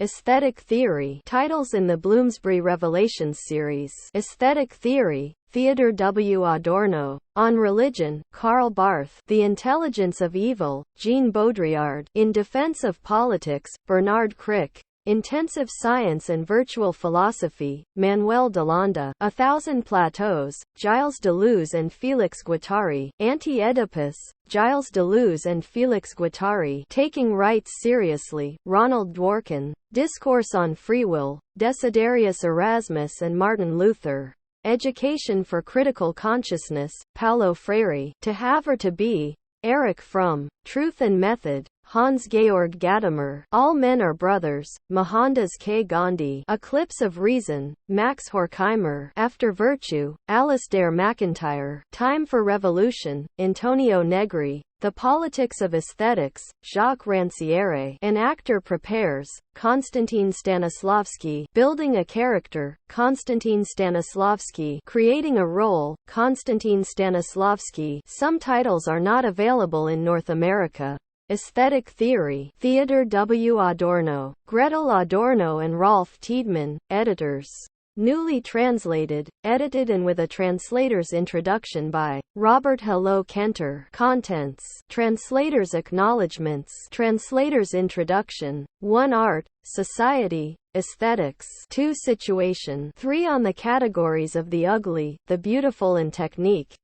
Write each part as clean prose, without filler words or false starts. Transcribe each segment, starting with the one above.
Aesthetic Theory, titles in the Bloomsbury Revelations series. Aesthetic Theory, Theodor W. Adorno. On Religion, Karl Barth. The Intelligence of Evil, Jean Baudrillard. In Defense of Politics, Bernard Crick. Intensive Science and Virtual Philosophy, Manuel Delanda. 1,000 Plateaus, Gilles Deleuze and Félix Guattari. Anti-Oedipus, Gilles Deleuze and Félix Guattari. Taking Rights Seriously, Ronald Dworkin. Discourse on Free Will, Desiderius Erasmus and Martin Luther. Education for Critical Consciousness, Paulo Freire. To Have or to Be, Erich Fromm. Truth and Method, Hans-Georg Gadamer. All Men Are Brothers, Mohandas K. Gandhi. Eclipse of Reason, Max Horkheimer. After Virtue, Alasdair MacIntyre. Time for Revolution, Antonio Negri. The Politics of Aesthetics, Jacques Rancière. An Actor Prepares, Konstantin Stanislavski. Building a Character, Konstantin Stanislavski. Creating a Role, Konstantin Stanislavski. Some titles are not available in North America. Aesthetic Theory, Theodor W. Adorno. Gretel Adorno and Rolf Tiedemann, editors. Newly translated, edited and with a translator's introduction by Robert Hello Kenter. Contents: Translator's Acknowledgements, Translator's Introduction, 1 Art, Society, Aesthetics, 2 Situation, 3 On the Categories of the Ugly, the Beautiful and Technique,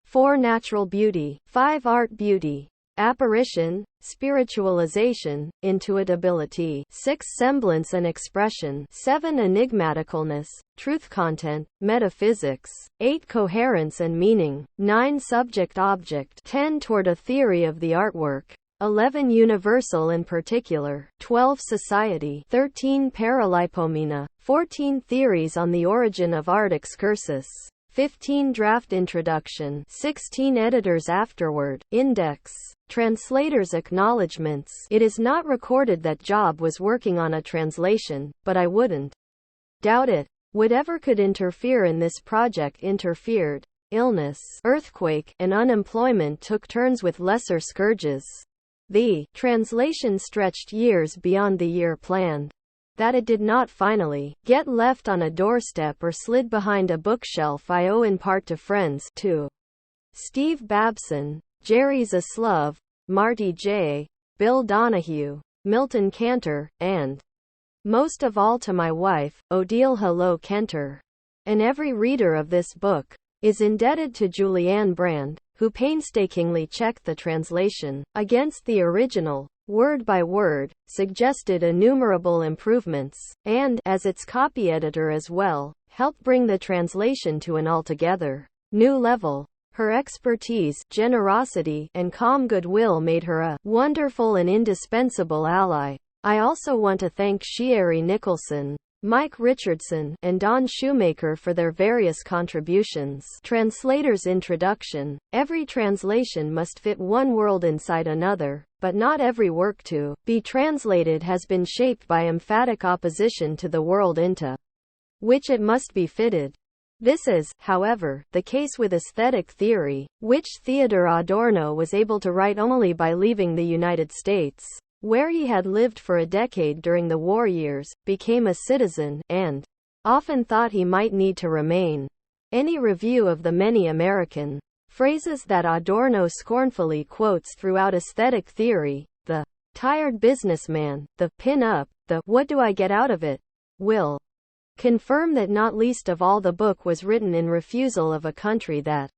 4 Natural Beauty, 5 Art Beauty, Apparition, Spiritualization, Intuitability, 6 Semblance and Expression, 7 Enigmaticalness, Truth Content, Metaphysics, 8 Coherence and Meaning, 9 Subject-Object, 10 Toward a Theory of the Artwork, 11 Universal and Particular, 12 Society, 13 Paralipomena, 14 Theories on the Origin of Art Excursus, 15 Draft Introduction, 16 Editors Afterward, Index. Translator's Acknowledgements. It is not recorded that Job was working on a translation, but I wouldn't doubt it. Whatever could interfere in this project interfered. Illness, earthquake, and unemployment took turns with lesser scourges. The translation stretched years beyond the year planned. That it did not finally get left on a doorstep or slid behind a bookshelf I owe in part to friends, to Steve Babson, Jerry Zaslov, Marty J., Bill Donahue, Milton Cantor, and most of all to my wife, Odile Hello Kenter. And every reader of this book is indebted to Julianne Brand, who painstakingly checked the translation against the original, word by word, suggested innumerable improvements, and, as its copy editor as well, helped bring the translation to an altogether new level. Her expertise, generosity, and calm goodwill made her a wonderful and indispensable ally. I also want to thank Sherry Nicholson, Mike Richardson, and Don Shoemaker for their various contributions. Translator's Introduction. Every translation must fit one world inside another, but not every work to be translated has been shaped by emphatic opposition to the world into which it must be fitted. This is, however, the case with aesthetic theory, which Theodor Adorno was able to write only by leaving the United States, where he had lived for a decade during the war years, became a citizen, and often thought he might need to remain. Any review of the many American phrases that Adorno scornfully quotes throughout aesthetic theory, the tired businessman, the pin-up, the what do I get out of it, will confirm that not least of all the book was written in refusal of a country that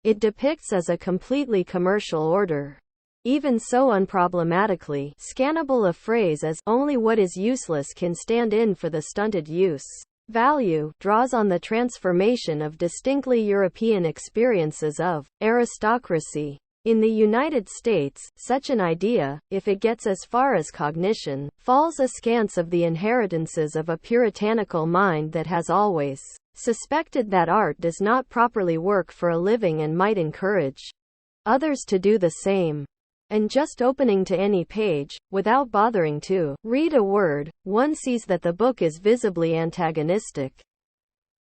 it depicts as a completely commercial order. Even so unproblematically scannable a phrase as only what is useless can stand in for the stunted use value draws on the transformation of distinctly European experiences of aristocracy. In the United States, such an idea, if it gets as far as cognition, falls askance of the inheritances of a puritanical mind that has always suspected that art does not properly work for a living and might encourage others to do the same. And just opening to any page, without bothering to read a word, one sees that the book is visibly antagonistic.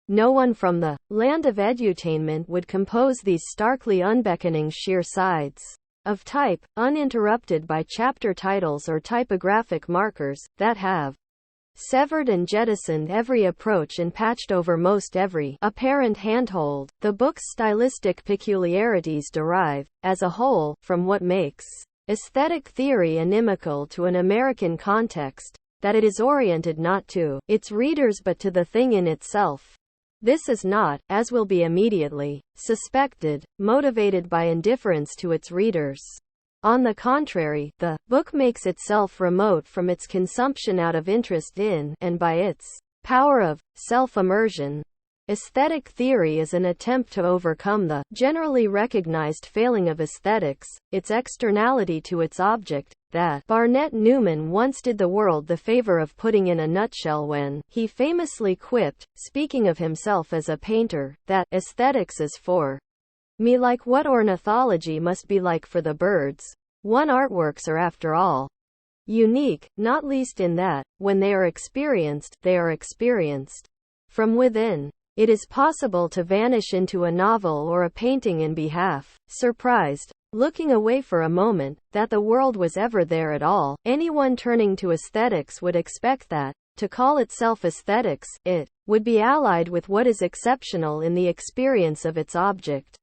No one from the land of edutainment would compose these starkly unbeckoning sheer sides of type, uninterrupted by chapter titles or typographic markers, that have severed and jettisoned every approach and patched over most every apparent handhold. The book's stylistic peculiarities derive, as a whole, from what makes aesthetic theory inimical to an American context, that it is oriented not to its readers but to the thing in itself. This is not, as will be immediately suspected, motivated by indifference to its readers. On the contrary, the book makes itself remote from its consumption out of interest in, and by its power of, self-immersion. Aesthetic theory is an attempt to overcome the generally recognized failing of aesthetics, its externality to its object, that Barnett Newman once did the world the favor of putting in a nutshell when he famously quipped, speaking of himself as a painter, that aesthetics is for me like what ornithology must be like for the birds. One artworks are after all unique, not least in that, when they are experienced from within. It is possible to vanish into a novel or a painting and be half surprised, looking away for a moment, that the world was ever there at all. Anyone turning to aesthetics would expect that, to call itself aesthetics, it would be allied with what is exceptional in the experience of its object.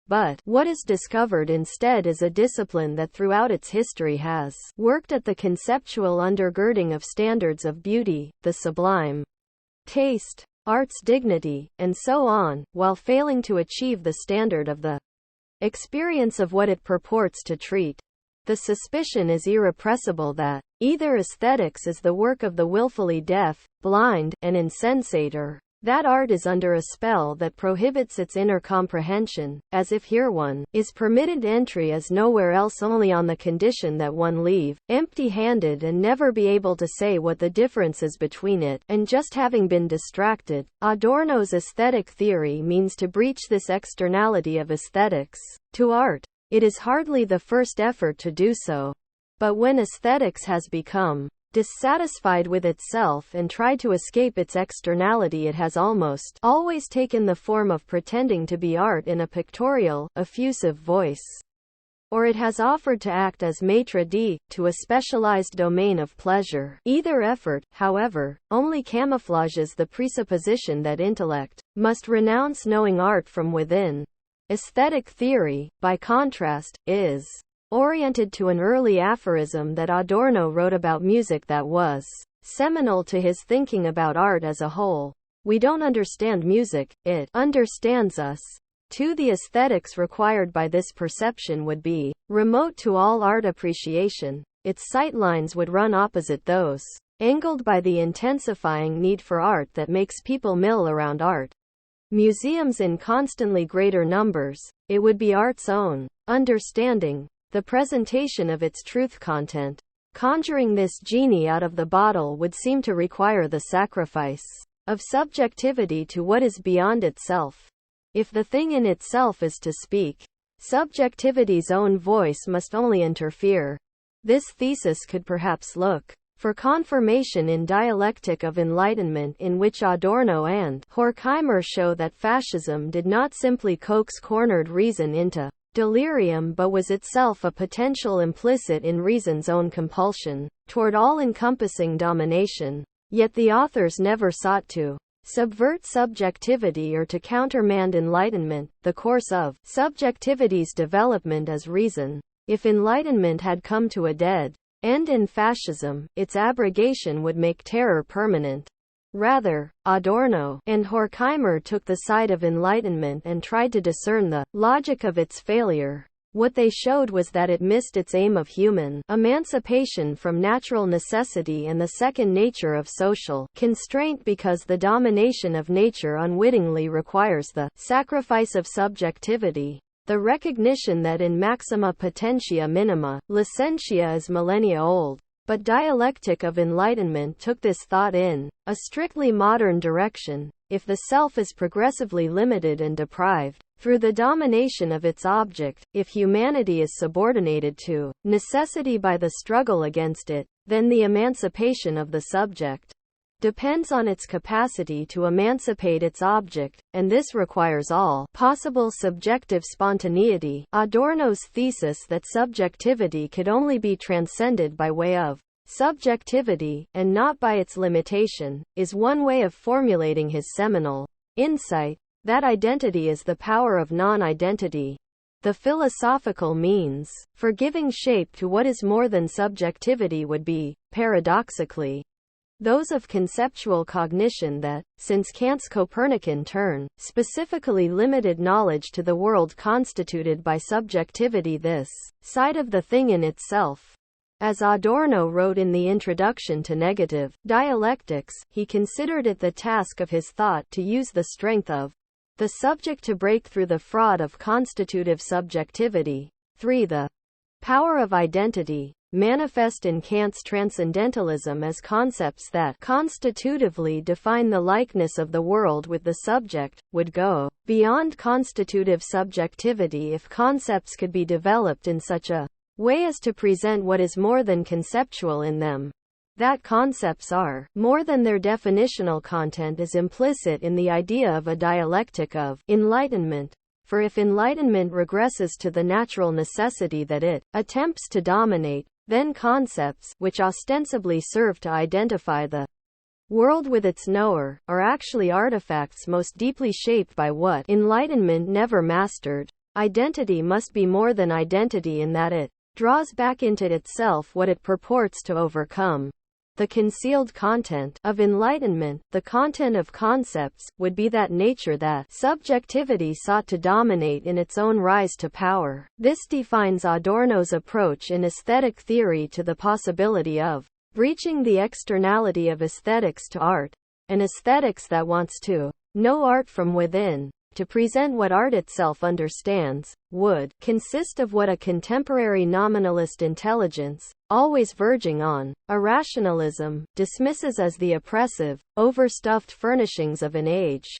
But what is discovered instead is a discipline that throughout its history has worked at the conceptual undergirding of standards of beauty, the sublime, taste, art's dignity, and so on, while failing to achieve the standard of the experience of what it purports to treat. The suspicion is irrepressible that either aesthetics is the work of the willfully deaf, blind, and insensate, or that art is under a spell that prohibits its inner comprehension, as if here one is permitted entry as nowhere else only on the condition that one leave empty-handed and never be able to say what the difference is between it and just having been distracted. Adorno's aesthetic theory means to breach this externality of aesthetics to art. It is hardly the first effort to do so. But when aesthetics has become dissatisfied with itself and tried to escape its externality, it has almost always taken the form of pretending to be art in a pictorial, effusive voice. Or it has offered to act as maitre d' to a specialized domain of pleasure. Either effort, however, only camouflages the presupposition that intellect must renounce knowing art from within. Aesthetic theory, by contrast, is oriented to an early aphorism that Adorno wrote about music that was seminal to his thinking about art as a whole. We don't understand music, it understands us. The aesthetics required by this perception would be remote to all art appreciation. Its sightlines would run opposite those angled by the intensifying need for art that makes people mill around art. Museums in constantly greater numbers, it would be art's own understanding, the presentation of its truth content. Conjuring this genie out of the bottle would seem to require the sacrifice of subjectivity to what is beyond itself. If the thing in itself is to speak, subjectivity's own voice must only interfere. This thesis could perhaps look for confirmation in Dialectic of Enlightenment, in which Adorno and Horkheimer show that fascism did not simply coax cornered reason into delirium but was itself a potential implicit in reason's own compulsion toward all-encompassing domination. Yet the authors never sought to subvert subjectivity or to countermand enlightenment, the course of subjectivity's development as reason. If enlightenment had come to a dead end in fascism, its abrogation would make terror permanent. Rather, Adorno and Horkheimer took the side of enlightenment and tried to discern the logic of its failure. What they showed was that it missed its aim of human emancipation from natural necessity and the second nature of social constraint, because the domination of nature unwittingly requires the sacrifice of subjectivity. The recognition that in maxima potentia minima, licentia is millennia old. But Dialectic of Enlightenment took this thought in a strictly modern direction. If the self is progressively limited and deprived through the domination of its object, if humanity is subordinated to necessity by the struggle against it, then the emancipation of the subject depends on its capacity to emancipate its object, and this requires all possible subjective spontaneity. Adorno's thesis that subjectivity could only be transcended by way of subjectivity, and not by its limitation, is one way of formulating his seminal insight that identity is the power of non-identity. The philosophical means for giving shape to what is more than subjectivity would be, paradoxically, those of conceptual cognition that, since Kant's Copernican turn, specifically limited knowledge to the world constituted by subjectivity, this side of the thing in itself. As Adorno wrote in the introduction to Negative Dialectics, he considered it the task of his thought to use the strength of the subject to break through the fraud of constitutive subjectivity. 3. The power of identity, manifest in Kant's transcendentalism as concepts that constitutively define the likeness of the world with the subject, would go beyond constitutive subjectivity if concepts could be developed in such a way as to present what is more than conceptual in them. That concepts are more than their definitional content is implicit in the idea of a dialectic of enlightenment. For if enlightenment regresses to the natural necessity that it attempts to dominate, then concepts, which ostensibly serve to identify the world with its knower, are actually artifacts most deeply shaped by what enlightenment never mastered. Identity must be more than identity in that it draws back into itself what it purports to overcome. The concealed content of enlightenment, the content of concepts, would be that nature that subjectivity sought to dominate in its own rise to power. This defines Adorno's approach in aesthetic theory to the possibility of breaching the externality of aesthetics to art, an aesthetics that wants to know art from within. To present what art itself understands, would consist of what a contemporary nominalist intelligence, always verging on irrationalism, dismisses as the oppressive, overstuffed furnishings of an age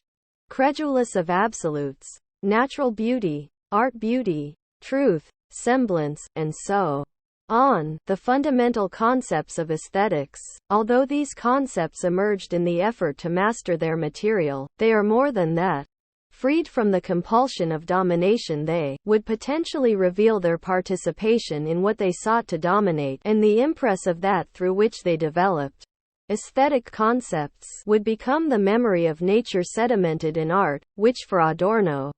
credulous of absolutes, natural beauty, art beauty, truth, semblance, and so on. The fundamental concepts of aesthetics, although these concepts emerged in the effort to master their material, they are more than that. Freed from the compulsion of domination, they would potentially reveal their participation in what they sought to dominate, and the impress of that through which they developed. Aesthetic concepts would become the memory of nature sedimented in art, which for Adorno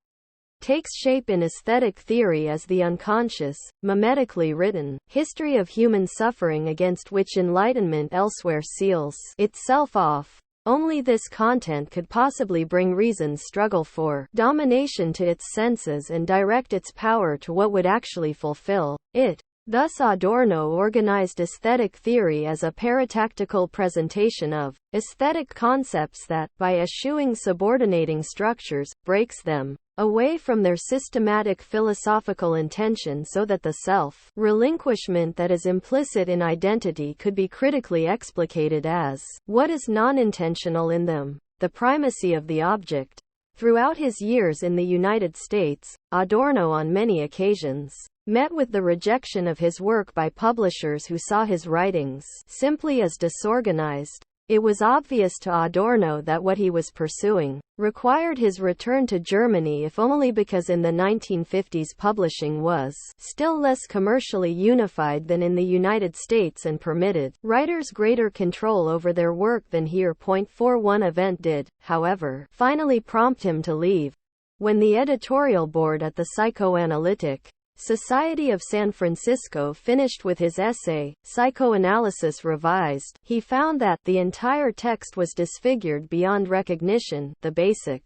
takes shape in aesthetic theory as the unconscious, mimetically written history of human suffering against which enlightenment elsewhere seals itself off. Only this content could possibly bring reason's struggle for domination to its senses and direct its power to what would actually fulfill it. Thus Adorno organized aesthetic theory as a paratactical presentation of aesthetic concepts that, by eschewing subordinating structures, breaks them away from their systematic philosophical intention so that the self-relinquishment that is implicit in identity could be critically explicated as what is non-intentional in them, the primacy of the object. Throughout his years in the United States, Adorno on many occasions met with the rejection of his work by publishers who saw his writings simply as disorganized. It was obvious to Adorno that what he was pursuing required his return to Germany, if only because in the 1950s publishing was still less commercially unified than in the United States and permitted writers greater control over their work than here. 41 event did, however, finally prompt him to leave. When the editorial board at the Psychoanalytic Society of San Francisco finished with his essay, Psychoanalysis Revised, he found that the entire text was disfigured beyond recognition. The basic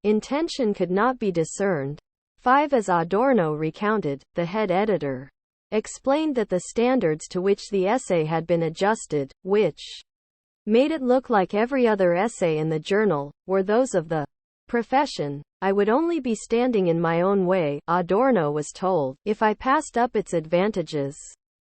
intention could not be discerned. 5. As Adorno recounted, the head editor explained that the standards to which the essay had been adjusted, which made it look like every other essay in the journal, were those of the profession. I would only be standing in my own way, Adorno was told, if I passed up its advantages.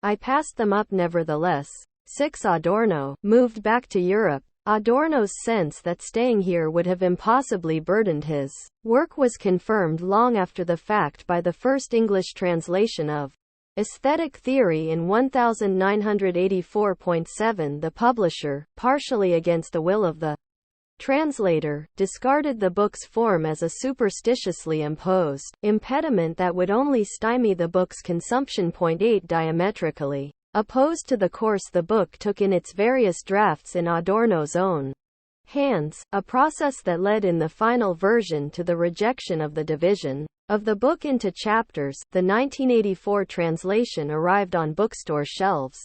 I passed them up nevertheless. 6. Adorno moved back to Europe. Adorno's sense that staying here would have impossibly burdened his work was confirmed long after the fact by the first English translation of Aesthetic Theory in 1984.7. The publisher, partially against the will of the translator, discarded the book's form as a superstitiously imposed impediment that would only stymie the book's consumption. 8. Diametrically opposed to the course the book took in its various drafts in Adorno's own hands, a process that led in the final version to the rejection of the division of the book into chapters. The 1984 translation arrived on bookstore shelves,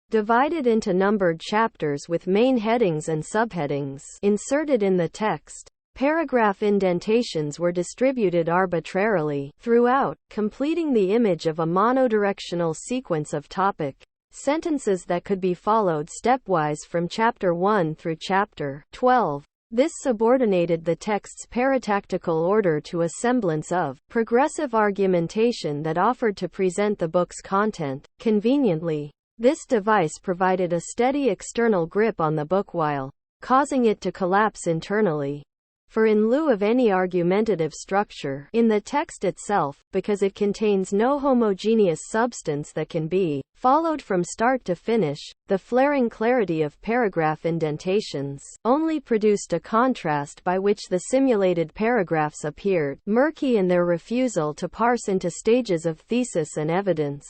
divided into numbered chapters with main headings and subheadings inserted in the text. Paragraph indentations were distributed arbitrarily throughout, completing the image of a monodirectional sequence of topic sentences that could be followed stepwise from chapter 1 through chapter 12. This subordinated the text's paratactical order to a semblance of progressive argumentation that offered to present the book's content conveniently. This device provided a steady external grip on the book while causing it to collapse internally. For in lieu of any argumentative structure in the text itself, because it contains no homogeneous substance that can be followed from start to finish, the flaring clarity of paragraph indentations only produced a contrast by which the simulated paragraphs appeared murky in their refusal to parse into stages of thesis and evidence.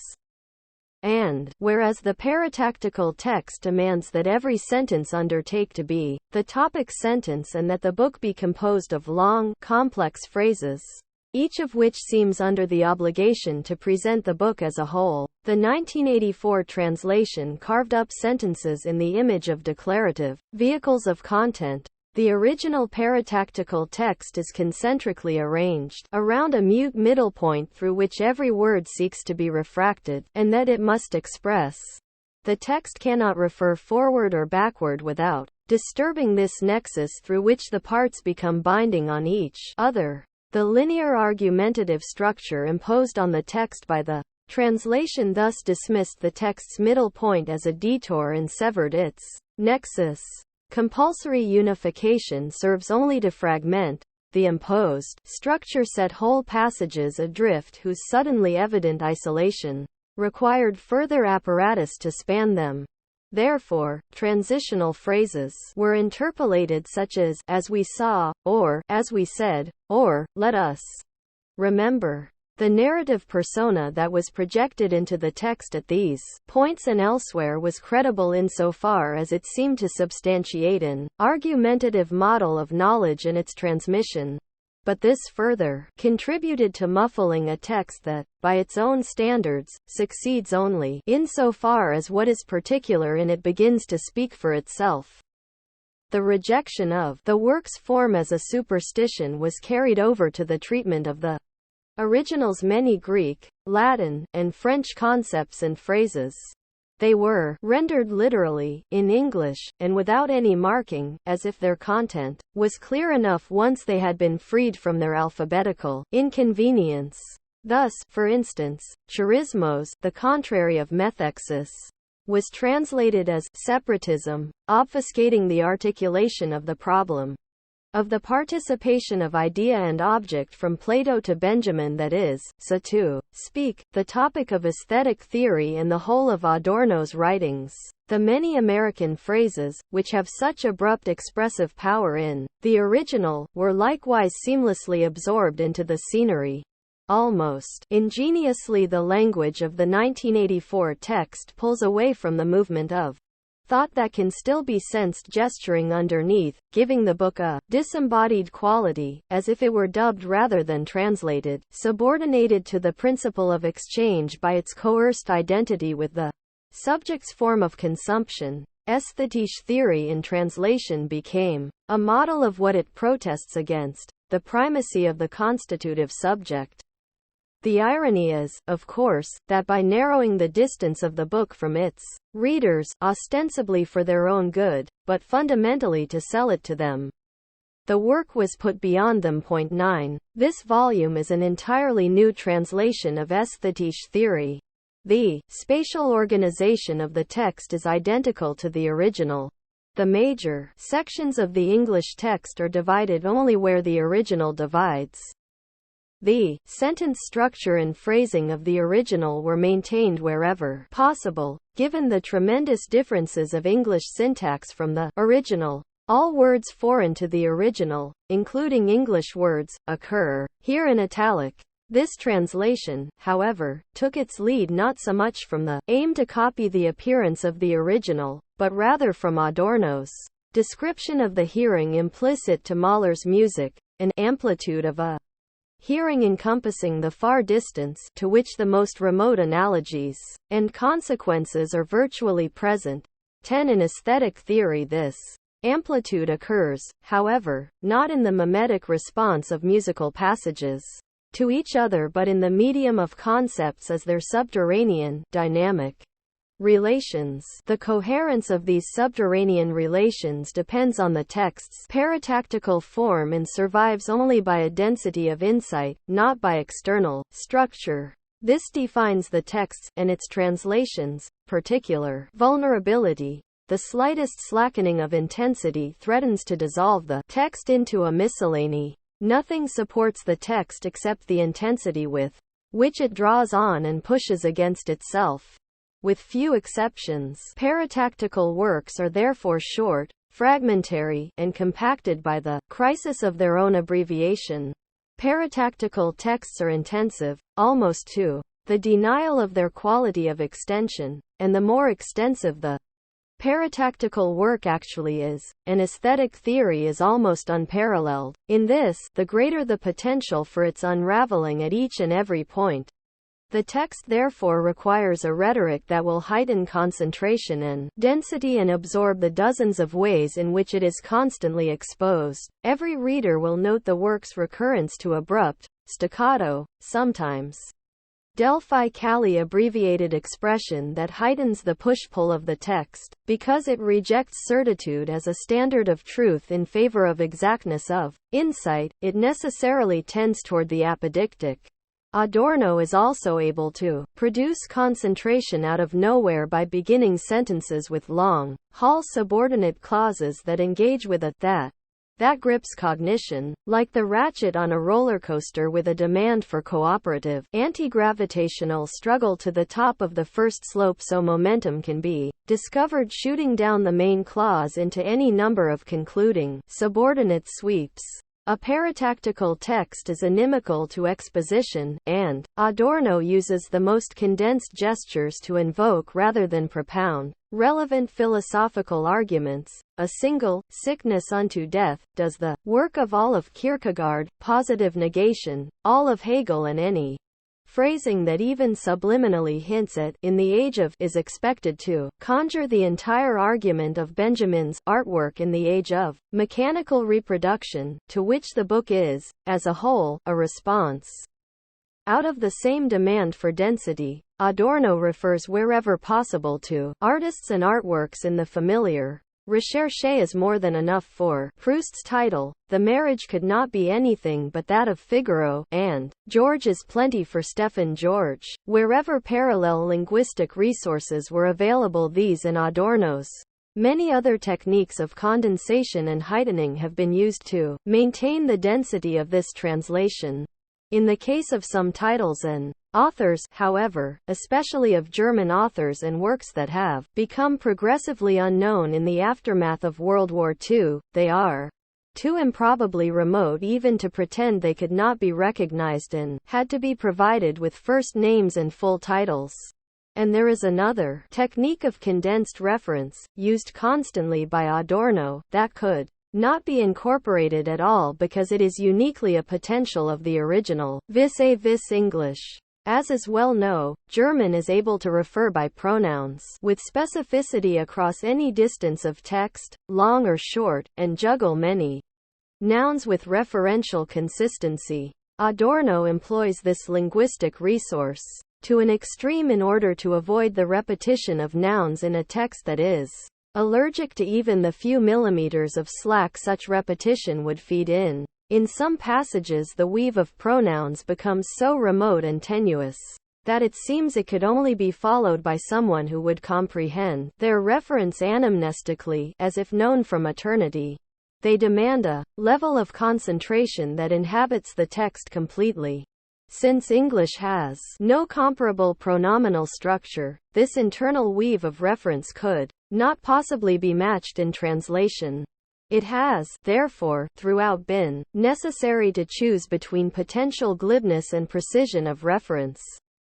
And, whereas the paratactical text demands that every sentence undertake to be the topic sentence and that the book be composed of long, complex phrases, each of which seems under the obligation to present the book as a whole, the 1984 translation carved up sentences in the image of declarative vehicles of content. The original paratactical text is concentrically arranged around a mute middle point through which every word seeks to be refracted, and that it must express. The text cannot refer forward or backward without disturbing this nexus through which the parts become binding on each other. The linear argumentative structure imposed on the text by the translation thus dismissed the text's middle point as a detour and severed its nexus. Compulsory unification serves only to fragment. The imposed structure set whole passages adrift whose suddenly evident isolation required further apparatus to span them. Therefore, transitional phrases were interpolated such as we saw, or as we said, or let us remember. The narrative persona that was projected into the text at these points and elsewhere was credible insofar as it seemed to substantiate an argumentative model of knowledge and its transmission. But this further contributed to muffling a text that, by its own standards, succeeds only insofar as what is particular in it begins to speak for itself. The rejection of the work's form as a superstition was carried over to the treatment of the original's many Greek, Latin, and French concepts and phrases. They were rendered literally, in English, and without any marking, as if their content was clear enough once they had been freed from their alphabetical inconvenience. Thus, for instance, charismos, the contrary of methexis, was translated as separatism, obfuscating the articulation of the problem of the participation of idea and object from Plato to Benjamin, that is, so to speak, the topic of aesthetic theory and the whole of Adorno's writings. The many American phrases, which have such abrupt expressive power in the original, were likewise seamlessly absorbed into the scenery. Almost ingeniously, the language of the 1984 text pulls away from the movement of thought that can still be sensed gesturing underneath, giving the book a disembodied quality, as if it were dubbed rather than translated, subordinated to the principle of exchange by its coerced identity with the subject's form of consumption. Aesthetische theory in translation became a model of what it protests against, the primacy of the constitutive subject. The irony is, of course, that by narrowing the distance of the book from its readers, ostensibly for their own good, but fundamentally to sell it to them, the work was put beyond them. 9. This volume is an entirely new translation of aesthetische theory. The spatial organization of the text is identical to the original. The major sections of the English text are divided only where the original divides. The sentence structure and phrasing of the original were maintained wherever possible, given the tremendous differences of English syntax from the original. All words foreign to the original, including English words, occur here in italic. This translation, however, took its lead not so much from the aim to copy the appearance of the original, but rather from Adorno's description of the hearing implicit to Mahler's music, an amplitude of a hearing encompassing the far distance to which the most remote analogies and consequences are virtually present. 10. In aesthetic theory, this amplitude occurs, however, not in the mimetic response of musical passages to each other but in the medium of concepts as their subterranean, dynamic relations. The coherence of these subterranean relations depends on the text's paratactical form and survives only by a density of insight, not by external structure. This defines the text's, and its translations, particular vulnerability. The slightest slackening of intensity threatens to dissolve the text into a miscellany. Nothing supports the text except the intensity with which it draws on and pushes against itself. With few exceptions, paratactical works are therefore short, fragmentary, and compacted by the crisis of their own abbreviation. Paratactical texts are intensive, almost to the denial of their quality of extension, and the more extensive the paratactical work actually is, and aesthetic theory is almost unparalleled. In this, the greater the potential for its unraveling at each and every point. The text therefore requires a rhetoric that will heighten concentration and density and absorb the dozens of ways in which it is constantly exposed. Every reader will note the work's recurrence to abrupt, staccato, sometimes Delphi-Cali abbreviated expression that heightens the push-pull of the text, because it rejects certitude as a standard of truth in favor of exactness of insight. It necessarily tends toward the apodictic. Adorno is also able to produce concentration out of nowhere by beginning sentences with long-haul subordinate clauses that engage with a that grips cognition, like the ratchet on a roller coaster with a demand for cooperative, anti-gravitational struggle to the top of the first slope so momentum can be discovered shooting down the main clause into any number of concluding, subordinate sweeps. A paratactical text is inimical to exposition, and Adorno uses the most condensed gestures to invoke rather than propound relevant philosophical arguments. A single sickness unto death does the work of all of Kierkegaard, positive negation, all of Hegel, and any phrasing that even subliminally hints at in the age of is expected to conjure the entire argument of Benjamin's artwork in the age of mechanical reproduction, to which the book is, as a whole, a response. Out of the same demand for density, Adorno refers wherever possible to artists and artworks in the familiar. Recherche is more than enough for Proust's title, The Marriage Could Not Be Anything But That of Figaro, and George is plenty for Stephen George. Wherever parallel linguistic resources were available, these and Adorno's many other techniques of condensation and heightening have been used to maintain the density of this translation. In the case of some titles and authors, however, especially of German authors and works that have become progressively unknown in the aftermath of World War II, they are too improbably remote even to pretend they could not be recognized and had to be provided with first names and full titles. And there is another technique of condensed reference, used constantly by Adorno, that could not be incorporated at all because it is uniquely a potential of the original, vis-a-vis English. As is well known, German is able to refer by pronouns with specificity across any distance of text, long or short, and juggle many nouns with referential consistency. Adorno employs this linguistic resource to an extreme in order to avoid the repetition of nouns in a text that is allergic to even the few millimeters of slack such repetition would feed in. In some passages the weave of pronouns becomes so remote and tenuous that it seems it could only be followed by someone who would comprehend their reference anamnestically, as if known from eternity. They demand a level of concentration that inhabits the text completely. Since English has no comparable pronominal structure, this internal weave of reference could not possibly be matched in translation. It has, therefore, throughout been necessary to choose between potential glibness and precision of reference.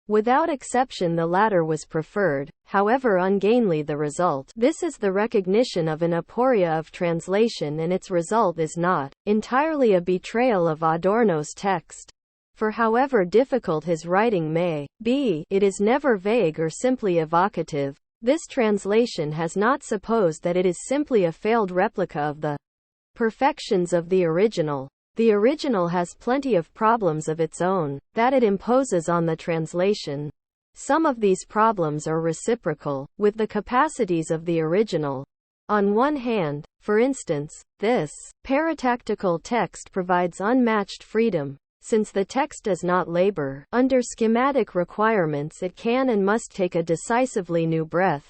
Without exception the latter was preferred, however ungainly the result. This is the recognition of an aporia of translation, and its result is not entirely a betrayal of Adorno's text. For however difficult his writing may be, it is never vague or simply evocative. This translation has not supposed that it is simply a failed replica of the perfections of the original. The original has plenty of problems of its own, that it imposes on the translation. Some of these problems are reciprocal with the capacities of the original. On one hand, for instance, this paratactical text provides unmatched freedom. Since the text does not labor under schematic requirements, it can and must take a decisively new breath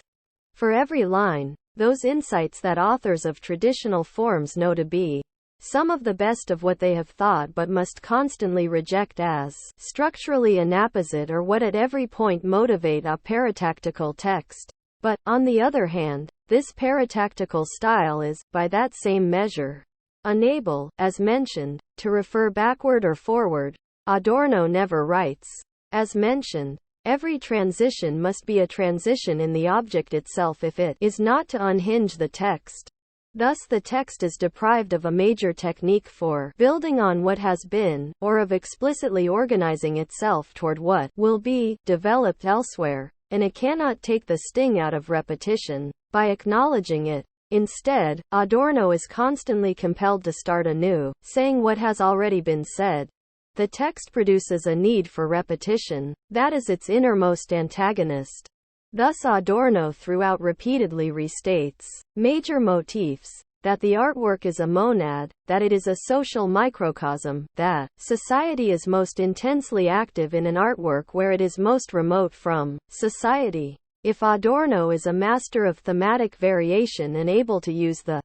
for every line. Those insights that authors of traditional forms know to be some of the best of what they have thought but must constantly reject as structurally inapposite, or what at every point motivate a paratactical text. But, on the other hand, this paratactical style is, by that same measure, unable, as mentioned, to refer backward or forward. Adorno never writes. As mentioned, every transition must be a transition in the object itself if it is not to unhinge the text. Thus the text is deprived of a major technique for building on what has been, or of explicitly organizing itself toward what will be developed elsewhere, and it cannot take the sting out of repetition by acknowledging it. Instead, Adorno is constantly compelled to start anew, saying what has already been said. The text produces a need for repetition. That is its innermost antagonist. Thus Adorno throughout repeatedly restates major motifs, that the artwork is a monad, that it is a social microcosm, that society is most intensely active in an artwork where it is most remote from society. If Adorno is a master of thematic variation and able to use the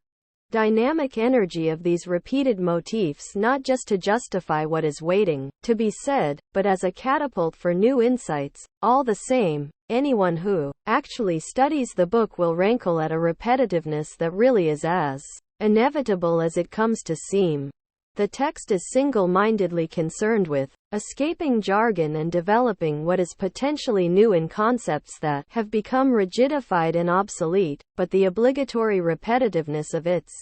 dynamic energy of these repeated motifs not just to justify what is waiting to be said, but as a catapult for new insights, all the same, anyone who actually studies the book will rankle at a repetitiveness that really is as inevitable as it comes to seem. The text is single-mindedly concerned with escaping jargon and developing what is potentially new in concepts that have become rigidified and obsolete, but the obligatory repetitiveness of its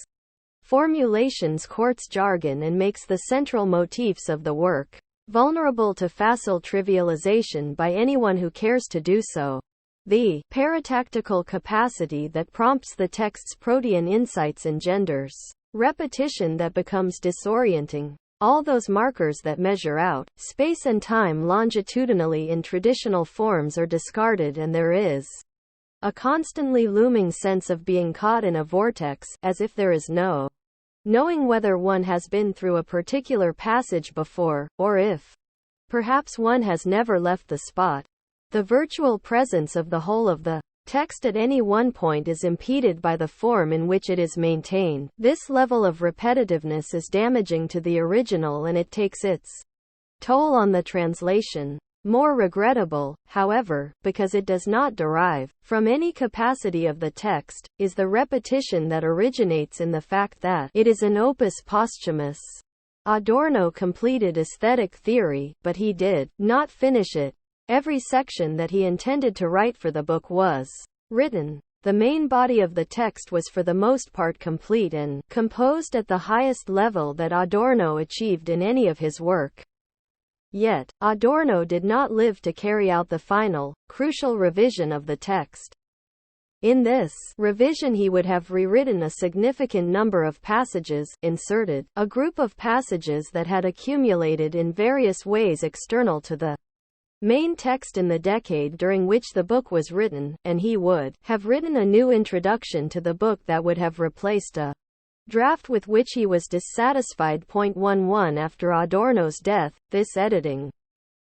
formulations courts jargon and makes the central motifs of the work vulnerable to facile trivialization by anyone who cares to do so. The paratactical capacity that prompts the text's protean insights engenders repetition that becomes disorienting. All those markers that measure out space and time longitudinally in traditional forms are discarded, and there is a constantly looming sense of being caught in a vortex, as if there is no knowing whether one has been through a particular passage before, or if perhaps one has never left the spot. The virtual presence of the whole of the text at any one point is impeded by the form in which it is maintained. This level of repetitiveness is damaging to the original, and it takes its toll on the translation. More regrettable, however, because it does not derive from any capacity of the text, is the repetition that originates in the fact that it is an opus posthumous. Adorno completed aesthetic theory, but he did not finish it. Every section that he intended to write for the book was written. The main body of the text was for the most part complete and composed at the highest level that Adorno achieved in any of his work. Yet, Adorno did not live to carry out the final, crucial revision of the text. In this revision he would have rewritten a significant number of passages, inserted a group of passages that had accumulated in various ways external to the main text in the decade during which the book was written, and he would have written a new introduction to the book that would have replaced a draft with which he was dissatisfied. 11 After Adorno's death, this editing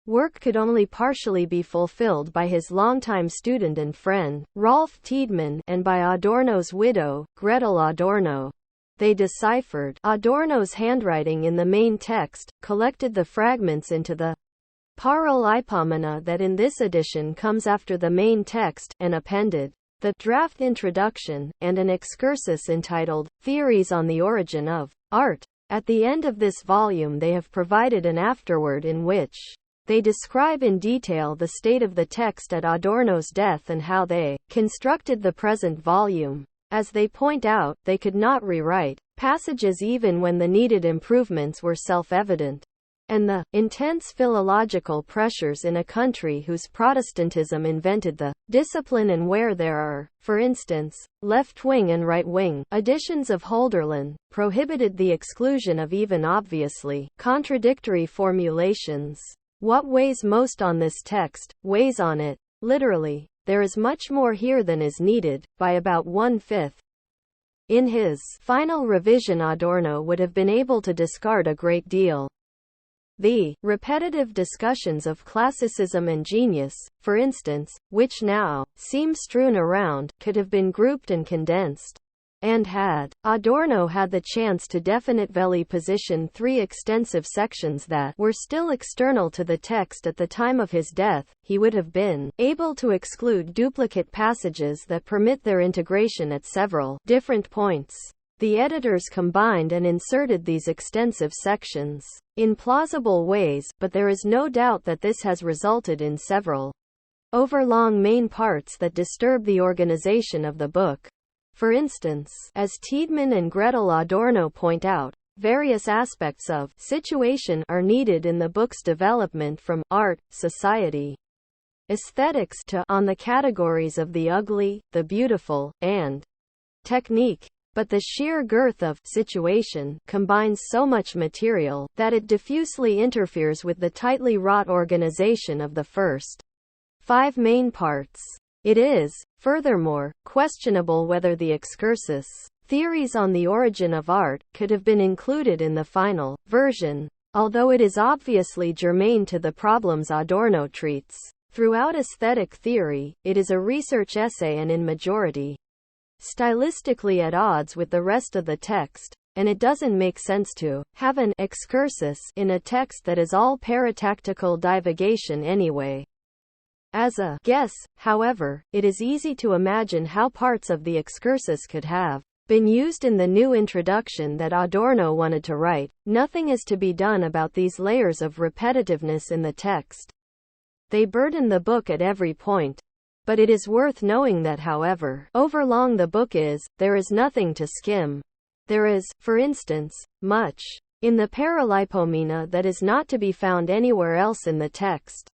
work could only partially be fulfilled by his longtime student and friend, Rolf Tiedemann, and by Adorno's widow, Gretel Adorno. They deciphered Adorno's handwriting in the main text, collected the fragments into the Parallelipomena that in this edition comes after the main text, and appended the draft introduction, and an excursus entitled Theories on the Origin of Art. At the end of this volume they have provided an afterword in which they describe in detail the state of the text at Adorno's death and how they constructed the present volume. As they point out, they could not rewrite passages even when the needed improvements were self-evident. And the intense philological pressures in a country whose Protestantism invented the discipline and where there are, for instance, left-wing and right-wing editions of Hölderlin, prohibited the exclusion of even obviously contradictory formulations. What weighs most on this text, weighs on it. Literally, there is much more here than is needed, by about 1/5. In his final revision Adorno would have been able to discard a great deal. The repetitive discussions of classicism and genius, for instance, which now seem strewn around, could have been grouped and condensed. And had Adorno had the chance to definitely position 3 extensive sections that were still external to the text at the time of his death, he would have been able to exclude duplicate passages that permit their integration at several different points. The editors combined and inserted these extensive sections in plausible ways, but there is no doubt that this has resulted in several overlong main parts that disturb the organization of the book. For instance, as Tiedemann and Gretel Adorno point out, various aspects of situation are needed in the book's development from art, society, aesthetics to on the categories of the ugly, the beautiful, and technique. But the sheer girth of situation combines so much material that it diffusely interferes with the tightly wrought organization of the first 5 main parts. It is, furthermore, questionable whether the excursus, Theories on the Origin of Art, could have been included in the final version, although it is obviously germane to the problems Adorno treats. Throughout aesthetic theory, it is a research essay and in majority stylistically at odds with the rest of the text, and it doesn't make sense to have an excursus in a text that is all paratactical divagation anyway. As a guess, however, it is easy to imagine how parts of the excursus could have been used in the new introduction that Adorno wanted to write. Nothing is to be done about these layers of repetitiveness in the text. They burden the book at every point. But it is worth knowing that however overlong the book is, there is nothing to skim. There is, for instance, much in the Paralipomena that is not to be found anywhere else in the text.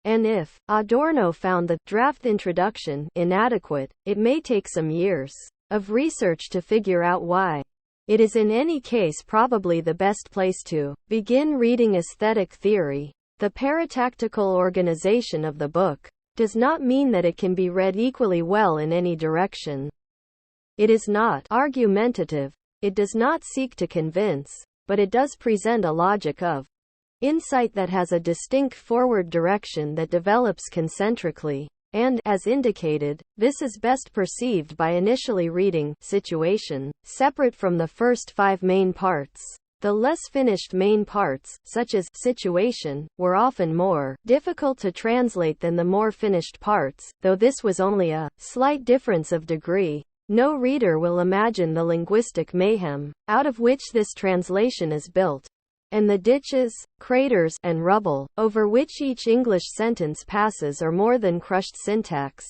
And if Adorno found the draft introduction inadequate, it may take some years of research to figure out why. It is in any case probably the best place to begin reading aesthetic theory. The paratactical organization of the book does not mean that it can be read equally well in any direction. It is not argumentative, it does not seek to convince, but it does present a logic of insight that has a distinct forward direction that develops concentrically, and, as indicated, this is best perceived by initially reading situation, separate from the first 5 main parts. The less finished main parts, such as situation, were often more difficult to translate than the more finished parts, though this was only a slight difference of degree. No reader will imagine the linguistic mayhem out of which this translation is built, and the ditches, craters, and rubble over which each English sentence passes are more than crushed syntax.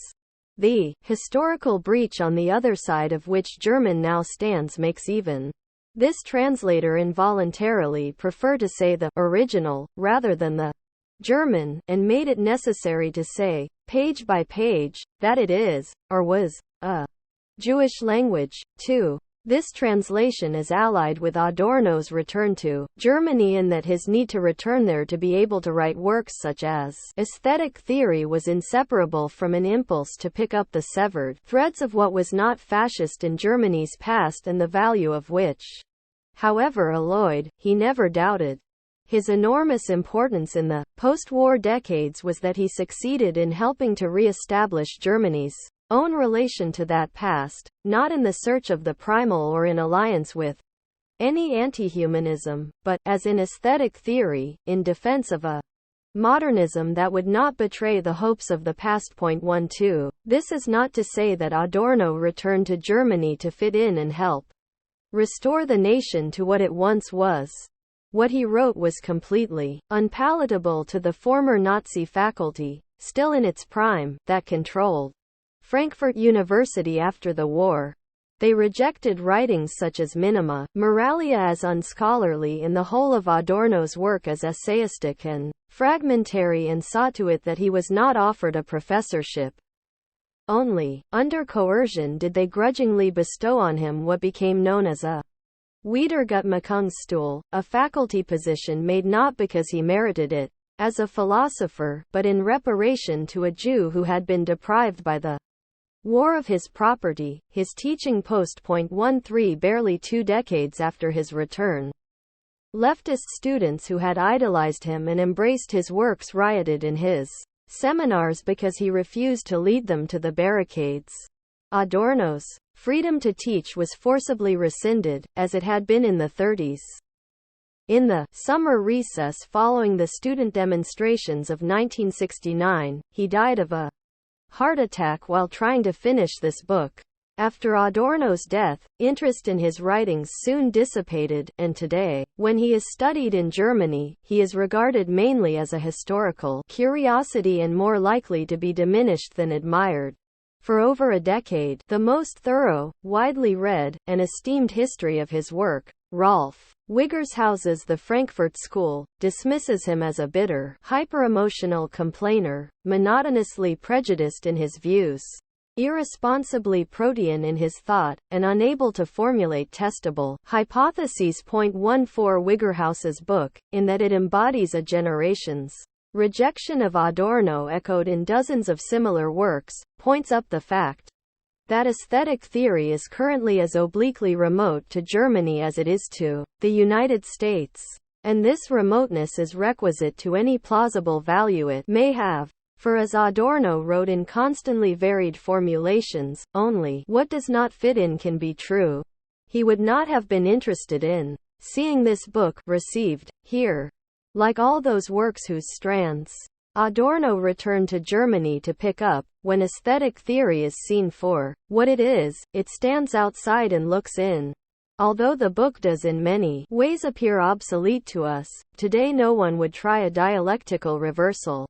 The historical breach on the other side of which German now stands makes even this translator involuntarily prefer to say the original, rather than the German, and made it necessary to say, page by page, that it is, or was, a Jewish language, too. This translation is allied with Adorno's return to Germany in that his need to return there to be able to write works such as aesthetic theory was inseparable from an impulse to pick up the severed threads of what was not fascist in Germany's past and the value of which, however alloyed, he never doubted. His enormous importance in the post-war decades was that he succeeded in helping to re-establish Germany's own relation to that past, not in the search of the primal or in alliance with any anti-humanism, but, as in aesthetic theory, in defense of a modernism that would not betray the hopes of the past. 12. This is not to say that Adorno returned to Germany to fit in and help restore the nation to what it once was. What he wrote was completely unpalatable to the former Nazi faculty, still in its prime, that controlled Frankfurt University after the war. They rejected writings such as Minima Moralia as unscholarly and the whole of Adorno's work as essayistic and fragmentary, and saw to it that he was not offered a professorship. Only under coercion did they grudgingly bestow on him what became known as a Wiedergutmachungsstuhl, a faculty position made not because he merited it as a philosopher, but in reparation to a Jew who had been deprived by the war of his property. His teaching post. 13 Barely 2 decades after his return, leftist students who had idolized him and embraced his works rioted in his seminars because he refused to lead them to the barricades. Adorno's freedom to teach was forcibly rescinded, as it had been in the 30s. In the summer recess following the student demonstrations of 1969, he died of a heart attack while trying to finish this book. After Adorno's death, interest in his writings soon dissipated, and today, when he is studied in Germany, he is regarded mainly as a historical curiosity and more likely to be diminished than admired. For over a decade, the most thorough, widely read, and esteemed history of his work, Rolf Wiggershause's The Frankfurt School, dismisses him as a bitter, hyper-emotional complainer, monotonously prejudiced in his views, irresponsibly protean in his thought, and unable to formulate testable hypotheses. 14 Wiggershause's book, in that it embodies a generation's rejection of Adorno echoed in dozens of similar works, points up the fact that aesthetic theory is currently as obliquely remote to Germany as it is to the United States. And this remoteness is requisite to any plausible value it may have. For as Adorno wrote in constantly varied formulations, only what does not fit in can be true. He would not have been interested in seeing this book received here. Like all those works whose strands Adorno returned to Germany to pick up, when aesthetic theory is seen for what it is, it stands outside and looks in. Although the book does in many ways appear obsolete to us, today no one would try a dialectical reversal.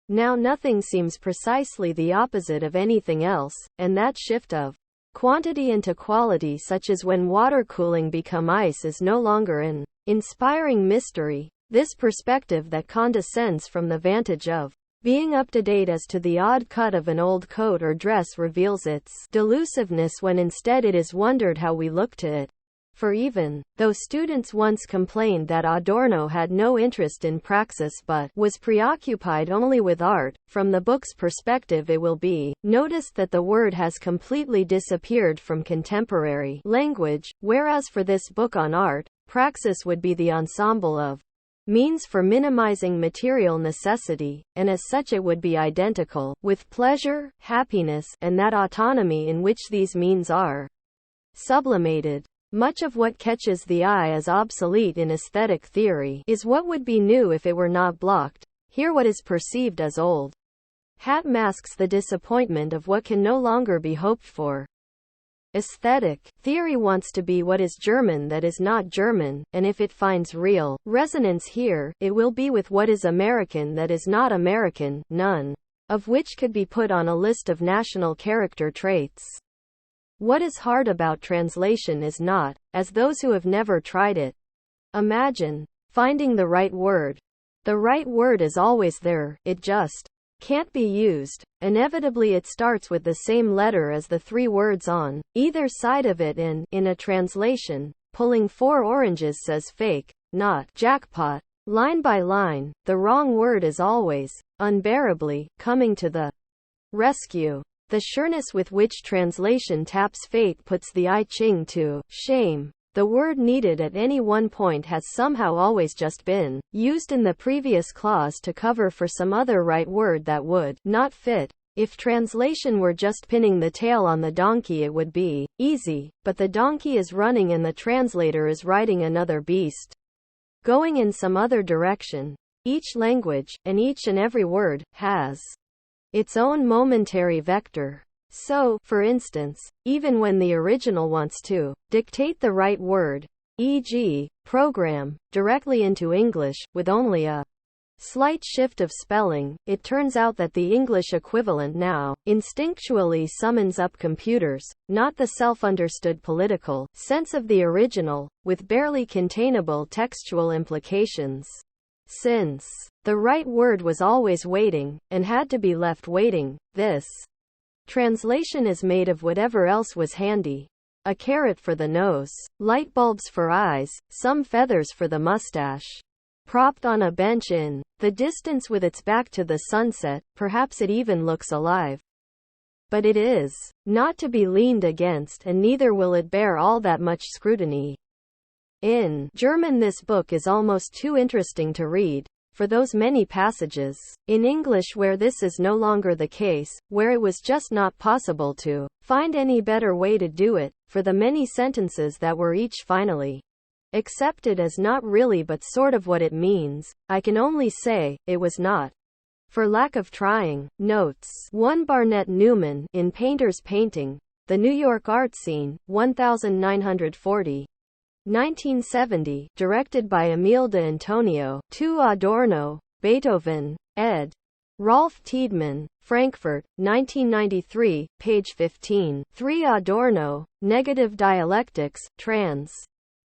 Now nothing seems precisely the opposite of anything else, and that shift of quantity into quality, such as when water cooling become ice, is no longer an inspiring mystery. This perspective that condescends from the vantage of being up to date as to the odd cut of an old coat or dress reveals its delusiveness when instead it is wondered how we look to it. For even though students once complained that Adorno had no interest in praxis but was preoccupied only with art, from the book's perspective it will be noticed that the word has completely disappeared from contemporary language, whereas for this book on art, praxis would be the ensemble of means for minimizing material necessity, and as such it would be identical with pleasure, happiness, and that autonomy in which these means are sublimated. Much of what catches the eye as obsolete in aesthetic theory is what would be new if it were not blocked. Here what is perceived as old hat masks the disappointment of what can no longer be hoped for. Aesthetic theory wants to be what is German that is not German, and if it finds real resonance here, it will be with what is American that is not American, none of which could be put on a list of national character traits. What is hard about translation is not, as those who have never tried it imagine, finding the right word. The right word is always there, it just can't be used. Inevitably it starts with the same letter as the 3 words on either side of it, and, in a translation, pulling 4 oranges says fake, not jackpot. Line by line, the wrong word is always, unbearably, coming to the rescue. The sureness with which translation taps fate puts the I Ching to shame. The word needed at any one point has somehow always just been used in the previous clause to cover for some other right word that would not fit. If translation were just pinning the tail on the donkey it would be easy, but the donkey is running and the translator is riding another beast, going in some other direction. Each language, and each and every word, has its own momentary vector. So, for instance, even when the original wants to dictate the right word, e.g., program, directly into English, with only a slight shift of spelling, it turns out that the English equivalent now instinctually summons up computers, not the self-understood political sense of the original, with barely containable textual implications. Since the right word was always waiting, and had to be left waiting, this translation is made of whatever else was handy. A carrot for the nose, light bulbs for eyes, some feathers for the mustache. Propped on a bench in the distance with its back to the sunset, perhaps it even looks alive. But it is not to be leaned against, and neither will it bear all that much scrutiny. In German, this book is almost too interesting to read, for those many passages. In English, where this is no longer the case, where it was just not possible to find any better way to do it, for the many sentences that were each finally accepted as not really but sort of what it means, I can only say, it was not for lack of trying. Notes 1. Barnett Newman, in Painter's Painting, The New York Art Scene, 1940. 1970, directed by Emile de Antonio. 2. Adorno, Beethoven, ed. Rolf Tiedemann, Frankfurt, 1993, page 15. 3. Adorno, Negative Dialectics, trans.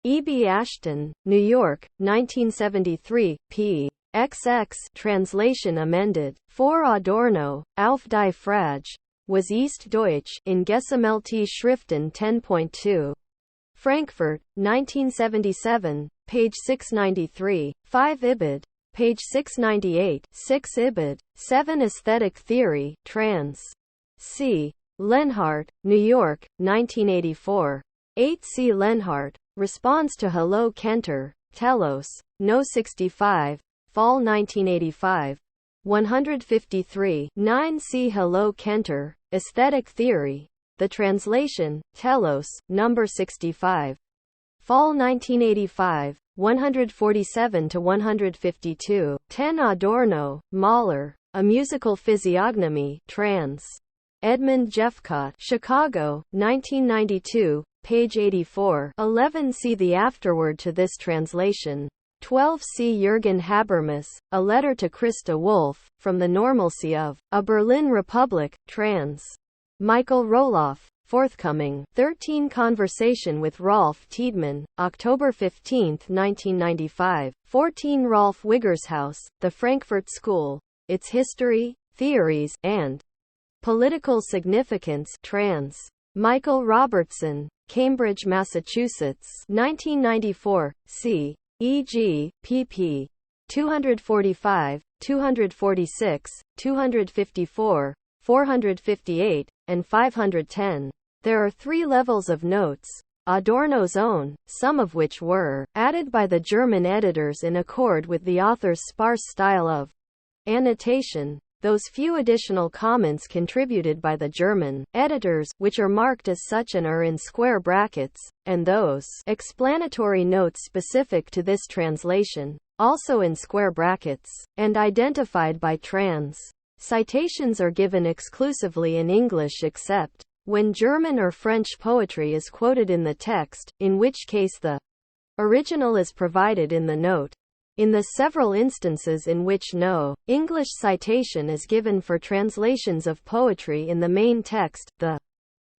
E. B. Ashton, New York, 1973, p. XX, translation amended. 4. Adorno, Auf die Frage, was East Deutsch, in Gesammelte Schriften 10.2. Frankfurt, 1977, page 693. 5. Ibid, page 698. 6. Ibid, 7. Aesthetic Theory, trans. C. Lenhart, New York, 1984. 8. C. Lenhart, responds to Hello Kenter, Telos, No. 65, Fall 1985. 153. 9. C. Hello Kenter, Aesthetic Theory, the translation, Telos, No. 65. Fall 1985, 147 to 152. 10. Adorno, Mahler, A Musical Physiognomy, trans. Edmund Jeffcott, Chicago, 1992, page 84. 11. See the afterword to this translation. 12. See Jürgen Habermas, A Letter to Christa Wolf, From the Normalcy of a Berlin Republic, trans. Michael Roloff, forthcoming. 13. Conversation with Rolf Tiedemann, October 15, 1995. 14. Rolf Wiggershaus, The Frankfurt School, Its History, Theories, and Political Significance, trans. Michael Robertson, Cambridge, Massachusetts, 1994, c. e.g., pp. 245, 246, 254, 458, and 510. There are 3 levels of notes, Adorno's own, some of which were added by the German editors in accord with the author's sparse style of annotation. Those few additional comments contributed by the German editors, which are marked as such and are in square brackets, and those explanatory notes specific to this translation, also in square brackets, and identified by trans. Citations are given exclusively in English except when German or French poetry is quoted in the text, in which case the original is provided in the note. In the several instances in which no English citation is given for translations of poetry in the main text, the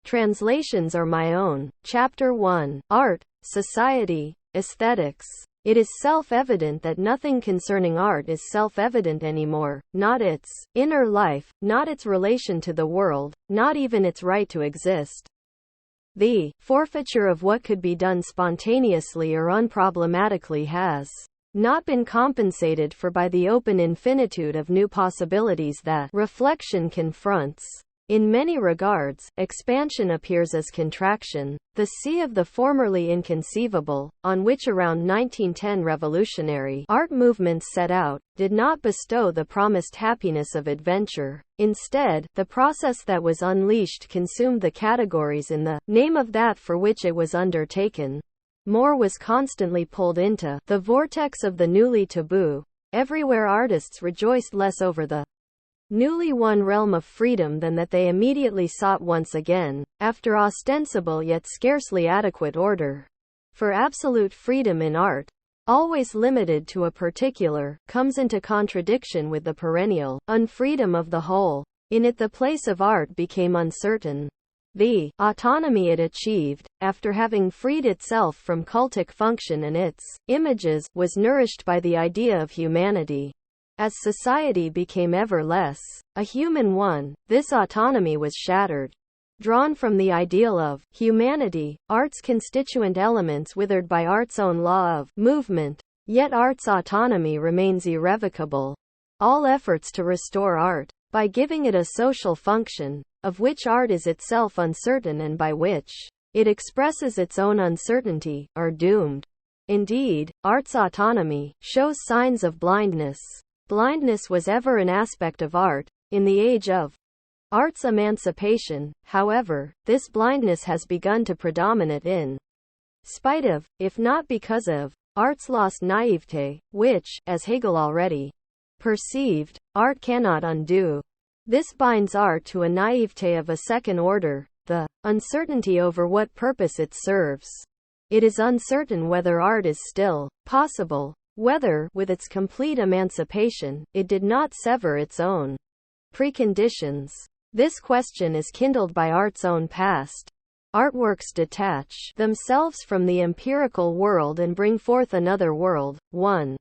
translations are my own. Chapter 1. Art, Society, Aesthetics. It is self-evident that nothing concerning art is self-evident anymore, not its inner life, not its relation to the world, not even its right to exist. The forfeiture of what could be done spontaneously or unproblematically has not been compensated for by the open infinitude of new possibilities that reflection confronts. In many regards, expansion appears as contraction. The sea of the formerly inconceivable, on which around 1910 revolutionary art movements set out, did not bestow the promised happiness of adventure. Instead, the process that was unleashed consumed the categories in the name of that for which it was undertaken. More was constantly pulled into the vortex of the newly taboo, Everywhere artists rejoiced less over the newly won realm of freedom than that they immediately sought once again, after ostensible yet scarcely adequate order. For absolute freedom in art, always limited to a particular, comes into contradiction with the perennial unfreedom of the whole. In it the place of art became uncertain. The autonomy it achieved, after having freed itself from cultic function and its images, was nourished by the idea of humanity. As society became ever less a human one, this autonomy was shattered. Drawn from the ideal of humanity, art's constituent elements withered by art's own law of movement. Yet art's autonomy remains irrevocable. All efforts to restore art, by giving it a social function, of which art is itself uncertain and by which it expresses its own uncertainty, are doomed. Indeed, art's autonomy shows signs of blindness. Blindness was ever an aspect of art. In the age of art's emancipation, however, this blindness has begun to predominate in spite of, if not because of, art's lost naivete, which, as Hegel already perceived, art cannot undo. This binds art to a naivete of a second order, the uncertainty over what purpose it serves. It is uncertain whether art is still possible, whether, with its complete emancipation, it did not sever its own preconditions. This question is kindled by art's own past. Artworks detach themselves from the empirical world and bring forth another world, one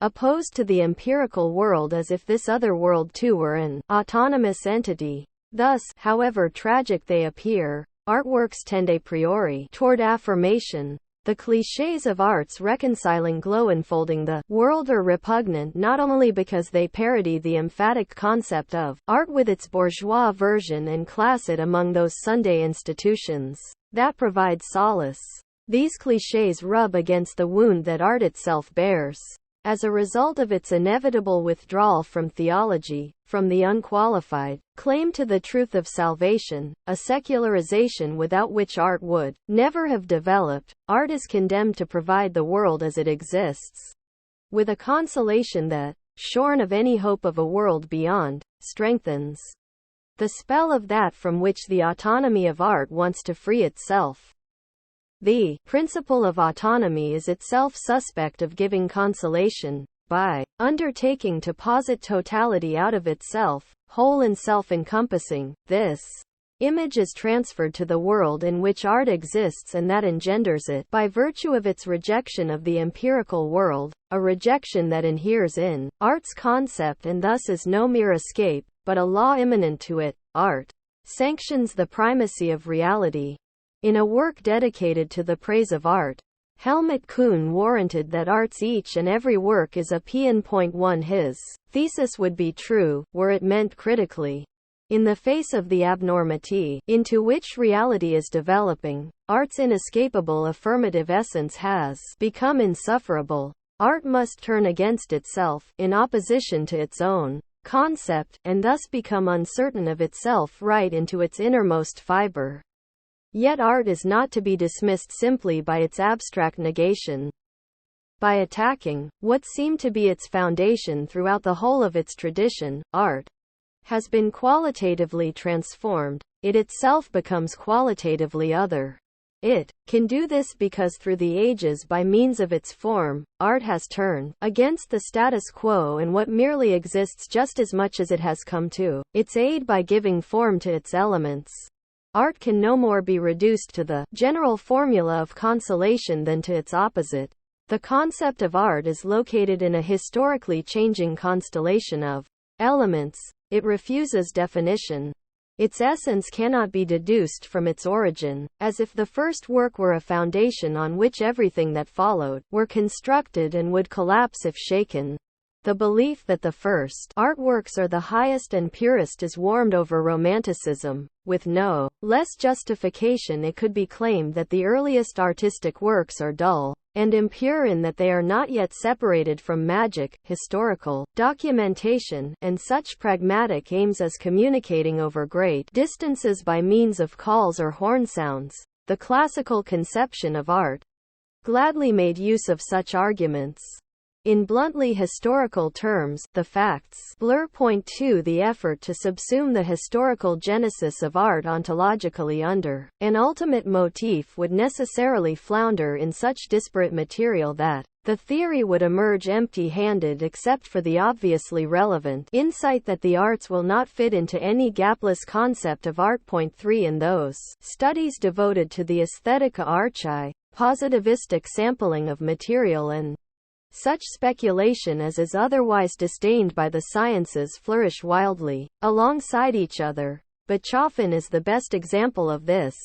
opposed to the empirical world, as if this other world too were an autonomous entity. Thus, however tragic they appear, artworks tend a priori toward affirmation. The clichés of art's reconciling glow enfolding the world are repugnant not only because they parody the emphatic concept of art with its bourgeois version and class it among those Sunday institutions that provide solace. These clichés rub against the wound that art itself bears. As a result of its inevitable withdrawal from theology, from the unqualified claim to the truth of salvation, a secularization without which art would never have developed, art is condemned to provide the world as it exists, with a consolation that, shorn of any hope of a world beyond, strengthens the spell of that from which the autonomy of art wants to free itself. The principle of autonomy is itself suspect of giving consolation, by undertaking to posit totality out of itself, whole and self-encompassing. This image is transferred to the world in which art exists, and that engenders it, by virtue of its rejection of the empirical world, a rejection that inheres in art's concept and thus is no mere escape, but a law immanent to it. Art sanctions the primacy of reality. In a work dedicated to the praise of art, Helmut Kuhn warranted that art's each and every work is a P.N.1. His thesis would be true, were it meant critically. In the face of the abnormity into which reality is developing, art's inescapable affirmative essence has become insufferable. Art must turn against itself, in opposition to its own concept, and thus become uncertain of itself right into its innermost fiber. Yet art is not to be dismissed simply by its abstract negation. By attacking what seemed to be its foundation throughout the whole of its tradition, art has been qualitatively transformed. It itself becomes qualitatively other. It can do this because through the ages, by means of its form, art has turned against the status quo and what merely exists just as much as it has come to its aid by giving form to its elements. Art can no more be reduced to the general formula of consolation than to its opposite. The concept of art is located in a historically changing constellation of elements. It refuses definition. Its essence cannot be deduced from its origin, as if the first work were a foundation on which everything that followed were constructed and would collapse if shaken. The belief that the first artworks are the highest and purest is warmed over Romanticism. With no less justification it could be claimed that the earliest artistic works are dull and impure in that they are not yet separated from magic, historical documentation, and such pragmatic aims as communicating over great distances by means of calls or horn sounds. The classical conception of art gladly made use of such arguments. In bluntly historical terms, the facts blur point to the effort to subsume the historical genesis of art ontologically under an ultimate motif would necessarily flounder in such disparate material that the theory would emerge empty-handed except for the obviously relevant insight that the arts will not fit into any gapless concept of art. Point 3 In those studies devoted to the aesthetica archae, positivistic sampling of material and such speculation as is otherwise disdained by the sciences flourish wildly alongside each other. Bachofen is the best example of this.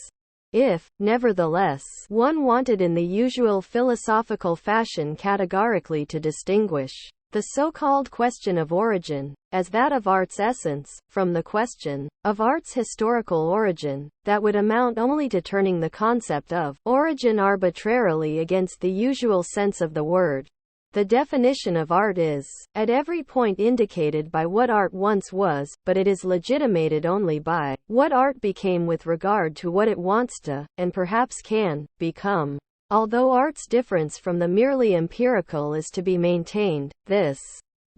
If, nevertheless, one wanted in the usual philosophical fashion categorically to distinguish the so-called question of origin, as that of art's essence, from the question of art's historical origin, that would amount only to turning the concept of origin arbitrarily against the usual sense of the word. The definition of art is, at every point indicated by what art once was, but it is legitimated only by what art became with regard to what it wants to, and perhaps can, become. Although art's difference from the merely empirical is to be maintained, this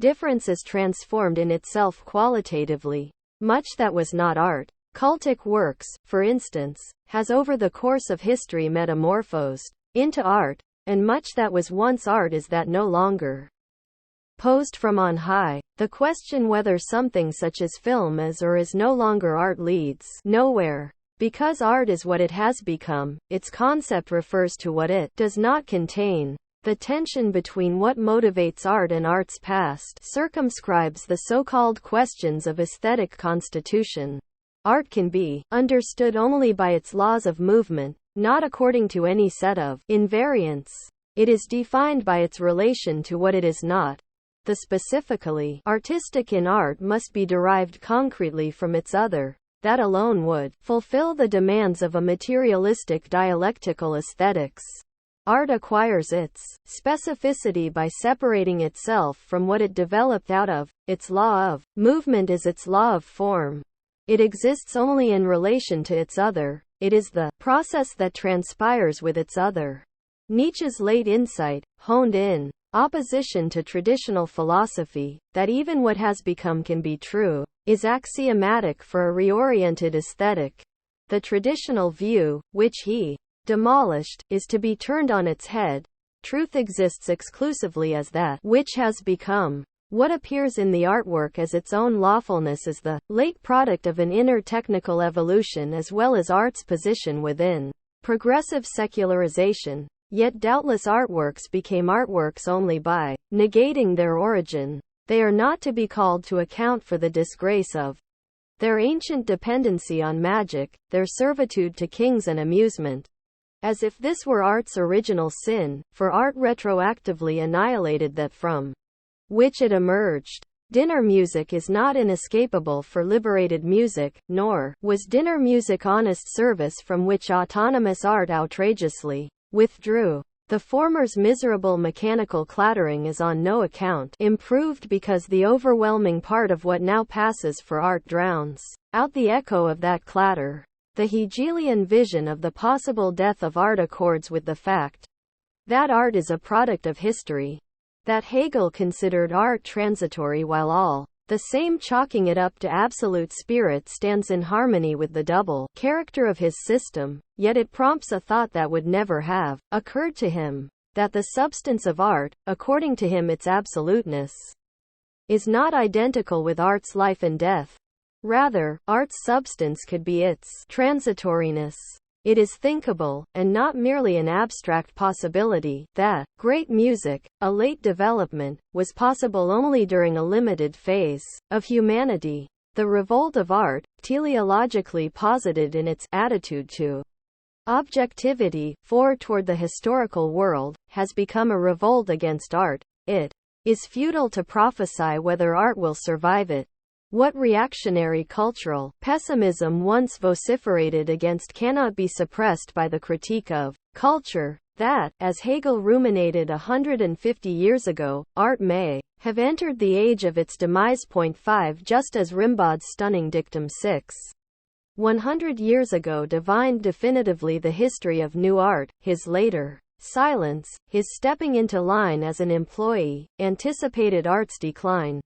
difference is transformed in itself qualitatively. Much that was not art, cultic works, for instance, has over the course of history metamorphosed into art, and much that was once art is that no longer. Posed from on high, the question whether something such as film is or is no longer art leads nowhere. Because art is what it has become, its concept refers to what it does not contain. The tension between what motivates art and art's past circumscribes the so-called questions of aesthetic constitution. Art can be understood only by its laws of movement, not according to any set of invariants. It is defined by its relation to what it is not. The specifically artistic in art must be derived concretely from its other. That alone would fulfill the demands of a materialistic dialectical aesthetics. Art acquires its specificity by separating itself from what it developed out of. Its law of movement is its law of form. It exists only in relation to its other. It is the process that transpires with its other. Nietzsche's late insight, honed in opposition to traditional philosophy, that even what has become can be true, is axiomatic for a reoriented aesthetic. The traditional view, which he demolished, is to be turned on its head. Truth exists exclusively as that which has become. What appears in the artwork as its own lawfulness is the late product of an inner technical evolution as well as art's position within progressive secularization. Yet doubtless artworks became artworks only by negating their origin. They are not to be called to account for the disgrace of their ancient dependency on magic, their servitude to kings and amusement. As if this were art's original sin, for art retroactively annihilated that from which it emerged. Dinner music is not inescapable for liberated music, nor was dinner music honest service from which autonomous art outrageously withdrew. The former's miserable mechanical clattering is on no account improved because the overwhelming part of what now passes for art drowns out the echo of that clatter. The Hegelian vision of the possible death of art accords with the fact that art is a product of history. That Hegel considered art transitory while all the same chalking it up to absolute spirit stands in harmony with the double character of his system, yet it prompts a thought that would never have occurred to him, that the substance of art, according to him its absoluteness, is not identical with art's life and death. Rather, art's substance could be its transitoriness. It is thinkable, and not merely an abstract possibility, that great music, a late development, was possible only during a limited phase of humanity. The revolt of art, teleologically posited in its attitude to objectivity, toward the historical world, has become a revolt against art. It is futile to prophesy whether art will survive it. What reactionary cultural pessimism once vociferated against cannot be suppressed by the critique of culture, that, as Hegel ruminated 150 years ago, art may have entered the age of its demise. 5 Just as Rimbaud's stunning dictum 100 years ago divined definitively the history of new art, his later silence, his stepping into line as an employee, anticipated art's decline.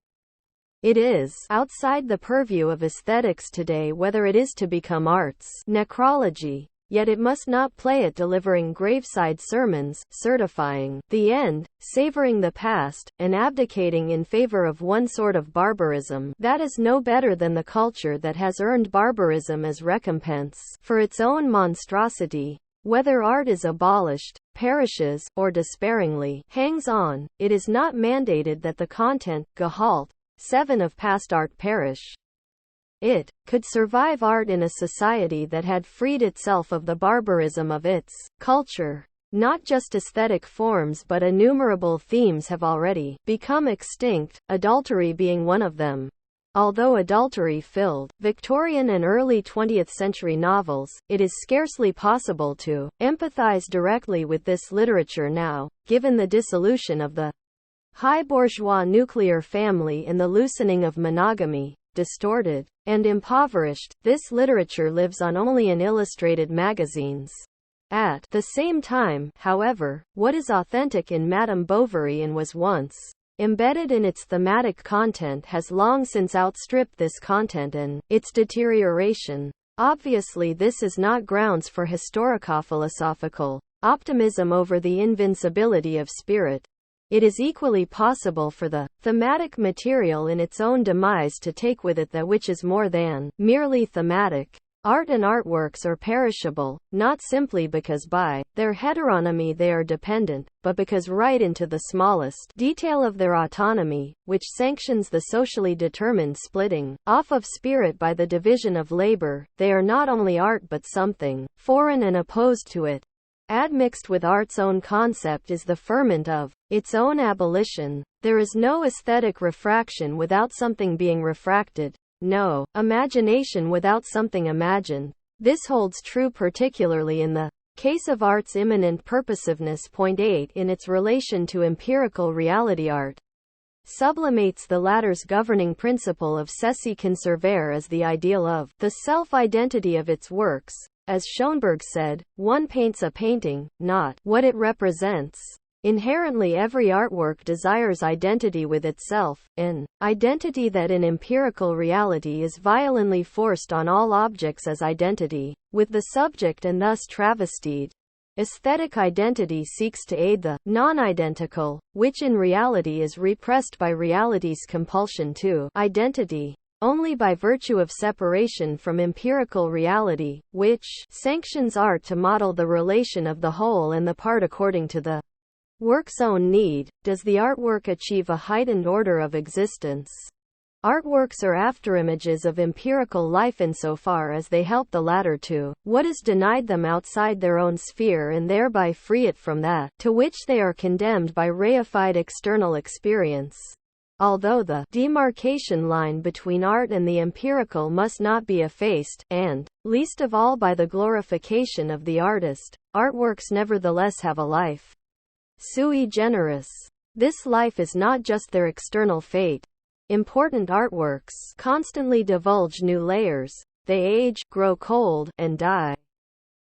It is outside the purview of aesthetics today whether it is to become art's necrology. Yet it must not play at delivering graveside sermons, certifying the end, savoring the past, and abdicating in favor of one sort of barbarism that is no better than the culture that has earned barbarism as recompense for its own monstrosity. Whether art is abolished, perishes, or despairingly hangs on, it is not mandated that the content, Gehalt, 7 of past art perish. It could survive art in a society that had freed itself of the barbarism of its culture. Not just aesthetic forms but innumerable themes have already become extinct, adultery being one of them. Although adultery filled Victorian and early 20th century novels, it is scarcely possible to empathize directly with this literature now, given the dissolution of the high bourgeois nuclear family and the loosening of monogamy. Distorted and impoverished, this literature lives on only in illustrated magazines. At the same time, however, what is authentic in Madame Bovary and was once embedded in its thematic content has long since outstripped this content and its deterioration. Obviously, this is not grounds for historico-philosophical optimism over the invincibility of spirit. It is equally possible for the thematic material in its own demise to take with it that which is more than merely thematic. Art and artworks are perishable, not simply because by their heteronomy they are dependent, but because right into the smallest detail of their autonomy, which sanctions the socially determined splitting off of spirit by the division of labor, they are not only art but something foreign and opposed to it. Admixed with art's own concept is the ferment of its own abolition. There is no aesthetic refraction without something being refracted, no imagination without something imagined. This holds true particularly in the case of art's immanent purposiveness. Point 8 in its relation to empirical reality, art sublimates the latter's governing principle of ceci conservare as the ideal of the self-identity of its works. As Schoenberg said, one paints a painting, not what it represents. Inherently every artwork desires identity with itself, an identity that in empirical reality is violently forced on all objects as identity with the subject and thus travestied. Aesthetic identity seeks to aid the non-identical, which in reality is repressed by reality's compulsion to identity. Only by virtue of separation from empirical reality, which sanctions art to model the relation of the whole and the part according to the work's own need, does the artwork achieve a heightened order of existence. Artworks are afterimages of empirical life insofar as they help the latter to what is denied them outside their own sphere and thereby free it from that to which they are condemned by reified external experience. Although the demarcation line between art and the empirical must not be effaced, and, least of all by the glorification of the artist, artworks nevertheless have a life sui generis. This life is not just their external fate. Important artworks constantly divulge new layers. They age, grow cold, and die.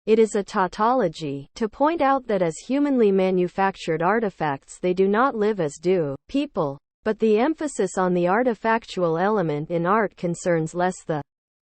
It is a tautology to point out that as humanly manufactured artifacts they do not live as do people. But the emphasis on the artifactual element in art concerns less the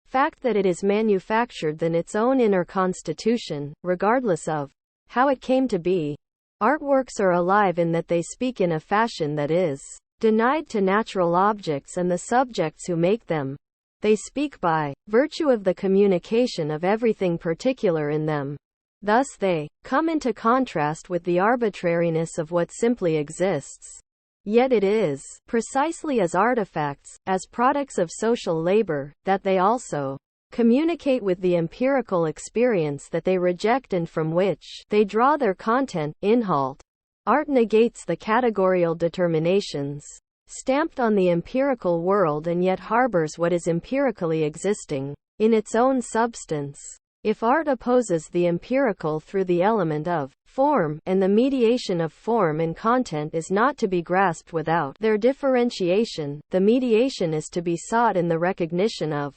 fact that it is manufactured than its own inner constitution, regardless of how it came to be. Artworks are alive in that they speak in a fashion that is denied to natural objects and the subjects who make them. They speak by virtue of the communication of everything particular in them. Thus they come into contrast with the arbitrariness of what simply exists. Yet it is precisely as artifacts, as products of social labor, that they also communicate with the empirical experience that they reject and from which they draw their content. Inhalt. Art negates the categorical determinations stamped on the empirical world and yet harbors what is empirically existing in its own substance. If art opposes the empirical through the element of form, and the mediation of form and content is not to be grasped without their differentiation, the mediation is to be sought in the recognition of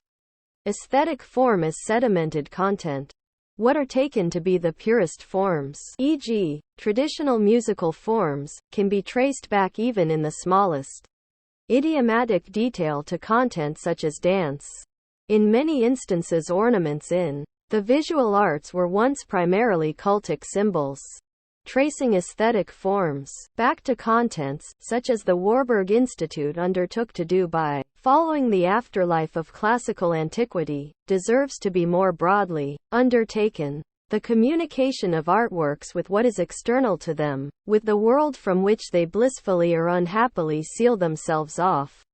aesthetic form as sedimented content. what are taken to be the purest forms, e.g., traditional musical forms, can be traced back even in the smallest idiomatic detail to content such as dance. In many instances, ornaments in the visual arts were once primarily cultic symbols. Tracing aesthetic forms back to contents, such as the Warburg Institute undertook to do by following the afterlife of classical antiquity, deserves to be more broadly undertaken. The communication of artworks with what is external to them, with the world from which they blissfully or unhappily seal themselves off,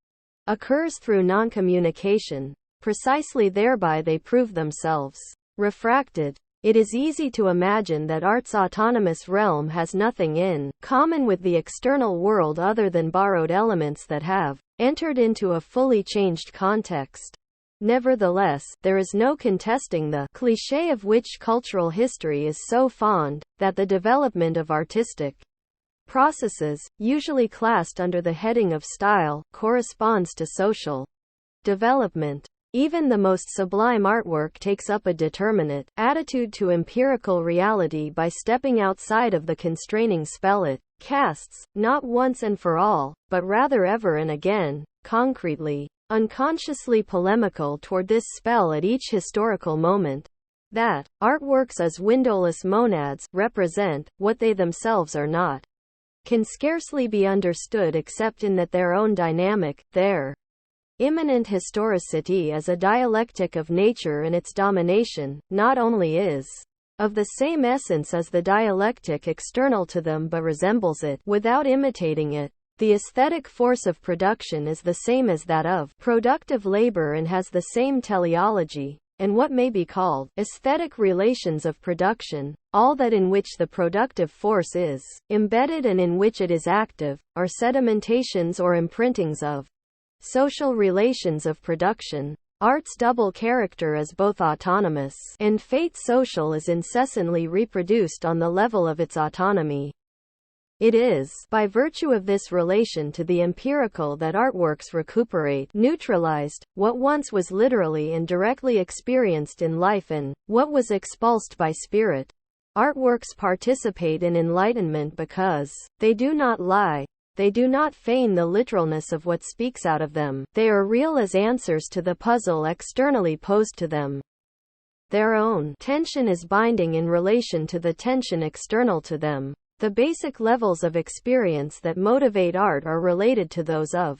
occurs through non-communication. Precisely thereby they prove themselves refracted. It is easy to imagine that art's autonomous realm has nothing in common with the external world other than borrowed elements that have entered into a fully changed context. Nevertheless, there is no contesting the cliché of which cultural history is so fond, that the development of artistic processes, usually classed under the heading of style, corresponds to social development. Even the most sublime artwork takes up a determinate attitude to empirical reality by stepping outside of the constraining spell it casts, not once and for all, but rather ever and again, concretely, unconsciously polemical toward this spell at each historical moment. That artworks as windowless monads represent what they themselves are not can scarcely be understood except in that their own dynamic, their immanent historicity as a dialectic of nature and its domination, not only is of the same essence as the dialectic external to them but resembles it without imitating it. The aesthetic force of production is the same as that of productive labor and has the same teleology, and what may be called aesthetic relations of production, all that in which the productive force is embedded and in which it is active, are sedimentations or imprintings of social relations of production. Art's double character as both autonomous and fait social is incessantly reproduced on the level of its autonomy. It is by virtue of this relation to the empirical that artworks recuperate, neutralized, what once was literally and directly experienced in life and what was expulsed by spirit. Artworks participate in enlightenment because they do not lie. They do not feign the literalness of what speaks out of them. They are real as answers to the puzzle externally posed to them. Their own tension is binding in relation to the tension external to them. The basic levels of experience that motivate art are related to those of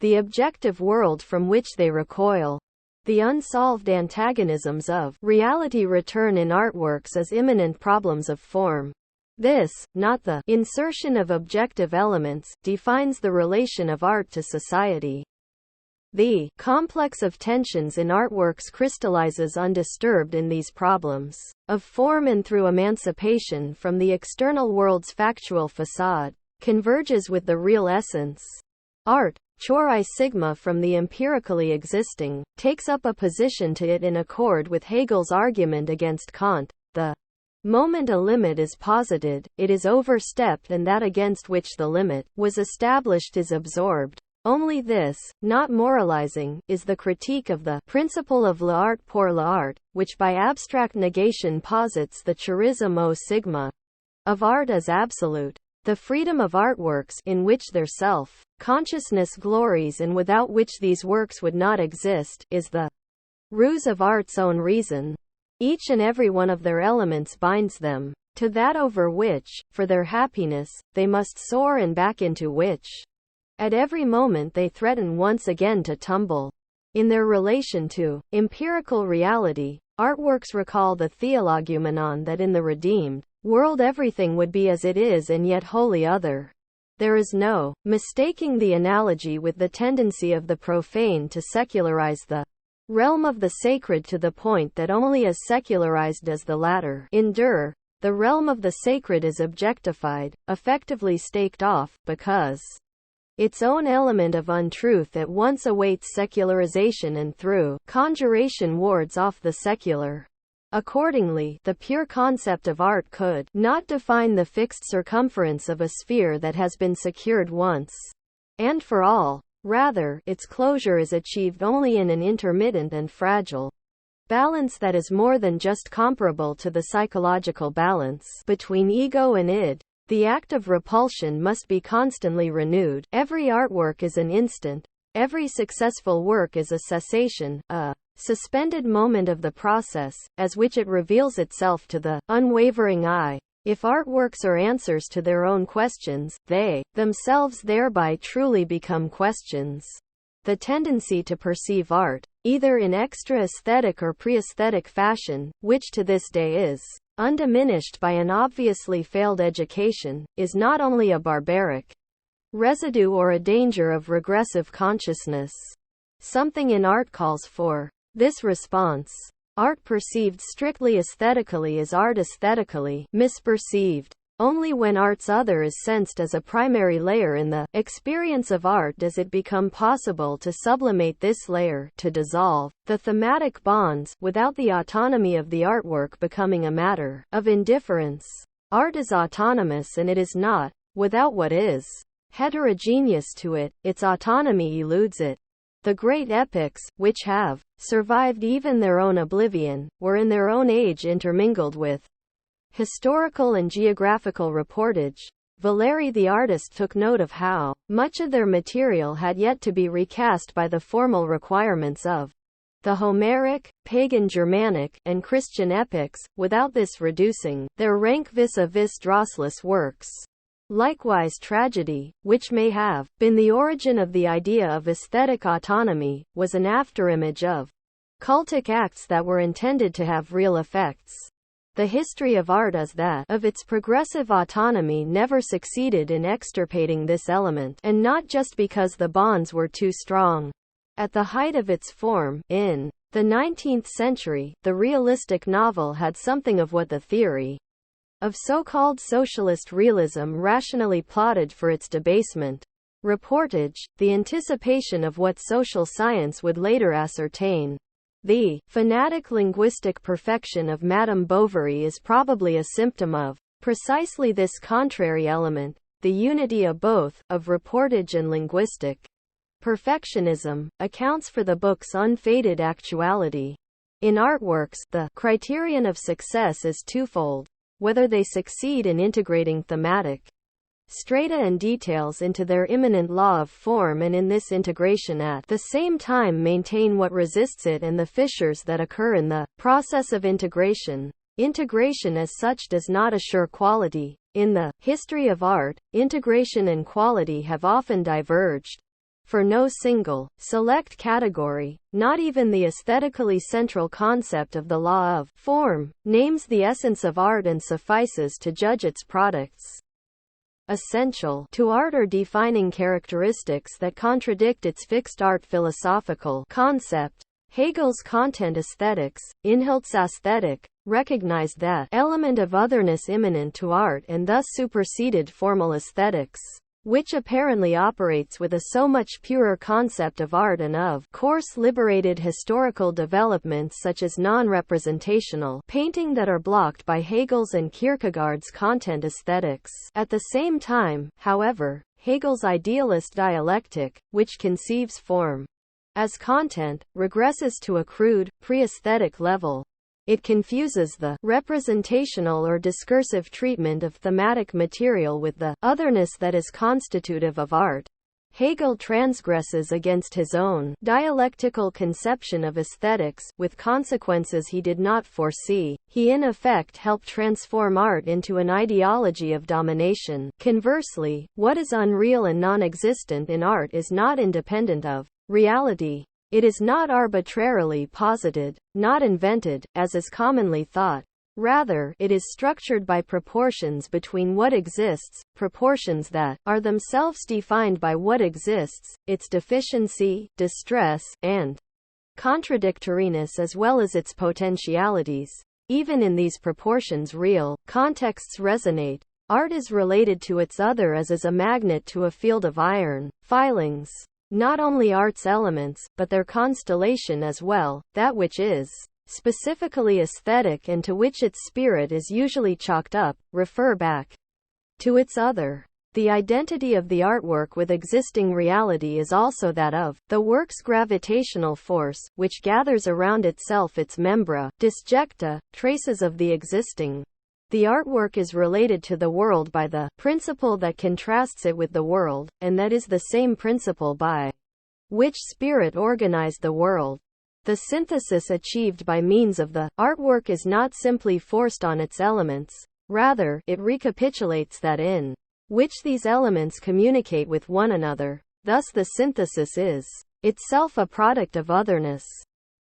the objective world from which they recoil. The unsolved antagonisms of reality return in artworks as immanent problems of form. This, not the insertion of objective elements, defines the relation of art to society. The complex of tensions in artworks crystallizes undisturbed in these problems of form and through emancipation from the external world's factual facade, converges with the real essence. Art, chori sigma from the empirically existing, takes up a position to it in accord with Hegel's argument against Kant. The moment a limit is posited, it is overstepped, and that against which the limit was established is absorbed. Only this, not moralizing, is the critique of the principle of l'art pour l'art, which by abstract negation posits the charisme au sigma of art as absolute. The freedom of artworks, in which their self-consciousness glories and without which these works would not exist, is the ruse of art's own reason. Each and every one of their elements binds them to that over which, for their happiness, they must soar and back into which, at every moment they threaten once again to tumble. In their relation to empirical reality, artworks recall the theologumenon that in the redeemed world everything would be as it is and yet wholly other. There is no mistaking the analogy with the tendency of the profane to secularize the realm of the sacred to the point that only as secularized does the latter endure. The realm of the sacred is objectified, effectively staked off, because its own element of untruth at once awaits secularization and through conjuration wards off the secular. Accordingly, the pure concept of art could not define the fixed circumference of a sphere that has been secured once and for all. Rather, its closure is achieved only in an intermittent and fragile balance that is more than just comparable to the psychological balance between ego and id. The act of repulsion must be constantly renewed. Every artwork is an instant. Every successful work is a cessation, a suspended moment of the process, as which it reveals itself to the unwavering eye. If artworks are answers to their own questions, they, themselves thereby truly become questions. The tendency to perceive art, either in extra-aesthetic or pre-aesthetic fashion, which to this day is undiminished by an obviously failed education, is not only a barbaric residue or a danger of regressive consciousness. Something in art calls for this response. Art perceived strictly aesthetically is art aesthetically misperceived. Only when art's other is sensed as a primary layer in the experience of art does it become possible to sublimate this layer, to dissolve the thematic bonds, without the autonomy of the artwork becoming a matter of indifference. Art is autonomous and it is not, without what is heterogeneous to it, its autonomy eludes it. The great epics, which have survived even their own oblivion, were in their own age intermingled with historical and geographical reportage. Valéry the artist took note of how much of their material had yet to be recast by the formal requirements of the Homeric, pagan Germanic, and Christian epics, without this reducing their rank vis-a-vis drosseless works. Likewise tragedy, which may have been the origin of the idea of aesthetic autonomy, was an afterimage of cultic acts that were intended to have real effects. The history of art is that of its progressive autonomy never succeeded in extirpating this element, and not just because the bonds were too strong. At the height of its form, in the 19th century, the realistic novel had something of what the theory of so-called socialist realism rationally plotted for its debasement. Reportage, the anticipation of what social science would later ascertain. The fanatic linguistic perfection of Madame Bovary is probably a symptom of precisely this contrary element, the unity of both, of reportage and linguistic perfectionism, accounts for the book's unfaded actuality. In artworks, the criterion of success is twofold: whether they succeed in integrating thematic strata and details into their immanent law of form, and in this integration at the same time maintain what resists it and the fissures that occur in the process of integration. Integration as such does not assure quality. In the history of art, integration and quality have often diverged. For no single, select category, not even the aesthetically central concept of the law of form, names the essence of art and suffices to judge its products. Essential to art are defining characteristics that contradict its fixed art philosophical concept. Hegel's content aesthetics, Inhalts aesthetic, recognized that element of otherness immanent to art and thus superseded formal aesthetics, which apparently operates with a so much purer concept of art and of course liberated historical developments such as non-representational painting that are blocked by Hegel's and Kierkegaard's content aesthetics. At the same time, however, Hegel's idealist dialectic, which conceives form as content, regresses to a crude, pre-aesthetic level. It confuses the representational or discursive treatment of thematic material with the otherness that is constitutive of art. Hegel transgresses against his own dialectical conception of aesthetics, with consequences he did not foresee. He in effect helped transform art into an ideology of domination. Conversely, what is unreal and non-existent in art is not independent of reality. It is not arbitrarily posited, not invented, as is commonly thought. Rather, it is structured by proportions between what exists, proportions that are themselves defined by what exists, its deficiency, distress, and contradictoriness as well as its potentialities. Even in these proportions real contexts resonate. Art is related to its other as is a magnet to a field of iron filings. Not only art's elements, but their constellation as well, that which is specifically aesthetic and to which its spirit is usually chalked up, refer back to its other. The identity of the artwork with existing reality is also that of the work's gravitational force, which gathers around itself its membra, disjecta, traces of the existing. The artwork is related to the world by the principle that contrasts it with the world, and that is the same principle by which spirit organized the world. The synthesis achieved by means of the artwork is not simply forced on its elements, rather, it recapitulates that in which these elements communicate with one another. Thus the synthesis is itself a product of otherness.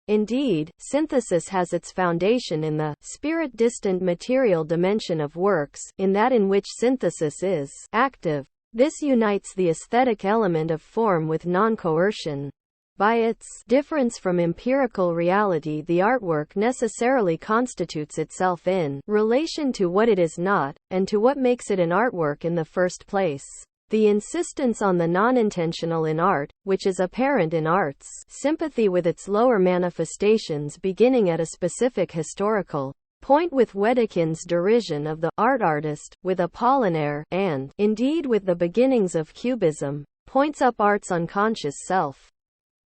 Indeed, synthesis has its foundation in the spirit-distant material dimension of works, in that in which synthesis is active. This unites the aesthetic element of form with non-coercion. By its difference from empirical reality, the artwork necessarily constitutes itself in relation to what it is not, and to what makes it an artwork in the first place. The insistence on the non-intentional in art, which is apparent in art's sympathy with its lower manifestations beginning at a specific historical point with Wedekind's derision of the art artist, with Apollinaire, and, indeed with the beginnings of Cubism, points up art's unconscious self.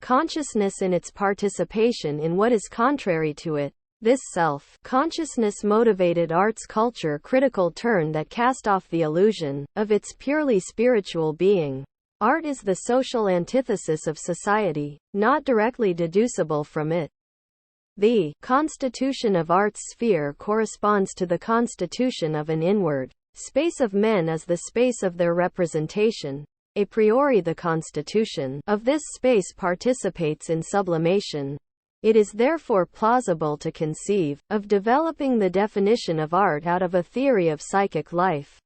Consciousness in its participation in what is contrary to it. This self-consciousness motivated art's culture critical turn that cast off the illusion of its purely spiritual being. Art is the social antithesis of society, not directly deducible from it. The constitution of art's sphere corresponds to the constitution of an inward space of men as the space of their representation. A priori, the constitution of this space participates in sublimation. It is therefore plausible to conceive of developing the definition of art out of a theory of psychic life.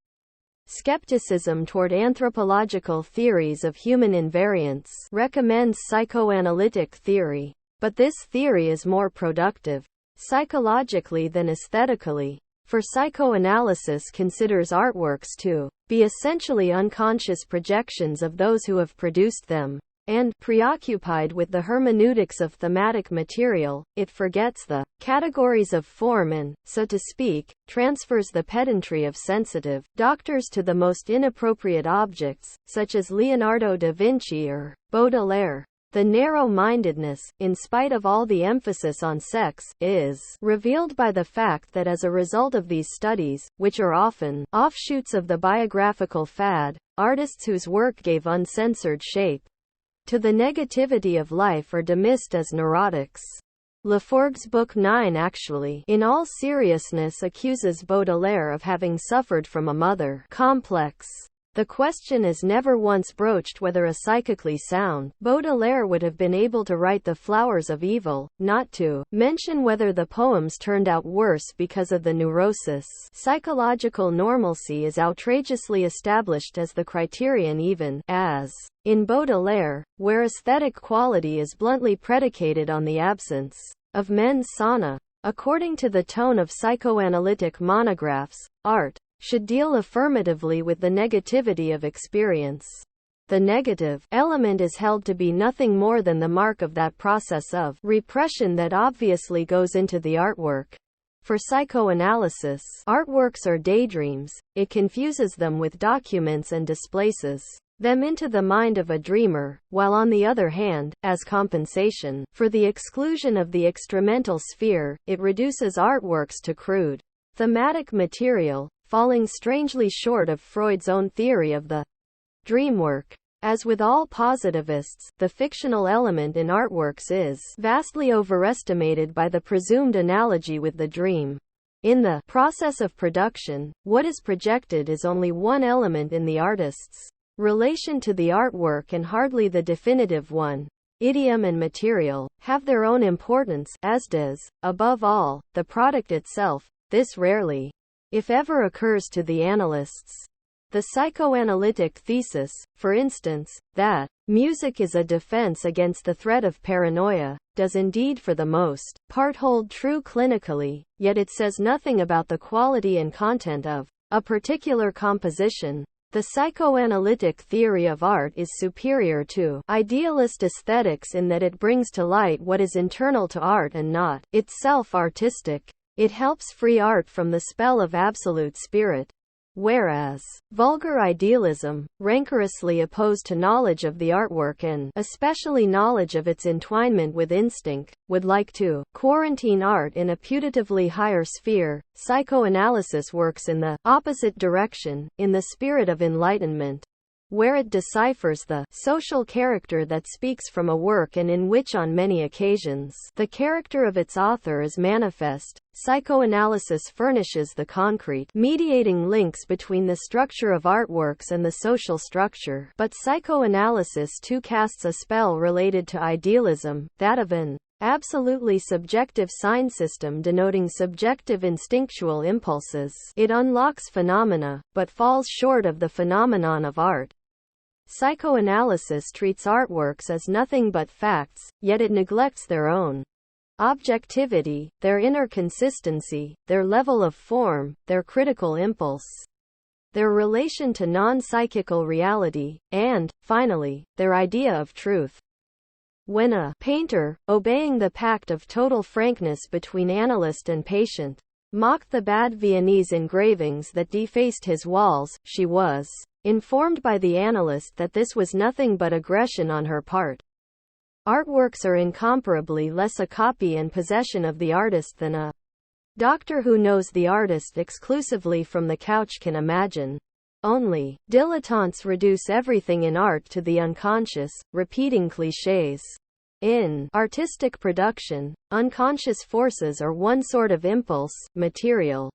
Skepticism toward anthropological theories of human invariance recommends psychoanalytic theory, but this theory is more productive psychologically than aesthetically, for psychoanalysis considers artworks to be essentially unconscious projections of those who have produced them. And, preoccupied with the hermeneutics of thematic material, it forgets the categories of form and, so to speak, transfers the pedantry of sensitive doctors to the most inappropriate objects, such as Leonardo da Vinci or Baudelaire. The narrow-mindedness, in spite of all the emphasis on sex, is revealed by the fact that as a result of these studies, which are often offshoots of the biographical fad, artists whose work gave uncensored shape to the negativity of life are dismissed as neurotics. Laforgue's Book 9 actually, in all seriousness, accuses Baudelaire of having suffered from a mother complex. The question is never once broached whether a psychically sound Baudelaire would have been able to write The Flowers of Evil, not to mention whether the poems turned out worse because of the neurosis. Psychological normalcy is outrageously established as the criterion, even as in Baudelaire, where aesthetic quality is bluntly predicated on the absence of mens sana. According to the tone of psychoanalytic monographs, art should deal affirmatively with the negativity of experience. The negative element is held to be nothing more than the mark of that process of repression that obviously goes into the artwork. For psychoanalysis, artworks are daydreams. It confuses them with documents and displaces them into the mind of a dreamer, while on the other hand, as compensation for the exclusion of the experimental sphere, it reduces artworks to crude thematic material, falling strangely short of Freud's own theory of the dream work. As with all positivists, the fictional element in artworks is vastly overestimated by the presumed analogy with the dream. In the process of production, what is projected is only one element in the artist's relation to the artwork and hardly the definitive one. Idiom and material have their own importance, as does, above all, the product itself. This rarely, if ever, occurs to the analysts. The psychoanalytic thesis, for instance, that music is a defense against the threat of paranoia, does indeed for the most part hold true clinically, yet it says nothing about the quality and content of a particular composition. The psychoanalytic theory of art is superior to idealist aesthetics in that it brings to light what is internal to art and not itself artistic. It helps free art from the spell of absolute spirit. whereas vulgar idealism, rancorously opposed to knowledge of the artwork and especially knowledge of its entwinement with instinct, would like to quarantine art in a putatively higher sphere. Psychoanalysis works in the opposite direction, in the spirit of enlightenment, where it deciphers the social character that speaks from a work and in which on many occasions the character of its author is manifest. Psychoanalysis furnishes the concrete, mediating links between the structure of artworks and the social structure, but psychoanalysis too casts a spell related to idealism, that of an absolutely subjective sign system denoting subjective instinctual impulses. It unlocks phenomena, but falls short of the phenomenon of art. Psychoanalysis treats artworks as nothing but facts, yet it neglects their own objectivity, their inner consistency, their level of form, their critical impulse, their relation to non-psychical reality, and, finally, their idea of truth. When a painter, obeying the pact of total frankness between analyst and patient, mocked the bad Viennese engravings that defaced his walls, she was informed by the analyst that this was nothing but aggression on her part. Artworks are incomparably less a copy and possession of the artist than a doctor who knows the artist exclusively from the couch can imagine. Only dilettantes reduce everything in art to the unconscious, repeating clichés. In artistic production, unconscious forces are one sort of impulse, material,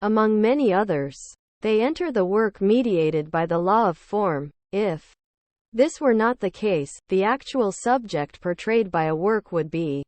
among many others. They enter the work mediated by the law of form. If this were not the case, the actual subject portrayed by a work would be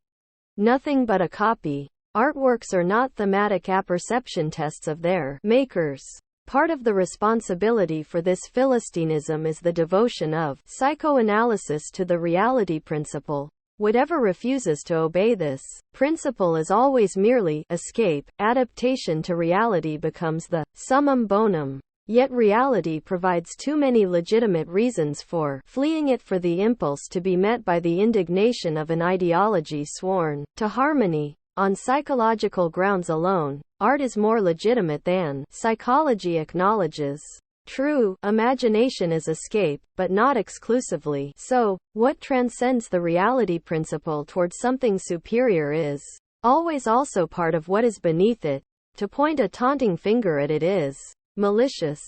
nothing but a copy. Artworks are not thematic apperception tests of their makers. Part of the responsibility for this Philistinism is the devotion of psychoanalysis to the reality principle. Whatever refuses to obey this principle is always merely escape. Adaptation to reality becomes the summum bonum. Yet reality provides too many legitimate reasons for fleeing it for the impulse to be met by the indignation of an ideology sworn to harmony. On psychological grounds alone, art is more legitimate than psychology acknowledges. True, imagination is escape, but not exclusively so. What transcends the reality principle towards something superior is always also part of what is beneath it. To point a taunting finger at it is malicious.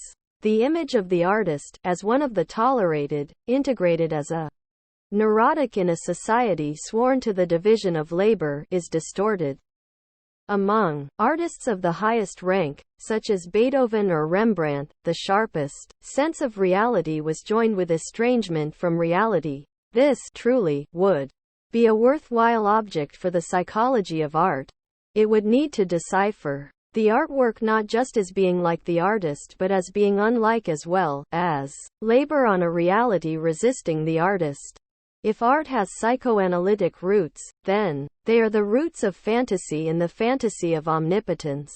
The image of the artist, as one of the tolerated, integrated as a neurotic in a society sworn to the division of labor, is distorted. Among artists of the highest rank, such as Beethoven or Rembrandt, the sharpest sense of reality was joined with estrangement from reality. This, truly, would be a worthwhile object for the psychology of art. It would need to decipher the artwork not just as being like the artist but as being unlike as well, as labor on a reality resisting the artist. If art has psychoanalytic roots, then they are the roots of fantasy and the fantasy of omnipotence.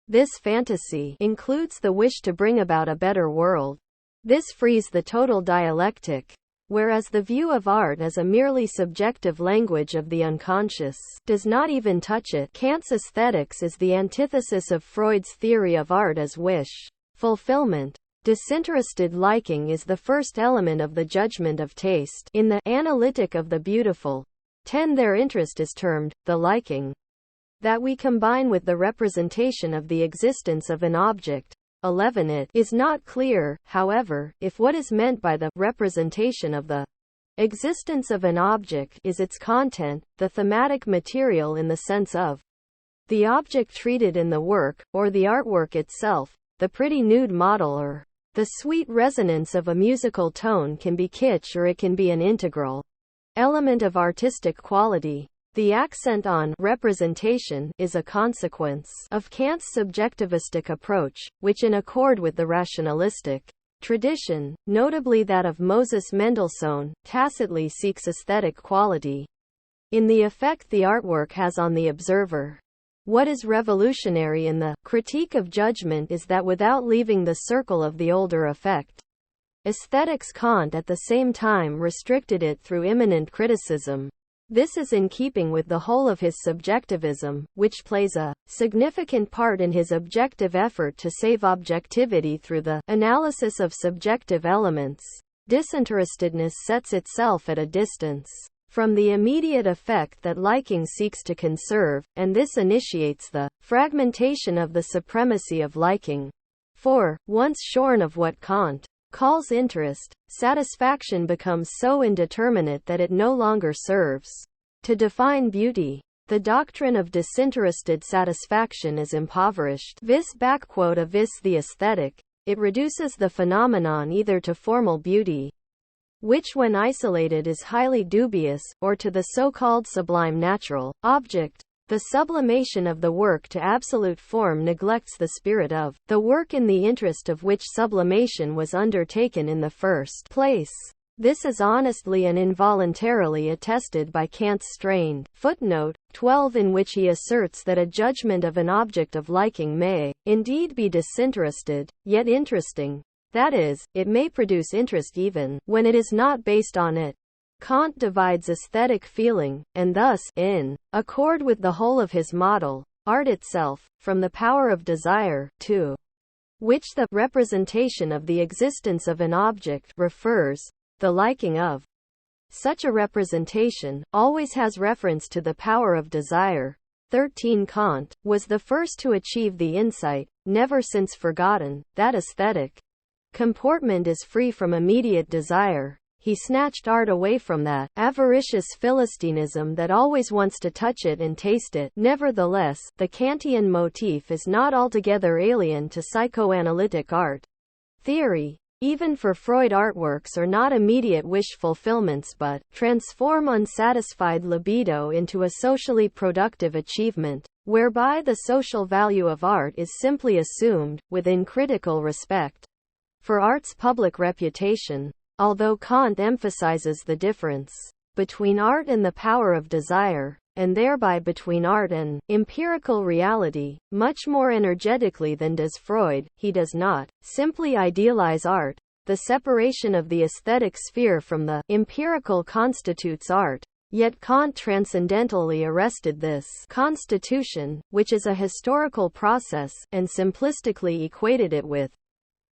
This fantasy includes the wish to bring about a better world. This frees the total dialectic, whereas the view of art as a merely subjective language of the unconscious does not even touch it. Kant's aesthetics is the antithesis of Freud's theory of art as wish fulfillment. Disinterested liking is the first element of the judgment of taste. In the Analytic of the Beautiful, 10 their interest is termed the liking that we combine with the representation of the existence of an object. 11 It is not clear, however, if what is meant by the representation of the existence of an object is its content, the thematic material in the sense of the object treated in the work, or the artwork itself. The pretty nude model or the sweet resonance of a musical tone can be kitsch or it can be an integral element of artistic quality. The accent on representation is a consequence of Kant's subjectivistic approach, which in accord with the rationalistic tradition, notably that of Moses Mendelssohn, tacitly seeks aesthetic quality in the effect the artwork has on the observer. What is revolutionary in the critique of judgment is that without leaving the circle of the older effect, aesthetics Kant at the same time restricted it through immanent criticism. This is in keeping with the whole of his subjectivism, which plays a significant part in his objective effort to save objectivity through the analysis of subjective elements. Disinterestedness sets itself at a distance from the immediate effect that liking seeks to conserve, and this initiates the fragmentation of the supremacy of liking. For, once shorn of what Kant calls interest, satisfaction becomes so indeterminate that it no longer serves to define beauty. The doctrine of disinterested satisfaction is impoverished vis the aesthetic. It reduces the phenomenon either to formal beauty, which when isolated is highly dubious, or to the so-called sublime natural object. The sublimation of the work to absolute form neglects the spirit of the work in the interest of which sublimation was undertaken in the first place. This is honestly and involuntarily attested by Kant's strained footnote 12, in which he asserts that a judgment of an object of liking may indeed be disinterested, yet interesting. That is, it may produce interest even when it is not based on it. Kant divides aesthetic feeling, and thus, in accord with the whole of his model, art itself, from the power of desire, to which the representation of the existence of an object refers. The liking of such a representation always has reference to the power of desire. 13 Kant was the first to achieve the insight, never since forgotten, that aesthetic comportment is free from immediate desire. He snatched art away from that avaricious Philistinism that always wants to touch it and taste it. Nevertheless, the Kantian motif is not altogether alien to psychoanalytic art theory. Even for Freud, artworks are not immediate wish fulfillments but transform unsatisfied libido into a socially productive achievement, whereby the social value of art is simply assumed, within critical respect for art's public reputation. Although Kant emphasizes the difference between art and the power of desire, and thereby between art and empirical reality, much more energetically than does Freud, he does not simply idealize art. The separation of the aesthetic sphere from the empirical constitutes art. Yet Kant transcendentally arrested this constitution, which is a historical process, and simplistically equated it with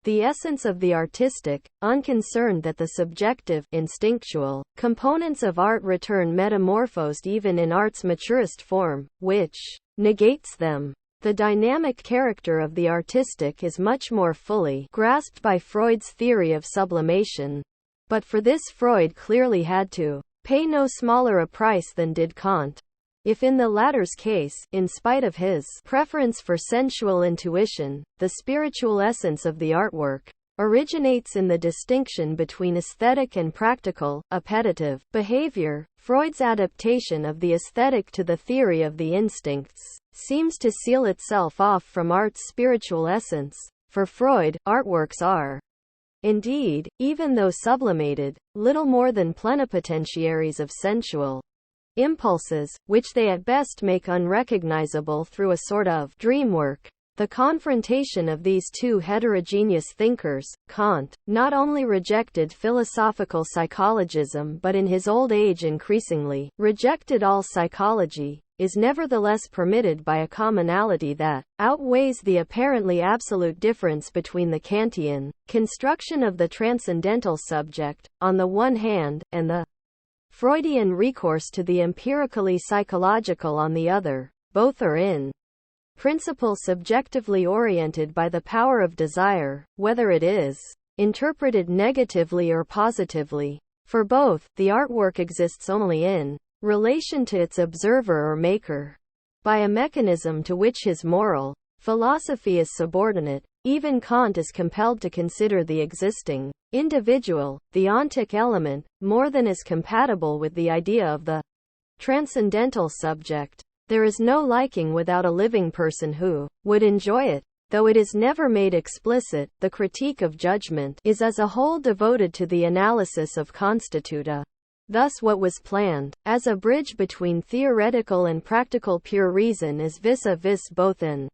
the essence of the artistic, unconcerned that the subjective, instinctual components of art return metamorphosed even in art's maturest form, which negates them. The dynamic character of the artistic is much more fully grasped by Freud's theory of sublimation. But for this Freud clearly had to pay no smaller a price than did Kant. If in the latter's case, in spite of his preference for sensual intuition, the spiritual essence of the artwork originates in the distinction between aesthetic and practical, appetitive behavior, Freud's adaptation of the aesthetic to the theory of the instincts seems to seal itself off from art's spiritual essence. For Freud, artworks are, indeed, even though sublimated, little more than plenipotentiaries of sensual impulses, which they at best make unrecognizable through a sort of dreamwork. The confrontation of these two heterogeneous thinkers, Kant not only rejected philosophical psychologism but in his old age increasingly rejected all psychology, is nevertheless permitted by a commonality that outweighs the apparently absolute difference between the Kantian construction of the transcendental subject, on the one hand, and the Freudian recourse to the empirically psychological on the other. Both are in principle subjectively oriented by the power of desire, whether it is interpreted negatively or positively. For both, the artwork exists only in relation to its observer or maker, by a mechanism to which his moral philosophy is subordinate. Even Kant is compelled to consider the existing individual, the ontic element, more than is compatible with the idea of the transcendental subject. There is no liking without a living person who would enjoy it. Though it is never made explicit, the critique of judgment is as a whole devoted to the analysis of constituta. Thus what was planned as a bridge between theoretical and practical pure reason is vis-a-vis both an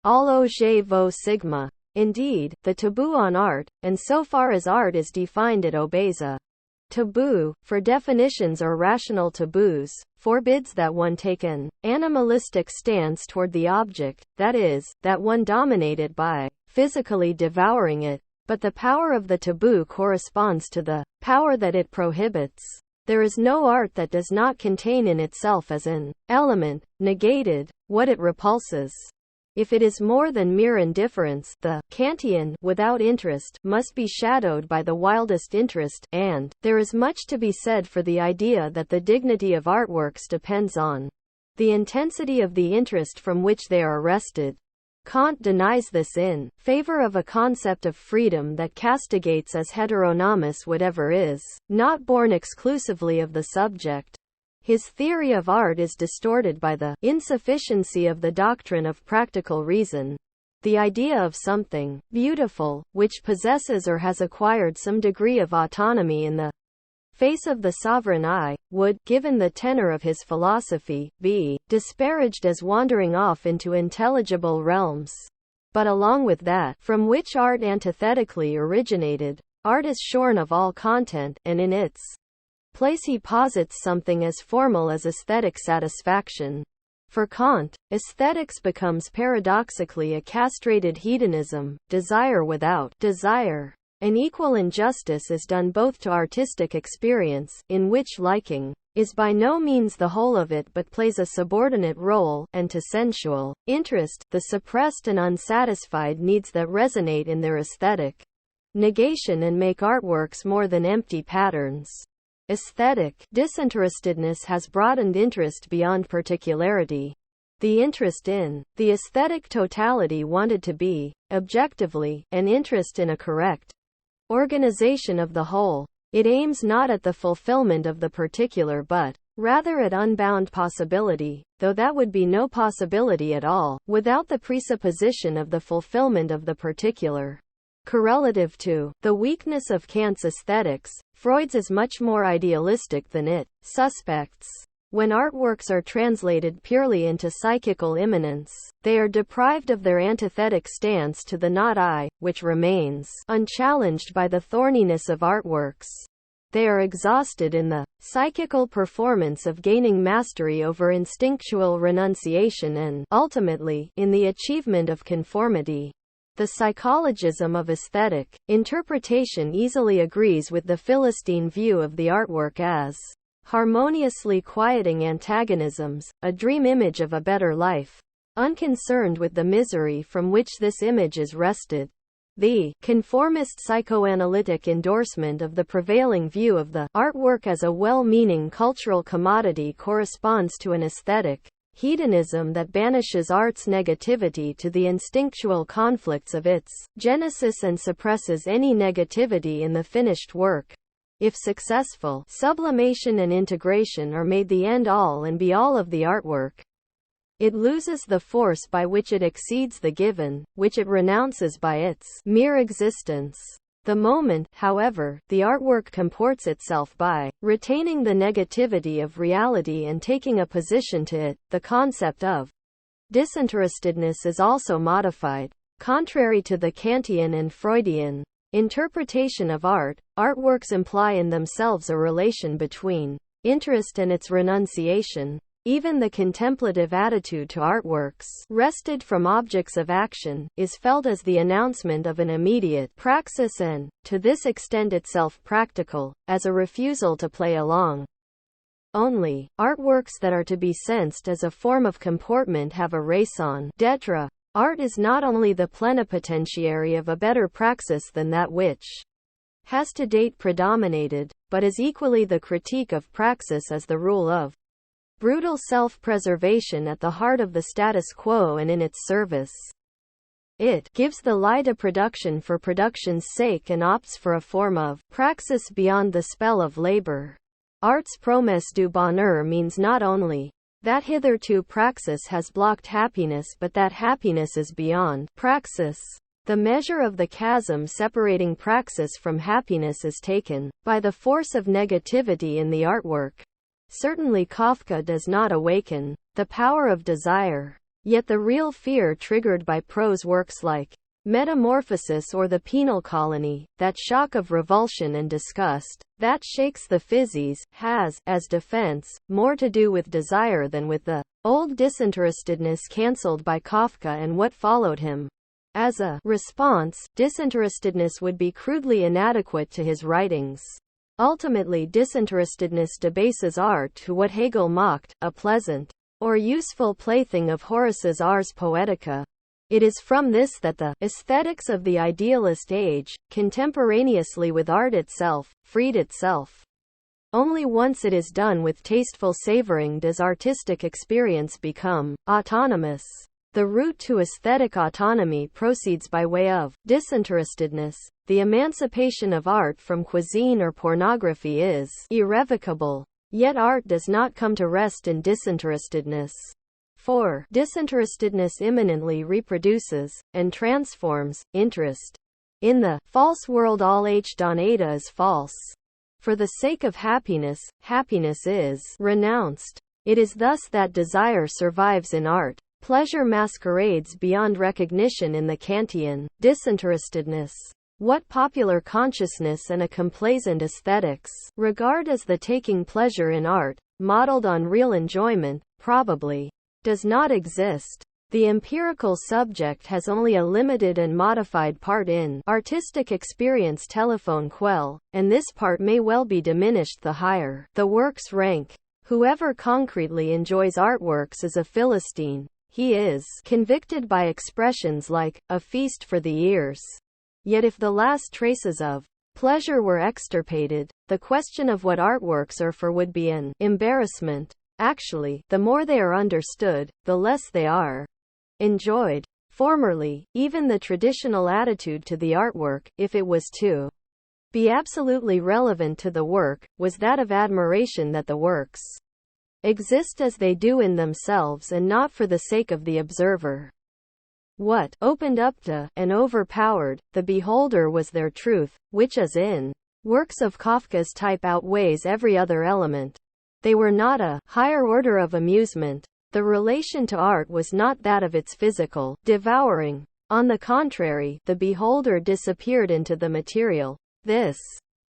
all objet vaut sigma. Indeed, the taboo on art, and so far as art is defined it obeys a Taboo, for definitions or rational taboos, forbids that one take an animalistic stance toward the object, that is, that one dominate it by physically devouring it. But the power of the taboo corresponds to the power that it prohibits. There is no art that does not contain in itself as an element, negated, what it repulses. If it is more than mere indifference, the Kantian without interest must be shadowed by the wildest interest, and there is much to be said for the idea that the dignity of artworks depends on the intensity of the interest from which they are arrested. Kant denies this in favor of a concept of freedom that castigates as heteronomous whatever is not born exclusively of the subject. His theory of art is distorted by the insufficiency of the doctrine of practical reason. The idea of something beautiful, which possesses or has acquired some degree of autonomy in the face of the sovereign eye, would, given the tenor of his philosophy, be disparaged as wandering off into intelligible realms. But along with that, from which art antithetically originated, art is shorn of all content, and in its place he posits something as formal as aesthetic satisfaction. For Kant, aesthetics becomes paradoxically a castrated hedonism, desire without desire. An equal injustice is done both to artistic experience, in which liking is by no means the whole of it but plays a subordinate role, and to sensual interest, the suppressed and unsatisfied needs that resonate in their aesthetic negation and make artworks more than empty patterns. Aesthetic disinterestedness has broadened interest beyond particularity. The interest in the aesthetic totality wanted to be, objectively, an interest in a correct organization of the whole. It aims not at the fulfillment of the particular but, rather at unbound possibility, though that would be no possibility at all, without the presupposition of the fulfillment of the particular. Correlative to the weakness of Kant's aesthetics, Freud's is much more idealistic than it suspects. When artworks are translated purely into psychical immanence, they are deprived of their antithetic stance to the not I, which remains unchallenged by the thorniness of artworks. They are exhausted in the psychical performance of gaining mastery over instinctual renunciation and, ultimately, in the achievement of conformity. The psychologism of aesthetic interpretation easily agrees with the Philistine view of the artwork as harmoniously quieting antagonisms, a dream image of a better life, unconcerned with the misery from which this image is wrested. The conformist psychoanalytic endorsement of the prevailing view of the artwork as a well-meaning cultural commodity corresponds to an aesthetic hedonism that banishes art's negativity to the instinctual conflicts of its genesis and suppresses any negativity in the finished work. If successful, sublimation and integration are made the end-all and be-all of the artwork. It loses the force by which it exceeds the given, which it renounces by its mere existence. The moment, however, the artwork comports itself by retaining the negativity of reality and taking a position to it, the concept of disinterestedness is also modified. Contrary to the Kantian and Freudian interpretation of art, artworks imply in themselves a relation between interest and its renunciation. Even the contemplative attitude to artworks, wrested from objects of action, is felt as the announcement of an immediate praxis and, to this extent itself practical, as a refusal to play along. Only artworks that are to be sensed as a form of comportment have a raison d'être. Art is not only the plenipotentiary of a better praxis than that which has to date predominated, but is equally the critique of praxis as the rule of brutal self-preservation at the heart of the status quo and in its service. It gives the lie to production for production's sake and opts for a form of praxis beyond the spell of labor. Art's promesse du bonheur means not only that hitherto praxis has blocked happiness but that happiness is beyond praxis. The measure of the chasm separating praxis from happiness is taken by the force of negativity in the artwork. Certainly Kafka does not awaken the power of desire. Yet the real fear triggered by prose works like metamorphosis or the penal colony, that shock of revulsion and disgust, that shakes the physis, has, as defense, more to do with desire than with the old disinterestedness cancelled by Kafka and what followed him. As a response, disinterestedness would be crudely inadequate to his writings. Ultimately, disinterestedness debases art to what Hegel mocked, a pleasant or useful plaything of Horace's Ars Poetica. It is from this that the aesthetics of the idealist age, contemporaneously with art itself, freed itself. Only once it is done with tasteful savoring does artistic experience become autonomous. The route to aesthetic autonomy proceeds by way of disinterestedness. The emancipation of art from cuisine or pornography is irrevocable. Yet art does not come to rest in disinterestedness. For disinterestedness immanently reproduces, and transforms, interest. In the false world all H.Ada is false. For the sake of happiness, happiness is renounced. It is thus that desire survives in art. Pleasure masquerades beyond recognition in the Kantian disinterestedness. What popular consciousness and a complaisant aesthetics regard as the taking pleasure in art, modeled on real enjoyment, probably does not exist. The empirical subject has only a limited and modified part in artistic experience telephone quell, and this part may well be diminished the higher the works rank. Whoever concretely enjoys artworks is a Philistine. He is convicted by expressions like, a feast for the ears. Yet if the last traces of pleasure were extirpated, the question of what artworks are for would be an embarrassment. Actually, the more they are understood, the less they are enjoyed. Formerly, even the traditional attitude to the artwork, if it was to be absolutely relevant to the work, was that of admiration that the works exist as they do in themselves and not for the sake of the observer. What opened up to, and overpowered, the beholder was their truth, which as in works of Kafka's type outweighs every other element. They were not a higher order of amusement. The relation to art was not that of its physical devouring. On the contrary, the beholder disappeared into the material. This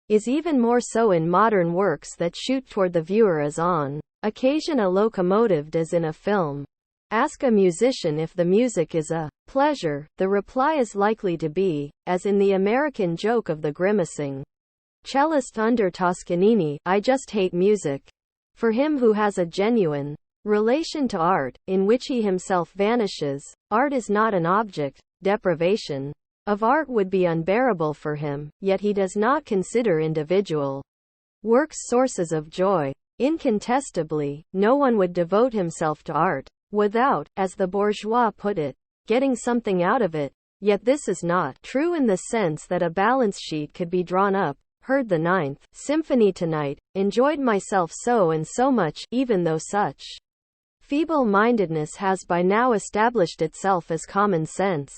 is even more so in modern works that shoot toward the viewer as on occasion a locomotive does in a film. Ask a musician if the music is a pleasure, the reply is likely to be, as in the American joke of the grimacing cellist under Toscanini, I just hate music. For him who has a genuine relation to art, in which he himself vanishes, art is not an object. Deprivation of art would be unbearable for him, yet he does not consider individual works sources of joy. Incontestably, no one would devote himself to art without, as the bourgeois put it, getting something out of it. Yet this is not true in the sense that a balance sheet could be drawn up. Heard the Ninth Symphony tonight, enjoyed myself so and so much, even though such feeble-mindedness has by now established itself as common sense.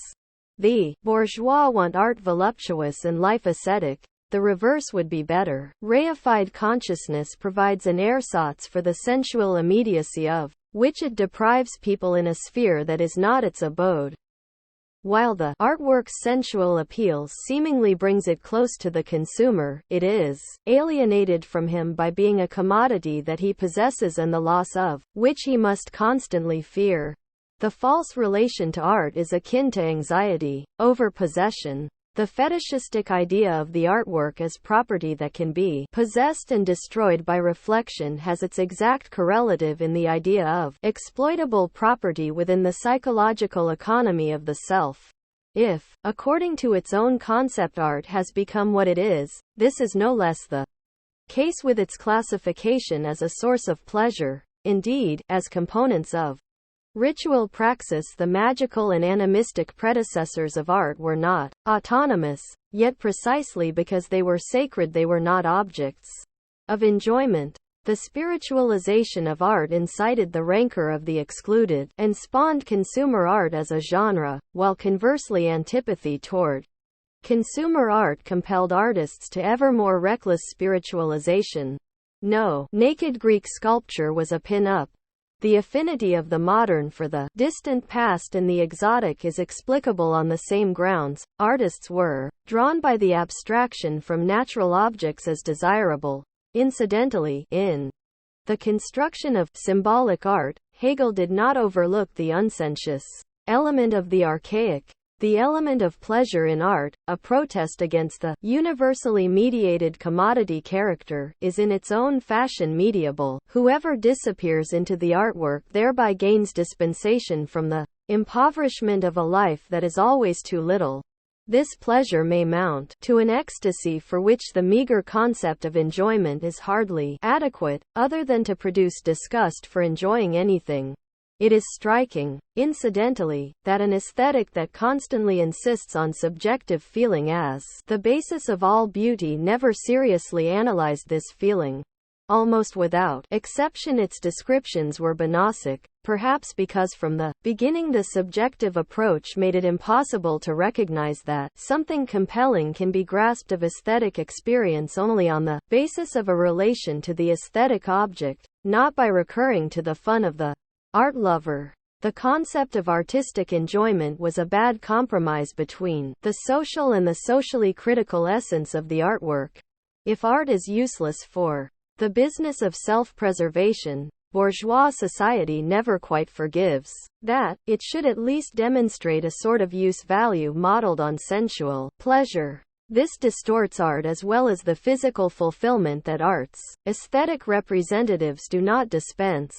The bourgeois want art voluptuous and life ascetic. The reverse would be better. Reified consciousness provides an ersatz for the sensual immediacy of which it deprives people in a sphere that is not its abode. While the artwork's sensual appeal seemingly brings it close to the consumer, it is alienated from him by being a commodity that he possesses and the loss of which he must constantly fear. The false relation to art is akin to anxiety over possession. The fetishistic idea of the artwork as property that can be possessed and destroyed by reflection has its exact correlative in the idea of exploitable property within the psychological economy of the self. If, according to its own concept, art has become what it is, this is no less the case with its classification as a source of pleasure. Indeed, as components of ritual praxis, the magical and animistic predecessors of art were not autonomous, yet precisely because they were sacred they were not objects of enjoyment. The spiritualization of art incited the rancor of the excluded, and spawned consumer art as a genre, while conversely antipathy toward consumer art compelled artists to ever more reckless spiritualization. No naked Greek sculpture was a pin-up. The affinity of the modern for the distant past and the exotic is explicable on the same grounds. Artists were drawn by the abstraction from natural objects as desirable. Incidentally, in the construction of symbolic art, Hegel did not overlook the unsensuous element of the archaic. The element of pleasure in art, a protest against the universally mediated commodity character, is in its own fashion mediable. Whoever disappears into the artwork thereby gains dispensation from the impoverishment of a life that is always too little. This pleasure may mount to an ecstasy for which the meager concept of enjoyment is hardly adequate, other than to produce disgust for enjoying anything. It is striking, incidentally, that an aesthetic that constantly insists on subjective feeling as the basis of all beauty never seriously analyzed this feeling. Almost without exception its descriptions were Banasic, perhaps because from the beginning the subjective approach made it impossible to recognize that something compelling can be grasped of aesthetic experience only on the basis of a relation to the aesthetic object, not by recurring to the fun of the art lover. The concept of artistic enjoyment was a bad compromise between the social and the socially critical essence of the artwork. If art is useless for the business of self-preservation, bourgeois society never quite forgives that. It should at least demonstrate a sort of use-value modeled on sensual pleasure. This distorts art as well as the physical fulfillment that art's aesthetic representatives do not dispense.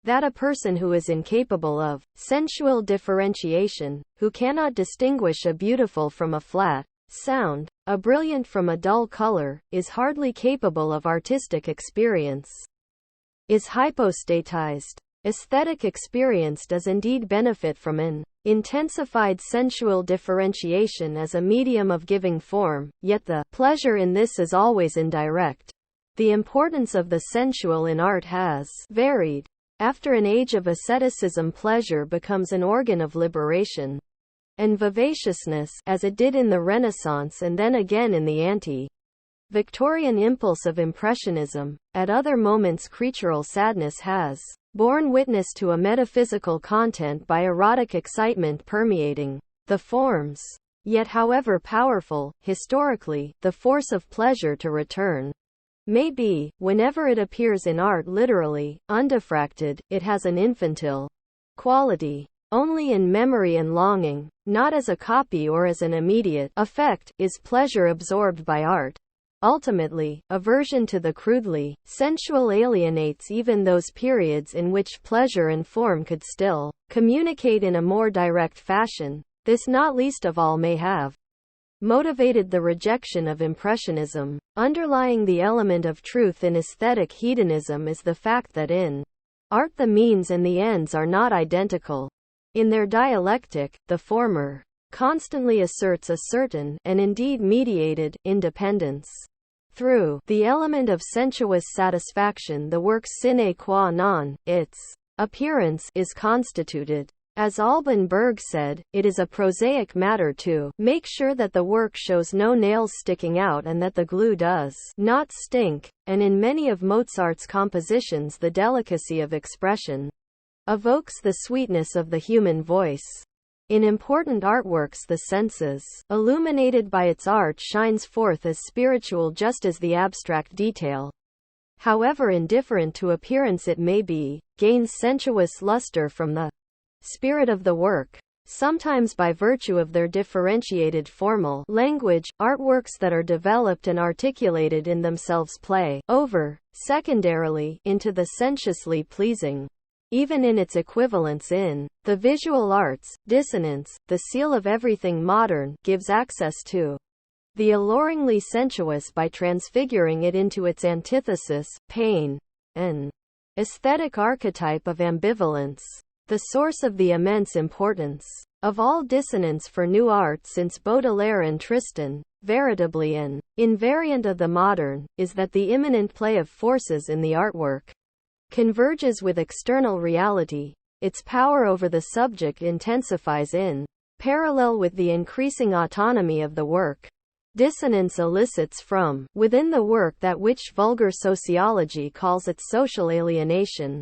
That a person who is incapable of sensual differentiation, who cannot distinguish a beautiful from a flat sound, a brilliant from a dull color, is hardly capable of artistic experience, is hypostatized. Aesthetic experience does indeed benefit from an intensified sensual differentiation as a medium of giving form, yet the pleasure in this is always indirect. The importance of the sensual in art has varied. After an age of asceticism, pleasure becomes an organ of liberation and vivaciousness, as it did in the Renaissance and then again in the ante-Victorian impulse of Impressionism. At other moments creatural sadness has borne witness to a metaphysical content by erotic excitement permeating the forms. Yet however powerful, historically, the force of pleasure to return may be, whenever it appears in art literally, undiffracted, it has an infantile quality. Only in memory and longing, not as a copy or as an immediate effect, is pleasure absorbed by art. Ultimately, aversion to the crudely sensual alienates even those periods in which pleasure and form could still communicate in a more direct fashion. This not least of all may have motivated the rejection of Impressionism. Underlying the element of truth in aesthetic hedonism is the fact that in art the means and the ends are not identical. In their dialectic, the former constantly asserts a certain, and indeed mediated, independence. Through the element of sensuous satisfaction the work's sine qua non, its appearance, is constituted. As Alban Berg said, it is a prosaic matter to make sure that the work shows no nails sticking out and that the glue does not stink, and in many of Mozart's compositions the delicacy of expression evokes the sweetness of the human voice. In important artworks the senses, illuminated by its art, shines forth as spiritual just as the abstract detail, however indifferent to appearance it may be, gains sensuous luster from the spirit of the work. Sometimes by virtue of their differentiated formal language, artworks that are developed and articulated in themselves play over, secondarily, into the sensuously pleasing. Even in its equivalence in the visual arts, dissonance, the seal of everything modern, gives access to the alluringly sensuous by transfiguring it into its antithesis, pain, an aesthetic archetype of ambivalence. The source of the immense importance of all dissonance for new art since Baudelaire and Tristan, veritably an invariant of the modern, is that the immanent play of forces in the artwork converges with external reality. Its power over the subject intensifies in parallel with the increasing autonomy of the work. Dissonance elicits from within the work that which vulgar sociology calls its social alienation.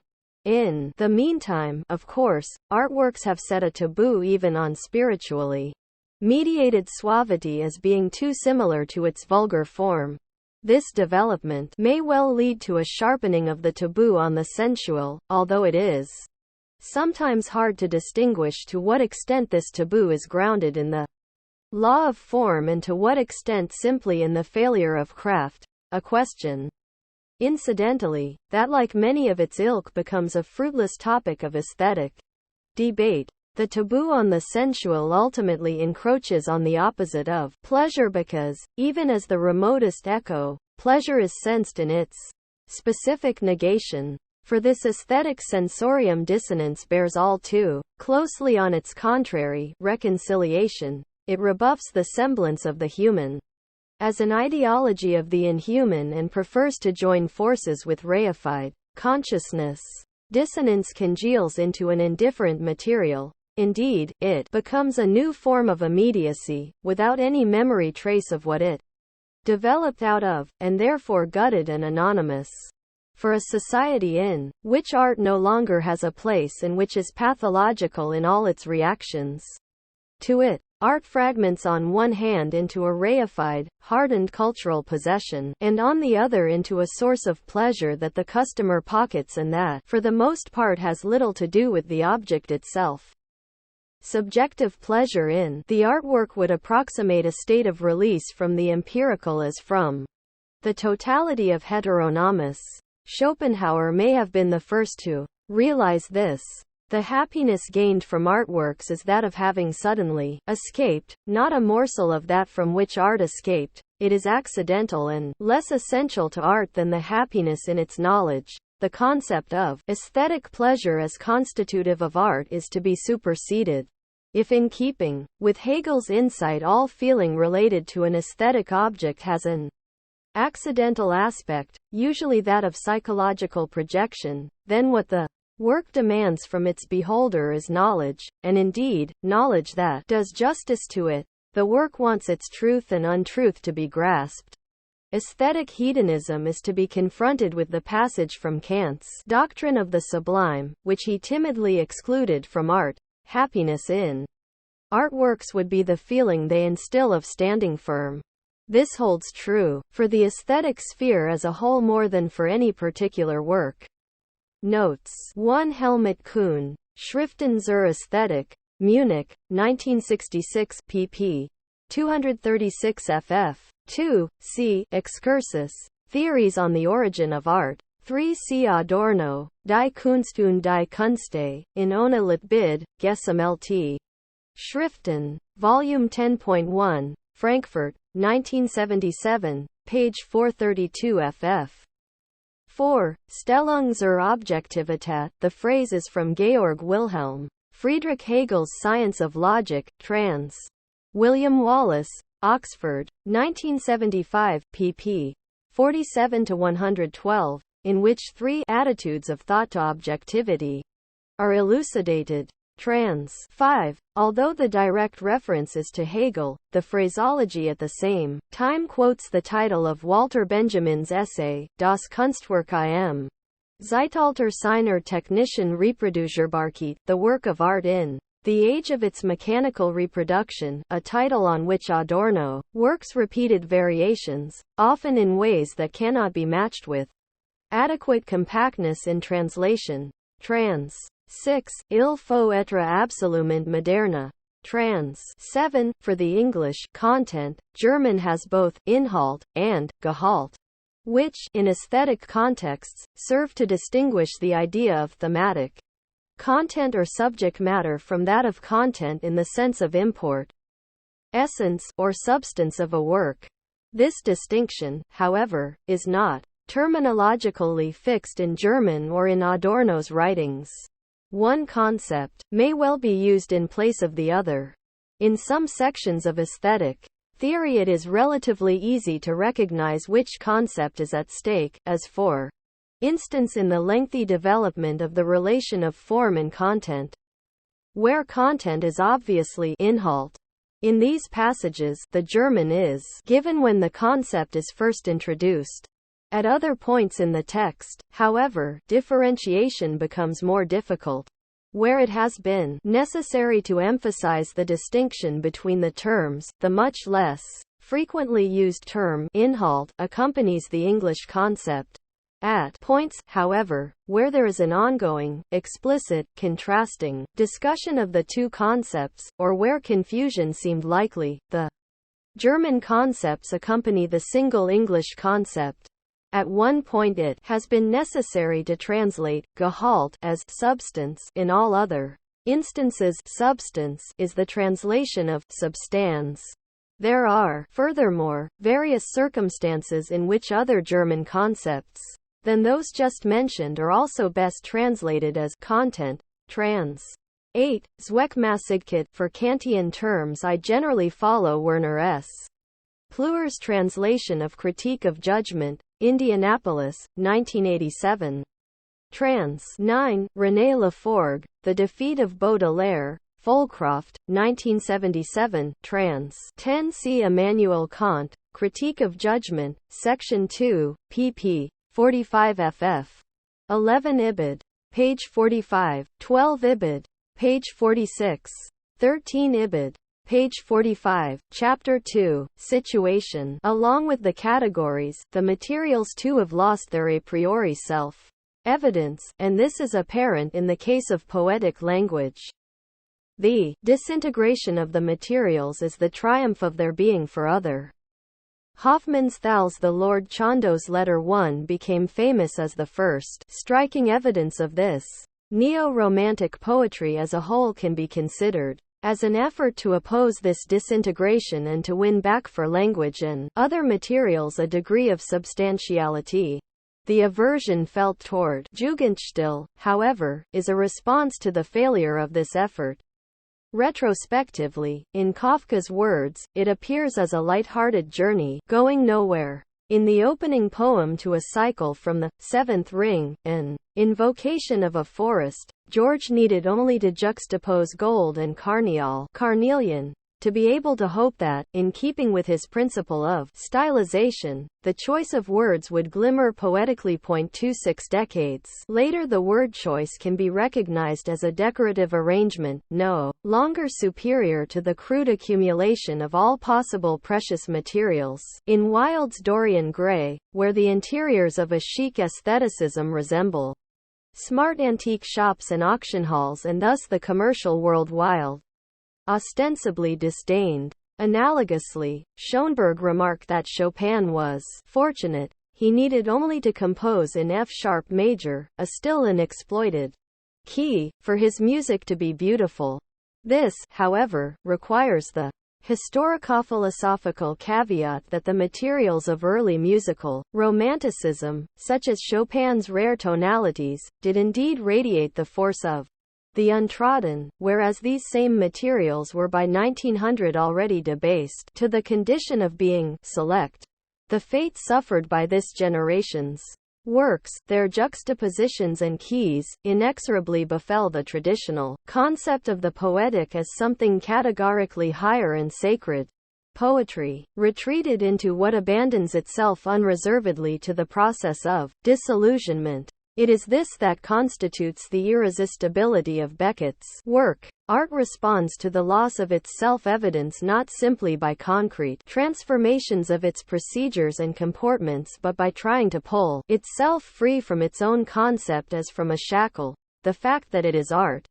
In the meantime, of course, artworks have set a taboo even on spiritually mediated suavity as being too similar to its vulgar form. This development may well lead to a sharpening of the taboo on the sensual, although it is sometimes hard to distinguish to what extent this taboo is grounded in the law of form and to what extent simply in the failure of craft, a question, incidentally, that like many of its ilk becomes a fruitless topic of aesthetic debate. The taboo on the sensual ultimately encroaches on the opposite of pleasure because, even as the remotest echo, pleasure is sensed in its specific negation. For this aesthetic sensorium dissonance bears all too closely on its contrary, reconciliation. It rebuffs the semblance of the human as an ideology of the inhuman and prefers to join forces with reified consciousness. Dissonance congeals into an indifferent material. Indeed, it becomes a new form of immediacy, without any memory trace of what it developed out of, and therefore gutted and anonymous. For a society in which art no longer has a place and which is pathological in all its reactions to it, art fragments on one hand into a reified, hardened cultural possession, and on the other into a source of pleasure that the customer pockets and that, for the most part, has little to do with the object itself. Subjective pleasure in the artwork would approximate a state of release from the empirical as from the totality of heteronomous. Schopenhauer may have been the first to realize this. The happiness gained from artworks is that of having suddenly escaped, not a morsel of that from which art escaped. It is accidental and less essential to art than the happiness in its knowledge. The concept of aesthetic pleasure as constitutive of art is to be superseded. If in keeping with Hegel's insight all feeling related to an aesthetic object has an accidental aspect, usually that of psychological projection, then what the work demands from its beholder is knowledge, and indeed, knowledge that does justice to it. The work wants its truth and untruth to be grasped. Aesthetic hedonism is to be confronted with the passage from Kant's doctrine of the sublime, which he timidly excluded from art. Happiness in artworks would be the feeling they instill of standing firm. This holds true for the aesthetic sphere as a whole more than for any particular work. Notes 1. Helmut Kuhn, Schriften zur Ästhetik, Munich, 1966, pp. 236 ff. 2. C. Excursus, Theories on the Origin of Art. 3. C. Adorno, Die Kunst und die Künste, in ohne Litbild, Gesammelt. Schriften, Volume 10.1, Frankfurt, 1977, page 432 ff. 4. Stellung zur Objektivität. The phrase is from Georg Wilhelm Friedrich Hegel's Science of Logic, trans. William Wallace, Oxford, 1975, pp. 47-112, in which three attitudes of thought to objectivity are elucidated. Trans. 5. Although the direct reference is to Hegel, the phraseology at the same time quotes the title of Walter Benjamin's essay, Das Kunstwerk im Zeitalter seiner technischen Reproduzierbarkeit, the work of art in the age of its mechanical reproduction, a title on which Adorno works repeated variations, often in ways that cannot be matched with adequate compactness in translation. Trans. 6. Il faut être absolument moderne. Trans. 7. For the English content, German has both Inhalt and Gehalt, which, in aesthetic contexts, serve to distinguish the idea of thematic content or subject matter from that of content in the sense of import, essence, or substance of a work. This distinction, however, is not terminologically fixed in German or in Adorno's writings. One concept may well be used in place of the other. In some sections of aesthetic theory it is relatively easy to recognize which concept is at stake, as for instance in the lengthy development of the relation of form and content, where content is obviously Inhalt. In these passages, the German is given when the concept is first introduced. At other points in the text, however, differentiation becomes more difficult. Where it has been necessary to emphasize the distinction between the terms, the much less frequently used term inhalt accompanies the English concept. At points, however, where there is an ongoing, explicit, contrasting discussion of the two concepts, or where confusion seemed likely, the German concepts accompany the single English concept. At one point it has been necessary to translate Gehalt as substance. In all other instances, substance is the translation of substans. There are, furthermore, various circumstances in which other German concepts than those just mentioned are also best translated as content. Trans. 8. Zweckmäßigkeit. For Kantian terms I generally follow Werner S. Plurer's translation of Critique of Judgment, Indianapolis, 1987. Trans. 9. René Laforgue, The Defeat of Baudelaire, Foldcroft, 1977. Trans. 10. See Immanuel Kant, Critique of Judgment, Section 2, pp. 45 ff. 11 Ibid. Page 45, 12 Ibid. Page 46, 13 Ibid. Page 45, Chapter 2, Situation. Along with the categories, the materials too have lost their a priori self-evidence, and this is apparent in the case of poetic language. The disintegration of the materials is the triumph of their being for other. Hoffmannsthal's The Lord Chandos Letter 1 became famous as the first striking evidence of this. Neo-Romantic poetry as a whole can be considered as an effort to oppose this disintegration and to win back for language and other materials a degree of substantiality. The aversion felt toward Jugendstil, however, is a response to the failure of this effort. Retrospectively, in Kafka's words, it appears as a light-hearted journey, going nowhere. In the opening poem to a cycle from the Seventh Ring, an invocation of a forest, George needed only to juxtapose gold and carnelian, to be able to hope that, in keeping with his principle of stylization, the choice of words would glimmer poetically. 26 decades later, the word choice can be recognized as a decorative arrangement, no longer superior to the crude accumulation of all possible precious materials. In Wilde's Dorian Gray, where the interiors of a chic aestheticism resemble smart antique shops and auction halls, and thus the commercial world Wilde ostensibly disdained. Analogously, Schoenberg remarked that Chopin was fortunate. He needed only to compose in F-sharp major, a still unexploited key, for his music to be beautiful. This, however, requires the historico-philosophical caveat that the materials of early musical romanticism, such as Chopin's rare tonalities, did indeed radiate the force of the untrodden, whereas these same materials were by 1900 already debased to the condition of being select. The fate suffered by this generation's works, their juxtapositions and keys, inexorably befell the traditional concept of the poetic as something categorically higher and sacred. Poetry retreated into what abandons itself unreservedly to the process of disillusionment. It is this that constitutes the irresistibility of Beckett's work. Art responds to the loss of its self-evidence not simply by concrete transformations of its procedures and comportments, but by trying to pull itself free from its own concept as from a shackle, the fact that it is art.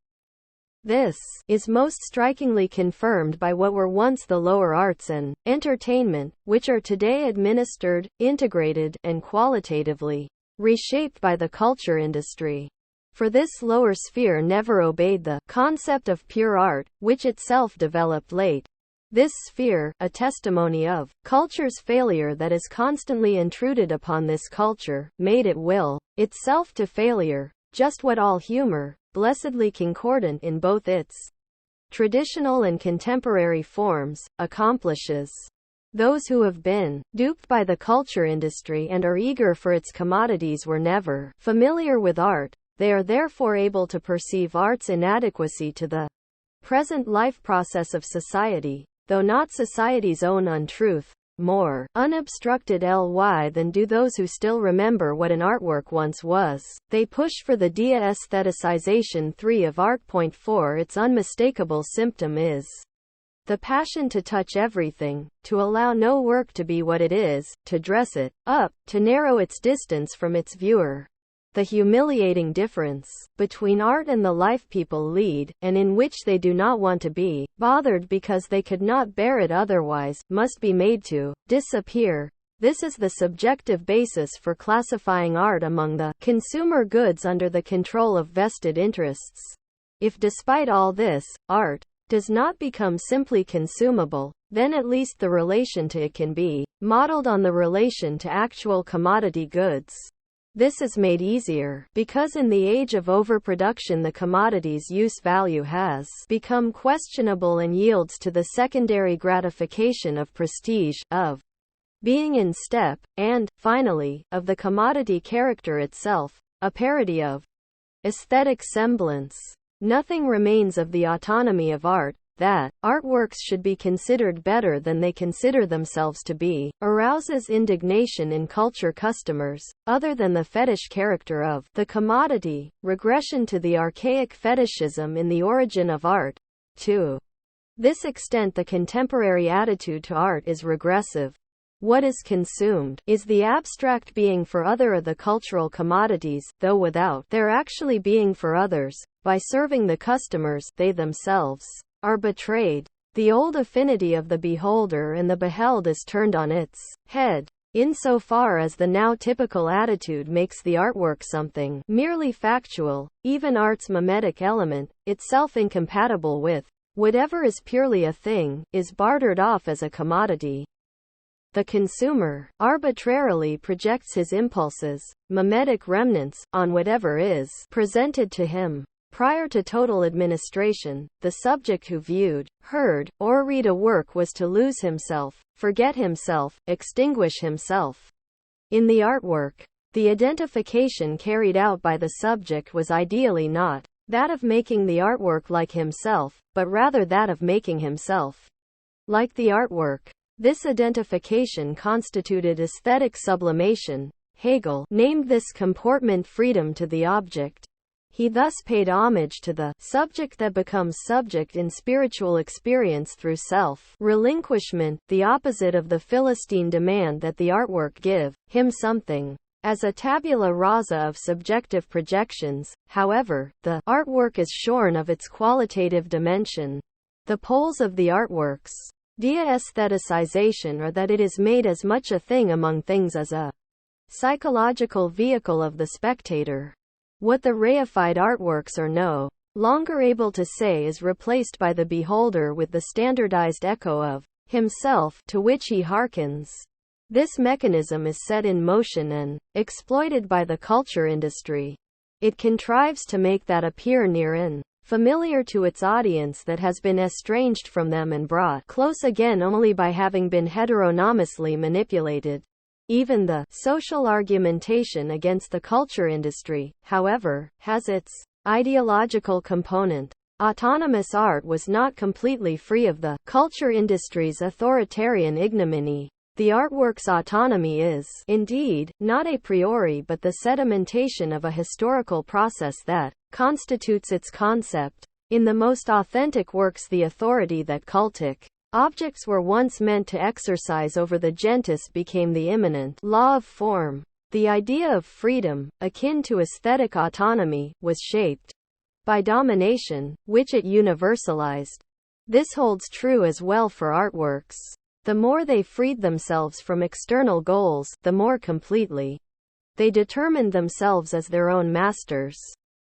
This is most strikingly confirmed by what were once the lower arts and entertainment, which are today administered, integrated, and qualitatively reshaped by the culture industry. For this lower sphere never obeyed the concept of pure art, which itself developed late. This sphere, a testimony of culture's failure that is constantly intruded upon this culture, made it will itself to failure, just what all humor, blessedly concordant in both its traditional and contemporary forms, accomplishes. Those who have been duped by the culture industry and are eager for its commodities were never familiar with art. They are therefore able to perceive art's inadequacy to the present life process of society, though not society's own untruth. more unobstructed ly than do those who still remember what an artwork once was. They push for the de-aestheticization 3 of art. 4. Its unmistakable symptom is the passion to touch everything, to allow no work to be what it is, to dress it up, to narrow its distance from its viewer. The humiliating difference between art and the life people lead, and in which they do not want to be bothered because they could not bear it otherwise, must be made to disappear. This is the subjective basis for classifying art among the consumer goods under the control of vested interests. If despite all this, art does not become simply consumable, then at least the relation to it can be modeled on the relation to actual commodity goods. This is made easier because in the age of overproduction the commodity's use value has become questionable and yields to the secondary gratification of prestige, of being in step, and, finally, of the commodity character itself, a parody of aesthetic semblance. Nothing remains of the autonomy of art, that artworks should be considered better than they consider themselves to be, arouses indignation in culture customers, other than the fetish character of the commodity, regression to the archaic fetishism in the origin of art. To this extent the contemporary attitude to art is regressive. What is consumed is the abstract being for other of the cultural commodities, though without their actually being for others. By serving the customers, they themselves are betrayed. The old affinity of the beholder and the beheld is turned on its head, insofar as the now typical attitude makes the artwork something merely factual, even art's mimetic element, itself incompatible with whatever is purely a thing, is bartered off as a commodity. The consumer arbitrarily projects his impulses, mimetic remnants, on whatever is presented to him. Prior to total administration, the subject who viewed, heard, or read a work was to lose himself, forget himself, extinguish himself. In the artwork, the identification carried out by the subject was ideally not that of making the artwork like himself, but rather that of making himself like the artwork. This identification constituted aesthetic sublimation. Hegel named this comportment freedom to the object. He thus paid homage to the subject that becomes subject in spiritual experience through self-relinquishment, the opposite of the Philistine demand that the artwork give him something. As a tabula rasa of subjective projections, however, the artwork is shorn of its qualitative dimension. The poles of the artwork's de-aestheticization are that it is made as much a thing among things as a psychological vehicle of the spectator. What the reified artworks are no longer able to say is replaced by the beholder with the standardized echo of himself to which he hearkens. This mechanism is set in motion and exploited by the culture industry. It contrives to make that appear near and familiar to its audience that has been estranged from them and brought close again only by having been heteronomously manipulated. Even the social argumentation against the culture industry, however, has its ideological component. Autonomous art was not completely free of the culture industry's authoritarian ignominy. The artwork's autonomy is, indeed, not a priori but the sedimentation of a historical process that constitutes its concept. In the most authentic works the authority that cultic objects were once meant to exercise over the gentes became the immanent law of form. The idea of freedom, akin to aesthetic autonomy, was shaped by domination, which it universalized. This holds true as well for artworks. The more they freed themselves from external goals, the more completely they determined themselves as their own masters.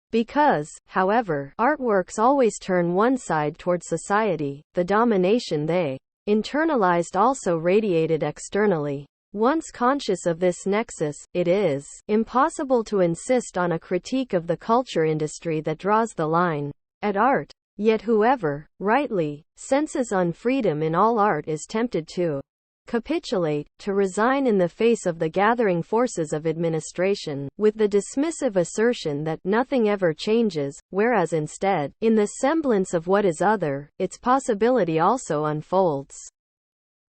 Because, however, artworks always turn one side toward society, the domination they internalized also radiated externally. Once conscious of this nexus, it is impossible to insist on a critique of the culture industry that draws the line at art. Yet whoever, rightly, senses unfreedom in all art is tempted to capitulate, to resign in the face of the gathering forces of administration, with the dismissive assertion that nothing ever changes, whereas instead, in the semblance of what is other, its possibility also unfolds.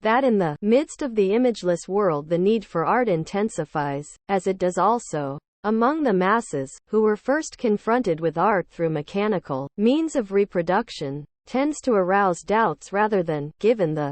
that in the midst of the imageless world the need for art intensifies, as it does also among the masses, who were first confronted with art through mechanical means of reproduction, tends to arouse doubts rather than, given the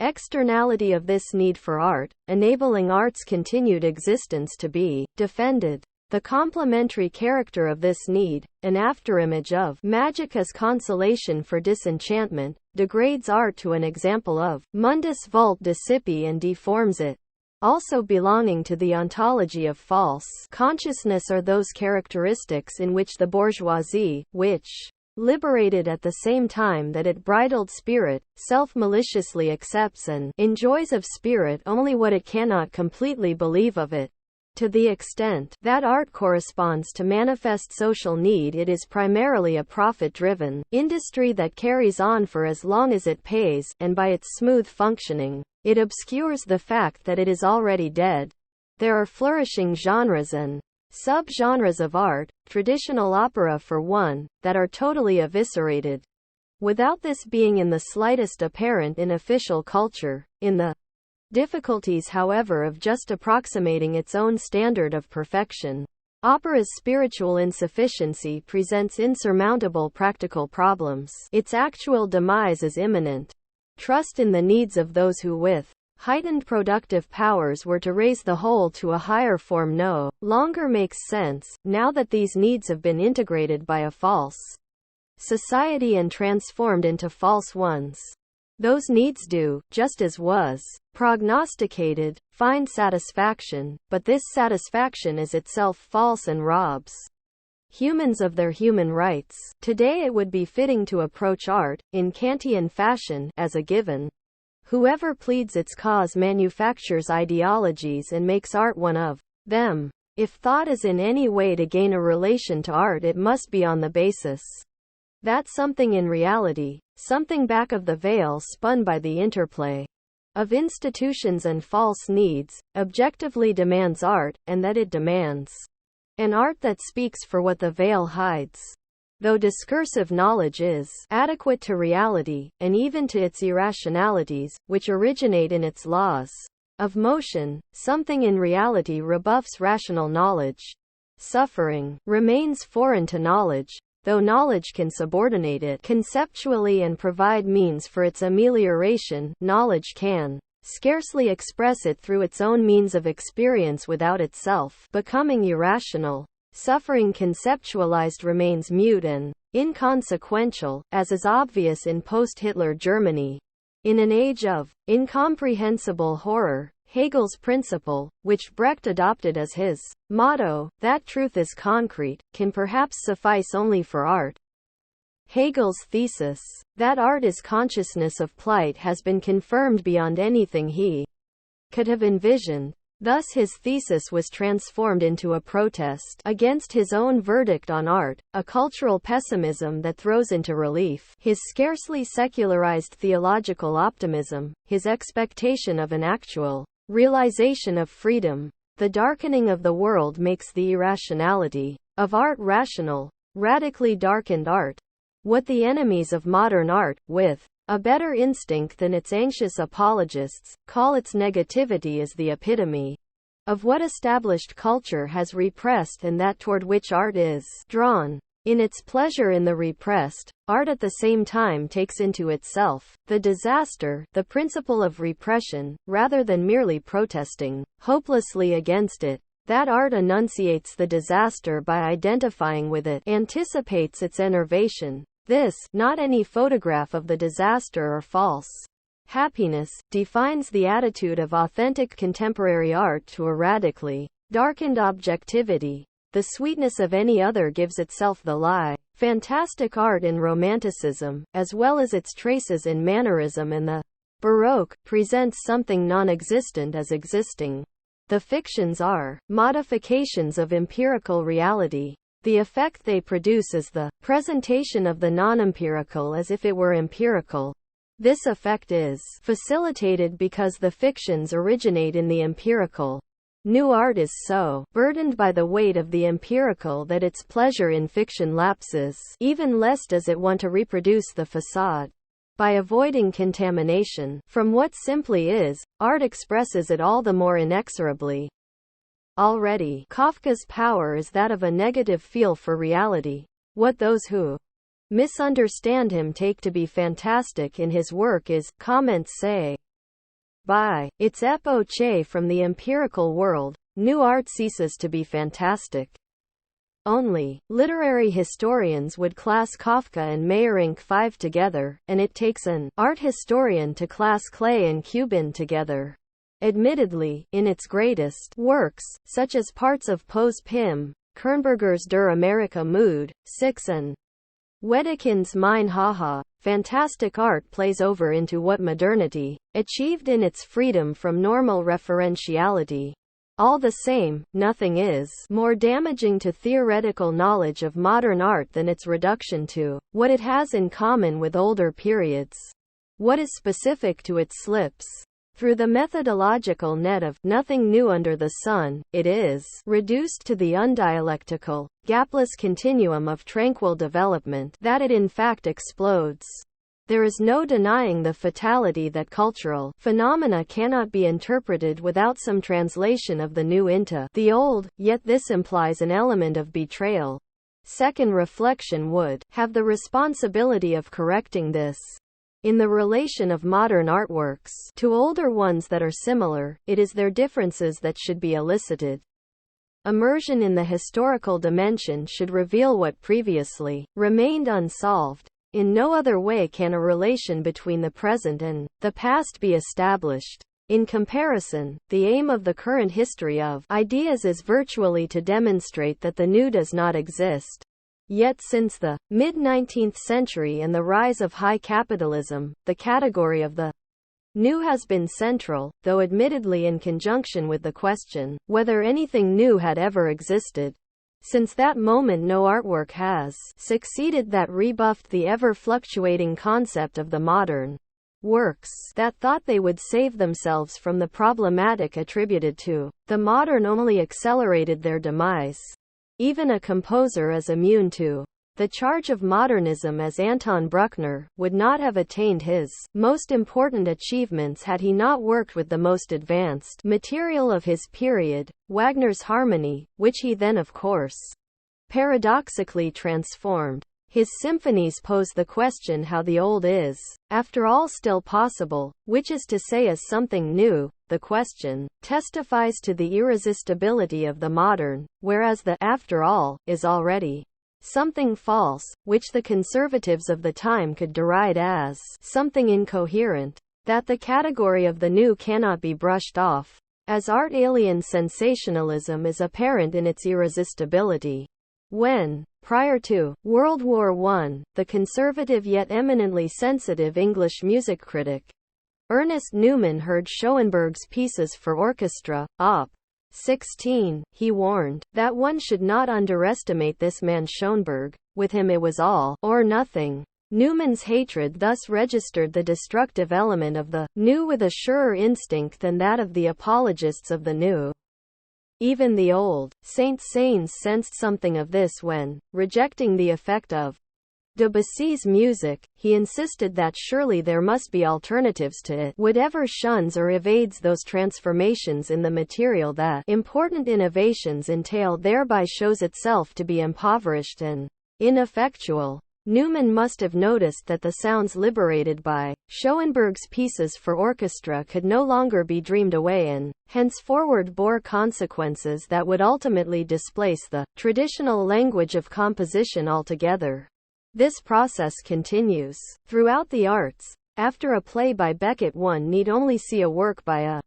externality of this need for art, enabling art's continued existence to be defended. The complementary character of this need, an afterimage of magic as consolation for disenchantment, degrades art to an example of mundus vult discipi and deforms it. Also belonging to the ontology of false consciousness are those characteristics in which the bourgeoisie, which liberated at the same time that it bridled spirit, self-maliciously accepts and enjoys of spirit only what it cannot completely believe of it. To the extent that art corresponds to manifest social need, it is primarily a profit-driven industry that carries on for as long as it pays, and by its smooth functioning, it obscures the fact that it is already dead. There are flourishing genres and sub-genres of art, traditional opera for one, that are totally eviscerated, without this being in the slightest apparent in official culture. In the difficulties, however, of just approximating its own standard of perfection, opera's spiritual insufficiency presents insurmountable practical problems. Its actual demise is imminent. Trust in the needs of those who, with heightened productive powers, were to raise the whole to a higher form no longer makes sense, now that these needs have been integrated by a false society and transformed into false ones. Those needs do, just as was prognosticated, find satisfaction, but this satisfaction is itself false and robs humans of their human rights. Today it would be fitting to approach art, in Kantian fashion, as a given. Whoever pleads its cause manufactures ideologies and makes art one of them. If thought is in any way to gain a relation to art, it must be on the basis that something in reality, something back of the veil spun by the interplay of institutions and false needs, objectively demands art, and that it demands an art that speaks for what the veil hides. Though discursive knowledge is adequate to reality, and even to its irrationalities, which originate in its laws of motion, something in reality rebuffs rational knowledge. Suffering remains foreign to knowledge, though knowledge can subordinate it conceptually and provide means for its amelioration. Knowledge can scarcely express it through its own means of experience without itself becoming irrational. Suffering conceptualized remains mute and inconsequential, as is obvious in post-Hitler Germany. In an age of incomprehensible horror, Hegel's principle, which Brecht adopted as his motto, that truth is concrete, can perhaps suffice only for art. Hegel's thesis, that art is consciousness of plight, has been confirmed beyond anything he could have envisioned. Thus his thesis was transformed into a protest against his own verdict on art, a cultural pessimism that throws into relief his scarcely secularized theological optimism, his expectation of an actual realization of freedom. The darkening of the world makes the irrationality of art rational, radically darkened art. What the enemies of modern art, with a better instinct than its anxious apologists, call its negativity, is the epitome of what established culture has repressed and that toward which art is drawn. In its pleasure in the repressed, art at the same time takes into itself the disaster, the principle of repression, rather than merely protesting hopelessly against it. That art enunciates the disaster by identifying with it, anticipates its enervation. This, not any photograph of the disaster or false happiness, defines the attitude of authentic contemporary art to a radically darkened objectivity. The sweetness of any other gives itself the lie. Fantastic art in Romanticism, as well as its traces in Mannerism and the Baroque, presents something non-existent as existing. The fictions are modifications of empirical reality. The effect they produce is the presentation of the non-empirical as if it were empirical. This effect is facilitated because the fictions originate in the empirical. New art is so burdened by the weight of the empirical that its pleasure in fiction lapses. Even less does it want to reproduce the facade. By avoiding contamination from what simply is, art expresses it all the more inexorably. Already, Kafka's power is that of a negative feel for reality. What those who misunderstand him take to be fantastic in his work is, comments say, by its epoche from the empirical world, new art ceases to be fantastic. Only literary historians would class Kafka and Meyerink five together, and it takes an art historian to class Klee and Kuban together. Admittedly, in its greatest works, such as parts of Poe's Pim, Kernberger's Der Amerika Mood, 6 and Wedekind's Mein Haha, fantastic art plays over into what modernity achieved in its freedom from normal referentiality. All the same, nothing is more damaging to theoretical knowledge of modern art than its reduction to what it has in common with older periods. What is specific to its slips. Through the methodological net of nothing new under the sun, it is reduced to the undialectical, gapless continuum of tranquil development that it in fact explodes. There is no denying the fatality that cultural phenomena cannot be interpreted without some translation of the new into the old, yet this implies an element of betrayal. Second reflection would have the responsibility of correcting this. In the relation of modern artworks to older ones that are similar, it is their differences that should be elicited. Immersion in the historical dimension should reveal what previously remained unsolved. In no other way can a relation between the present and the past be established. In comparison, the aim of the current history of ideas is virtually to demonstrate that the new does not exist. Yet since the mid-19th century and the rise of high capitalism, the category of the new has been central, though admittedly in conjunction with the question whether anything new had ever existed. Since that moment no artwork has succeeded that rebuffed the ever-fluctuating concept of the modern. Works that thought they would save themselves from the problematic attributed to the modern only accelerated their demise. Even a composer as immune to the charge of modernism as Anton Bruckner would not have attained his most important achievements had he not worked with the most advanced material of his period, Wagner's harmony, which he then of course paradoxically transformed. His symphonies pose the question how the old is, after all, still possible, which is to say as something new. The question testifies to the irresistibility of the modern, whereas the after all is already something false, which the conservatives of the time could deride as something incoherent. That the category of the new cannot be brushed off as art alien sensationalism is apparent in its irresistibility. When, prior to World War I, the conservative yet eminently sensitive English music critic Ernest Newman heard Schoenberg's pieces for orchestra, Op. 16, he warned that one should not underestimate this man Schoenberg. With him it was all or nothing. Newman's hatred thus registered the destructive element of the new with a surer instinct than that of the apologists of the new. Even the old Saint-Saëns sensed something of this when, rejecting the effect of Debussy's music, he insisted that surely there must be alternatives to it. Whatever shuns or evades those transformations in the material that important innovations entail thereby shows itself to be impoverished and ineffectual. Newman must have noticed that the sounds liberated by Schoenberg's pieces for orchestra could no longer be dreamed away and, henceforward, bore consequences that would ultimately displace the traditional language of composition altogether. This process continues throughout the arts. After a play by Beckett, one need only see a work by a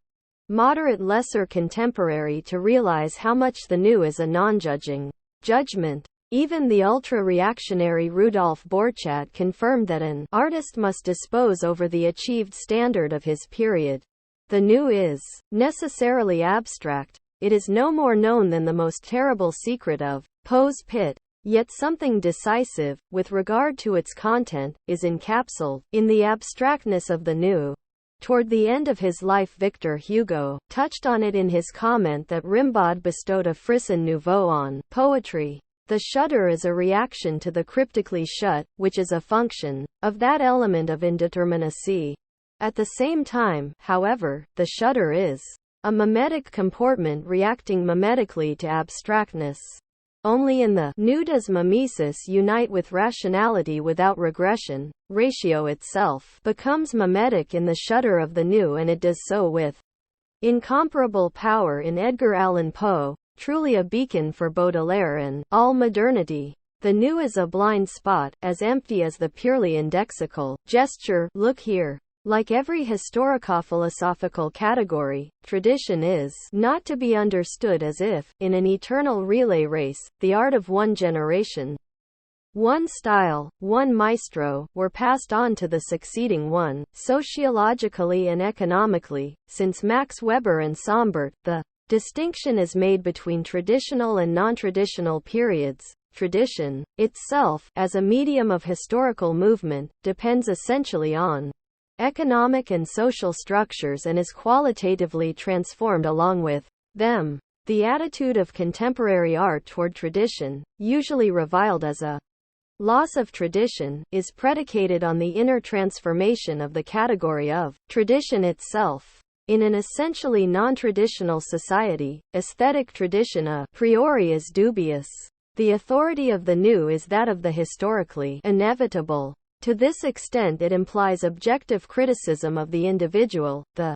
moderate lesser contemporary to realize how much the new is a non-judging judgment. Even the ultra-reactionary Rudolf Borchardt confirmed that an artist must dispose over the achieved standard of his period. The new is necessarily abstract. It is no more known than the most terrible secret of Poe's pit. Yet something decisive, with regard to its content, is encapsulated in the abstractness of the new. Toward the end of his life Victor Hugo touched on it in his comment that Rimbaud bestowed a frisson nouveau on poetry. The shudder is a reaction to the cryptically shut, which is a function of that element of indeterminacy. At the same time, however, the shudder is a mimetic comportment reacting mimetically to abstractness. Only in the new does mimesis unite with rationality without regression. Ratio itself becomes mimetic in the shudder of the new, and it does so with incomparable power in Edgar Allan Poe, truly a beacon for Baudelaire and all modernity. The new is a blind spot, as empty as the purely indexical gesture, look here. Like every historico-philosophical category, tradition is not to be understood as if, in an eternal relay race, the art of one generation, one style, one maestro, were passed on to the succeeding one, sociologically and economically. Since Max Weber and Sombart, the distinction is made between traditional and non-traditional periods. Tradition, itself, as a medium of historical movement, depends essentially on economic and social structures and is qualitatively transformed along with them. The attitude of contemporary art toward tradition, usually reviled as a loss of tradition, is predicated on the inner transformation of the category of tradition itself. In an essentially non-traditional society, aesthetic tradition a priori is dubious. The authority of the new is that of the historically inevitable. To this extent it implies objective criticism of the individual, the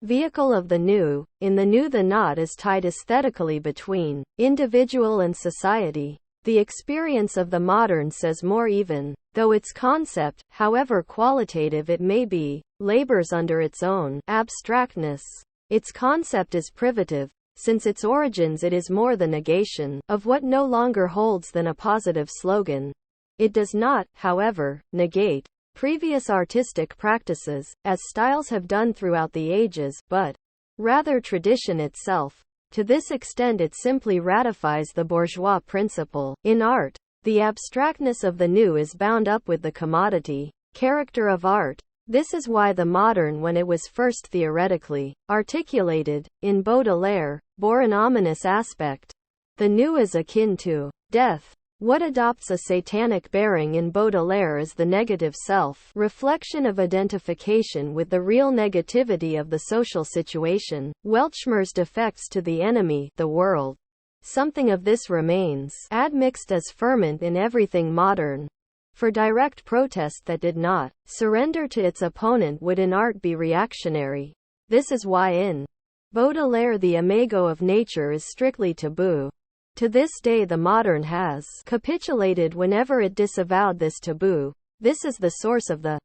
vehicle of the new. In the new the knot is tied aesthetically between individual and society. The experience of the modern says more even, though its concept, however qualitative it may be, labors under its own abstractness. Its concept is privative. Since its origins it is more the negation of what no longer holds than a positive slogan. It does not, however, negate previous artistic practices, as styles have done throughout the ages, but rather tradition itself. To this extent it simply ratifies the bourgeois principle. In art, the abstractness of the new is bound up with the commodity character of art. This is why the modern, when it was first theoretically articulated, in Baudelaire, bore an ominous aspect. The new is akin to death. What adopts a satanic bearing in Baudelaire is the negative self, reflection of identification with the real negativity of the social situation, Weltschmer's defects to the enemy, the world. Something of this remains, admixed as ferment in everything modern. For direct protest that did not surrender to its opponent would in art be reactionary. This is why in Baudelaire the imago of nature is strictly taboo. To this day the modern has capitulated whenever it disavowed this taboo. This is the source of the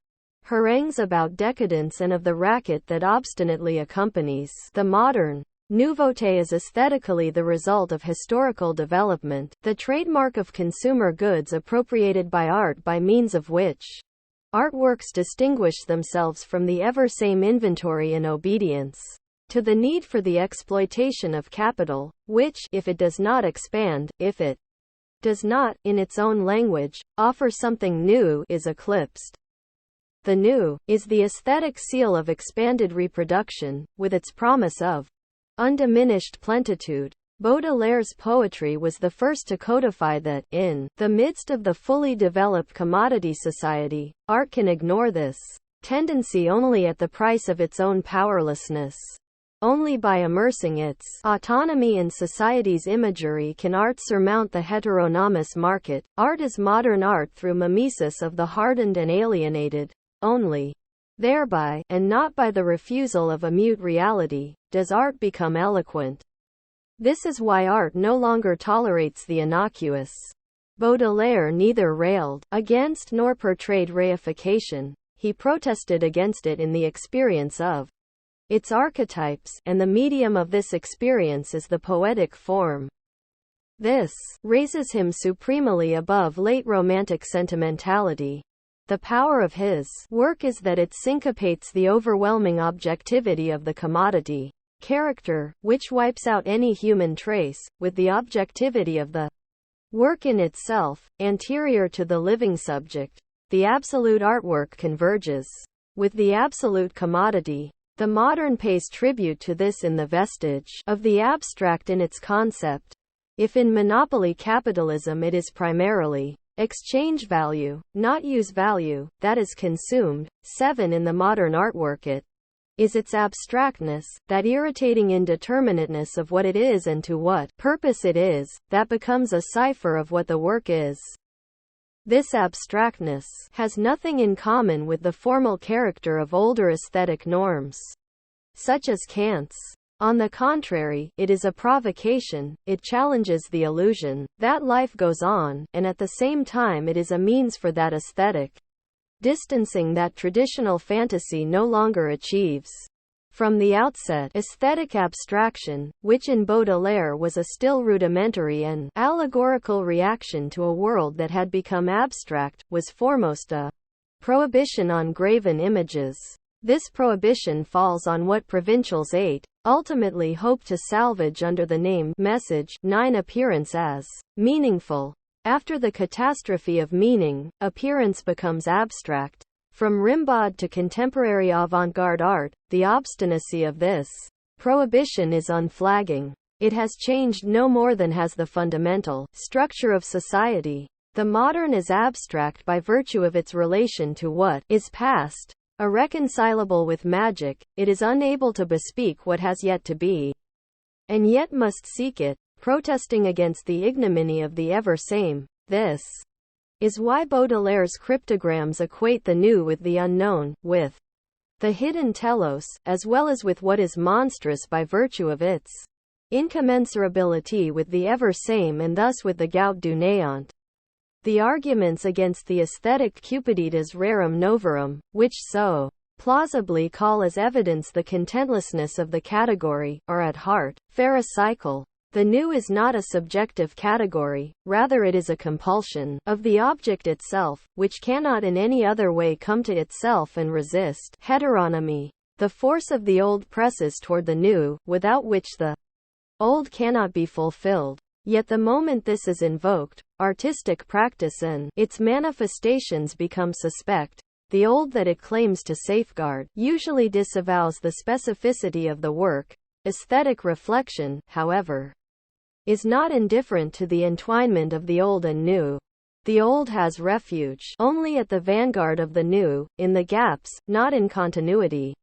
harangues about decadence and of the racket that obstinately accompanies the modern. Nouveauté is aesthetically the result of historical development, the trademark of consumer goods appropriated by art by means of which artworks distinguish themselves from the ever-same inventory in obedience to the need for the exploitation of capital, which, if it does not expand, if it does not, in its own language, offer something new, is eclipsed. The new is the aesthetic seal of expanded reproduction, with its promise of undiminished plenitude. Baudelaire's poetry was the first to codify that, in the midst of the fully developed commodity society, art can ignore this tendency only at the price of its own powerlessness. Only by immersing its autonomy in society's imagery can art surmount the heteronomous market. Art is modern art through mimesis of the hardened and alienated. Only thereby, and not by the refusal of a mute reality, does art become eloquent. This is why art no longer tolerates the innocuous. Baudelaire neither railed against nor portrayed reification. He protested against it in the experience of its archetypes, and the medium of this experience is the poetic form. This raises him supremely above late Romantic sentimentality. The power of his work is that it syncopates the overwhelming objectivity of the commodity character, which wipes out any human trace, with the objectivity of the work in itself, anterior to the living subject. The absolute artwork converges with the absolute commodity. The modern pays tribute to this in the vestige of the abstract in its concept. If in monopoly capitalism it is primarily exchange value, not use value, that is consumed. 7. In the modern artwork it is its abstractness, that irritating indeterminateness of what it is and to what purpose it is, that becomes a cipher of what the work is. This abstractness has nothing in common with the formal character of older aesthetic norms, such as Kant's. On the contrary, it is a provocation, it challenges the illusion that life goes on, and at the same time it is a means for that aesthetic distancing that traditional fantasy no longer achieves. From the outset, aesthetic abstraction, which in Baudelaire was a still rudimentary and allegorical reaction to a world that had become abstract, was foremost a prohibition on graven images. This prohibition falls on what provincials 8 ultimately hope to salvage under the name message 9 appearance as meaningful. After the catastrophe of meaning, appearance becomes abstract. From Rimbaud to contemporary avant-garde art, the obstinacy of this prohibition is unflagging. It has changed no more than has the fundamental structure of society. The modern is abstract by virtue of its relation to what is past. Irreconcilable with magic, it is unable to bespeak what has yet to be, and yet must seek it, protesting against the ignominy of the ever-same. This is why Baudelaire's cryptograms equate the new with the unknown, with the hidden telos, as well as with what is monstrous by virtue of its incommensurability with the ever-same and thus with the gaud du néant. The arguments against the aesthetic cupiditas rerum novarum, which so plausibly call as evidence the contentlessness of the category, are at heart pharisaical. The new is not a subjective category, rather it is a compulsion of the object itself, which cannot in any other way come to itself and resist heteronomy. The force of the old presses toward the new, without which the old cannot be fulfilled. Yet the moment this is invoked, artistic practice and its manifestations become suspect. The old that it claims to safeguard usually disavows the specificity of the work. Aesthetic reflection, however, is not indifferent to the entwinement of the old and new. The old has refuge only at the vanguard of the new, in the gaps, not in continuity.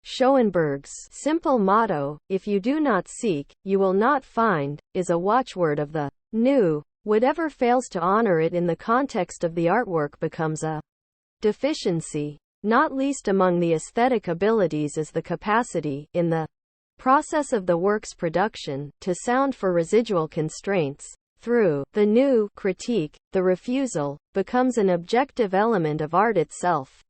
Schoenberg's simple motto, "If you do not seek, you will not find," is a watchword of the new. Whatever fails to honor it in the context of the artwork becomes a deficiency. Not least among the aesthetic abilities is the capacity, in the process of the work's production, to sound for residual constraints. Through the new critique, the refusal becomes an objective element of art itself.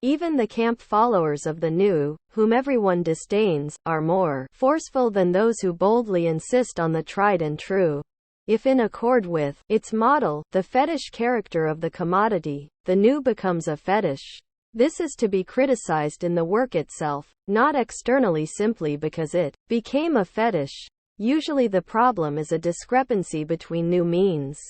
Even the camp followers of the new, whom everyone disdains, are more forceful than those who boldly insist on the tried and true. If in accord with its model, the fetish character of the commodity, the new becomes a fetish. This is to be criticized in the work itself, not externally simply because it became a fetish. Usually the problem is a discrepancy between new means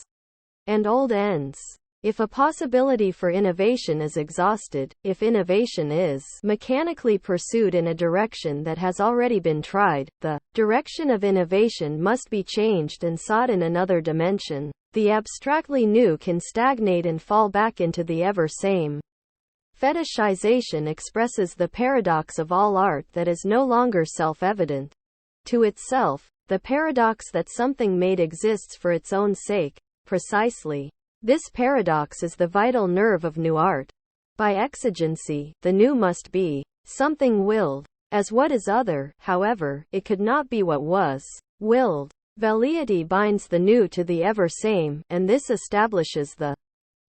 and old ends. If a possibility for innovation is exhausted, if innovation is mechanically pursued in a direction that has already been tried, the direction of innovation must be changed and sought in another dimension. The abstractly new can stagnate and fall back into the ever-same. Fetishization expresses the paradox of all art that is no longer self-evident to itself, the paradox that something made exists for its own sake. Precisely. This paradox is the vital nerve of new art. By exigency, the new must be something willed. As what is other, however, it could not be what was willed. Velleity binds the new to the ever-same, and this establishes the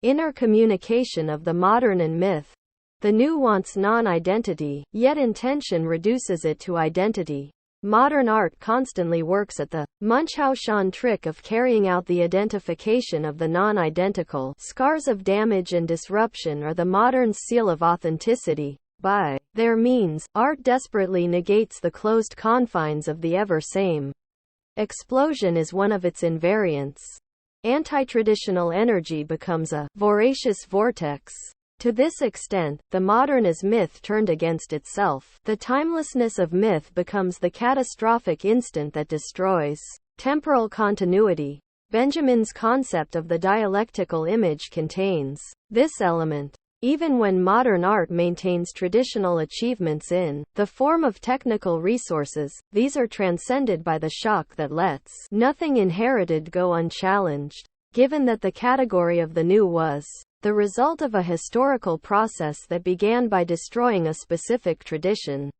inner communication of the modern and myth. The new wants non-identity, yet intention reduces it to identity. Modern art constantly works at the Munchausen trick of carrying out the identification of the non-identical. Scars of damage and disruption are the modern seal of authenticity. By their means, art desperately negates the closed confines of the ever-same. Explosion is one of its invariants. Anti-traditional energy becomes a voracious vortex. To this extent, the modern is myth turned against itself. The timelessness of myth becomes the catastrophic instant that destroys Temporal continuity. Benjamin's concept of the dialectical image contains this element. Even when modern art maintains traditional achievements in the form of technical resources, these are transcended by the shock that lets nothing inherited go unchallenged. Given that the category of the new was the result of a historical process that began by destroying a specific tradition,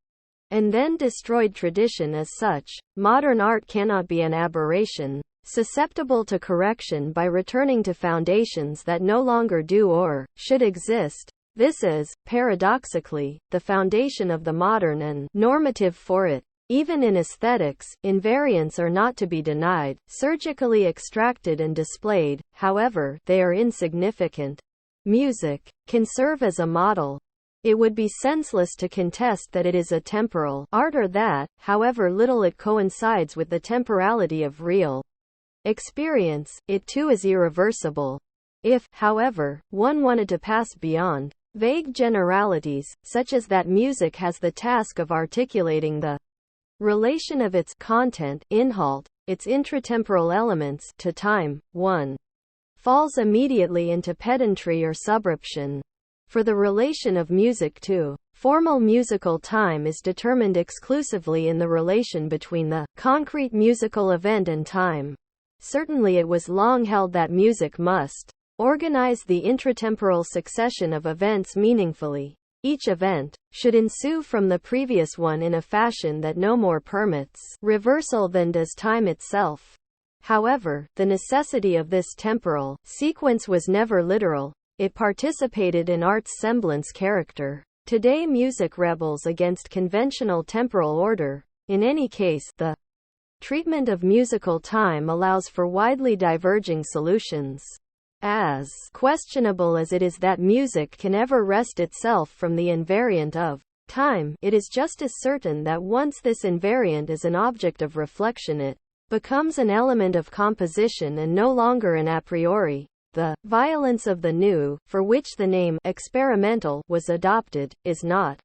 and then destroyed tradition as such, modern art cannot be an aberration, susceptible to correction by returning to foundations that no longer do or should exist. This is, paradoxically, the foundation of the modern and normative for it. Even in aesthetics, invariants are not to be denied, surgically extracted and displayed, however, they are insignificant. Music can serve as a model. It would be senseless to contest that it is a temporal art or that, however little it coincides with the temporality of real experience, it too is irreversible. If, however, one wanted to pass beyond vague generalities, such as that music has the task of articulating the relation of its content, inhalt, its intratemporal elements, to time, one falls immediately into pedantry or subreption. For the relation of music to formal musical time is determined exclusively in the relation between the concrete musical event and time. Certainly it was long held that music must organize the intratemporal succession of events meaningfully. Each event should ensue from the previous one in a fashion that no more permits reversal than does time itself. However, the necessity of this temporal sequence was never literal. It participated in art's semblance character. Today music rebels against conventional temporal order. In any case, the treatment of musical time allows for widely diverging solutions. As questionable as it is that music can ever wrest itself from the invariant of time, it is just as certain that once this invariant is an object of reflection, it becomes an element of composition and no longer an a priori. The violence of the new, for which the name experimental was adopted, is not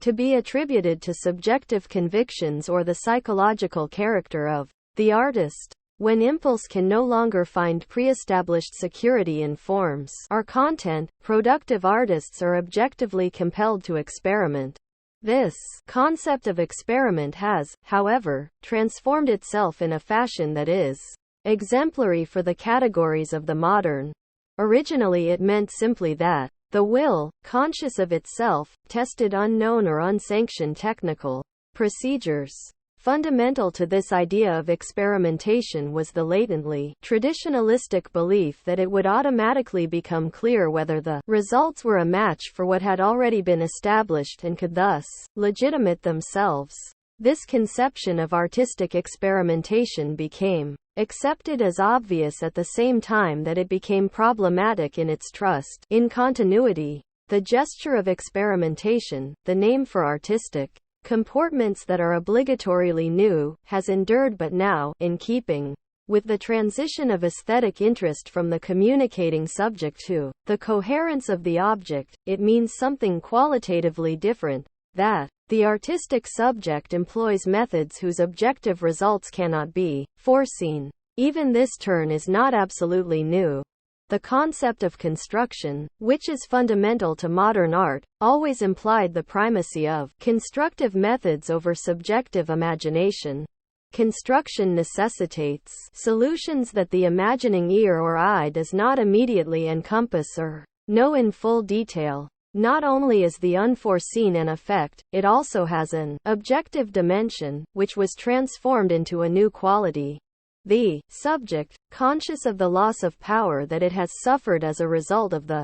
to be attributed to subjective convictions or the psychological character of the artist. When impulse can no longer find pre-established security in forms or content, productive artists are objectively compelled to experiment. This concept of experiment has, however, transformed itself in a fashion that is exemplary for the categories of the modern. Originally it meant simply that the will, conscious of itself, tested unknown or unsanctioned technical procedures. Fundamental to this idea of experimentation was the latently traditionalistic belief that it would automatically become clear whether the results were a match for what had already been established and could thus legitimate themselves. This conception of artistic experimentation became accepted as obvious at the same time that it became problematic in its trust in continuity. The gesture of experimentation, the name for artistic comportments that are obligatorily new, has endured, but now, in keeping with the transition of aesthetic interest from the communicating subject to the coherence of the object, it means something qualitatively different, that the artistic subject employs methods whose objective results cannot be foreseen. Even this turn is not absolutely new. The concept of construction, which is fundamental to modern art, always implied the primacy of constructive methods over subjective imagination. Construction necessitates solutions that the imagining ear or eye does not immediately encompass or know in full detail. Not only is the unforeseen an effect, it also has an objective dimension, which was transformed into a new quality. The subject, conscious of the loss of power that it has suffered as a result of the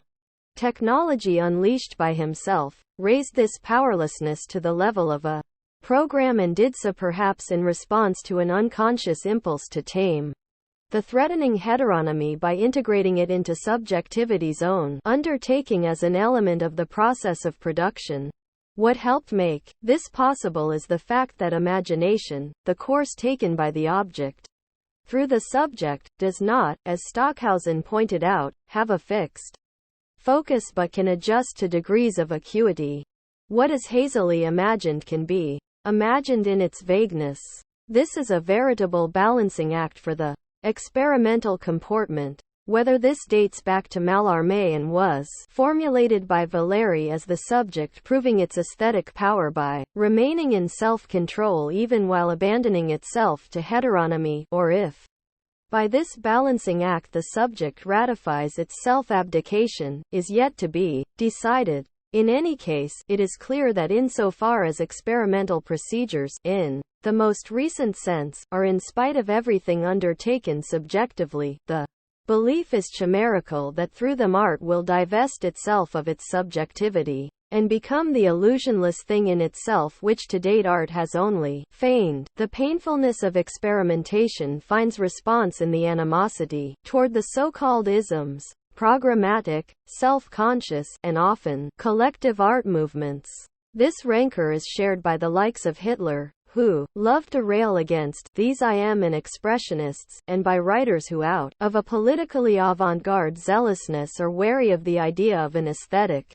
technology unleashed by himself, raised this powerlessness to the level of a program and did so perhaps in response to an unconscious impulse to tame the threatening heteronomy by integrating it into subjectivity's own undertaking as an element of the process of production. What helped make this possible is the fact that imagination, the course taken by the object through the subject, does not, as Stockhausen pointed out, have a fixed focus but can adjust to degrees of acuity. What is hazily imagined can be imagined in its vagueness. This is a veritable balancing act for the experimental comportment. Whether this dates back to Mallarmé and was formulated by Valéry as the subject proving its aesthetic power by remaining in self-control even while abandoning itself to heteronomy, or if by this balancing act the subject ratifies its self-abdication, is yet to be decided. In any case, it is clear that insofar as experimental procedures, in the most recent sense, are in spite of everything undertaken subjectively, the belief is chimerical that through them art will divest itself of its subjectivity, and become the illusionless thing in itself which to date art has only feigned. The painfulness of experimentation finds response in the animosity toward the so-called isms, programmatic, self-conscious, and often collective art movements. This rancor is shared by the likes of Hitler, who loved to rail against these I am and expressionists, and by writers who out of a politically avant-garde zealousness are wary of the idea of an aesthetic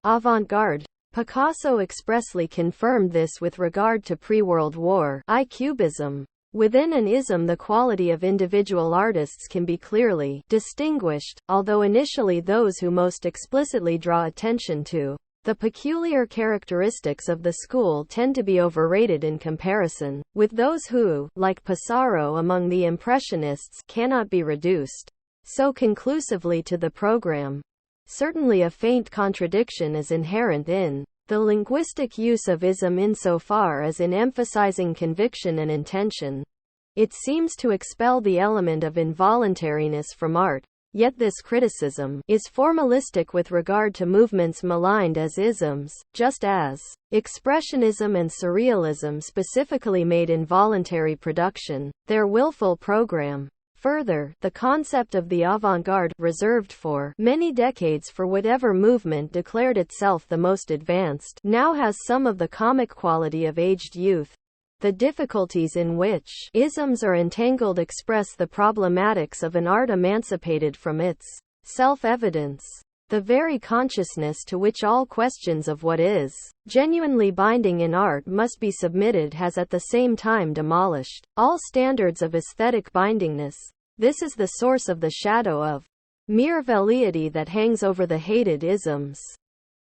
avant-garde. Picasso expressly confirmed this with regard to pre-World War I Cubism. Within an ism the quality of individual artists can be clearly distinguished, although initially those who most explicitly draw attention to the peculiar characteristics of the school tend to be overrated in comparison with those who, like Pissarro among the Impressionists, cannot be reduced so conclusively to the program. Certainly a faint contradiction is inherent in the linguistic use of ism insofar as in emphasizing conviction and intention, it seems to expel the element of involuntariness from art. Yet this criticism is formalistic with regard to movements maligned as isms, just as expressionism and surrealism specifically made involuntary production their willful program. Further, the concept of the avant-garde, reserved for many decades for whatever movement declared itself the most advanced, now has some of the comic quality of aged youth. The difficulties in which isms are entangled express the problematics of an art emancipated from its self-evidence. The very consciousness to which all questions of what is genuinely binding in art must be submitted has at the same time demolished all standards of aesthetic bindingness. This is the source of the shadow of mere velleity that hangs over the hated isms.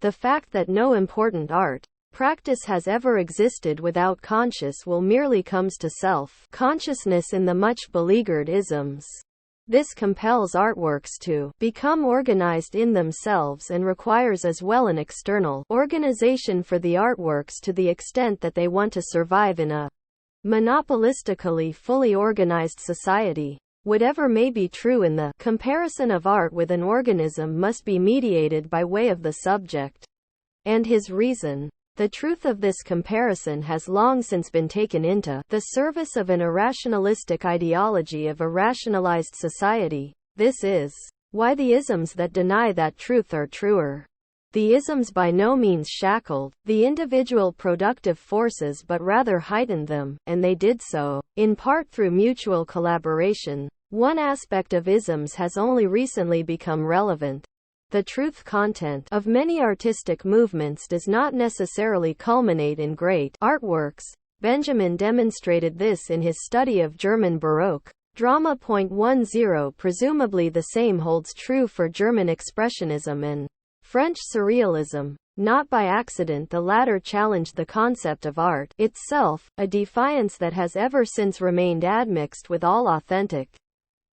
The fact that no important art practice has ever existed without conscious will merely comes to self-consciousness in the much beleaguered isms. This compels artworks to become organized in themselves and requires as well an external organization for the artworks to the extent that they want to survive in a monopolistically fully organized society. Whatever may be true in the comparison of art with an organism must be mediated by way of the subject and his reason. The truth of this comparison has long since been taken into the service of an irrationalistic ideology of a rationalized society. This is why the isms that deny that truth are truer. The isms by no means shackled the individual productive forces but rather heightened them, and they did so, in part through mutual collaboration. One aspect of isms has only recently become relevant. The truth content of many artistic movements does not necessarily culminate in great artworks. Benjamin demonstrated this in his study of German Baroque drama. 10 Presumably the same holds true for German Expressionism and French Surrealism. Not by accident the latter challenged the concept of art itself, a defiance that has ever since remained admixed with all authentic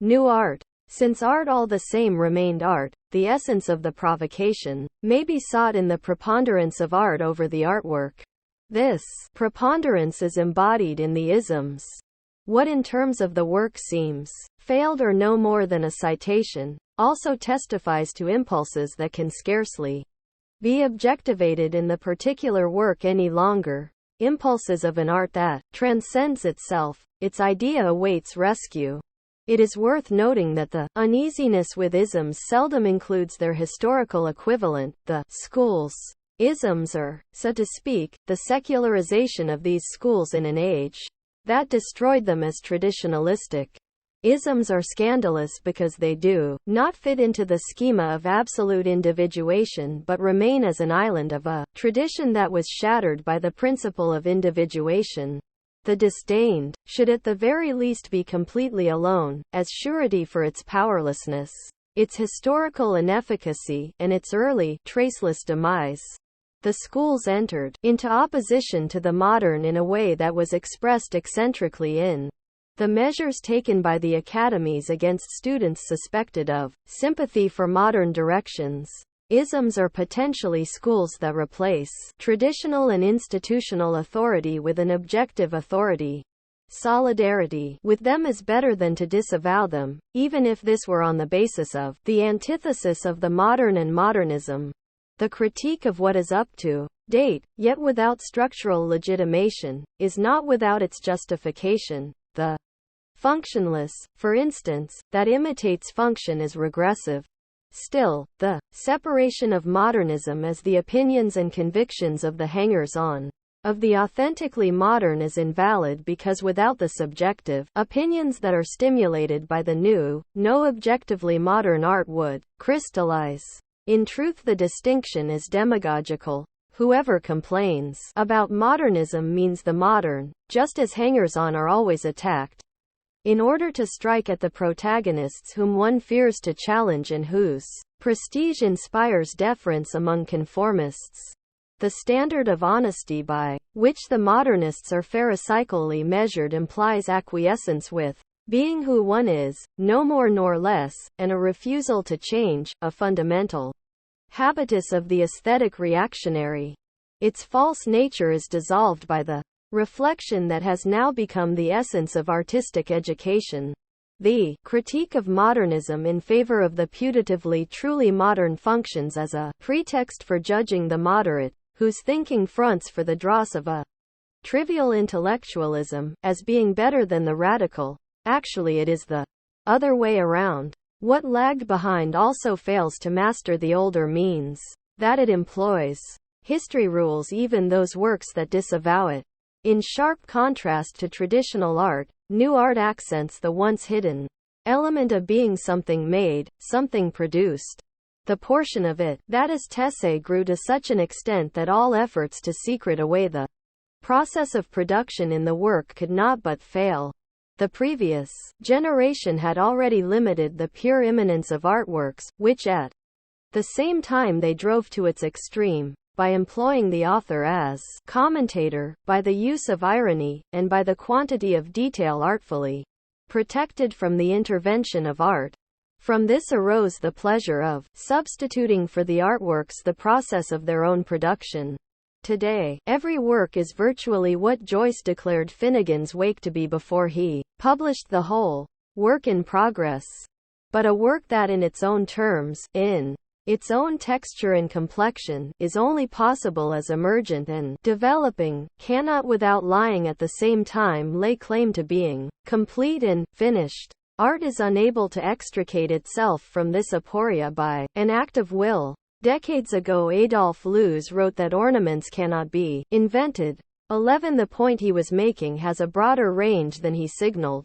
new art. Since art all the same remained art, the essence of the provocation may be sought in the preponderance of art over the artwork. This preponderance is embodied in the isms. What in terms of the work seems failed or no more than a citation, also testifies to impulses that can scarcely be objectivated in the particular work any longer. Impulses of an art that transcends itself, its idea awaits rescue. It is worth noting that the uneasiness with isms seldom includes their historical equivalent, the schools. Isms are, so to speak, the secularization of these schools in an age that destroyed them as traditionalistic. Isms are scandalous because they do not fit into the schema of absolute individuation but remain as an island of a tradition that was shattered by the principle of individuation. The disdained should at the very least be completely alone, as surety for its powerlessness, its historical inefficacy, and its early, traceless demise. The schools entered into opposition to the modern in a way that was expressed eccentrically in the measures taken by the academies against students suspected of sympathy for modern directions. Isms are potentially schools that replace traditional and institutional authority with an objective authority. Solidarity with them is better than to disavow them, even if this were on the basis of the antithesis of the modern and modernism. The critique of what is up to date, yet without structural legitimation, is not without its justification. The functionless, for instance, that imitates function is regressive. Still, the separation of modernism as the opinions and convictions of the hangers-on of the authentically modern is invalid because without the subjective opinions that are stimulated by the new, no objectively modern art would crystallize. In truth, the distinction is demagogical. Whoever complains about modernism means the modern, just as hangers-on are always attacked in order to strike at the protagonists whom one fears to challenge and whose prestige inspires deference among conformists. The standard of honesty by which the modernists are pharisically measured implies acquiescence with being who one is, no more nor less, and a refusal to change, a fundamental habitus of the aesthetic reactionary. Its false nature is dissolved by the reflection that has now become the essence of artistic education. The critique of modernism in favor of the putatively truly modern functions as a pretext for judging the moderate, whose thinking fronts for the dross of a trivial intellectualism, as being better than the radical. Actually, it is the other way around. What lagged behind also fails to master the older means that it employs. History rules even those works that disavow it. In sharp contrast to traditional art, new art accents the once hidden element of being something made, something produced. The portion of it that is tesse grew to such an extent that all efforts to secret away the process of production in the work could not but fail. The previous generation had already limited the pure immanence of artworks, which at the same time they drove to its extreme, by employing the author as commentator, by the use of irony, and by the quantity of detail artfully protected from the intervention of art. From this arose the pleasure of substituting for the artworks the process of their own production. Today, every work is virtually what Joyce declared Finnegan's Wake to be before he published the whole work in progress. But a work that in its own terms, in its own texture and complexion, is only possible as emergent and developing, cannot without lying at the same time lay claim to being complete and finished. Art is unable to extricate itself from this aporia by an act of will. Decades ago Adolf Loos wrote that ornaments cannot be invented. 11 The point he was making has a broader range than he signaled.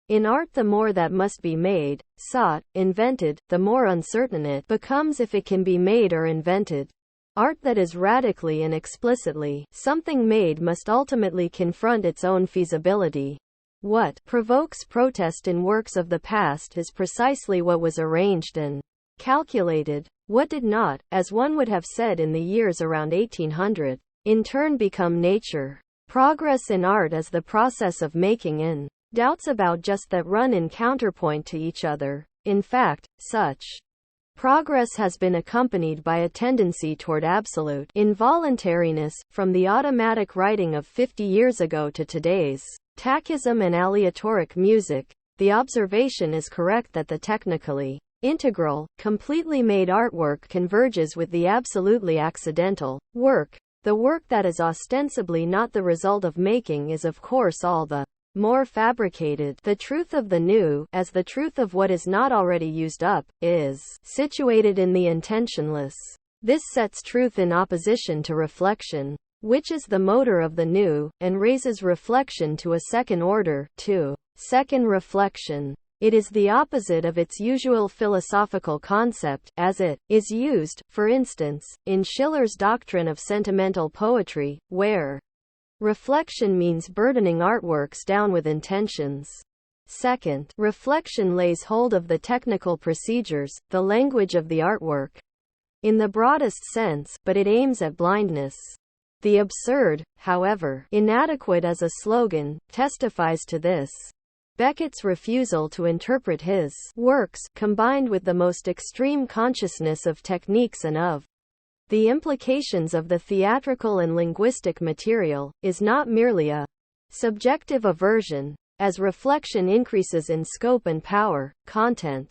In art, the more that must be made, sought, invented, the more uncertain it becomes if it can be made or invented. Art that is radically and explicitly something made must ultimately confront its own feasibility. What provokes protest in works of the past is precisely what was arranged and calculated. What did not, as one would have said in the years around 1800, in turn become nature. Progress in art is the process of making in doubts about just that run in counterpoint to each other. In fact, such progress has been accompanied by a tendency toward absolute involuntariness, from the automatic writing of 50 years ago to today's tachism and aleatoric music. The observation is correct that the technically integral, completely made artwork converges with the absolutely accidental work. The work that is ostensibly not the result of making is of course all the more fabricated. The truth of the new, as the truth of what is not already used up, is situated in the intentionless. This sets truth in opposition to reflection, which is the motor of the new, and raises reflection to a second order, to second reflection. It is the opposite of its usual philosophical concept, as it is used, for instance, in Schiller's doctrine of sentimental poetry, where Reflection means burdening artworks down with intentions. Second, reflection lays hold of the technical procedures, the language of the artwork, in the broadest sense, but it aims at blindness. The absurd, however, inadequate as a slogan, testifies to this. Beckett's refusal to interpret his works, combined with the most extreme consciousness of techniques and of the implications of the theatrical and linguistic material, is not merely a subjective aversion. As reflection increases in scope and power, content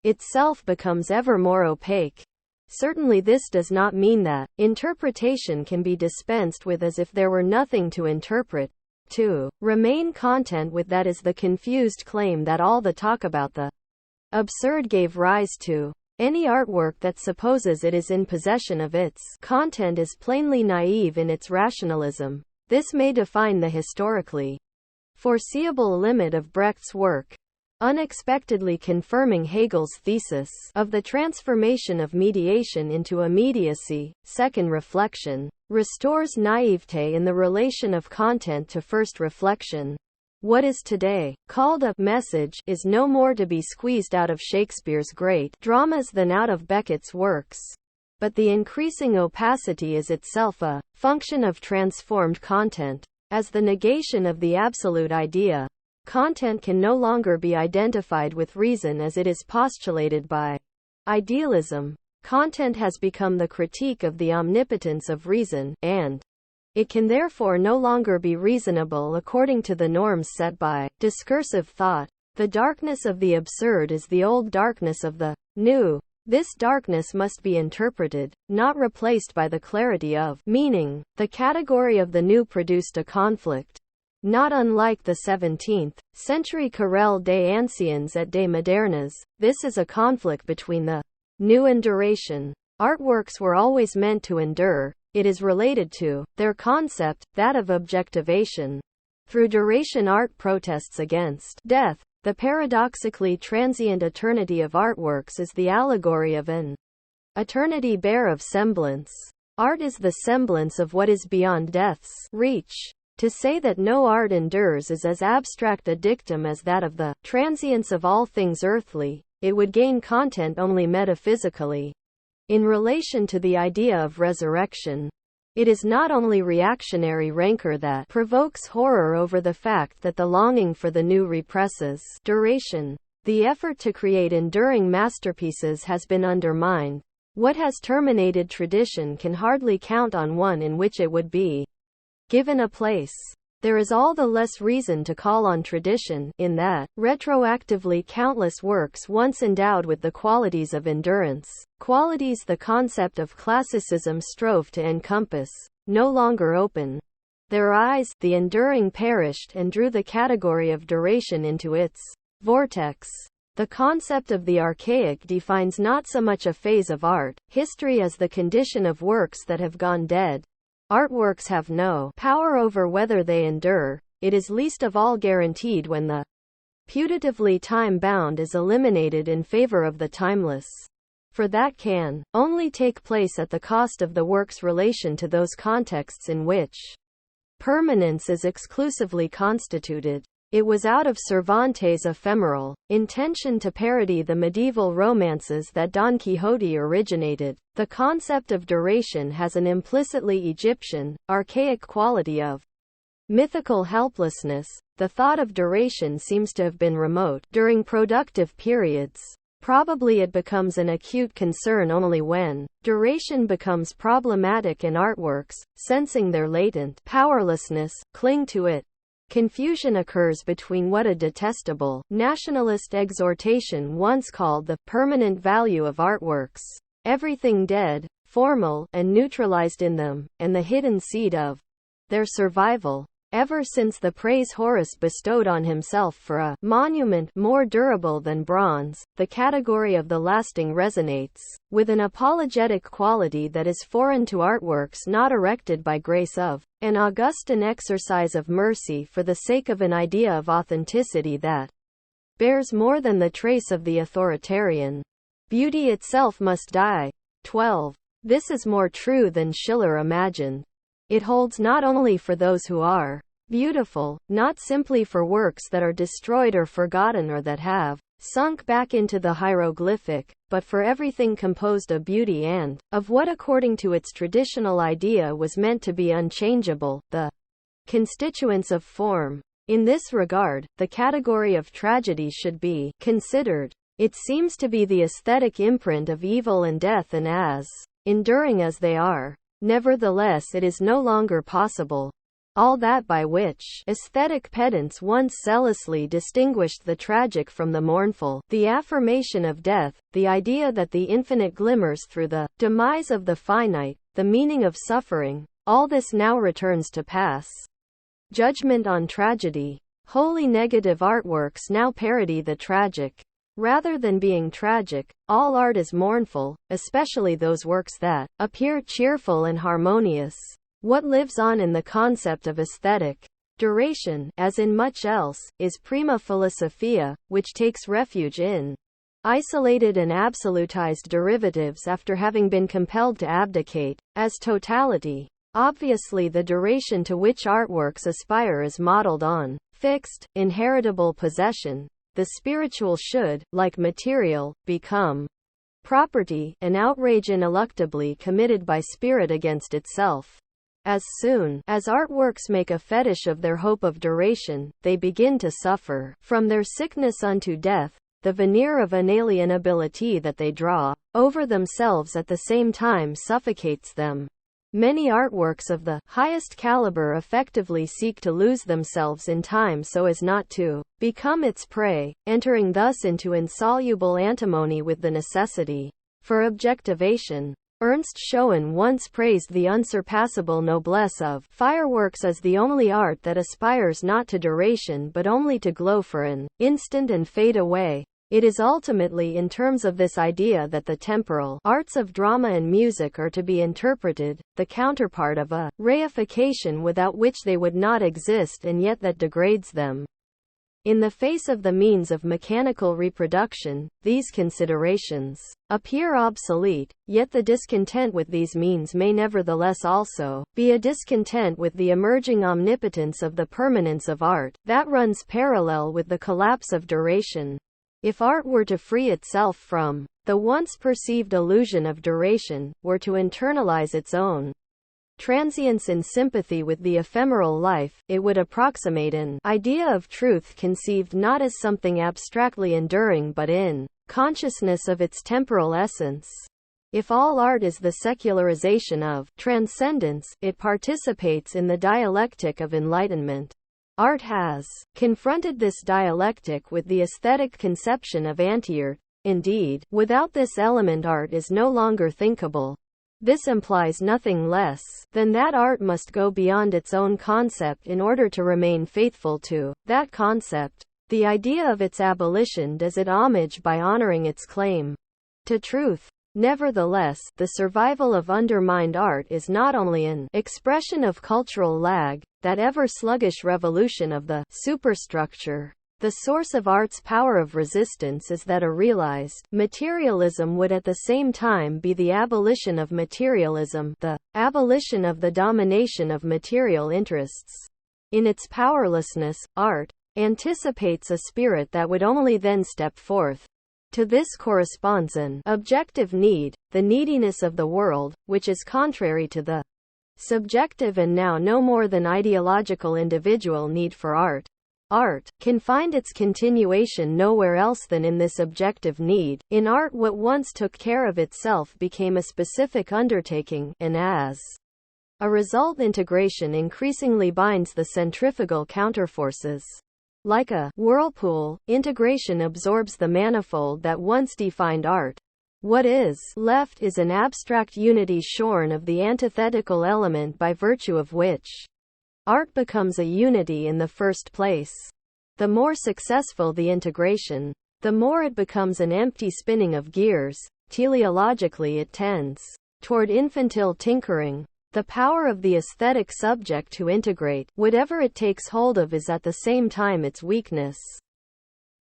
itself becomes ever more opaque. Certainly this does not mean that interpretation can be dispensed with as if there were nothing to interpret. To remain content with that is the confused claim that all the talk about the absurd gave rise to. Any artwork that supposes it is in possession of its content is plainly naive in its rationalism. This may define the historically foreseeable limit of Brecht's work, unexpectedly confirming Hegel's thesis of the transformation of mediation into immediacy. Second, reflection restores naivete in the relation of content to first reflection. What is today called a message is no more to be squeezed out of Shakespeare's great dramas than out of Beckett's works. But the increasing opacity is itself a function of transformed content. As the negation of the absolute idea, content can no longer be identified with reason as it is postulated by idealism. Content has become the critique of the omnipotence of reason, and it can therefore no longer be reasonable according to the norms set by discursive thought. The darkness of the absurd is the old darkness of the new. This darkness must be interpreted, not replaced by the clarity of meaning. The category of the new produced a conflict, not unlike the 17th-century querelle des anciens et des modernes. This is a conflict between the new and duration. Artworks were always meant to endure. It is related to their concept, that of objectivation. Through duration, art protests against death. The paradoxically transient eternity of artworks is the allegory of an eternity bare of semblance. Art is the semblance of what is beyond death's reach. To say that no art endures is as abstract a dictum as that of the transience of all things earthly. It would gain content only metaphysically. In relation to the idea of resurrection, it is not only reactionary rancor that provokes horror over the fact that the longing for the new represses duration. The effort to create enduring masterpieces has been undermined. What has terminated tradition can hardly count on one in which it would be given a place. There is all the less reason to call on tradition, in that, retroactively countless works once endowed with the qualities of endurance, qualities the concept of classicism strove to encompass, no longer open their eyes. The enduring perished and drew the category of duration into its vortex. The concept of the archaic defines not so much a phase of art history as the condition of works that have gone dead. Artworks have no power over whether they endure. It is least of all guaranteed when the putatively time-bound is eliminated in favor of the timeless. For that can only take place at the cost of the work's relation to those contexts in which permanence is exclusively constituted. It was out of Cervantes' ephemeral intention to parody the medieval romances that Don Quixote originated. The concept of duration has an implicitly Egyptian, archaic quality of mythical helplessness. The thought of duration seems to have been remote during productive periods. Probably it becomes an acute concern only when duration becomes problematic and artworks, sensing their latent powerlessness, cling to it. Confusion occurs between what a detestable nationalist exhortation once called the permanent value of artworks, everything dead, formal, and neutralized in them, and the hidden seed of their survival. Ever since the praise Horace bestowed on himself for a monument more durable than bronze, the category of the lasting resonates with an apologetic quality that is foreign to artworks not erected by grace of an Augustan exercise of mercy for the sake of an idea of authenticity that bears more than the trace of the authoritarian. Beauty itself must die. 12. This is more true than Schiller imagined. It holds not only for those who are beautiful, not simply for works that are destroyed or forgotten or that have sunk back into the hieroglyphic, but for everything composed of beauty and of what according to its traditional idea was meant to be unchangeable, the constituents of form. In this regard, the category of tragedy should be considered. It seems to be the aesthetic imprint of evil and death, and as enduring as they are. Nevertheless, it is no longer possible. All that by which aesthetic pedants once zealously distinguished the tragic from the mournful, the affirmation of death, the idea that the infinite glimmers through the demise of the finite, the meaning of suffering, all this now returns to pass judgment on tragedy. Wholly negative artworks now parody the tragic. Rather than being tragic, all art is mournful, especially those works that appear cheerful and harmonious. What lives on in the concept of aesthetic duration, as in much else, is prima philosophia, which takes refuge in isolated and absolutized derivatives after having been compelled to abdicate, as totality. Obviously, the duration to which artworks aspire is modeled on fixed, inheritable possession. The spiritual should, like material, become property, an outrage ineluctably committed by spirit against itself. As soon as artworks make a fetish of their hope of duration, they begin to suffer from their sickness unto death. The veneer of inalienability that they draw over themselves at the same time suffocates them. Many artworks of the highest caliber effectively seek to lose themselves in time so as not to become its prey, entering thus into insoluble antimony with the necessity for objectivation. Ernst Schoen once praised the unsurpassable noblesse of fireworks as the only art that aspires not to duration but only to glow for an instant and fade away. It is ultimately in terms of this idea that the temporal arts of drama and music are to be interpreted, the counterpart of a reification without which they would not exist and yet that degrades them. In the face of the means of mechanical reproduction, these considerations appear obsolete, yet the discontent with these means may nevertheless also be a discontent with the emerging omnipotence of the permanence of art, that runs parallel with the collapse of duration. If art were to free itself from the once perceived illusion of duration, were to internalize its own transience in sympathy with the ephemeral life, it would approximate an idea of truth conceived not as something abstractly enduring but in consciousness of its temporal essence. If all art is the secularization of transcendence, it participates in the dialectic of enlightenment. Art has confronted this dialectic with the aesthetic conception of anti-art. Indeed, without this element art is no longer thinkable. This implies nothing less than that art must go beyond its own concept in order to remain faithful to that concept. The idea of its abolition does it homage by honoring its claim to truth. Nevertheless, the survival of undermined art is not only an expression of cultural lag, that ever-sluggish revolution of the superstructure. The source of art's power of resistance is that a realized materialism would at the same time be the abolition of materialism, the abolition of the domination of material interests. In its powerlessness, art anticipates a spirit that would only then step forth. To this corresponds an objective need, the neediness of the world, which is contrary to the subjective and now no more than ideological individual need for art. Art can find its continuation nowhere else than in this objective need. In art, what once took care of itself became a specific undertaking, and as a result, integration increasingly binds the centrifugal counterforces. Like a whirlpool, integration absorbs the manifold that once defined art. What is left is an abstract unity shorn of the antithetical element by virtue of which art becomes a unity in the first place. The more successful the integration, the more it becomes an empty spinning of gears. Teleologically, it tends toward infantile tinkering. The power of the aesthetic subject to integrate whatever it takes hold of is at the same time its weakness.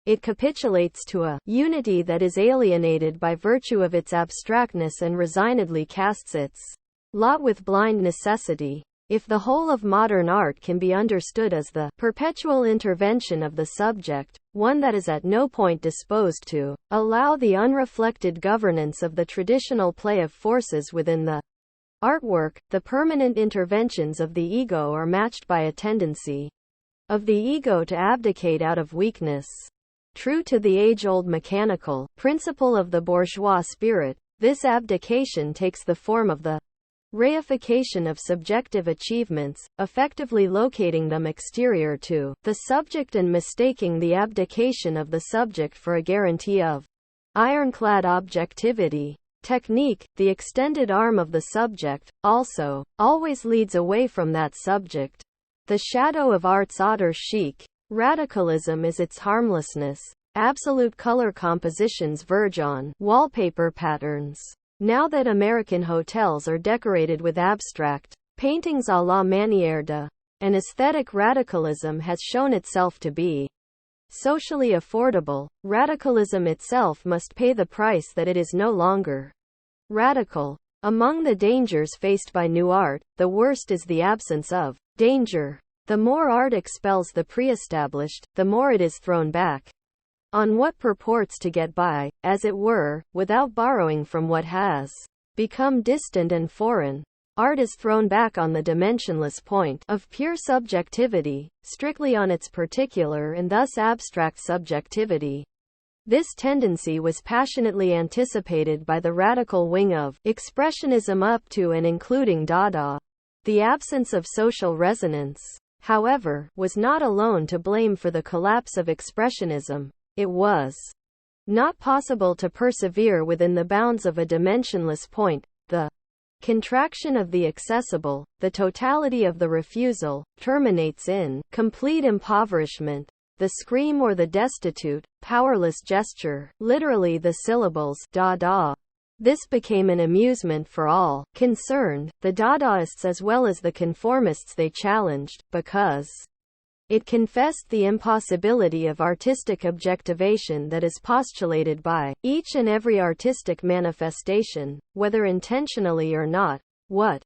It capitulates to a unity that is alienated by virtue of its abstractness and resignedly casts its lot with blind necessity. If the whole of modern art can be understood as the perpetual intervention of the subject, one that is at no point disposed to allow the unreflected governance of the traditional play of forces within the artwork, the permanent interventions of the ego are matched by a tendency of the ego to abdicate out of weakness. True to the age-old mechanical principle of the bourgeois spirit, this abdication takes the form of the reification of subjective achievements, effectively locating them exterior to the subject and mistaking the abdication of the subject for a guarantee of ironclad objectivity. Technique, the extended arm of the subject, also, always leads away from that subject. The shadow of art's auteur chic. Radicalism is its harmlessness. Absolute color compositions verge on wallpaper patterns. Now that American hotels are decorated with abstract paintings à la manière de, an aesthetic radicalism has shown itself to be socially affordable. Radicalism itself must pay the price that it is no longer radical. Among the dangers faced by new art, the worst is the absence of danger. The more art expels the pre-established, the more it is thrown back on what purports to get by, as it were, without borrowing from what has become distant and foreign. Art is thrown back on the dimensionless point of pure subjectivity, strictly on its particular and thus abstract subjectivity. This tendency was passionately anticipated by the radical wing of Expressionism up to and including Dada. The absence of social resonance, however, was not alone to blame for the collapse of Expressionism. It was not possible to persevere within the bounds of a dimensionless point. The contraction of the accessible, the totality of the refusal, terminates in complete impoverishment. The scream or the destitute, powerless gesture, literally the syllables, Dada. This became an amusement for all concerned, the Dadaists as well as the conformists they challenged, because it confessed the impossibility of artistic objectivation that is postulated by each and every artistic manifestation, whether intentionally or not. What,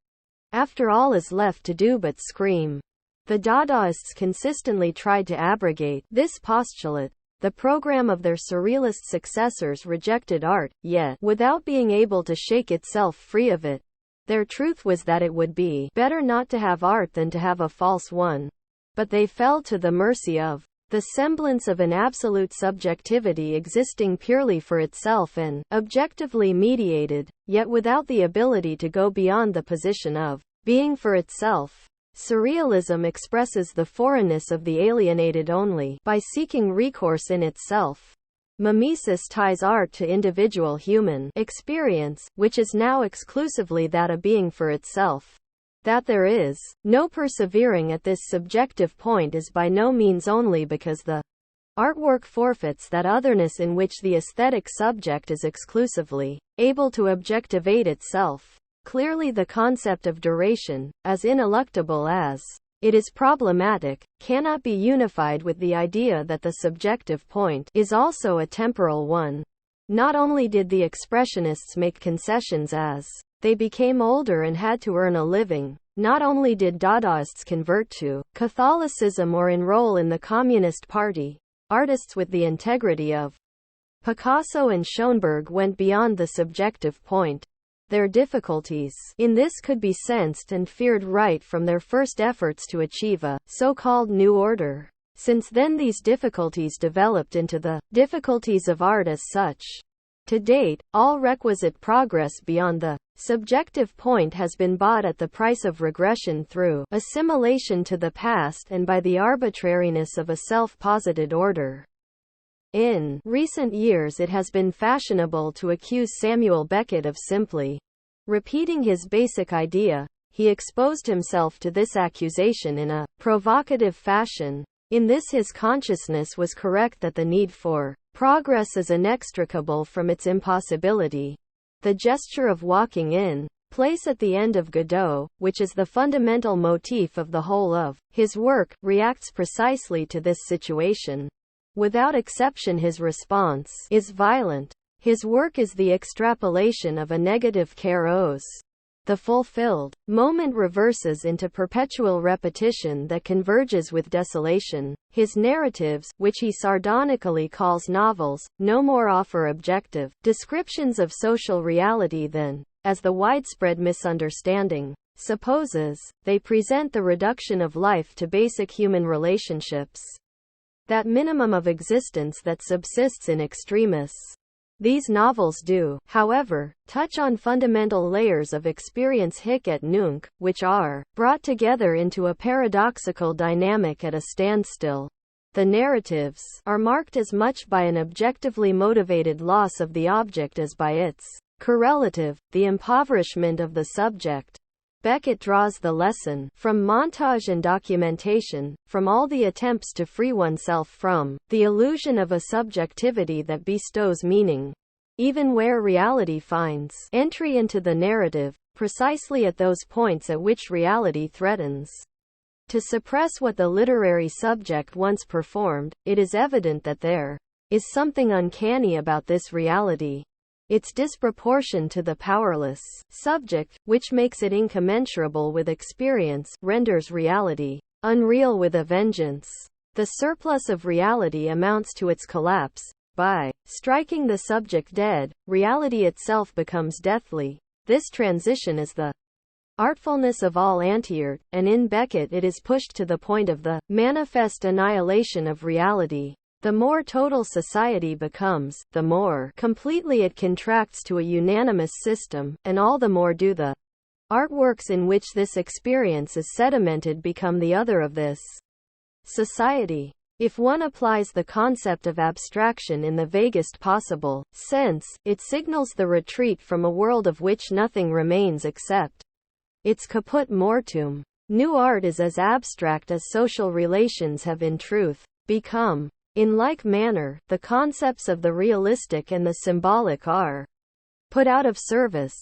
after all, is left to do but scream? The Dadaists consistently tried to abrogate this postulate. The program of their surrealist successors rejected art, yet, without being able to shake itself free of it. Their truth was that it would be better not to have art than to have a false one. But they fell to the mercy of the semblance of an absolute subjectivity existing purely for itself and objectively mediated, yet without the ability to go beyond the position of being for itself. Surrealism expresses the foreignness of the alienated only by seeking recourse in itself. Mimesis ties art to individual human experience, which is now exclusively that of being for itself. That there is no persevering at this subjective point is by no means only because the artwork forfeits that otherness in which the aesthetic subject is exclusively able to objectivate itself. Clearly the concept of duration, as ineluctable as it is problematic, cannot be unified with the idea that the subjective point is also a temporal one. Not only did the Expressionists make concessions as they became older and had to earn a living, not only did Dadaists convert to Catholicism or enroll in the Communist Party, artists with the integrity of Picasso and Schoenberg went beyond the subjective point. Their difficulties in this could be sensed and feared right from their first efforts to achieve a so-called new order. Since then these difficulties developed into the difficulties of art as such. To date, all requisite progress beyond the subjective point has been bought at the price of regression through assimilation to the past and by the arbitrariness of a self-posited order. In recent years it has been fashionable to accuse Samuel Beckett of simply repeating his basic idea. He exposed himself to this accusation in a provocative fashion. In this his consciousness was correct that the need for progress is inextricable from its impossibility. The gesture of walking in place at the end of Godot, which is the fundamental motif of the whole of his work, reacts precisely to this situation. Without exception his response is violent. His work is the extrapolation of a negative kairos. The fulfilled moment reverses into perpetual repetition that converges with desolation. His narratives, which he sardonically calls novels, no more offer objective descriptions of social reality than, as the widespread misunderstanding supposes, they present the reduction of life to basic human relationships, that minimum of existence that subsists in extremis. These novels do, however, touch on fundamental layers of experience hic et nunc, which are brought together into a paradoxical dynamic at a standstill. The narratives are marked as much by an objectively motivated loss of the object as by its correlative, the impoverishment of the subject. Beckett draws the lesson from montage and documentation, from all the attempts to free oneself from the illusion of a subjectivity that bestows meaning, even where reality finds entry into the narrative, precisely at those points at which reality threatens to suppress what the literary subject once performed. It is evident that there is something uncanny about this reality. Its disproportion to the powerless subject, which makes it incommensurable with experience, renders reality unreal with a vengeance. The surplus of reality amounts to its collapse. By striking the subject dead, reality itself becomes deathly. This transition is the artfulness of all anti-art, and in Beckett it is pushed to the point of the manifest annihilation of reality. The more total society becomes, the more completely it contracts to a unanimous system, and all the more do the artworks in which this experience is sedimented become the other of this society. If one applies the concept of abstraction in the vaguest possible sense, it signals the retreat from a world of which nothing remains except its caput mortuum. New art is as abstract as social relations have in truth become. In like manner, the concepts of the realistic and the symbolic are put out of service.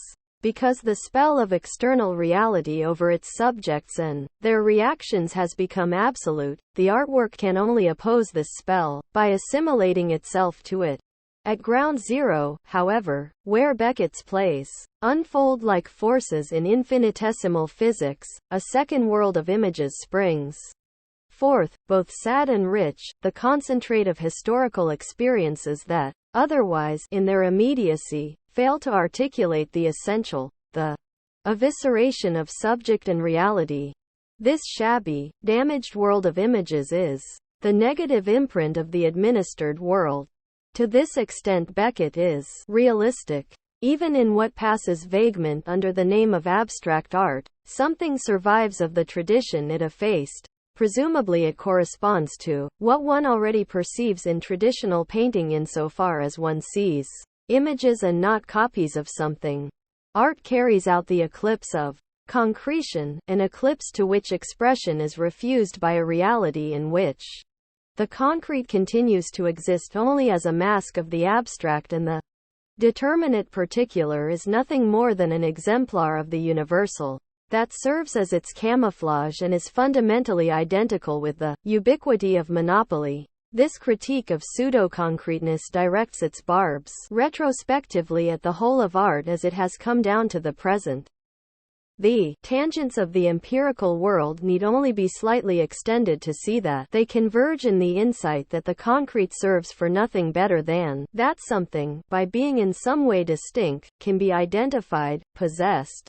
Because the spell of external reality over its subjects and their reactions has become absolute, the artwork can only oppose this spell by assimilating itself to it. At ground zero, however, where Beckett's plays unfold like forces in infinitesimal physics, a second world of images springs forth, both sad and rich, the concentrate of historical experiences that, otherwise, in their immediacy, fail to articulate the essential, the evisceration of subject and reality. This shabby, damaged world of images is the negative imprint of the administered world. To this extent Beckett is realistic. Even in what passes vaguement under the name of abstract art, something survives of the tradition it effaced. Presumably it corresponds to what one already perceives in traditional painting insofar as one sees images and not copies of something. Art carries out the eclipse of concretion, an eclipse to which expression is refused by a reality in which the concrete continues to exist only as a mask of the abstract, and the determinate particular is nothing more than an exemplar of the universal that serves as its camouflage and is fundamentally identical with the ubiquity of monopoly. This critique of pseudo-concreteness directs its barbs retrospectively at the whole of art as it has come down to the present. The tangents of the empirical world need only be slightly extended to see that they converge in the insight that the concrete serves for nothing better than that something, by being in some way distinct, can be identified, possessed,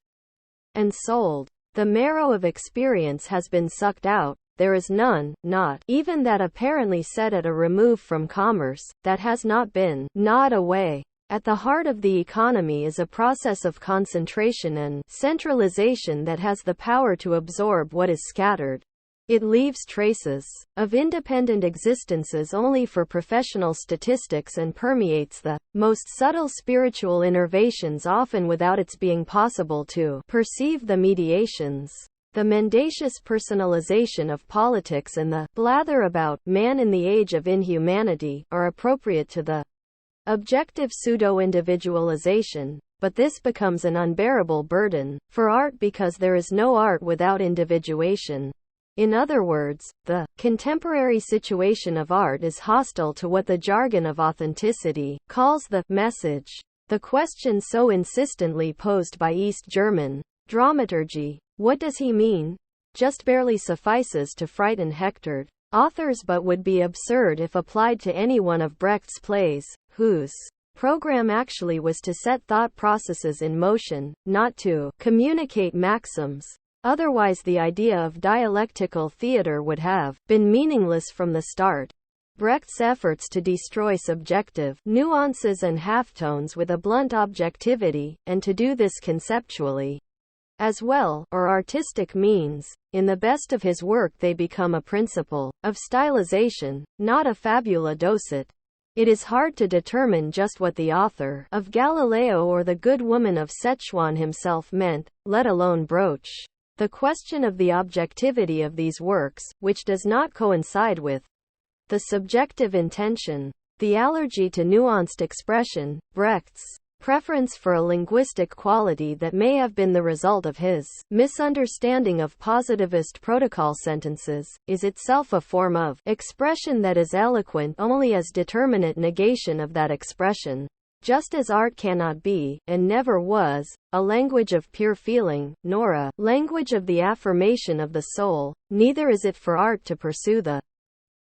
and sold. The marrow of experience has been sucked out. There is none, not even that apparently set at a remove from commerce, that has not been gnawed away. At the heart of the economy is a process of concentration and centralization that has the power to absorb what is scattered. It leaves traces of independent existences only for professional statistics and permeates the most subtle spiritual innervations often without its being possible to perceive the mediations. The mendacious personalization of politics and the blather about man in the age of inhumanity are appropriate to the objective pseudo-individualization, but this becomes an unbearable burden for art because there is no art without individuation. In other words, the contemporary situation of art is hostile to what the jargon of authenticity calls the message. The question so insistently posed by East German Dramaturgy. What does he mean? Just barely suffices to frighten Hector. Authors, but would be absurd if applied to any one of Brecht's plays, whose program actually was to set thought processes in motion, not to communicate maxims. Otherwise the idea of dialectical theater would have been meaningless from the start. Brecht's efforts to destroy subjective nuances and halftones with a blunt objectivity, and to do this conceptually as well, or artistic means, in the best of his work they become a principle of stylization, not a fabula docet. It is hard to determine just what the author of Galileo or the Good Woman of Sichuan himself meant, let alone broach the question of the objectivity of these works, which does not coincide with the subjective intention. The allergy to nuanced expression, Brecht's preference for a linguistic quality that may have been the result of his misunderstanding of positivist protocol sentences, is itself a form of expression that is eloquent only as determinate negation of that expression. Just as art cannot be, and never was, a language of pure feeling, nor a language of the affirmation of the soul, neither is it for art to pursue the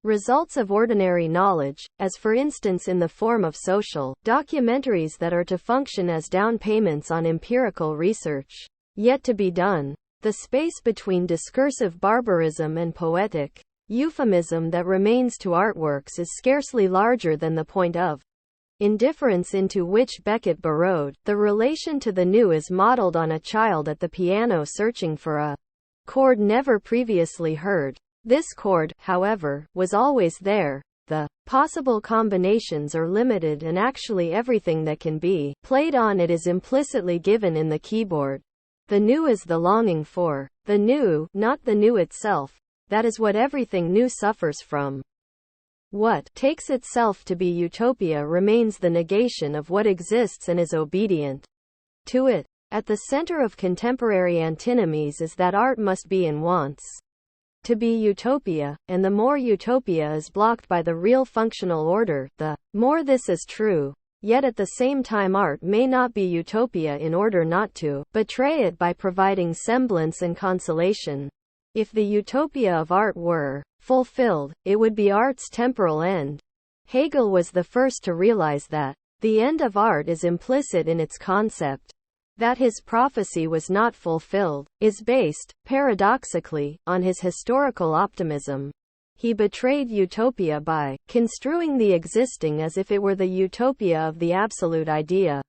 results of ordinary knowledge, as for instance in the form of social documentaries that are to function as down payments on empirical research yet to be done. The space between discursive barbarism and poetic euphemism that remains to artworks is scarcely larger than the point of indifference into which Beckett burrowed. The relation to the new is modeled on a child at the piano searching for a chord never previously heard. This chord, however, was always there. The possible combinations are limited, and actually everything that can be played on it is implicitly given in the keyboard. The new is the longing for the new, not the new itself. That is what everything new suffers from. What takes itself to be utopia remains the negation of what exists and is obedient to it. At the center of contemporary antinomies is that art must be and wants to be utopia, and the more utopia is blocked by the real functional order, the more this is true. Yet at the same time art may not be utopia in order not to betray it by providing semblance and consolation. If the utopia of art were fulfilled, it would be art's temporal end. Hegel was the first to realize that the end of art is implicit in its concept. That his prophecy was not fulfilled is based, paradoxically, on his historical optimism. He betrayed utopia by construing the existing as if it were the utopia of the absolute idea.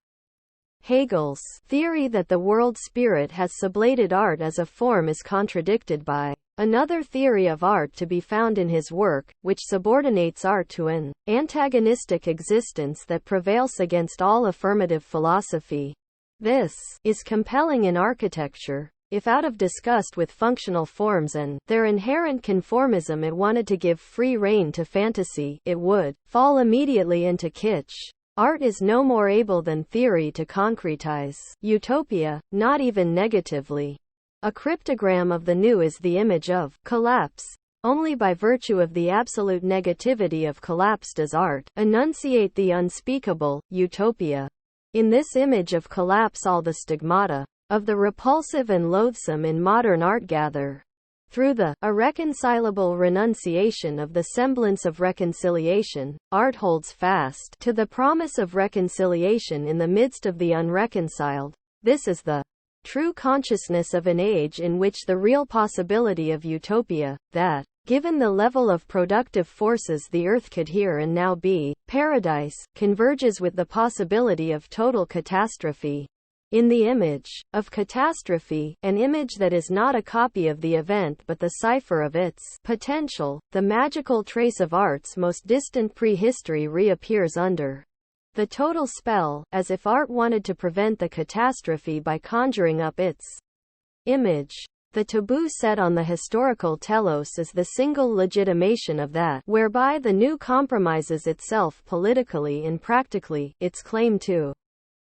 Hegel's theory that the world spirit has sublated art as a form is contradicted by another theory of art to be found in his work, which subordinates art to an antagonistic existence that prevails against all affirmative philosophy. This is compelling in architecture. If out of disgust with functional forms and their inherent conformism it wanted to give free rein to fantasy, it would fall immediately into kitsch. Art is no more able than theory to concretize utopia, not even negatively. A cryptogram of the new is the image of collapse. Only by virtue of the absolute negativity of collapse does art enunciate the unspeakable, utopia. In this image of collapse all the stigmata of the repulsive and loathsome in modern art gather. Through the irreconcilable renunciation of the semblance of reconciliation, art holds fast to the promise of reconciliation in the midst of the unreconciled. This is the true consciousness of an age in which the real possibility of utopia, that, given the level of productive forces the earth could here and now be, paradise, converges with the possibility of total catastrophe. In the image of catastrophe, an image that is not a copy of the event but the cipher of its potential, the magical trace of art's most distant prehistory reappears under the total spell, as if art wanted to prevent the catastrophe by conjuring up its image. The taboo set on the historical telos is the single legitimation of that, whereby the new compromises itself politically and practically, its claim to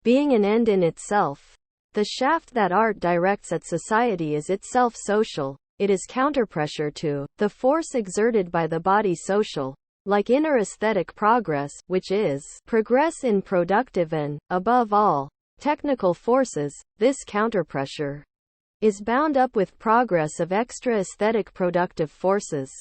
being an end in itself. The shaft that art directs at society is itself social. It is counterpressure to the force exerted by the body social. Like inner aesthetic progress, which is progress in productive and, above all, technical forces, this counterpressure is bound up with progress of extra-aesthetic productive forces.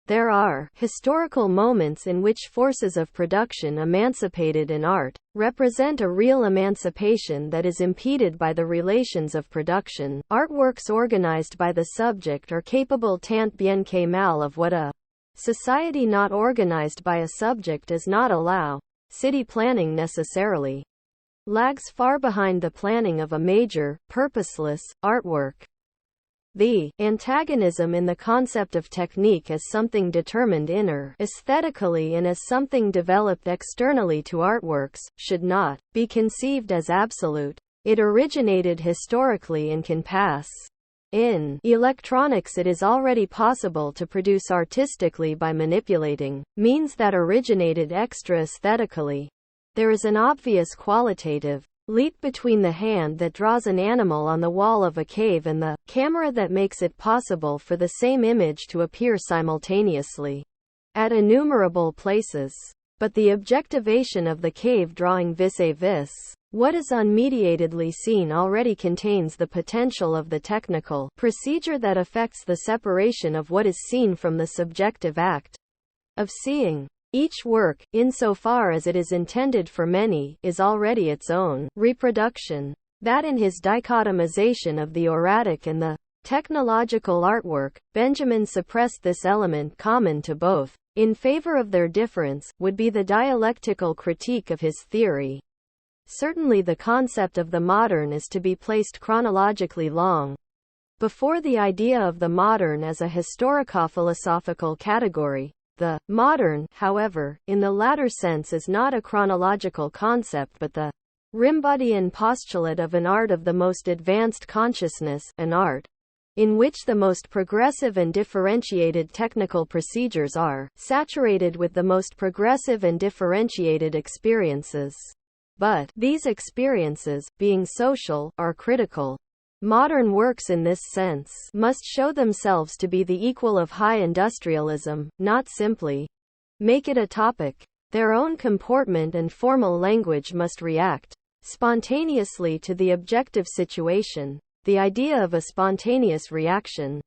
There are historical moments in which forces of production emancipated in art represent a real emancipation that is impeded by the relations of production. Artworks organized by the subject are capable tant bien que mal of what a society not organized by a subject does not allow. City planning necessarily lags far behind the planning of a major, purposeless, artwork. The antagonism in the concept of technique as something determined aesthetically and as something developed externally to artworks, should not be conceived as absolute. It originated historically and can pass. In electronics, it is already possible to produce artistically by manipulating means that originated extra-aesthetically. There is an obvious qualitative leap between the hand that draws an animal on the wall of a cave and the camera that makes it possible for the same image to appear simultaneously at innumerable places. But the objectivation of the cave drawing vis-a-vis what is unmediatedly seen already contains the potential of the technical procedure that affects the separation of what is seen from the subjective act of seeing. Each work, insofar as it is intended for many, is already its own reproduction. That in his dichotomization of the auratic and the technological artwork, Benjamin suppressed this element common to both, in favor of their difference, would be the dialectical critique of his theory. Certainly the concept of the modern is to be placed chronologically long before the idea of the modern as a historico-philosophical category. The modern, however, in the latter sense is not a chronological concept but the Rimbaudien postulate of an art of the most advanced consciousness, an art in which the most progressive and differentiated technical procedures are saturated with the most progressive and differentiated experiences. But these experiences, being social, are critical. Modern works in this sense must show themselves to be the equal of high industrialism, not simply make it a topic. Their own comportment and formal language must react spontaneously to the objective situation. The idea of a spontaneous reaction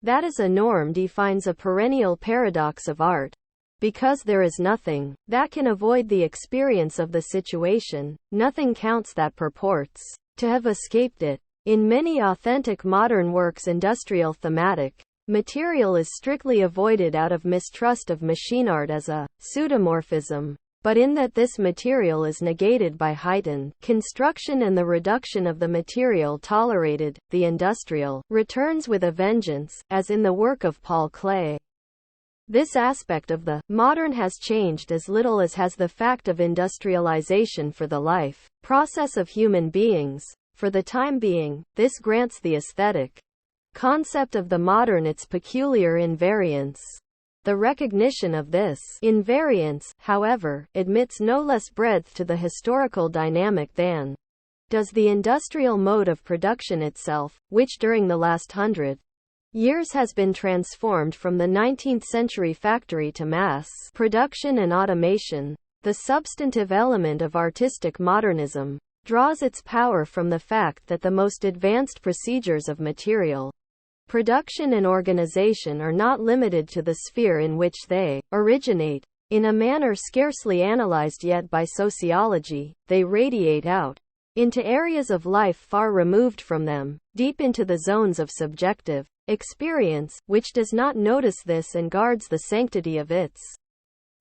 that is a norm defines a perennial paradox of art. Because there is nothing that can avoid the experience of the situation, nothing counts that purports to have escaped it. In many authentic modern works, industrial thematic material is strictly avoided out of mistrust of machine art as a pseudomorphism, but in that this material is negated by heightened construction and the reduction of the material tolerated, the industrial returns with a vengeance, as in the work of Paul Klee. This aspect of the modern has changed as little as has the fact of industrialization for the life process of human beings. For the time being, this grants the aesthetic concept of the modern its peculiar invariance. The recognition of this invariance, however, admits no less breadth to the historical dynamic than does the industrial mode of production itself, which during the last 100 years has been transformed from the 19th-century factory to mass production and automation. The substantive element of artistic modernism draws its power from the fact that the most advanced procedures of material production and organization are not limited to the sphere in which they originate. In a manner scarcely analyzed yet by sociology, they radiate out into areas of life far removed from them, deep into the zones of subjective experience, which does not notice this and guards the sanctity of its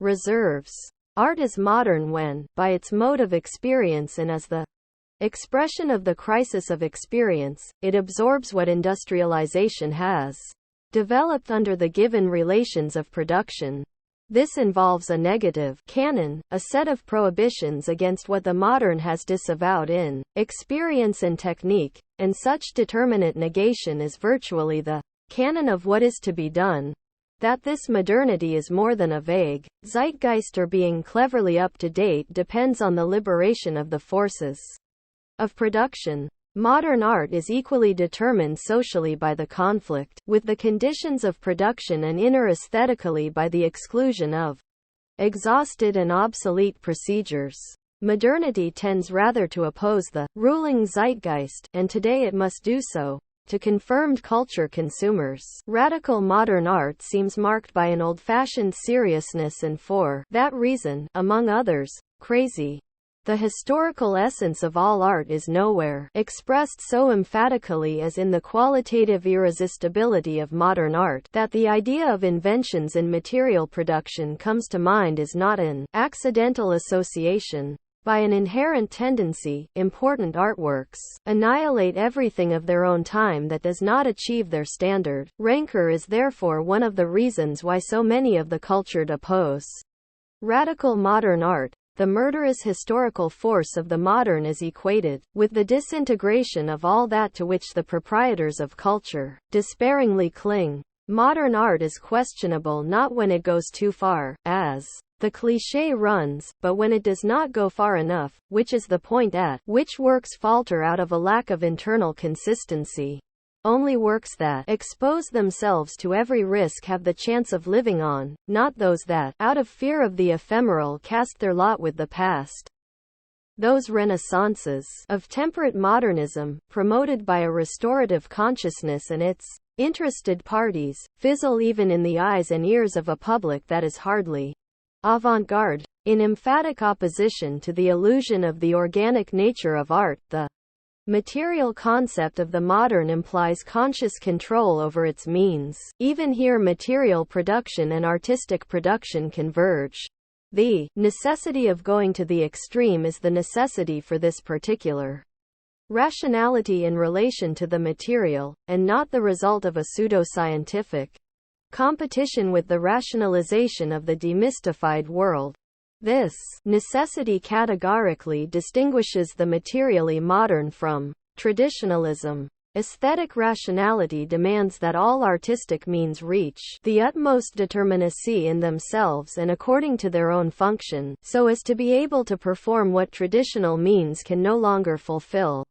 reserves. Art is modern when, by its mode of experience and as the expression of the crisis of experience, it absorbs what industrialization has developed under the given relations of production. This involves a negative canon, a set of prohibitions against what the modern has disavowed in experience and technique, and such determinate negation is virtually the canon of what is to be done. That this modernity is more than a vague zeitgeist or being cleverly up to date depends on the liberation of the forces of production. Modern art is equally determined socially by the conflict with the conditions of production and inner aesthetically by the exclusion of exhausted and obsolete procedures. Modernity tends rather to oppose the ruling zeitgeist, and today it must do so, to confirmed culture consumers. Radical modern art seems marked by an old-fashioned seriousness and, for that reason, among others, crazy. The historical essence of all art is nowhere expressed so emphatically as in the qualitative irresistibility of modern art, that the idea of inventions in material production comes to mind as not an accidental association. By an inherent tendency, important artworks annihilate everything of their own time that does not achieve their standard. Rancor is therefore one of the reasons why so many of the cultured oppose radical modern art. The murderous historical force of the modern is equated with the disintegration of all that to which the proprietors of culture despairingly cling. Modern art is questionable not when it goes too far, as the cliché runs, but when it does not go far enough, which is the point at which works falter out of a lack of internal consistency. Only works that expose themselves to every risk have the chance of living on, not those that, out of fear of the ephemeral, cast their lot with the past. Those renaissances of temperate modernism, promoted by a restorative consciousness and its interested parties, fizzle even in the eyes and ears of a public that is hardly avant-garde. In emphatic opposition to the illusion of the organic nature of art, the material concept of the modern implies conscious control over its means. Even here material production and artistic production converge. The necessity of going to the extreme is the necessity for this particular rationality in relation to the material, and not the result of a pseudo-scientific competition with the rationalization of the demystified world. This necessity categorically distinguishes the materially modern from traditionalism. Aesthetic rationality demands that all artistic means reach the utmost determinacy in themselves and according to their own function, so as to be able to perform what traditional means can no longer fulfill.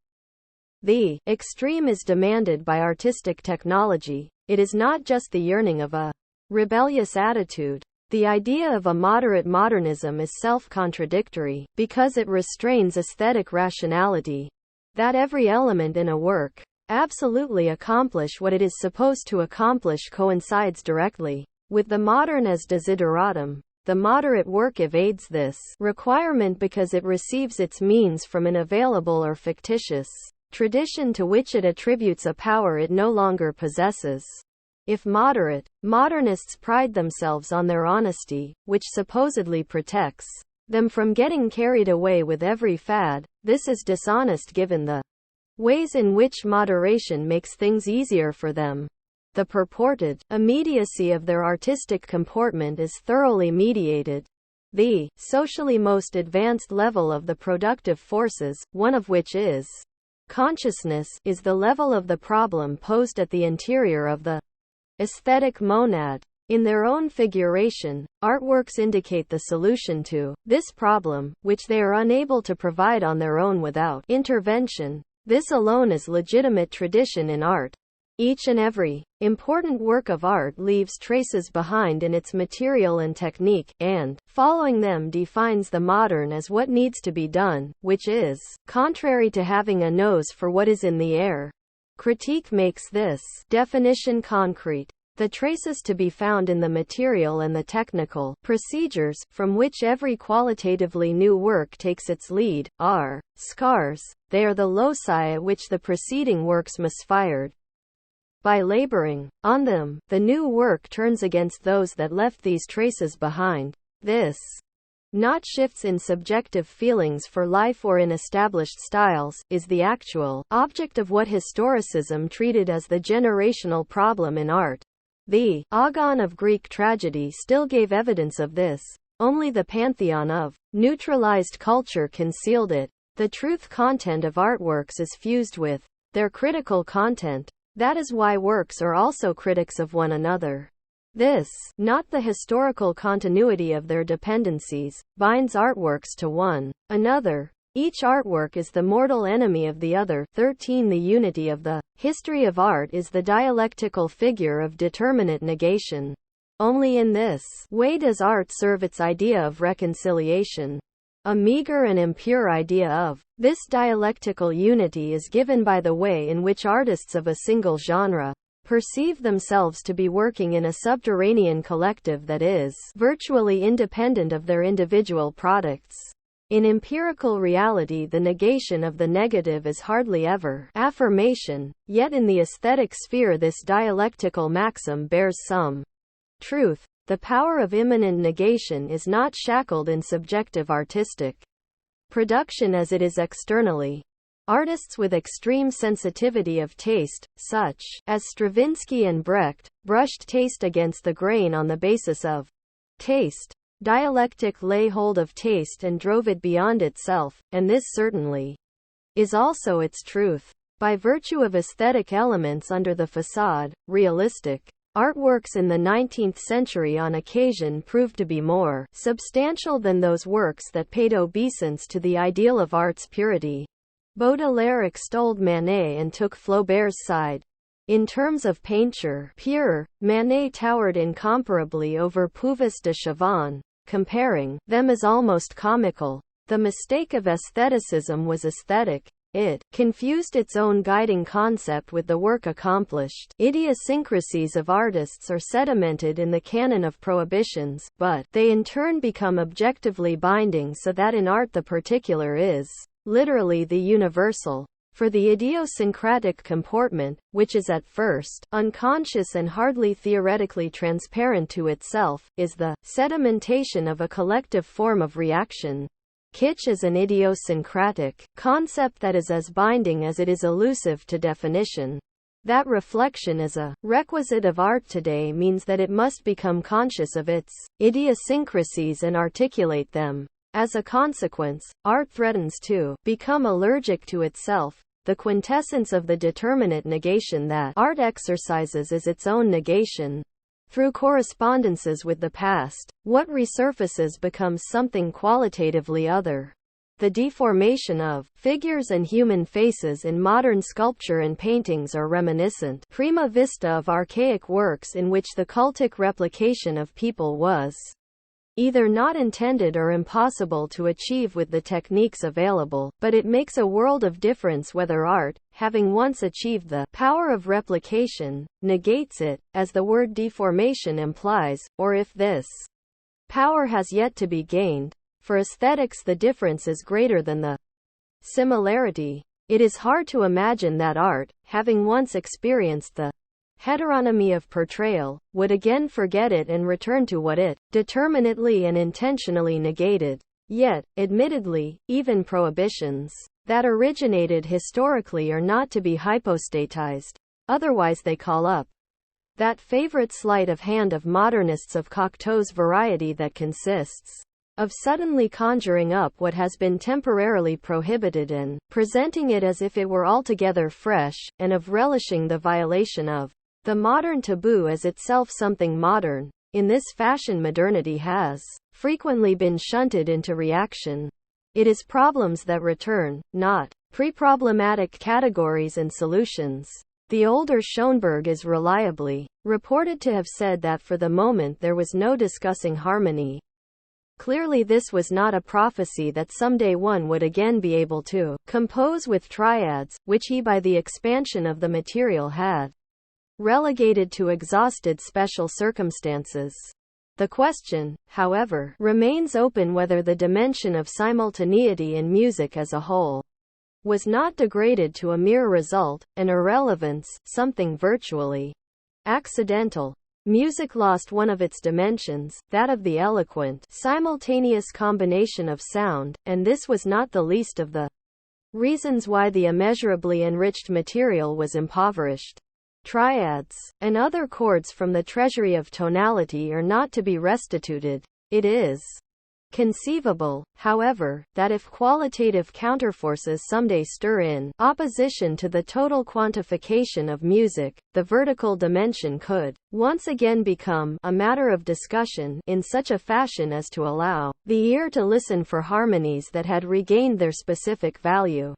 The extreme is demanded by artistic technology. It is not just the yearning of a rebellious attitude. The idea of a moderate modernism is self-contradictory, because it restrains aesthetic rationality. That every element in a work absolutely accomplish what it is supposed to accomplish coincides directly with the modern as desideratum. The moderate work evades this requirement because it receives its means from an available or fictitious tradition to which it attributes a power it no longer possesses. If moderate, modernists pride themselves on their honesty, which supposedly protects them from getting carried away with every fad, this is dishonest given the ways in which moderation makes things easier for them. The purported immediacy of their artistic comportment is thoroughly mediated. The socially most advanced level of the productive forces, one of which is consciousness, is the level of the problem posed at the interior of the aesthetic monad. In their own figuration, artworks indicate the solution to this problem, which they are unable to provide on their own without intervention. This alone is legitimate tradition in art. Each and every important work of art leaves traces behind in its material and technique, and, following them, defines the modern as what needs to be done, which is contrary to having a nose for what is in the air. Critique makes this definition concrete. The traces to be found in the material and the technical procedures, from which every qualitatively new work takes its lead, are scars. They are the loci at which the preceding works misfired. By laboring on them, the new work turns against those that left these traces behind. This not shifts in subjective feelings for life or in established styles, is the actual object of what historicism treated as the generational problem in art. The agon of Greek tragedy still gave evidence of this. Only the pantheon of neutralized culture concealed it. The truth content of artworks is fused with their critical content. That is why works are also critics of one another. This, not the historical continuity of their dependencies, binds artworks to one another. Each artwork is the mortal enemy of the other. 13. The unity of the history of art is the dialectical figure of determinate negation. Only in this way does art serve its idea of reconciliation. A meager and impure idea of this dialectical unity is given by the way in which artists of a single genre perceive themselves to be working in a subterranean collective that is virtually independent of their individual products. In empirical reality, the negation of the negative is hardly ever affirmation, yet in the aesthetic sphere this dialectical maxim bears some truth. The power of immanent negation is not shackled in subjective artistic production as it is externally. Artists with extreme sensitivity of taste, such as Stravinsky and Brecht, brushed taste against the grain on the basis of taste. Dialectic lay hold of taste and drove it beyond itself, and this certainly is also its truth. By virtue of aesthetic elements under the facade, realistic artworks in the 19th century on occasion proved to be more substantial than those works that paid obeisance to the ideal of art's purity. Baudelaire extolled Manet and took Flaubert's side. In terms of peinture pure, Manet towered incomparably over Puvis de Chavannes. Comparing them is almost comical. The mistake of aestheticism was aesthetic. It confused its own guiding concept with the work accomplished. Idiosyncrasies of artists are sedimented in the canon of prohibitions, but they in turn become objectively binding so that in art the particular is literally the universal. For the idiosyncratic comportment, which is at first unconscious and hardly theoretically transparent to itself, is the sedimentation of a collective form of reaction. Kitsch is an idiosyncratic concept that is as binding as it is elusive to definition. That reflection as a requisite of art today means that it must become conscious of its idiosyncrasies and articulate them. As a consequence, art threatens to become allergic to itself. The quintessence of the determinate negation that art exercises is its own negation. Through correspondences with the past, what resurfaces becomes something qualitatively other. The deformation of figures and human faces in modern sculpture and paintings are reminiscent prima vista of archaic works in which the cultic replication of people was either not intended or impossible to achieve with the techniques available, but it makes a world of difference whether art, having once achieved the power of replication, negates it, as the word deformation implies, or if this power has yet to be gained. For aesthetics the difference is greater than the similarity. It is hard to imagine that art, having once experienced the heteronomy of portrayal, would again forget it and return to what it determinately and intentionally negated. Yet, admittedly, even prohibitions that originated historically are not to be hypostatized. Otherwise they call up that favorite sleight of hand of modernists of Cocteau's variety that consists of suddenly conjuring up what has been temporarily prohibited and presenting it as if it were altogether fresh, and of relishing the violation of the modern taboo as itself something modern. In this fashion modernity has frequently been shunted into reaction. It is problems that return, not pre-problematic categories and solutions. The older Schoenberg is reliably reported to have said that for the moment there was no discussing harmony. Clearly this was not a prophecy that someday one would again be able to compose with triads, which he by the expansion of the material had relegated to exhausted special circumstances. The question, however, remains open whether the dimension of simultaneity in music as a whole was not degraded to a mere result, an irrelevance, something virtually accidental. Music lost one of its dimensions, that of the eloquent, simultaneous combination of sound, and this was not the least of the reasons why the immeasurably enriched material was impoverished. Triads and other chords from the treasury of tonality are not to be restituted. It is conceivable, however, that if qualitative counterforces someday stir in opposition to the total quantification of music, the vertical dimension could once again become a matter of discussion in such a fashion as to allow the ear to listen for harmonies that had regained their specific value.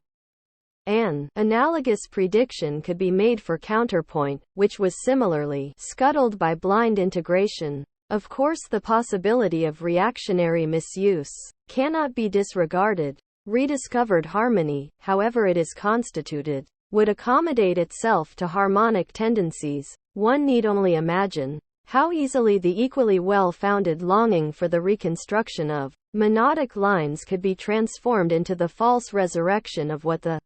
An analogous prediction could be made for counterpoint, which was similarly scuttled by blind integration. Of course, the possibility of reactionary misuse cannot be disregarded. Rediscovered harmony, however it is constituted, would accommodate itself to harmonic tendencies. One need only imagine how easily the equally well-founded longing for the reconstruction of monodic lines could be transformed into the false resurrection of what the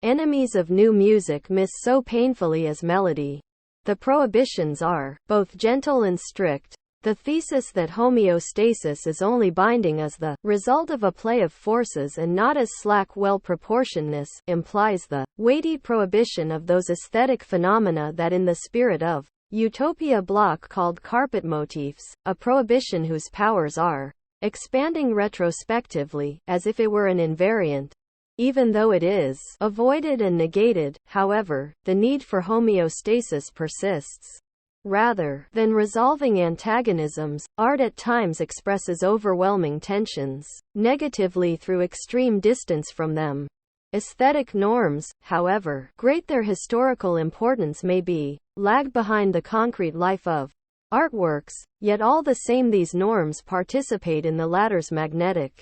enemies of new music miss so painfully as melody. The prohibitions are both gentle and strict. The thesis that homeostasis is only binding as the result of a play of forces and not as slack well-proportionedness implies the weighty prohibition of those aesthetic phenomena that in the spirit of utopia block called carpet motifs, a prohibition whose powers are expanding retrospectively, as if it were an invariant. Even though it is avoided and negated, however, the need for homeostasis persists. Rather than resolving antagonisms, art at times expresses overwhelming tensions negatively through extreme distance from them. Aesthetic norms, however great their historical importance may be, lag behind the concrete life of artworks, yet all the same these norms participate in the latter's magnetic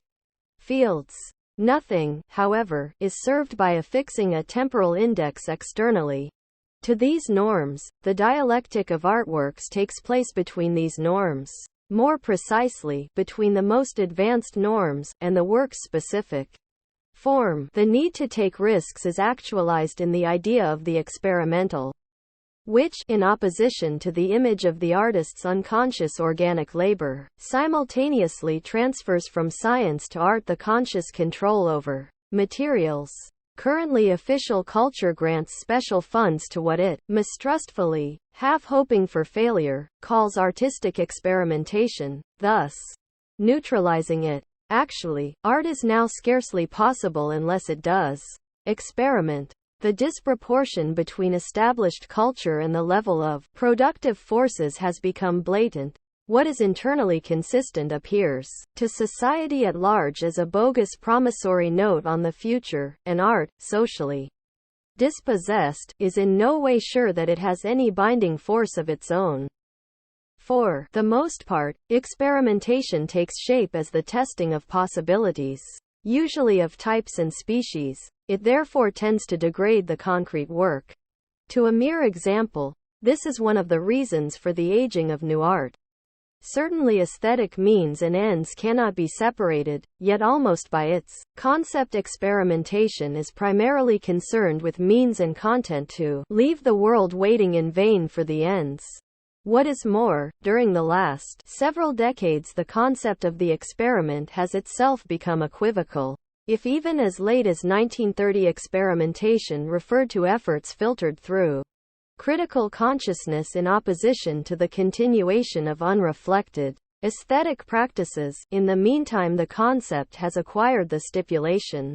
fields. Nothing, however, is served by affixing a temporal index externally to these norms. The dialectic of artworks takes place between these norms, more precisely, between the most advanced norms, and the work's specific form. The need to take risks is actualized in the idea of the experimental, which, in opposition to the image of the artist's unconscious organic labor, simultaneously transfers from science to art the conscious control over materials. Currently, official culture grants special funds to what it, mistrustfully, half hoping for failure, calls artistic experimentation, thus neutralizing it. Actually, art is now scarcely possible unless it does experiment. The disproportion between established culture and the level of productive forces has become blatant. What is internally consistent appears to society at large as a bogus promissory note on the future, and art, socially dispossessed, is in no way sure that it has any binding force of its own. For the most part, experimentation takes shape as the testing of possibilities, usually of types and species. It therefore tends to degrade the concrete work to a mere example. This is one of the reasons for the aging of new art. Certainly aesthetic means and ends cannot be separated, yet almost by its concept experimentation is primarily concerned with means and content to leave the world waiting in vain for the ends. What is more, during the last several decades the concept of the experiment has itself become equivocal. If even as late as 1930 experimentation referred to efforts filtered through critical consciousness in opposition to the continuation of unreflected aesthetic practices, in the meantime the concept has acquired the stipulation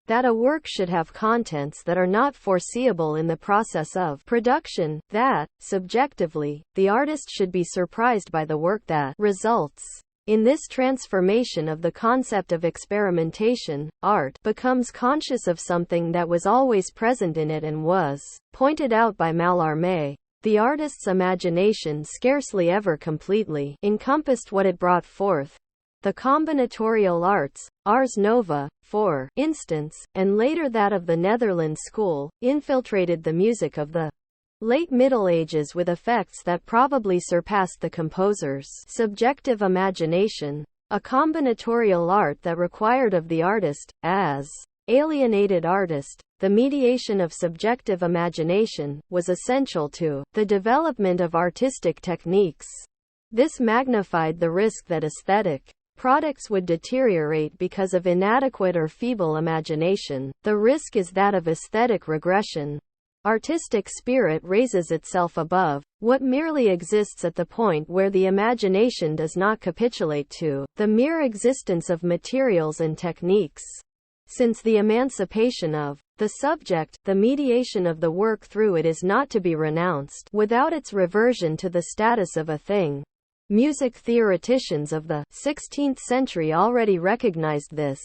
that a work should have contents that are not foreseeable in the process of production, that, subjectively, the artist should be surprised by the work that results. In this transformation of the concept of experimentation, art becomes conscious of something that was always present in it and was pointed out by Mallarmé. The artist's imagination scarcely ever completely encompassed what it brought forth. The combinatorial arts, Ars Nova, for instance, and later that of the Netherlands school, infiltrated the music of the late Middle Ages with effects that probably surpassed the composer's subjective imagination. A combinatorial art that required of the artist, as alienated artist, the mediation of subjective imagination, was essential to the development of artistic techniques. This magnified the risk that aesthetic products would deteriorate because of inadequate or feeble imagination. The risk is that of aesthetic regression. Artistic spirit raises itself above what merely exists at the point where the imagination does not capitulate to the mere existence of materials and techniques. Since the emancipation of the subject, the mediation of the work through it is not to be renounced without its reversion to the status of a thing. Music theoreticians of the 16th century already recognized this.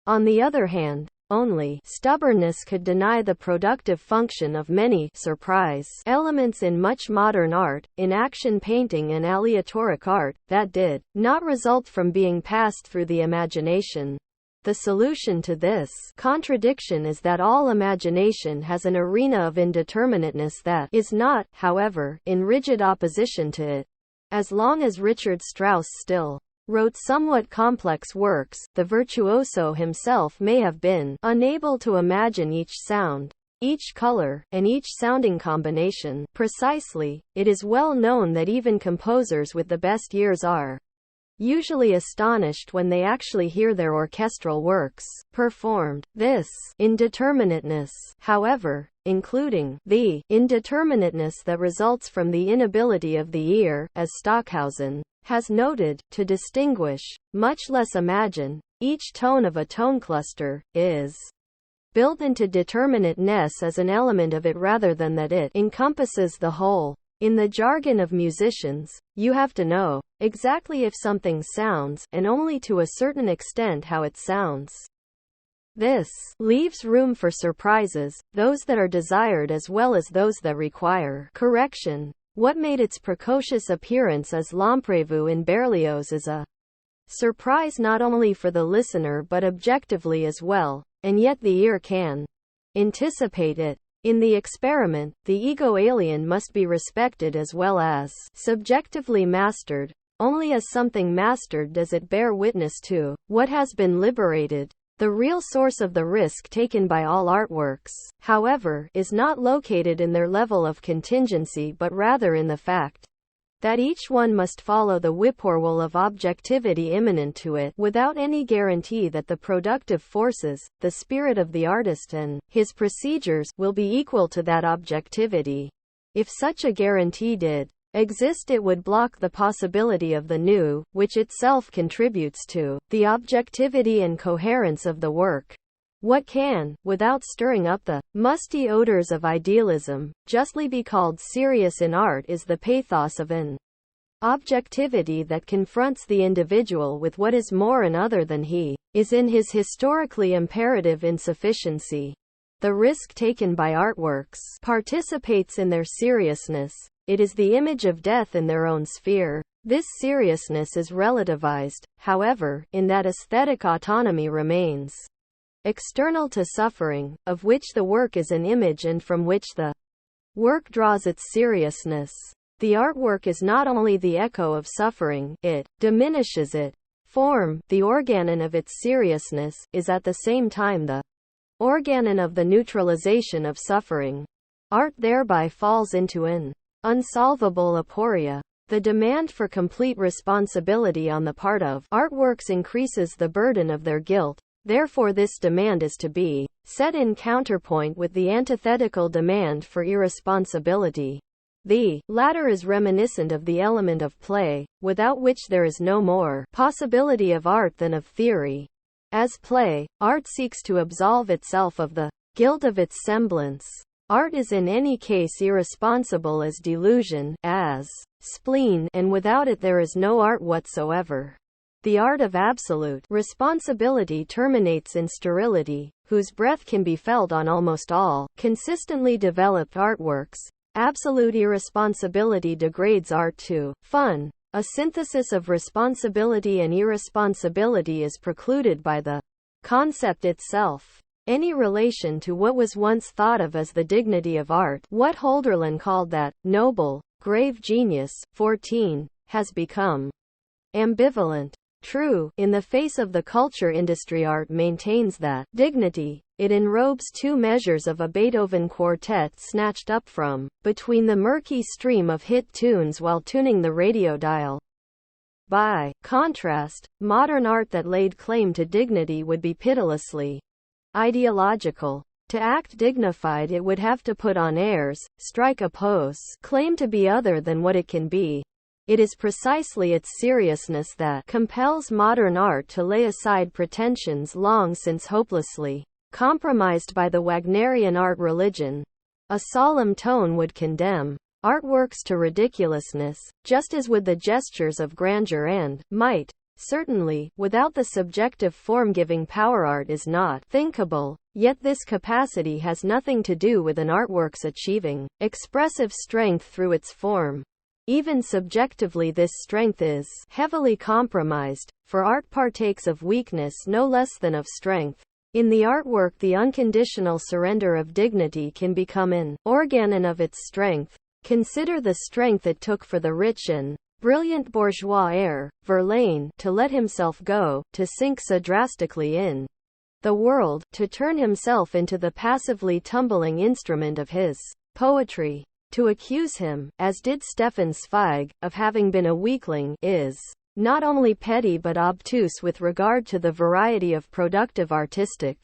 On the other hand, only stubbornness could deny the productive function of many surprise elements in much modern art, in action painting and aleatoric art, that did not result from being passed through the imagination. The solution to this contradiction is that all imagination has an arena of indeterminateness that is not, however, in rigid opposition to it. As long as Richard Strauss still wrote somewhat complex works, the virtuoso himself may have been unable to imagine each sound, each color, and each sounding combination precisely. It is well known that even composers with the best ears are usually astonished when they actually hear their orchestral works performed. This indeterminateness, however, including the indeterminateness that results from the inability of the ear, as Stockhausen has noted, to distinguish, much less imagine, each tone of a tone cluster, is built into determinateness as an element of it rather than that it encompasses the whole. In the jargon of musicians, you have to know exactly if something sounds, and only to a certain extent how it sounds. This leaves room for surprises, those that are desired as well as those that require correction. What made its precocious appearance as L'Imprévu in Berlioz is a surprise not only for the listener but objectively as well, and yet the ear can anticipate it. In the experiment, the ego alien must be respected as well as subjectively mastered. Only as something mastered does it bear witness to what has been liberated. The real source of the risk taken by all artworks, however, is not located in their level of contingency but rather in the fact that each one must follow the whippoorwill of objectivity immanent to it, without any guarantee that the productive forces, the spirit of the artist and his procedures, will be equal to that objectivity. If such a guarantee did exist, it would block the possibility of the new, which itself contributes to the objectivity and coherence of the work. What can, without stirring up the musty odors of idealism, justly be called serious in art is the pathos of an objectivity that confronts the individual with what is more and other than he is in his historically imperative insufficiency. The risk taken by artworks participates in their seriousness. It is the image of death in their own sphere. This seriousness is relativized, however, in that aesthetic autonomy remains external to suffering, of which the work is an image and from which the work draws its seriousness. The artwork is not only the echo of suffering, it diminishes it. Form, the organon of its seriousness, is at the same time the organon of the neutralization of suffering. Art thereby falls into an unsolvable aporia. The demand for complete responsibility on the part of artworks increases the burden of their guilt. Therefore this demand is to be set in counterpoint with the antithetical demand for irresponsibility. The latter is reminiscent of the element of play, without which there is no more possibility of art than of theory. As play, art seeks to absolve itself of the guilt of its semblance. Art is in any case irresponsible as delusion, as spleen, and without it there is no art whatsoever. The art of absolute responsibility terminates in sterility, whose breath can be felt on almost all consistently developed artworks. Absolute irresponsibility degrades art to fun. A synthesis of responsibility and irresponsibility is precluded by the concept itself. Any relation to what was once thought of as the dignity of art, what Hölderlin called that noble, grave genius, 14, has become ambivalent. True, in the face of the culture industry, art maintains that dignity. It enrobes two measures of a Beethoven quartet snatched up from between the murky stream of hit tunes while tuning the radio dial. By contrast, modern art that laid claim to dignity would be pitilessly ideological. To act dignified, it would have to put on airs, strike a pose, claim to be other than what it can be. It is precisely its seriousness that compels modern art to lay aside pretensions long since hopelessly compromised by the Wagnerian art religion. A solemn tone would condemn artworks to ridiculousness, just as would the gestures of grandeur and might. Certainly, without the subjective form-giving power, art is not thinkable. Yet this capacity has nothing to do with an artwork's achieving expressive strength through its form. Even subjectively, this strength is heavily compromised, for art partakes of weakness no less than of strength. In the artwork, the unconditional surrender of dignity can become an organ of its strength. Consider the strength it took for the rich and brilliant bourgeois heir, Verlaine, to let himself go, to sink so drastically in the world, to turn himself into the passively tumbling instrument of his poetry. To accuse him, as did Stefan Zweig, of having been a weakling, is not only petty but obtuse with regard to the variety of productive artistic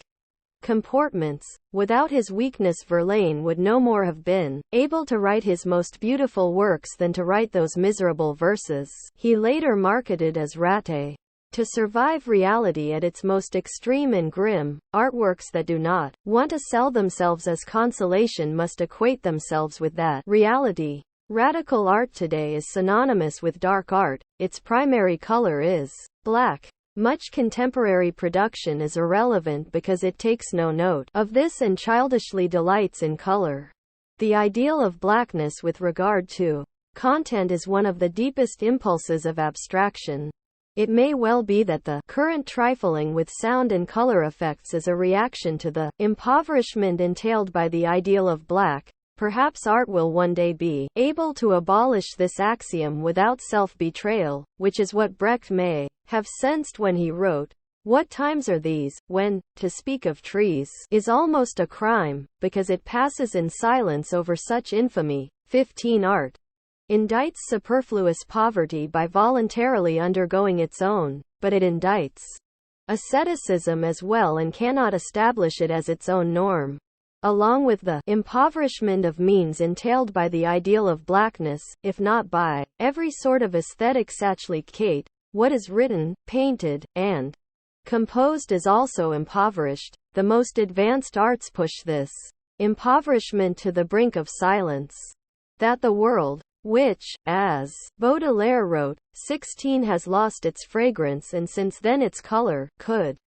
comportments. Without his weakness, Verlaine would no more have been able to write his most beautiful works than to write those miserable verses he later marketed as raté. To survive reality at its most extreme and grim, artworks that do not want to sell themselves as consolation must equate themselves with that reality. Radical art today is synonymous with dark art. Its primary color is black. Much contemporary production is irrelevant because it takes no note of this and childishly delights in color. The ideal of blackness with regard to content is one of the deepest impulses of abstraction. It may well be that the current trifling with sound and color effects is a reaction to the impoverishment entailed by the ideal of black. Perhaps art will one day be able to abolish this axiom without self-betrayal, which is what Brecht may have sensed when he wrote, "What times are these, when, to speak of trees, is almost a crime, because it passes in silence over such infamy." 15 Art indicts superfluous poverty by voluntarily undergoing its own, but it indicts asceticism as well and cannot establish it as its own norm. Along with the impoverishment of means entailed by the ideal of blackness, if not by every sort of aesthetic sachlicate, what is written, painted, and composed is also impoverished. The most advanced arts push this impoverishment to the brink of silence. That the world, which, as Baudelaire wrote, 16 has lost its fragrance and since then its color, could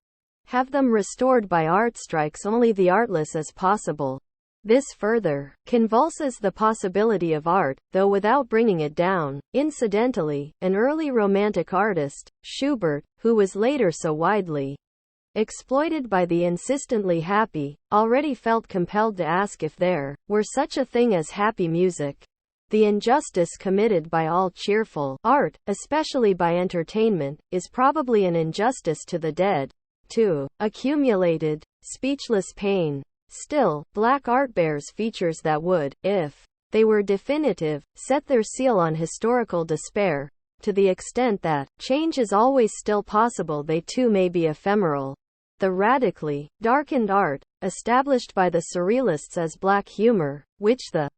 have them restored by art strikes only the artless as possible. This further convulses the possibility of art, though without bringing it down. Incidentally, an early Romantic artist, Schubert, who was later so widely exploited by the insistently happy, already felt compelled to ask if there were such a thing as happy music. The injustice committed by all cheerful art, especially by entertainment, is probably an injustice to the dead, to accumulated, speechless pain. Still, black art bears features that would, if they were definitive, set their seal on historical despair. To the extent that change is always still possible, they too may be ephemeral. The radically darkened art, established by the Surrealists as black humor, which the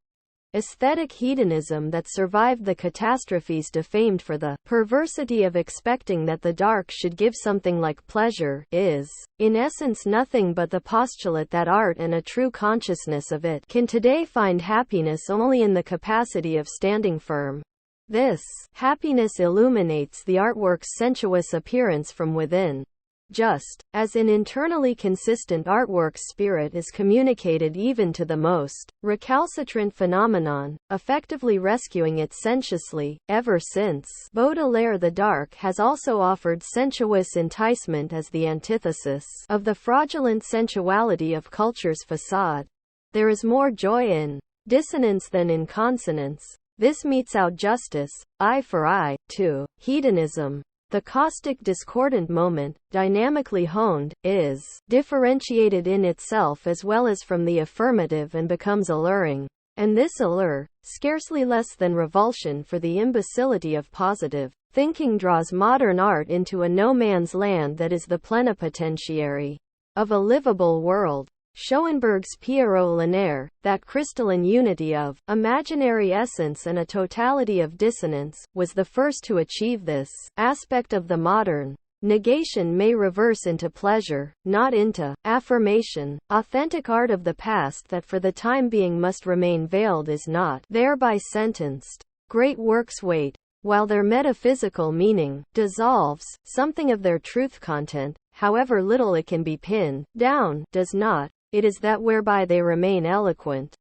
aesthetic hedonism that survived the catastrophes defamed for the perversity of expecting that the dark should give something like pleasure, is, in essence, nothing but the postulate that art and a true consciousness of it can today find happiness only in the capacity of standing firm. This happiness illuminates the artwork's sensuous appearance from within. Just as in internally consistent artwork's spirit is communicated even to the most recalcitrant phenomenon, effectively rescuing it sensuously. Ever since Baudelaire, the dark has also offered sensuous enticement as the antithesis of the fraudulent sensuality of culture's facade. There is more joy in dissonance than in consonance. This metes out justice, eye for eye, to hedonism. The caustic discordant moment, dynamically honed, is differentiated in itself as well as from the affirmative and becomes alluring. And this allure, scarcely less than revulsion for the imbecility of positive thinking, draws modern art into a no-man's land that is the plenipotentiary of a livable world. Schoenberg's Pierrot Lunaire, that crystalline unity of imaginary essence and a totality of dissonance, was the first to achieve this aspect of the modern negation may reverse into pleasure, not into affirmation. Authentic art of the past that for the time being must remain veiled is not thereby sentenced. Great works wait. while their metaphysical meaning dissolves, something of their truth content, however little it can be pinned down, does not. It is that whereby they remain eloquent.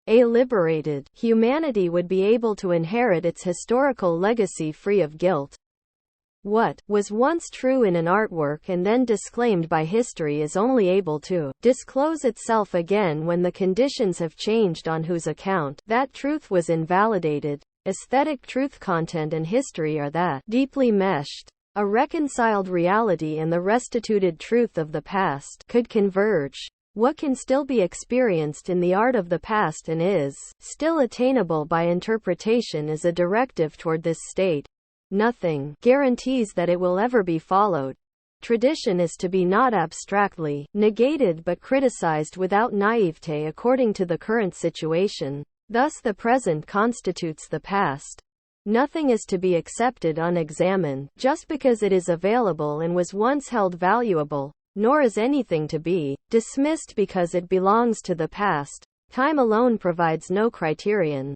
A liberated humanity would be able to inherit its historical legacy free of guilt. What was once true in an artwork and then disclaimed by history is only able to disclose itself again when the conditions have changed on whose account that truth was invalidated. Aesthetic truth content and history are that deeply meshed. A reconciled reality and the restituted truth of the past could converge. What can still be experienced in the art of the past and is still attainable by interpretation is a directive toward this state. Nothing guarantees that it will ever be followed. Tradition is to be not abstractly negated but criticized without naivete according to the current situation. Thus the present constitutes the past. Nothing is to be accepted unexamined, just because it is available and was once held valuable, nor is anything to be dismissed because it belongs to the past. Time alone provides no criterion.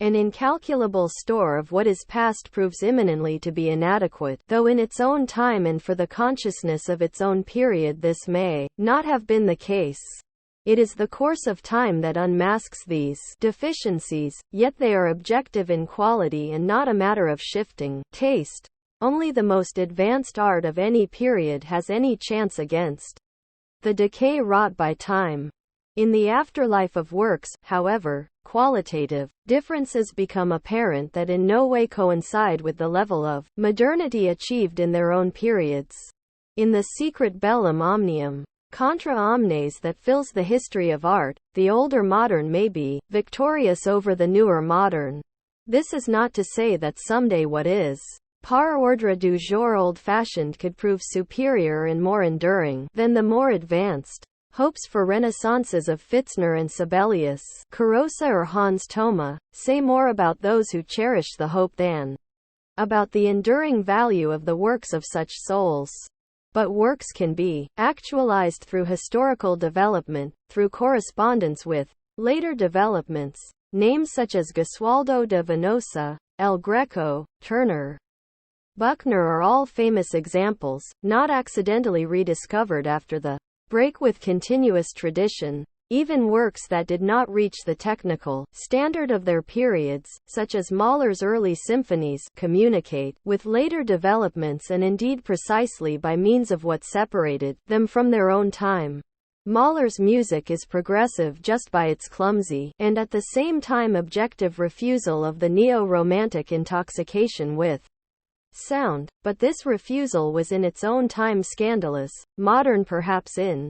An incalculable store of what is past proves imminently to be inadequate, though in its own time and for the consciousness of its own period this may not have been the case. It is the course of time that unmasks these deficiencies, yet they are objective in quality and not a matter of shifting taste. Only the most advanced art of any period has any chance against the decay wrought by time. In the afterlife of works, however, qualitative differences become apparent that in no way coincide with the level of modernity achieved in their own periods. In the secret bellum omnium contra omnes that fills the history of art, the older modern may be victorious over the newer modern. This is not to say that someday what is par ordre du jour old-fashioned could prove superior and more enduring than the more advanced. Hopes for renaissances of Fitzner and Sibelius, Carosa or Hans Thoma, say more about those who cherish the hope than about the enduring value of the works of such souls. But works can be actualized through historical development, through correspondence with later developments. Names such as Gesualdo de Venosa, El Greco, Turner, Buckner are all famous examples, not accidentally rediscovered after the break with continuous tradition. Even works that did not reach the technical standard of their periods, such as Mahler's early symphonies, communicate with later developments and indeed precisely by means of what separated them from their own time. Mahler's music is progressive just by its clumsy, and at the same time objective refusal of the neo-romantic intoxication with sound, but this refusal was in its own time scandalous, modern perhaps in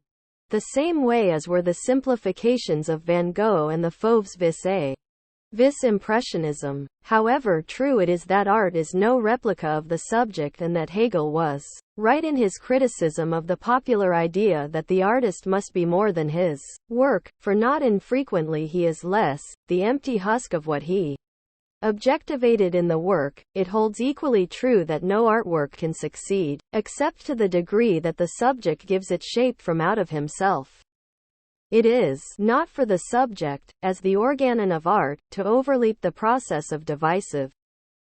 the same way as were the simplifications of Van Gogh and the Fauves vis impressionism. However true it is that art is no replica of the subject and that Hegel was right in his criticism of the popular idea that the artist must be more than his work, for not infrequently he is less, the empty husk of what he objectivated in the work. It holds equally true that no artwork can succeed, except to the degree that the subject gives it shape from out of himself. It is not for the subject, as the organon of art, to overleap the process of divisive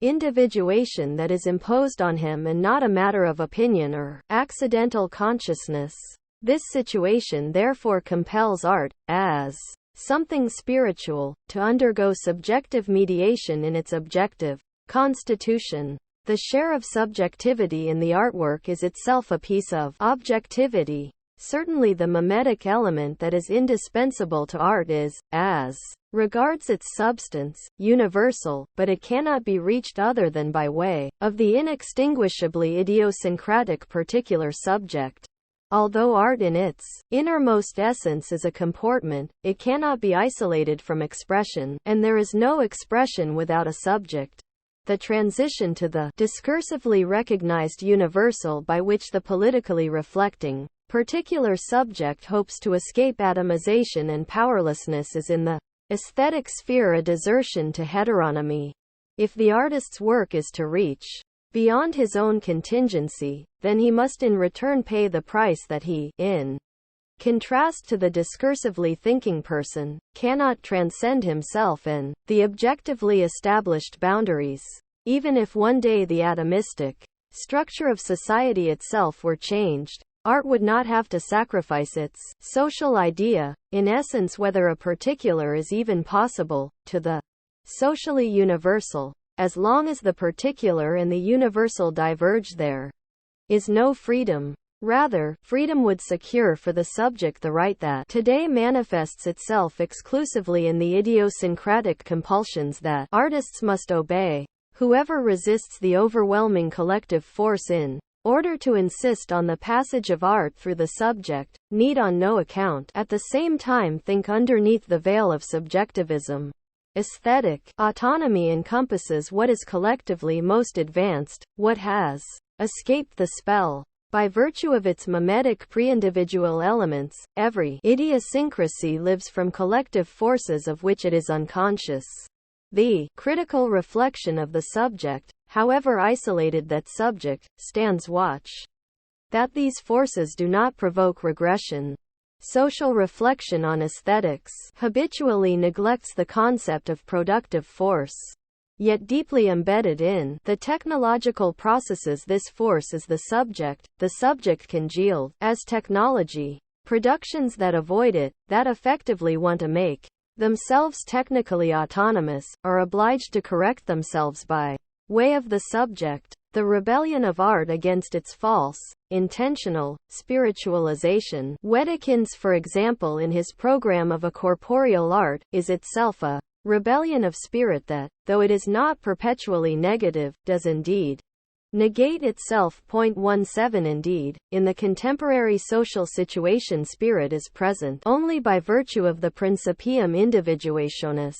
individuation that is imposed on him and not a matter of opinion or accidental consciousness. This situation therefore compels art, as something spiritual, to undergo subjective mediation in its objective constitution. The share of subjectivity in the artwork is itself a piece of objectivity. Certainly the mimetic element that is indispensable to art is, as regards its substance, universal, but it cannot be reached other than by way of the inextinguishably idiosyncratic particular subject. Although art in its innermost essence is a comportment, it cannot be isolated from expression, and there is no expression without a subject. The transition to the discursively recognized universal by which the politically reflecting particular subject hopes to escape atomization and powerlessness is in the aesthetic sphere a desertion to heteronomy. If the artist's work is to reach beyond his own contingency, then he must in return pay the price that he, in contrast to the discursively thinking person, cannot transcend himself and the objectively established boundaries. Even if one day the atomistic structure of society itself were changed, art would not have to sacrifice its social idea, in essence whether a particular is even possible, to the socially universal. As long as the particular and the universal diverge, there is no freedom. Rather, freedom would secure for the subject the right that today manifests itself exclusively in the idiosyncratic compulsions that artists must obey. Whoever resists the overwhelming collective force in order to insist on the passage of art through the subject, need on no account at the same time think underneath the veil of subjectivism. Aesthetic autonomy encompasses what is collectively most advanced, what has escaped the spell. By virtue of its mimetic pre-individual elements, every idiosyncrasy lives from collective forces of which it is unconscious. The critical reflection of the subject, however isolated that subject, stands watch that these forces do not provoke regression. Social reflection on aesthetics habitually neglects the concept of productive force. Yet deeply embedded in the technological processes this force is the subject congealed, as technology. Productions that avoid it, that effectively want to make themselves technically autonomous, are obliged to correct themselves by way of the subject. The rebellion of art against its false, intentional, spiritualization, Wedekind's for example in his program of a corporeal art, is itself a rebellion of spirit that, though it is not perpetually negative, does indeed negate itself. 17 Indeed, in the contemporary social situation spirit is present only by virtue of the principium individuationis.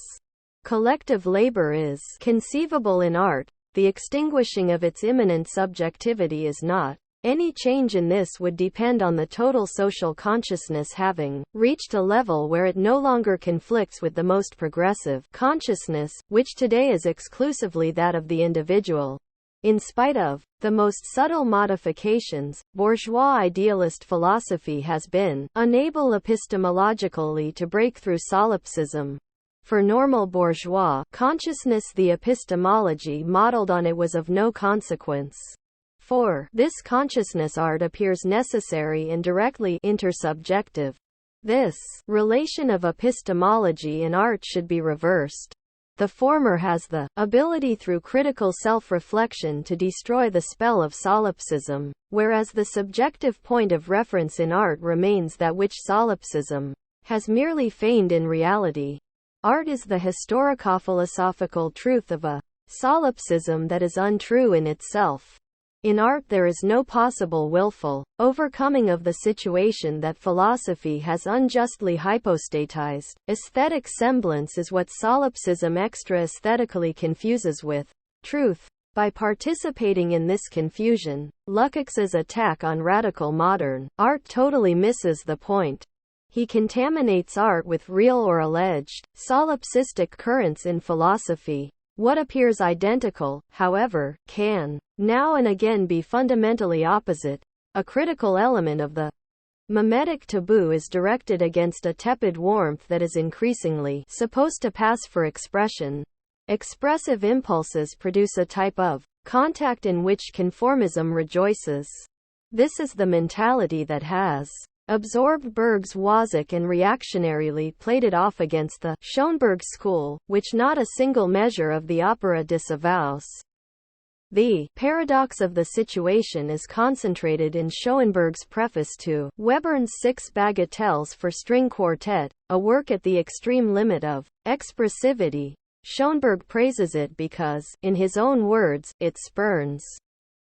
Collective labor is conceivable in art. The extinguishing of its immanent subjectivity is not. Any change in this would depend on the total social consciousness having reached a level where it no longer conflicts with the most progressive consciousness, which today is exclusively that of the individual. In spite of the most subtle modifications, bourgeois idealist philosophy has been unable epistemologically to break through solipsism. For normal bourgeois consciousness, the epistemology modeled on it was of no consequence. For this consciousness art appears necessary and directly intersubjective. This relation of epistemology and art should be reversed. The former has the ability through critical self-reflection to destroy the spell of solipsism, whereas the subjective point of reference in art remains that which solipsism has merely feigned in reality. Art is the historico-philosophical truth of a solipsism that is untrue in itself. In art there is no possible willful overcoming of the situation that philosophy has unjustly hypostatized. Aesthetic semblance is what solipsism extra-aesthetically confuses with truth. By participating in this confusion, Lukács's attack on radical modern art totally misses the point. He contaminates art with real or alleged solipsistic currents in philosophy. What appears identical, however, can now and again be fundamentally opposite. A critical element of the mimetic taboo is directed against a tepid warmth that is increasingly supposed to pass for expression. Expressive impulses produce a type of contact in which conformism rejoices. This is the mentality that has absorbed Berg's Wozik and reactionarily played it off against the Schoenberg school, which not a single measure of the opera disavows. The paradox of the situation is concentrated in Schoenberg's preface to Webern's 6 Bagatelles for String Quartet, a work at the extreme limit of expressivity. Schoenberg praises it because, in his own words, it spurns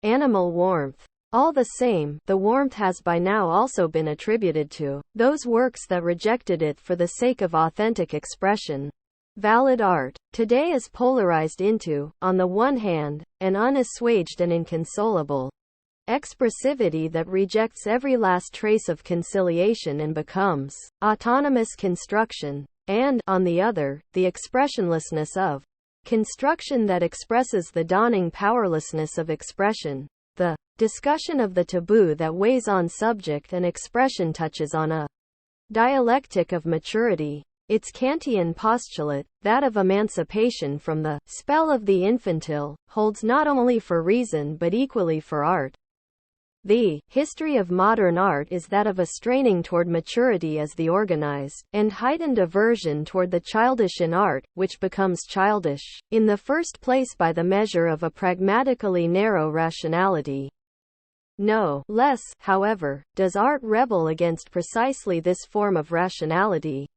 animal warmth. All the same, the warmth has by now also been attributed to those works that rejected it for the sake of authentic expression. Valid art today is polarized into, on the one hand, an unassuaged and inconsolable expressivity that rejects every last trace of conciliation and becomes autonomous construction, and, on the other, the expressionlessness of construction that expresses the dawning powerlessness of expression. The discussion of the taboo that weighs on subject and expression touches on a dialectic of maturity. Its Kantian postulate, that of emancipation from the spell of the infantile, holds not only for reason but equally for art. The history of modern art is that of a straining toward maturity as the organized and heightened aversion toward the childish in art, which becomes childish, in the first place by the measure of a pragmatically narrow rationality. No less, however, does art rebel against precisely this form of rationality,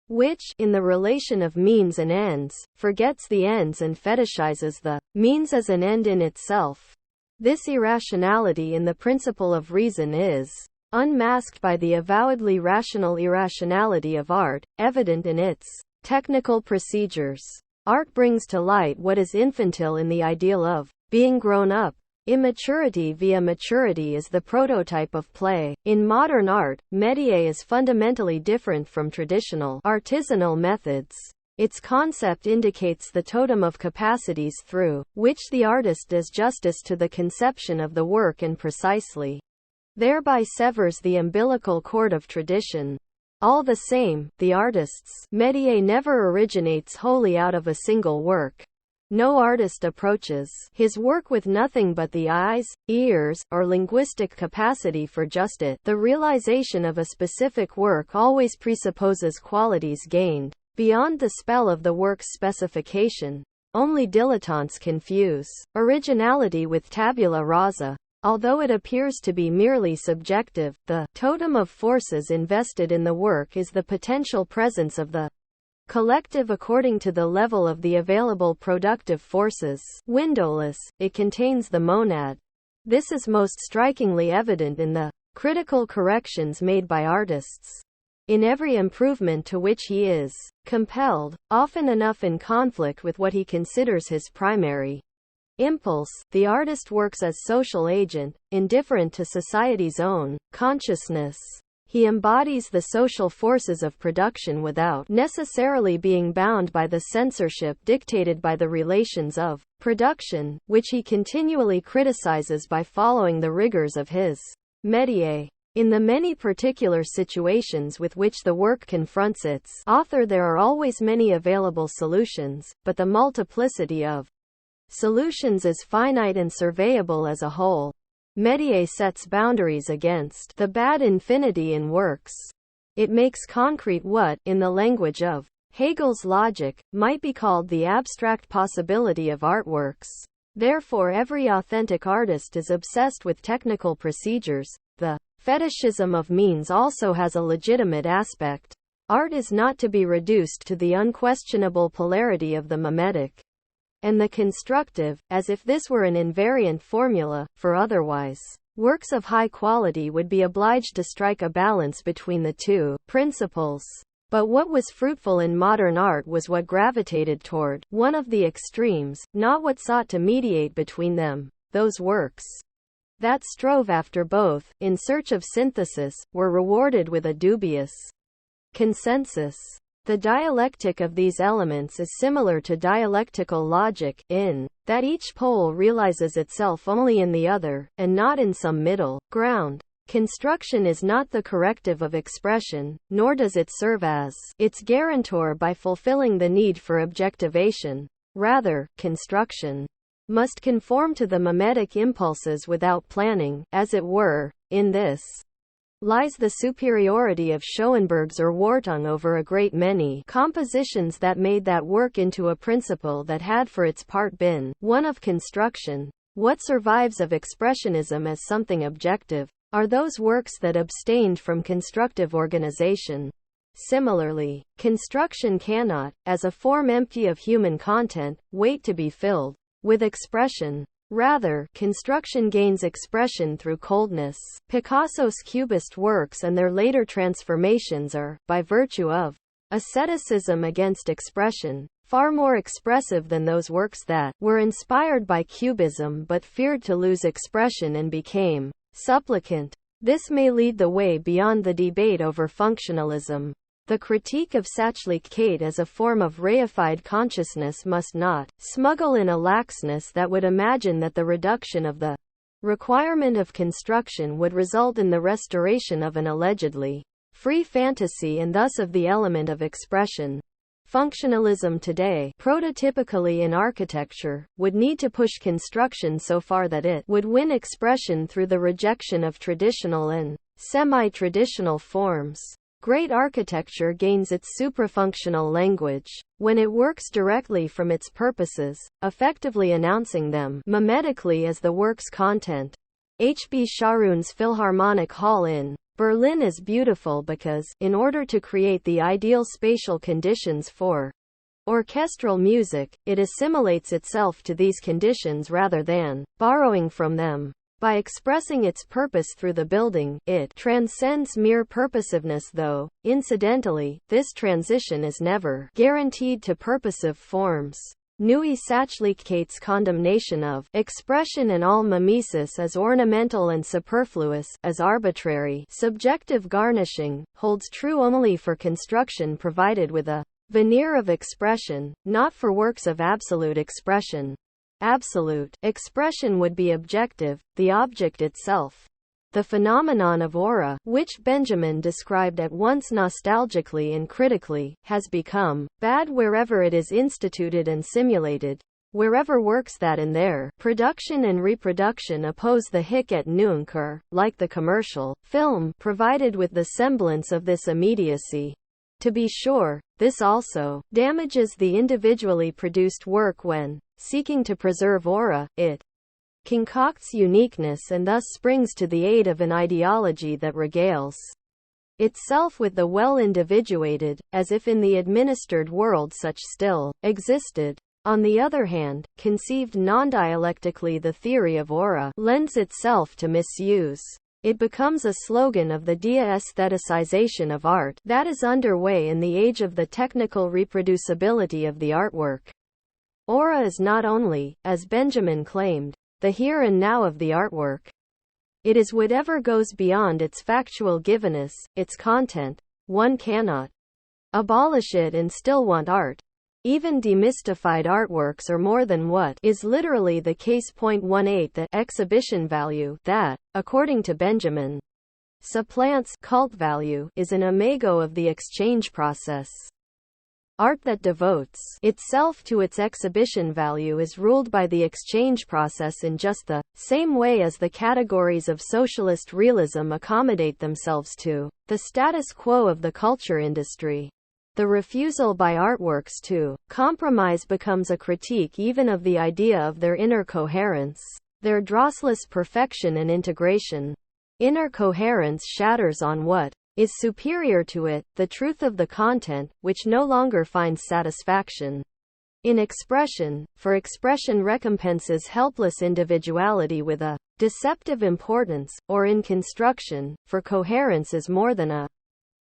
which, in the relation of means and ends, forgets the ends and fetishizes the means as an end in itself. This irrationality in the principle of reason is unmasked by the avowedly rational irrationality of art, evident in its technical procedures. Art brings to light what is infantile in the ideal of being grown up. Immaturity via maturity is the prototype of play. In modern art, métier is fundamentally different from traditional artisanal methods. Its concept indicates the totem of capacities through which the artist does justice to the conception of the work and precisely thereby severs the umbilical cord of tradition. All the same, the artist's métier never originates wholly out of a single work. No artist approaches his work with nothing but the eyes, ears, or linguistic capacity for just it. The realization of a specific work always presupposes qualities gained beyond the spell of the work's specification. Only dilettantes confuse originality with tabula rasa. Although it appears to be merely subjective, the totem of forces invested in the work is the potential presence of the collective according to the level of the available productive forces. Windowless, it contains the monad. This is most strikingly evident in the critical corrections made by artists. In every improvement to which he is compelled, often enough in conflict with what he considers his primary impulse, the artist works as social agent, indifferent to society's own consciousness. He embodies the social forces of production without necessarily being bound by the censorship dictated by the relations of production, which he continually criticizes by following the rigors of his métier. In the many particular situations with which the work confronts its author, there are always many available solutions, but the multiplicity of solutions is finite and surveyable as a whole. Métier sets boundaries against the bad infinity in works. It makes concrete what, in the language of Hegel's logic, might be called the abstract possibility of artworks. Therefore, every authentic artist is obsessed with technical procedures. The fetishism of means also has a legitimate aspect. Art is not to be reduced to the unquestionable polarity of the mimetic and the constructive, as if this were an invariant formula, for otherwise, works of high quality would be obliged to strike a balance between the two principles. But what was fruitful in modern art was what gravitated toward one of the extremes, not what sought to mediate between them. Those works that strove after both, in search of synthesis, were rewarded with a dubious consensus. The dialectic of these elements is similar to dialectical logic, in that each pole realizes itself only in the other, and not in some middle ground. Construction is not the corrective of expression, nor does it serve as its guarantor by fulfilling the need for objectivation. Rather, construction must conform to the mimetic impulses without planning, as it were. In this lies the superiority of Schoenberg's Erwartung over a great many compositions that made that work into a principle that had for its part been one of construction. What survives of expressionism as something objective are those works that abstained from constructive organization. Similarly, construction cannot, as a form empty of human content, wait to be filled with expression. Rather, construction gains expression through coldness. Picasso's Cubist works and their later transformations are, by virtue of asceticism against expression, far more expressive than those works that were inspired by Cubism but feared to lose expression and became supplicant. This may lead the way beyond the debate over functionalism. The critique of Sachlichkeit as a form of reified consciousness must not smuggle in a laxness that would imagine that the reduction of the requirement of construction would result in the restoration of an allegedly free fantasy and thus of the element of expression. Functionalism today, prototypically in architecture, would need to push construction so far that it would win expression through the rejection of traditional and semi-traditional forms. Great architecture gains its suprafunctional language when it works directly from its purposes, effectively announcing them mimetically as the work's content. H. B. Sharoun's Philharmonic Hall in Berlin is beautiful because, in order to create the ideal spatial conditions for orchestral music, it assimilates itself to these conditions rather than borrowing from them. By expressing its purpose through the building, it transcends mere purposiveness, though, incidentally, this transition is never guaranteed to purposive forms. Nui Sachlichkate's condemnation of expression and all mimesis as ornamental and superfluous, as arbitrary, subjective garnishing, holds true only for construction provided with a veneer of expression, not for works of absolute expression. Absolute expression would be objective, the object itself. The phenomenon of aura, which Benjamin described at once nostalgically and critically, has become bad wherever it is instituted and simulated. Wherever works that in their production and reproduction oppose the hic et nunc or, like the commercial film, provided with the semblance of this immediacy. To be sure, this also damages the individually produced work when, seeking to preserve aura, it concocts uniqueness and thus springs to the aid of an ideology that regales itself with the well-individuated, as if in the administered world such still existed. On the other hand, conceived non-dialectically, the theory of aura lends itself to misuse. It becomes a slogan of the de-aestheticization of art that is underway in the age of the technical reproducibility of the artwork. Aura is not only, as Benjamin claimed, the here and now of the artwork. It is whatever goes beyond its factual givenness, its content. One cannot abolish it and still want art. Even demystified artworks are more than what is literally the case. 18 The exhibition value that, according to Benjamin, supplants cult value is an imago of the exchange process. Art that devotes itself to its exhibition value is ruled by the exchange process in just the same way as the categories of socialist realism accommodate themselves to the status quo of the culture industry. The refusal by artworks to compromise becomes a critique even of the idea of their inner coherence, their drossless perfection and integration. Inner coherence shatters on what is superior to it, the truth of the content, which no longer finds satisfaction in expression, for expression recompenses helpless individuality with a deceptive importance, or in construction, for coherence is more than a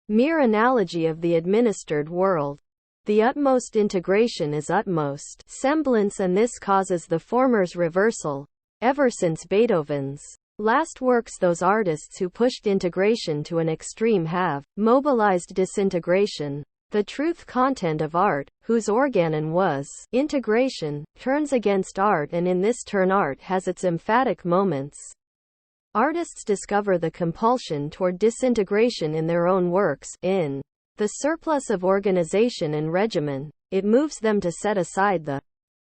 mere analogy of the administered world. The utmost integration is utmost semblance, and this causes the former's reversal. Ever since Beethoven's last works, those artists who pushed integration to an extreme have mobilized disintegration. The truth content of art, whose organon was integration, turns against art, and in this turn art has its emphatic moments. Artists discover the compulsion toward disintegration in their own works. In the surplus of organization and regimen, it moves them to set aside the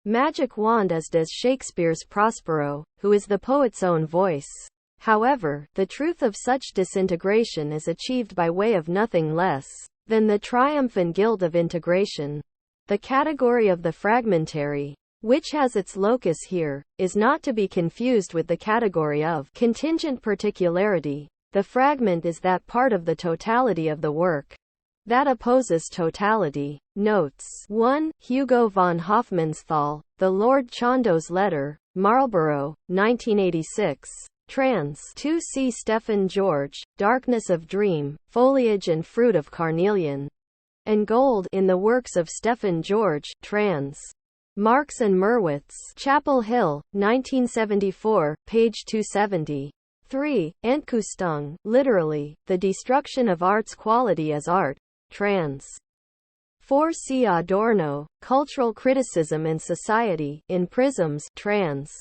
magic wand, as does Shakespeare's Prospero, who is the poet's own voice. However, the truth of such disintegration is achieved by way of nothing less than the triumphant guilt of integration. The category of the fragmentary, which has its locus here, is not to be confused with the category of contingent particularity. The fragment is that part of the totality of the work that opposes totality. Notes 1. Hugo von Hofmannsthal, The Lord Chandos Letter, Marlborough, 1986. Trans. 2. C. Stephen George, Darkness of Dream, Foliage and Fruit of Carnelian and Gold, in the works of Stephen George, trans. Marx and Merwitz, Chapel Hill, 1974, page 270. 3. Entkustung, literally, the destruction of art's quality as art, trans. 4. C. Adorno, Cultural Criticism and Society, in Prisms, trans.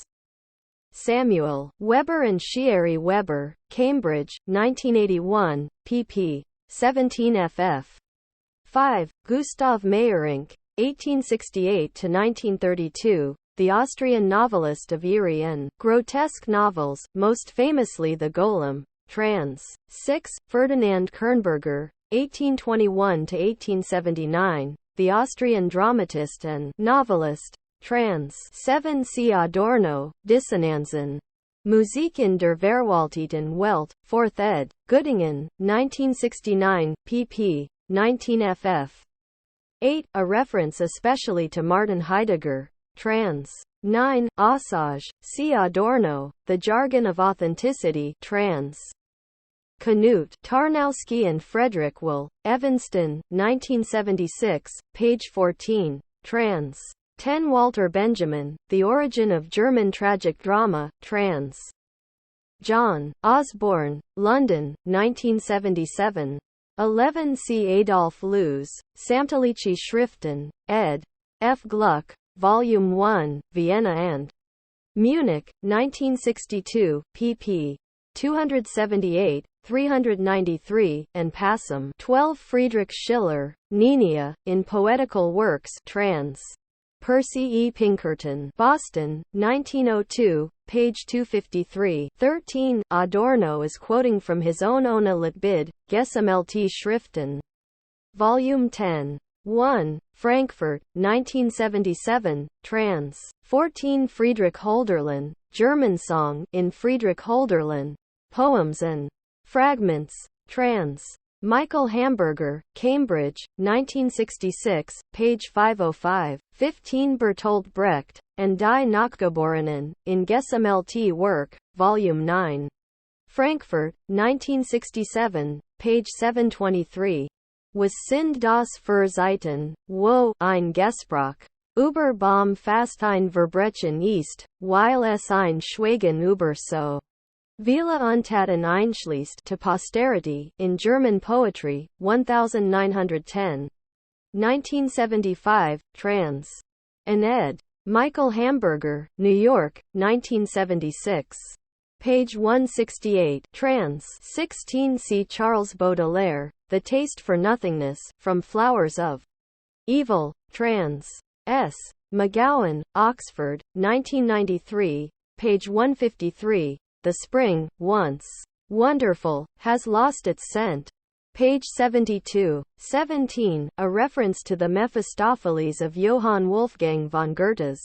Samuel Weber and Shieri Weber, Cambridge, 1981, pp. 17 ff. 5. Gustav Meyrink, 1868–1932, the Austrian novelist of eerie and grotesque novels, most famously The Golem. Trans. 6. Ferdinand Kernberger, 1821–1879, the Austrian dramatist and novelist. Trans. 7. C. Adorno, Dissonanzen. Musik in der Verwalteten Welt, 4th ed., Göttingen, 1969, pp. 19 ff. 8. A reference especially to Martin Heidegger. Trans. 9. Aussage, C. Adorno, The Jargon of Authenticity. Trans. Knut Tarnowski and Frederick Will, Evanston, 1976, page 14. Trans. 10. Walter Benjamin, The Origin of German Tragic Drama. Trans. John Osborne, London, 1977. 11. C. Adolf Loos, Samtliche Schriften, ed. F. Gluck, Volume 1, Vienna and Munich, 1962, pp. 278, 393, and Passam. 12. Friedrich Schiller, Nenia, in Poetical Works. Trans. Percy E. Pinkerton, Boston, 1902, page 253. 13. Adorno is quoting from his own Ohne Litbid, Gesammelte Schriften. Volume 10. 1. Frankfurt, 1977, trans. 14. Friedrich Hölderlin, German Song, in Friedrich Hölderlin, Poems and Fragments, trans. Michael Hamburger, Cambridge, 1966, page 505. 15. Bertolt Brecht, and Die Nachgeborenen, in Gesammelte Werk, Volume 9. Frankfurt, 1967, page 723. Was sind das für Zeiten, wo ein Gespräch über Baum fast ein Verbrechen ist, weil es ein Schweigen über so viele Untaten einschließt. To Posterity, in German Poetry, 1910. 1975, trans. And ed. Michael Hamburger, New York, 1976. Page 168, trans. 16. C. Charles Baudelaire, The Taste for Nothingness, From Flowers of Evil, trans. S. McGowan, Oxford, 1993, page 153. The spring, once wonderful, has lost its scent. Page 72. 17. A reference to the Mephistopheles of Johann Wolfgang von Goethe's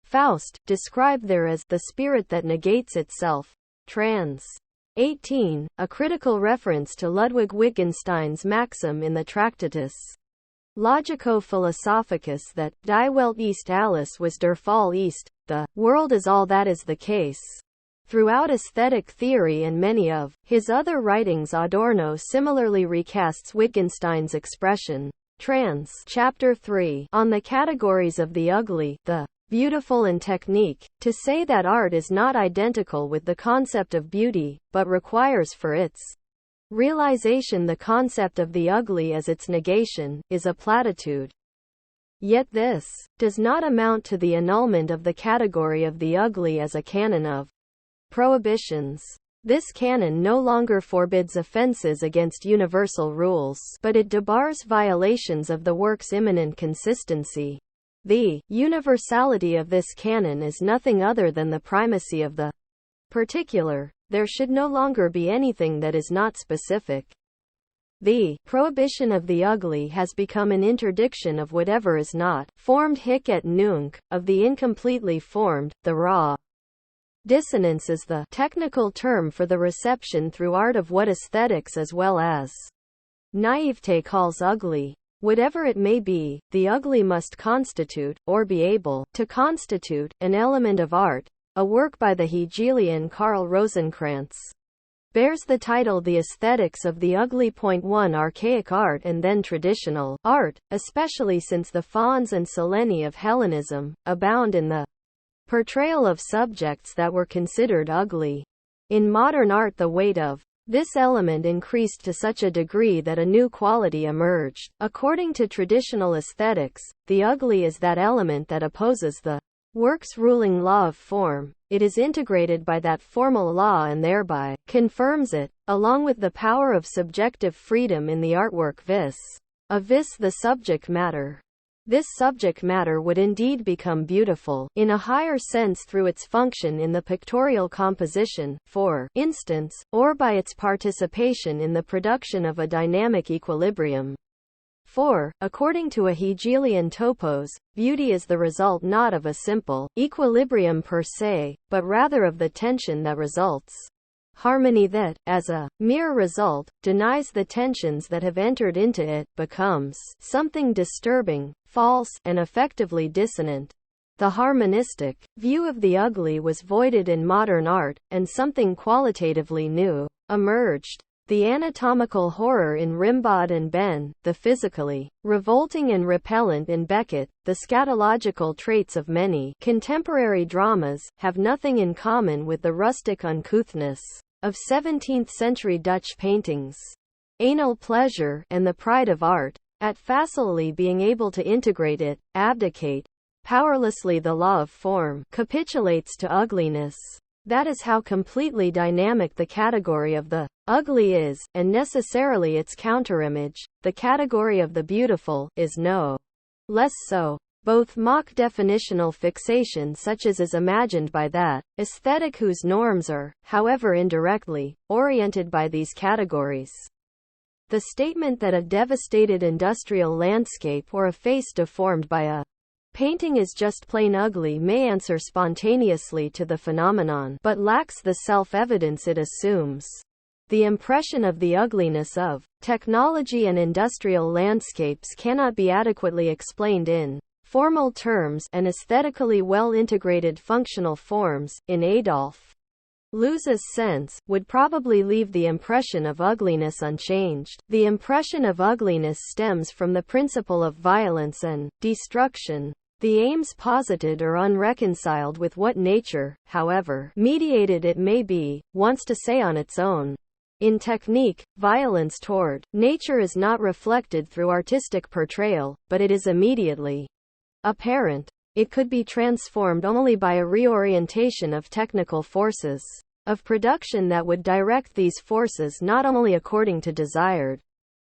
Faust, described there as the spirit that negates itself. Trans. 18. A critical reference to Ludwig Wittgenstein's maxim in the Tractatus Logico-Philosophicus that Die Welt ist alles was der Fall ist, the world is all that is the case. Throughout aesthetic theory and many of his other writings, Adorno similarly recasts Wittgenstein's expression. Trans. Chapter 3. On the categories of the ugly, the beautiful and technique, to say that art is not identical with the concept of beauty, but requires for its realization the concept of the ugly as its negation, is a platitude. Yet this does not amount to the annulment of the category of the ugly as a canon of prohibitions. This canon no longer forbids offenses against universal rules, but it debars violations of the work's immanent consistency. The universality of this canon is nothing other than the primacy of the particular. There should no longer be anything that is not specific. The prohibition of the ugly has become an interdiction of whatever is not formed hic et nunc, of the incompletely formed, the raw. Dissonance is the technical term for the reception through art of what aesthetics as well as naivete calls ugly. Whatever it may be, the ugly must constitute, or be able to constitute, an element of art. A work by the Hegelian Karl Rosenkranz bears the title The Aesthetics of the Ugly. 1. Archaic art and then traditional art, especially since the fons and seleni of Hellenism, abound in the portrayal of subjects that were considered ugly. In modern art, the weight of this element increased to such a degree that a new quality emerged. According to traditional aesthetics, the ugly is that element that opposes the work's ruling law of form. It is integrated by that formal law and thereby confirms it. along with the power of subjective freedom in the artwork vis the subject matter. This subject matter would indeed become beautiful, in a higher sense through its function in the pictorial composition, for instance, or by its participation in the production of a dynamic equilibrium. For, according to a Hegelian topos, beauty is the result not of a simple equilibrium per se, but rather of the tension that results. Harmony that, as a mere result, denies the tensions that have entered into it, becomes something disturbing, false, and effectively dissonant. The harmonistic view of the ugly was voided in modern art, and something qualitatively new emerged. The anatomical horror in Rimbaud and Ben, the physically revolting and repellent in Beckett, the scatological traits of many contemporary dramas, have nothing in common with the rustic uncouthness of 17th-century Dutch paintings. Anal pleasure, and the pride of art, at facilely being able to integrate it, abdicate powerlessly the law of form, capitulates to ugliness. That is how completely dynamic the category of the ugly is, and necessarily its counterimage, the category of the beautiful, is no less so. Both mock definitional fixation such as is imagined by that aesthetic whose norms are, however indirectly, oriented by these categories. The statement that a devastated industrial landscape or a face deformed by a painting is just plain ugly may answer spontaneously to the phenomenon, but lacks the self-evidence it assumes. The impression of the ugliness of technology and industrial landscapes cannot be adequately explained in formal terms and aesthetically well-integrated functional forms. In Adolf Loos's sense, would probably leave the impression of ugliness unchanged. The impression of ugliness stems from the principle of violence and destruction. The aims posited are unreconciled with what nature, however mediated it may be, wants to say on its own. In technique, violence toward nature is not reflected through artistic portrayal, but it is immediately apparent. It could be transformed only by a reorientation of technical forces of production that would direct these forces not only according to desired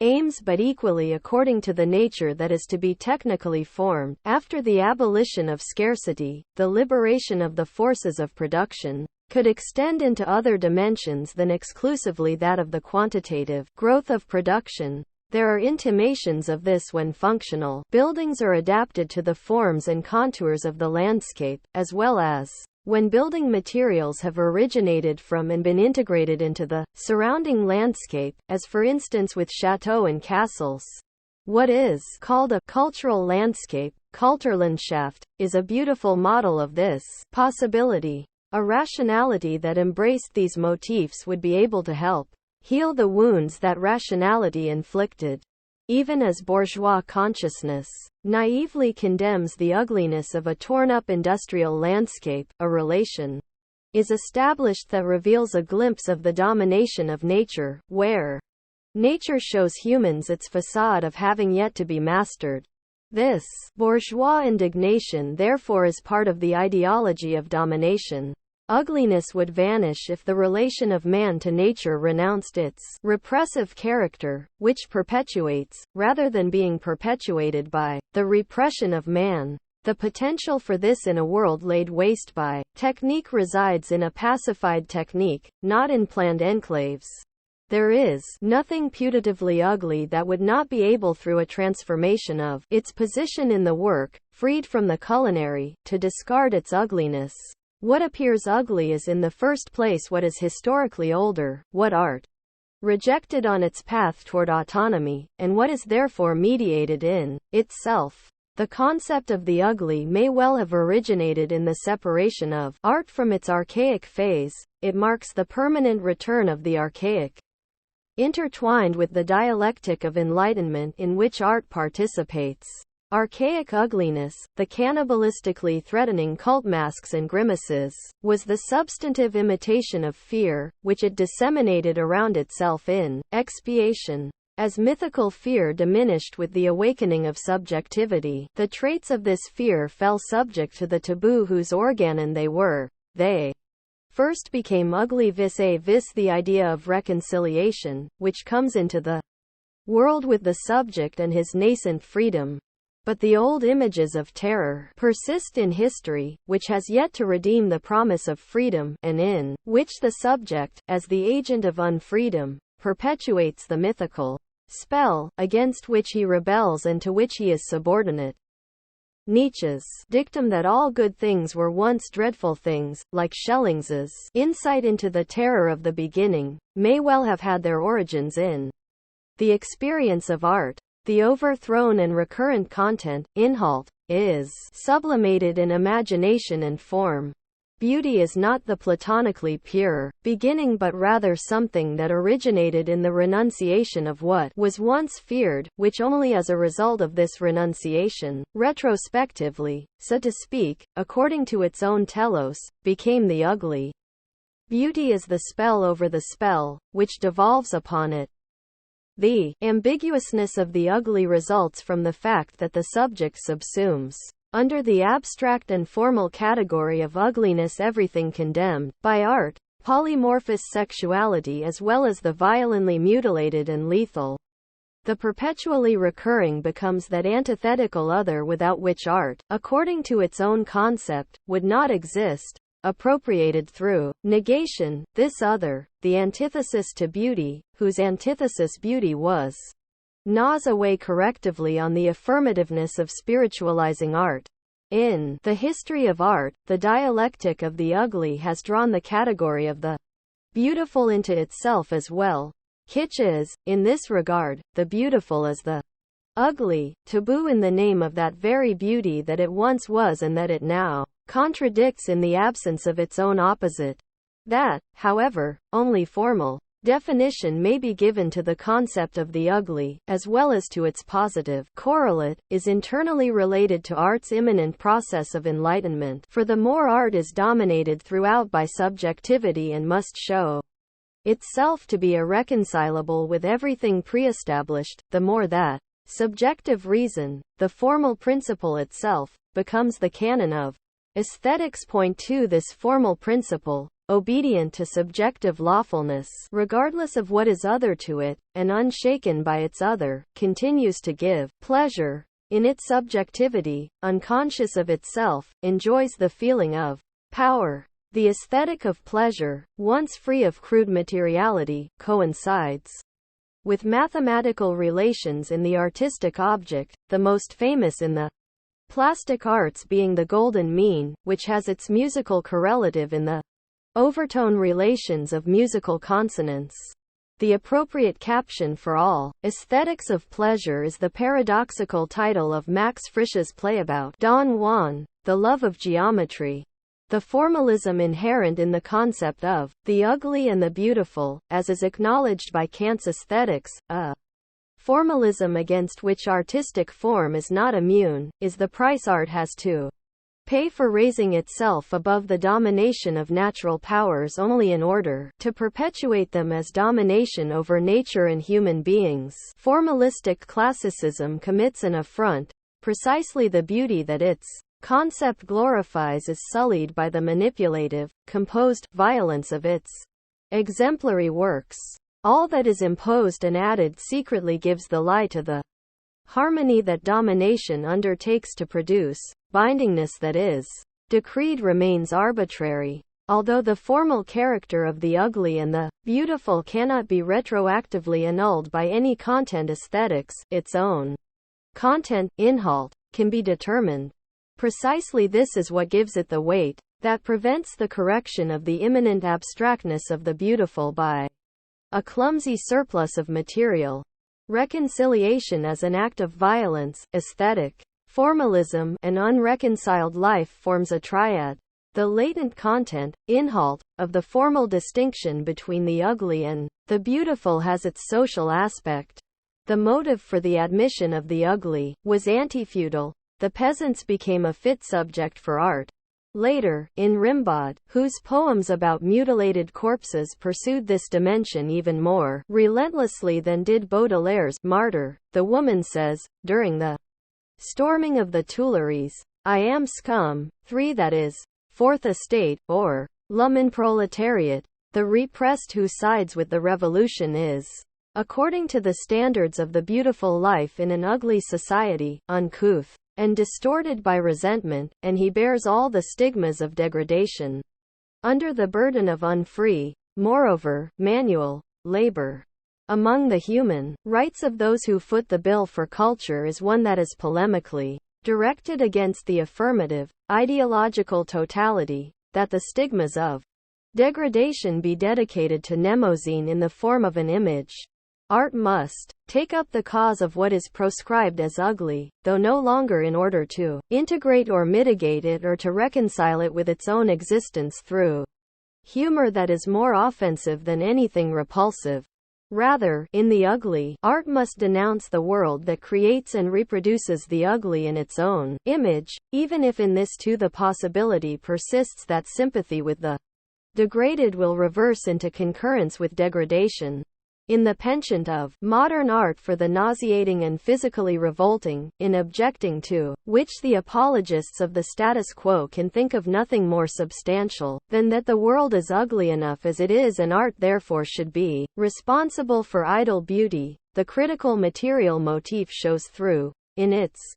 aims but equally according to the nature that is to be technically formed. After the abolition of scarcity, the liberation of the forces of production could extend into other dimensions than exclusively that of the quantitative growth of production. There are intimations of this when functional buildings are adapted to the forms and contours of the landscape, as well as when building materials have originated from and been integrated into the surrounding landscape, as for instance with chateaux and castles. What is called a cultural landscape, Kulturlandschaft, is a beautiful model of this possibility. A rationality that embraced these motifs would be able to help heal the wounds that rationality inflicted. Even as bourgeois consciousness naively condemns the ugliness of a torn-up industrial landscape, a relation is established that reveals a glimpse of the domination of nature, where nature shows humans its facade of having yet to be mastered. This bourgeois indignation therefore is part of the ideology of domination. Ugliness would vanish if the relation of man to nature renounced its repressive character, which perpetuates, rather than being perpetuated by, the repression of man. The potential for this in a world laid waste by technique resides in a pacified technique, not in planned enclaves. There is nothing putatively ugly that would not be able through a transformation of its position in the work, freed from the culinary, to discard its ugliness. What appears ugly is in the first place what is historically older, what art rejected on its path toward autonomy, and what is therefore mediated in itself. The concept of the ugly may well have originated in the separation of art from its archaic phase. It marks the permanent return of the archaic, intertwined with the dialectic of enlightenment in which art participates. Archaic ugliness, the cannibalistically threatening cult masks and grimaces, was the substantive imitation of fear, which it disseminated around itself in expiation. As mythical fear diminished with the awakening of subjectivity, the traits of this fear fell subject to the taboo whose organon they were. They first became ugly vis-a-vis the idea of reconciliation, which comes into the world with the subject and his nascent freedom. But the old images of terror persist in history, which has yet to redeem the promise of freedom, and in which the subject, as the agent of unfreedom, perpetuates the mythical spell against which he rebels and to which he is subordinate. Nietzsche's dictum that all good things were once dreadful things, like Schellings's insight into the terror of the beginning, may well have had their origins in the experience of art. The overthrown and recurrent content, Inhalt, is sublimated in imagination and form. Beauty is not the platonically pure beginning but rather something that originated in the renunciation of what was once feared, which only as a result of this renunciation, retrospectively, so to speak, according to its own telos, became the ugly. Beauty is the spell over the spell, which devolves upon it. The ambiguousness of the ugly results from the fact that the subject subsumes, under the abstract and formal category of ugliness, everything condemned by art, polymorphous sexuality as well as the violently mutilated and lethal. The perpetually recurring becomes that antithetical other without which art, according to its own concept, would not exist. Appropriated through negation, this other, the antithesis to beauty, whose antithesis beauty was, gnaws away correctively on the affirmativeness of spiritualizing art. In the history of art, the dialectic of the ugly has drawn the category of the beautiful into itself as well. Kitsch is, in this regard, the beautiful as the ugly, taboo in the name of that very beauty that it once was and that it now contradicts in the absence of its own opposite. That, however, only formal definition may be given to the concept of the ugly, as well as to its positive correlate, is internally related to art's immanent process of enlightenment, for the more art is dominated throughout by subjectivity and must show itself to be irreconcilable with everything pre-established, the more that subjective reason, the formal principle itself, becomes the canon of aesthetics. Point 2. This formal principle, obedient to subjective lawfulness, regardless of what is other to it, and unshaken by its other, continues to give pleasure. In its subjectivity, unconscious of itself, enjoys the feeling of power. The aesthetic of pleasure, once free of crude materiality, coincides with mathematical relations in the artistic object, the most famous in the plastic arts being the golden mean, which has its musical correlative in the overtone relations of musical consonants. The appropriate caption for all aesthetics of pleasure is the paradoxical title of Max Frisch's play about Don Juan, the love of geometry. The formalism inherent in the concept of the ugly and the beautiful, as is acknowledged by Kant's aesthetics, a formalism against which artistic form is not immune, is the price art has to pay for raising itself above the domination of natural powers only in order to perpetuate them as domination over nature and human beings. Formalistic classicism commits an affront. Precisely the beauty that its concept glorifies is sullied by the manipulative, composed violence of its exemplary works. All that is imposed and added secretly gives the lie to the harmony that domination undertakes to produce. Bindingness that is decreed remains arbitrary. Although the formal character of the ugly and the beautiful cannot be retroactively annulled by any content aesthetics, its own content, Inhalt, can be determined. Precisely this is what gives it the weight that prevents the correction of the immanent abstractness of the beautiful by a clumsy surplus of material. Reconciliation as an act of violence, aesthetic, formalism, and unreconciled life forms a triad. The latent content, Inhalt, of the formal distinction between the ugly and the beautiful has its social aspect. The motive for the admission of the ugly was anti-feudal. The peasants became a fit subject for art. Later, in Rimbaud, whose poems about mutilated corpses pursued this dimension even more relentlessly than did Baudelaire's Martyr, the woman says, during the storming of the Tuileries, "I am scum." 3. That is, Fourth Estate, or Lumpenproletariat, the repressed who sides with the revolution is, according to the standards of the beautiful life in an ugly society, uncouth and distorted by resentment, and he bears all the stigmas of degradation under the burden of unfree, moreover, manual labor. Among the human rights of those who foot the bill for culture is one that is polemically directed against the affirmative, ideological totality, that the stigmas of degradation be dedicated to mnemosyne in the form of an image. Art must take up the cause of what is proscribed as ugly, though no longer in order to integrate or mitigate it or to reconcile it with its own existence through humor that is more offensive than anything repulsive. Rather, in the ugly, art must denounce the world that creates and reproduces the ugly in its own image, even if in this too the possibility persists that sympathy with the degraded will reverse into concurrence with degradation. In the penchant of modern art for the nauseating and physically revolting, in objecting to which the apologists of the status quo can think of nothing more substantial than that the world is ugly enough as it is and art therefore should be responsible for idle beauty, the critical material motif shows through. In its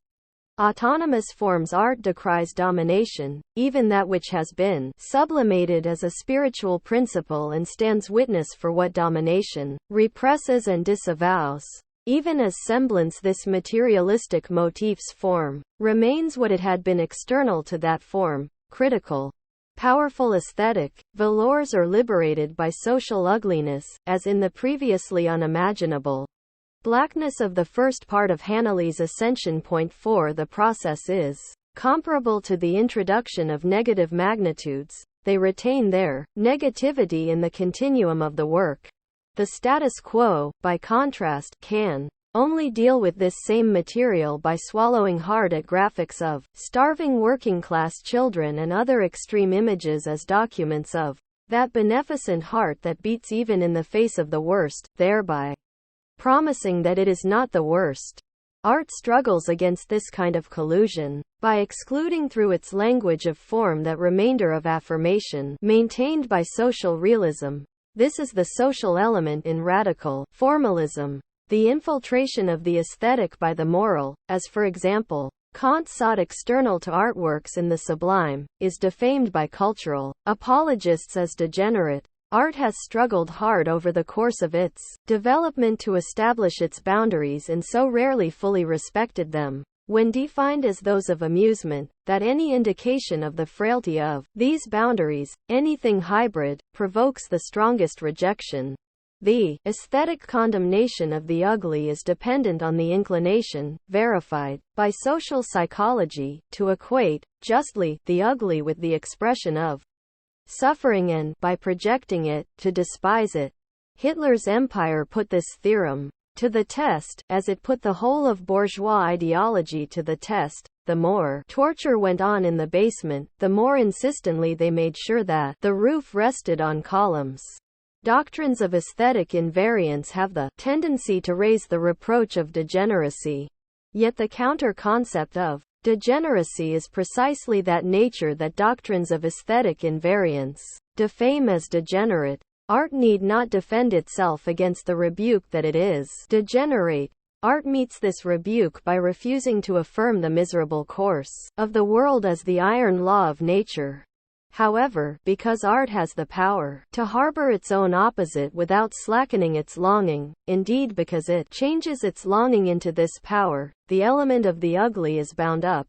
autonomous forms art decries domination, even that which has been sublimated as a spiritual principle and stands witness for what domination represses and disavows. Even as semblance this materialistic motif's form remains what it had been external to that form, critical, powerful aesthetic, velours or liberated by social ugliness, as in the previously unimaginable blackness of the first part of Hanley's Ascension. 4 The process is comparable to the introduction of negative magnitudes. They retain their negativity in the continuum of the work. The status quo, by contrast, can only deal with this same material by swallowing hard at graphics of starving working-class children and other extreme images as documents of that beneficent heart that beats even in the face of the worst, thereby promising that it is not the worst. Art struggles against this kind of collusion by excluding through its language of form that remainder of affirmation maintained by social realism. This is the social element in radical formalism. The infiltration of the aesthetic by the moral, as for example, Kant sought external to artworks in the sublime, is defamed by cultural apologists as degenerate. Art has struggled hard over the course of its development to establish its boundaries and so rarely fully respected them, when defined as those of amusement, that any indication of the frailty of these boundaries, anything hybrid, provokes the strongest rejection. The aesthetic condemnation of the ugly is dependent on the inclination, verified by social psychology, to equate, justly, the ugly with the expression of suffering and, by projecting it, to despise it. Hitler's empire put this theorem to the test, as it put the whole of bourgeois ideology to the test. The more torture went on in the basement, the more insistently they made sure that the roof rested on columns. Doctrines of aesthetic invariance have the tendency to raise the reproach of degeneracy. Yet the counter-concept of degeneracy is precisely that nature that doctrines of aesthetic invariance defame as degenerate. Art need not defend itself against the rebuke that it is degenerate. Art meets this rebuke by refusing to affirm the miserable course of the world as the iron law of nature. However, because art has the power to harbor its own opposite without slackening its longing, indeed because it changes its longing into this power, the element of the ugly is bound up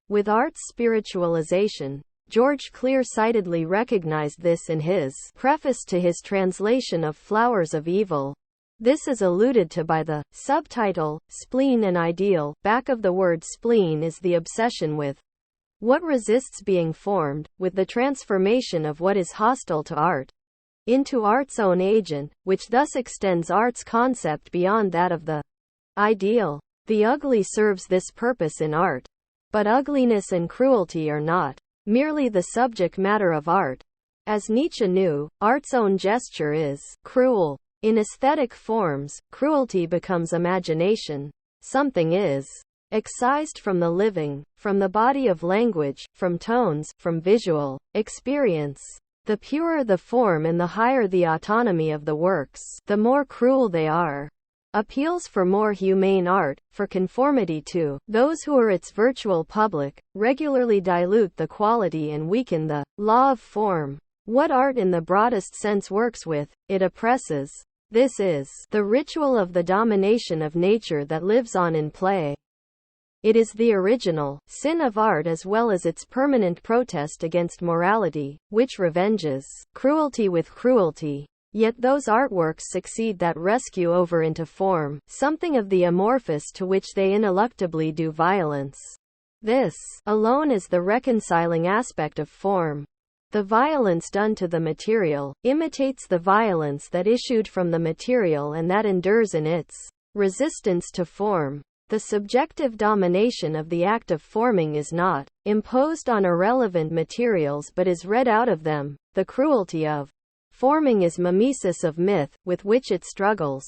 with art's spiritualization. George clear-sightedly recognized this in his preface to his translation of Flowers of Evil. This is alluded to by the subtitle, Spleen and Ideal. Back of the word spleen is the obsession with what resists being formed, with the transformation of what is hostile to art into art's own agent, which thus extends art's concept beyond that of the ideal. The ugly serves this purpose in art. But ugliness and cruelty are not merely the subject matter of art. As Nietzsche knew, art's own gesture is cruel. In aesthetic forms, cruelty becomes imagination. Something is excised from the living, from the body of language, from tones, from visual experience. The purer the form and the higher the autonomy of the works, the more cruel they are. Appeals for more humane art, for conformity to those who are its virtual public, regularly dilute the quality and weaken the law of form. What art in the broadest sense works with, it oppresses. This is the ritual of the domination of nature that lives on in play. It is the original sin of art as well as its permanent protest against morality, which revenges cruelty with cruelty. Yet those artworks succeed that rescue over into form, something of the amorphous to which they ineluctably do violence. This, alone is the reconciling aspect of form. The violence done to the material, imitates the violence that issued from the material and that endures in its resistance to form. The subjective domination of the act of forming is not imposed on irrelevant materials but is read out of them. The cruelty of forming is mimesis of myth, with which it struggles.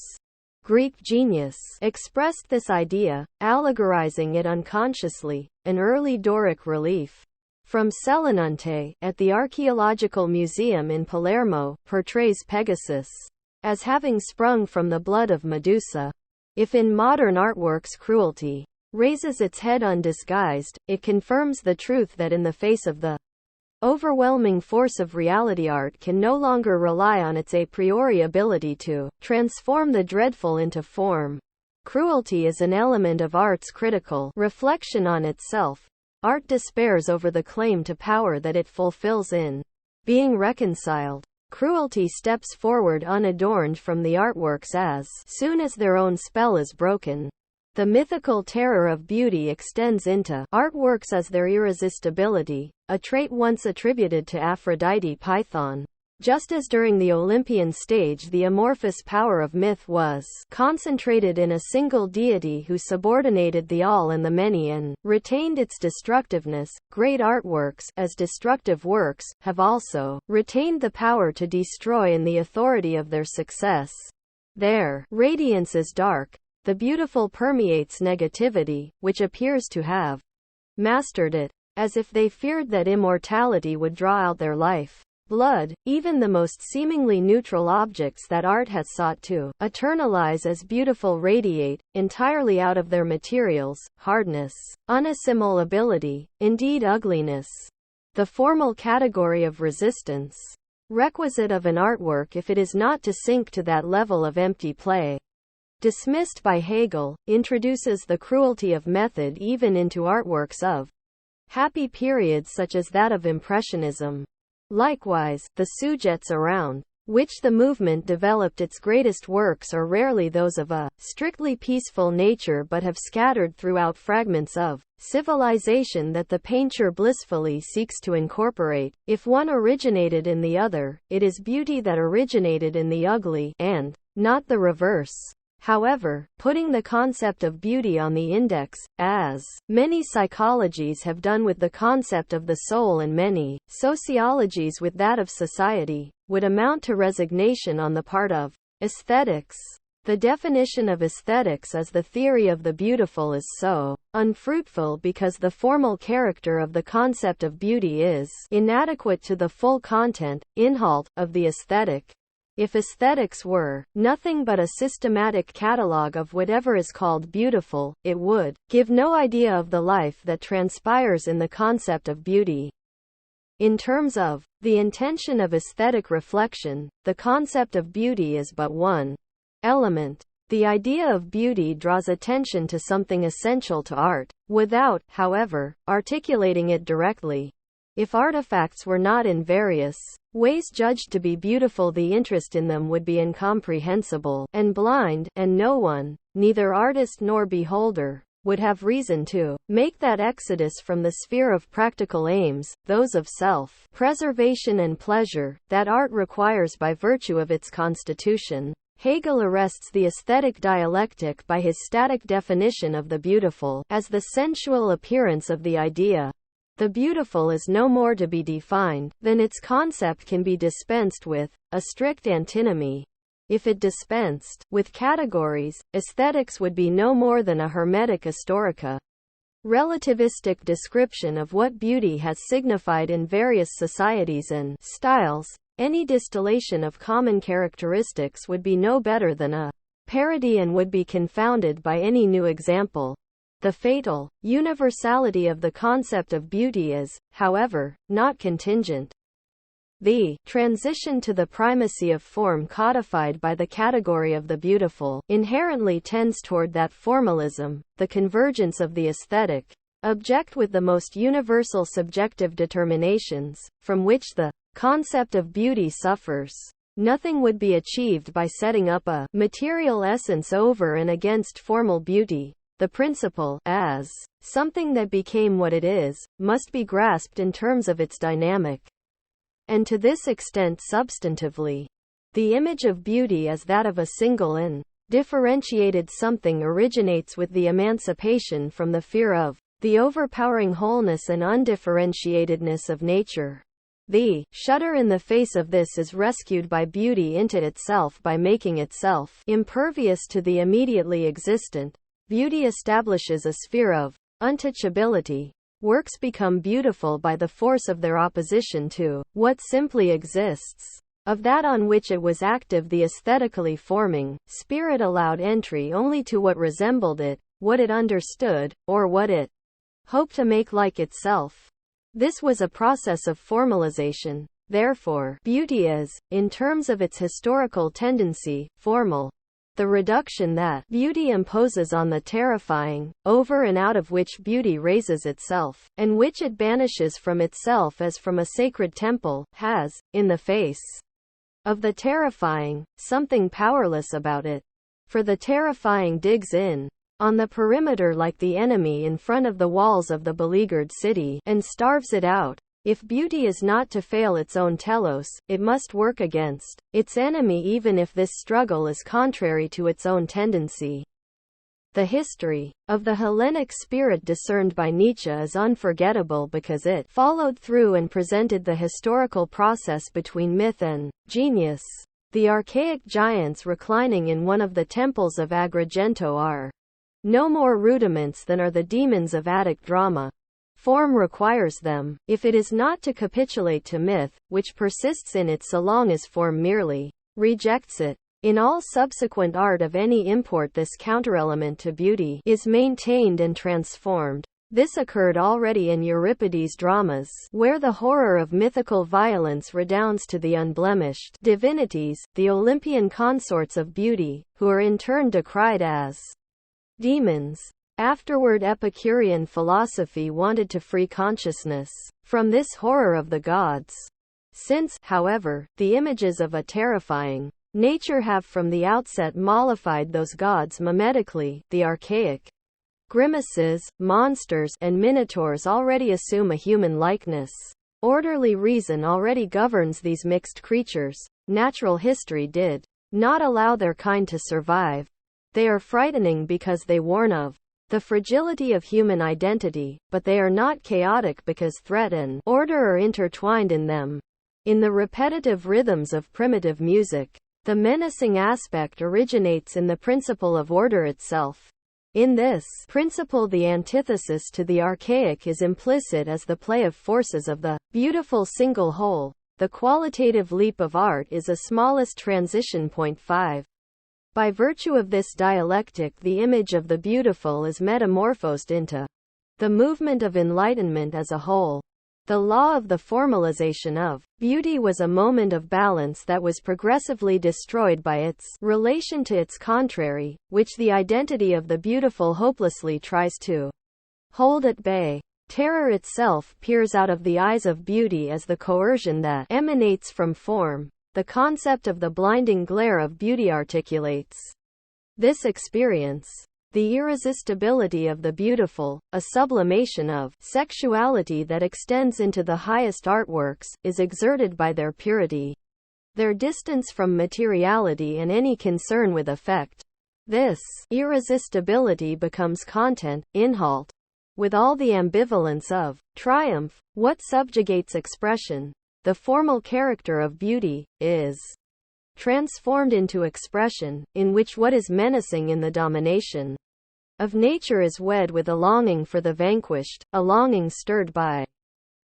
Greek genius expressed this idea, allegorizing it unconsciously. An early Doric relief from Selinunte, at the Archaeological Museum in Palermo, portrays Pegasus as having sprung from the blood of Medusa. If in modern artworks cruelty raises its head undisguised, it confirms the truth that in the face of the overwhelming force of reality, art can no longer rely on its a priori ability to transform the dreadful into form. Cruelty is an element of art's critical reflection on itself. Art despairs over the claim to power that it fulfills in being reconciled. Cruelty steps forward unadorned from the artworks as soon as their own spell is broken. The mythical terror of beauty extends into artworks as their irresistibility, a trait once attributed to Aphrodite Python. Just as during the Olympian stage the amorphous power of myth was concentrated in a single deity who subordinated the all and the many and retained its destructiveness, great artworks, as destructive works, have also retained the power to destroy in the authority of their success. Their radiance is dark. The beautiful permeates negativity, which appears to have mastered it, as if they feared that immortality would draw out their life blood. Even the most seemingly neutral objects that art has sought to eternalize as beautiful radiate entirely out of their materials, hardness, unassimilability, indeed ugliness. The formal category of resistance, requisite of an artwork if it is not to sink to that level of empty play, dismissed by Hegel, introduces the cruelty of method even into artworks of happy periods such as that of Impressionism. Likewise, the sujets around which the movement developed its greatest works are rarely those of a strictly peaceful nature but have scattered throughout fragments of civilization that the painter blissfully seeks to incorporate. If one originated in the other, it is beauty that originated in the ugly, and not the reverse. However, putting the concept of beauty on the index, as many psychologies have done with the concept of the soul and many sociologies with that of society, would amount to resignation on the part of aesthetics. The definition of aesthetics as the theory of the beautiful is so unfruitful because the formal character of the concept of beauty is inadequate to the full content, inhalt, of the aesthetic. If aesthetics were nothing but a systematic catalogue of whatever is called beautiful, it would give no idea of the life that transpires in the concept of beauty. In terms of the intention of aesthetic reflection, the concept of beauty is but one element. The idea of beauty draws attention to something essential to art, without, however, articulating it directly. If artifacts were not in various ways judged to be beautiful, the interest in them would be incomprehensible and blind, and no one, neither artist nor beholder, would have reason to make that exodus from the sphere of practical aims, those of self-preservation and pleasure, that art requires by virtue of its constitution. Hegel arrests the aesthetic dialectic by his static definition of the beautiful as the sensual appearance of the idea. The beautiful is no more to be defined than its concept can be dispensed with, a strict antinomy. If it dispensed with categories, aesthetics would be no more than a hermetic historica. relativistic description of what beauty has signified in various societies and styles, any distillation of common characteristics would be no better than a parody and would be confounded by any new example. The fatal universality of the concept of beauty is, however, not contingent. The transition to the primacy of form codified by the category of the beautiful inherently tends toward that formalism, the convergence of the aesthetic object with the most universal subjective determinations, from which the concept of beauty suffers. Nothing would be achieved by setting up a material essence over and against formal beauty. The principle, as something that became what it is, must be grasped in terms of its dynamic, and to this extent substantively. The image of beauty as that of a single and differentiated something originates with the emancipation from the fear of the overpowering wholeness and undifferentiatedness of nature. The shudder in the face of this is rescued by beauty into itself by making itself impervious to the immediately existent. Beauty establishes a sphere of untouchability. Works become beautiful by the force of their opposition to what simply exists. Of that on which it was active, the aesthetically forming spirit allowed entry only to what resembled it, what it understood, or what it hoped to make like itself. This was a process of formalization. Therefore, beauty is, in terms of its historical tendency, formal. The reduction that beauty imposes on the terrifying, over and out of which beauty raises itself, and which it banishes from itself as from a sacred temple, has, in the face of the terrifying, something powerless about it. For the terrifying digs in on the perimeter like the enemy in front of the walls of the beleaguered city, and starves it out. If beauty is not to fail its own telos, it must work against its enemy even if this struggle is contrary to its own tendency. The history of the Hellenic spirit discerned by Nietzsche is unforgettable because it followed through and presented the historical process between myth and genius. The archaic giants reclining in one of the temples of Agrigento are no more rudiments than are the demons of Attic drama. Form requires them, if it is not to capitulate to myth, which persists in it so long as form merely rejects it. In all subsequent art of any import, this counterelement to beauty is maintained and transformed. This occurred already in Euripides' dramas, where the horror of mythical violence redounds to the unblemished divinities, the Olympian consorts of beauty, who are in turn decried as demons. Afterward, Epicurean philosophy wanted to free consciousness from this horror of the gods. Since, however, the images of a terrifying nature have from the outset mollified those gods mimetically, the archaic grimaces, monsters, and minotaurs already assume a human likeness. Orderly reason already governs these mixed creatures. Natural history did not allow their kind to survive. They are frightening because they warn of the fragility of human identity, but they are not chaotic because threat and order are intertwined in them. In the repetitive rhythms of primitive music, the menacing aspect originates in the principle of order itself. In this principle, the antithesis to the archaic is implicit as the play of forces of the beautiful single whole. The qualitative leap of art is a smallest transition point. 5. By virtue of this dialectic, the image of the beautiful is metamorphosed into the movement of enlightenment as a whole. The law of the formalization of beauty was a moment of balance that was progressively destroyed by its relation to its contrary, which the identity of the beautiful hopelessly tries to hold at bay. Terror itself peers out of the eyes of beauty as the coercion that emanates from form. The concept of the blinding glare of beauty articulates this experience. The irresistibility of the beautiful, a sublimation of sexuality that extends into the highest artworks, is exerted by their purity, their distance from materiality and any concern with effect. This irresistibility becomes content, inhalt. With all the ambivalence of triumph, what subjugates expression, the formal character of beauty, is transformed into expression, in which what is menacing in the domination of nature is wed with a longing for the vanquished, a longing stirred by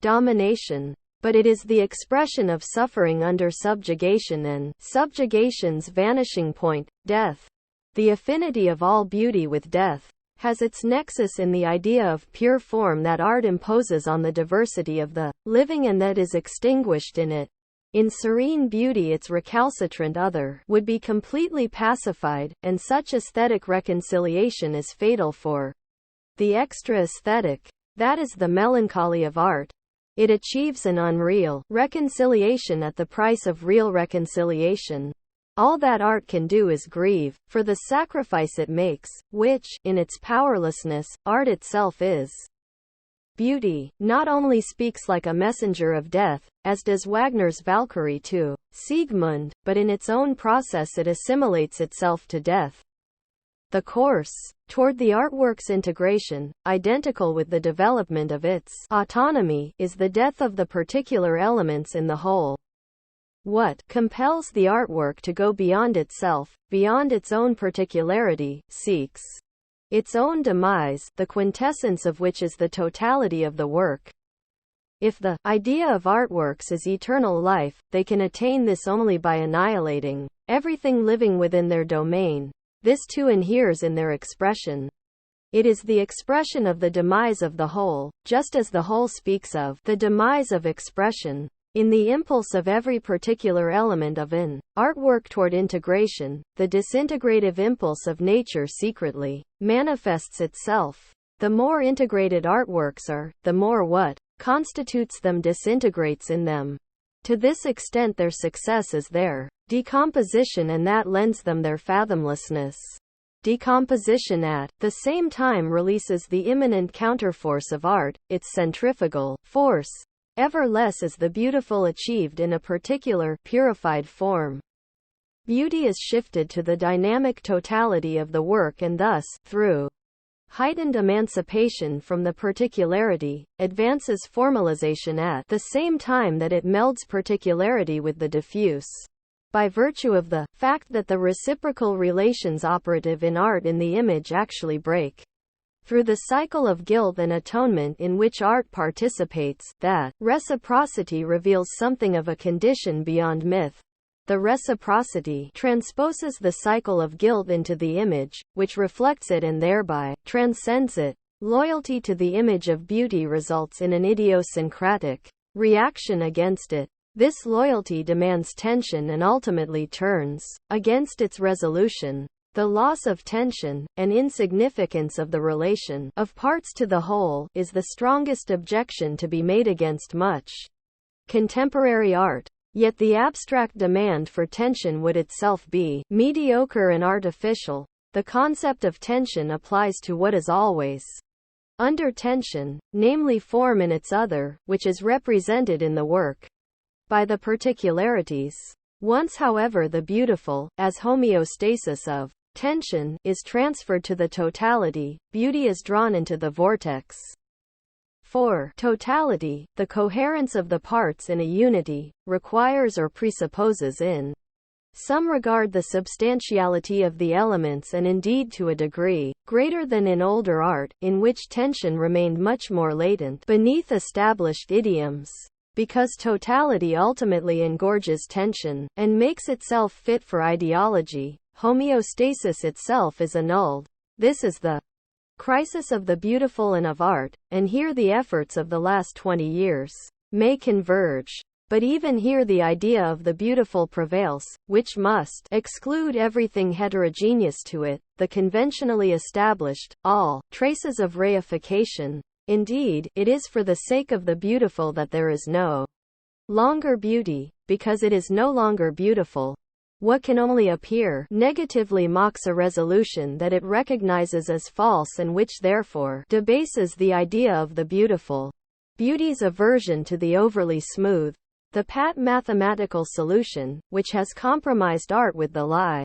domination. But it is the expression of suffering under subjugation and subjugation's vanishing point, death. The affinity of all beauty with death has its nexus in the idea of pure form that art imposes on the diversity of the living and that is extinguished in it. In serene beauty its recalcitrant other would be completely pacified, and such aesthetic reconciliation is fatal for the extra-aesthetic. That is the melancholy of art. It achieves an unreal reconciliation at the price of real reconciliation. All that art can do is grieve, for the sacrifice it makes, which, in its powerlessness, art itself is. Beauty not only speaks like a messenger of death, as does Wagner's Valkyrie to Siegmund, but in its own process it assimilates itself to death. The course toward the artwork's integration, identical with the development of its autonomy, is the death of the particular elements in the whole. What compels the artwork to go beyond itself, beyond its own particularity, seeks its own demise, the quintessence of which is the totality of the work. If the idea of artworks is eternal life, they can attain this only by annihilating everything living within their domain. This too inheres in their expression. It is the expression of the demise of the whole, just as the whole speaks of the demise of expression. In the impulse of every particular element of an artwork toward integration, the disintegrative impulse of nature secretly manifests itself. The more integrated artworks are, the more what constitutes them disintegrates in them. To this extent their success is their decomposition, and that lends them their fathomlessness. Decomposition at the same time releases the immanent counterforce of art, its centrifugal force. Ever less is the beautiful achieved in a particular, purified form. Beauty is shifted to the dynamic totality of the work, and thus, through heightened emancipation from the particularity, advances formalization at the same time that it melds particularity with the diffuse. By virtue of the fact that the reciprocal relations operative in art in the image actually break through the cycle of guilt and atonement in which art participates, that reciprocity reveals something of a condition beyond myth. The reciprocity transposes the cycle of guilt into the image, which reflects it and thereby transcends it. Loyalty to the image of beauty results in an idiosyncratic reaction against it. This loyalty demands tension and ultimately turns against its resolution. The loss of tension, and insignificance of the relation of parts to the whole, is the strongest objection to be made against much contemporary art. Yet the abstract demand for tension would itself be mediocre and artificial. The concept of tension applies to what is always under tension, namely form in its other, which is represented in the work by the particularities. Once, however, the beautiful, as homeostasis of tension, is transferred to the totality, beauty is drawn into the vortex. For totality, the coherence of the parts in a unity, requires or presupposes in some regard the substantiality of the elements, and indeed to a degree greater than in older art, in which tension remained much more latent beneath established idioms. Because totality ultimately engorges tension, and makes itself fit for ideology, homeostasis itself is annulled. This is the crisis of the beautiful and of art, and here the efforts of the last 20 years may converge. But even here the idea of the beautiful prevails, which must exclude everything heterogeneous to it, the conventionally established, all traces of reification. Indeed, it is for the sake of the beautiful that there is no longer beauty, because it is no longer beautiful. What can only appear negatively mocks a resolution that it recognizes as false, and which therefore debases the idea of the beautiful. Beauty's aversion to the overly smooth, the pat mathematical solution, which has compromised art with the lie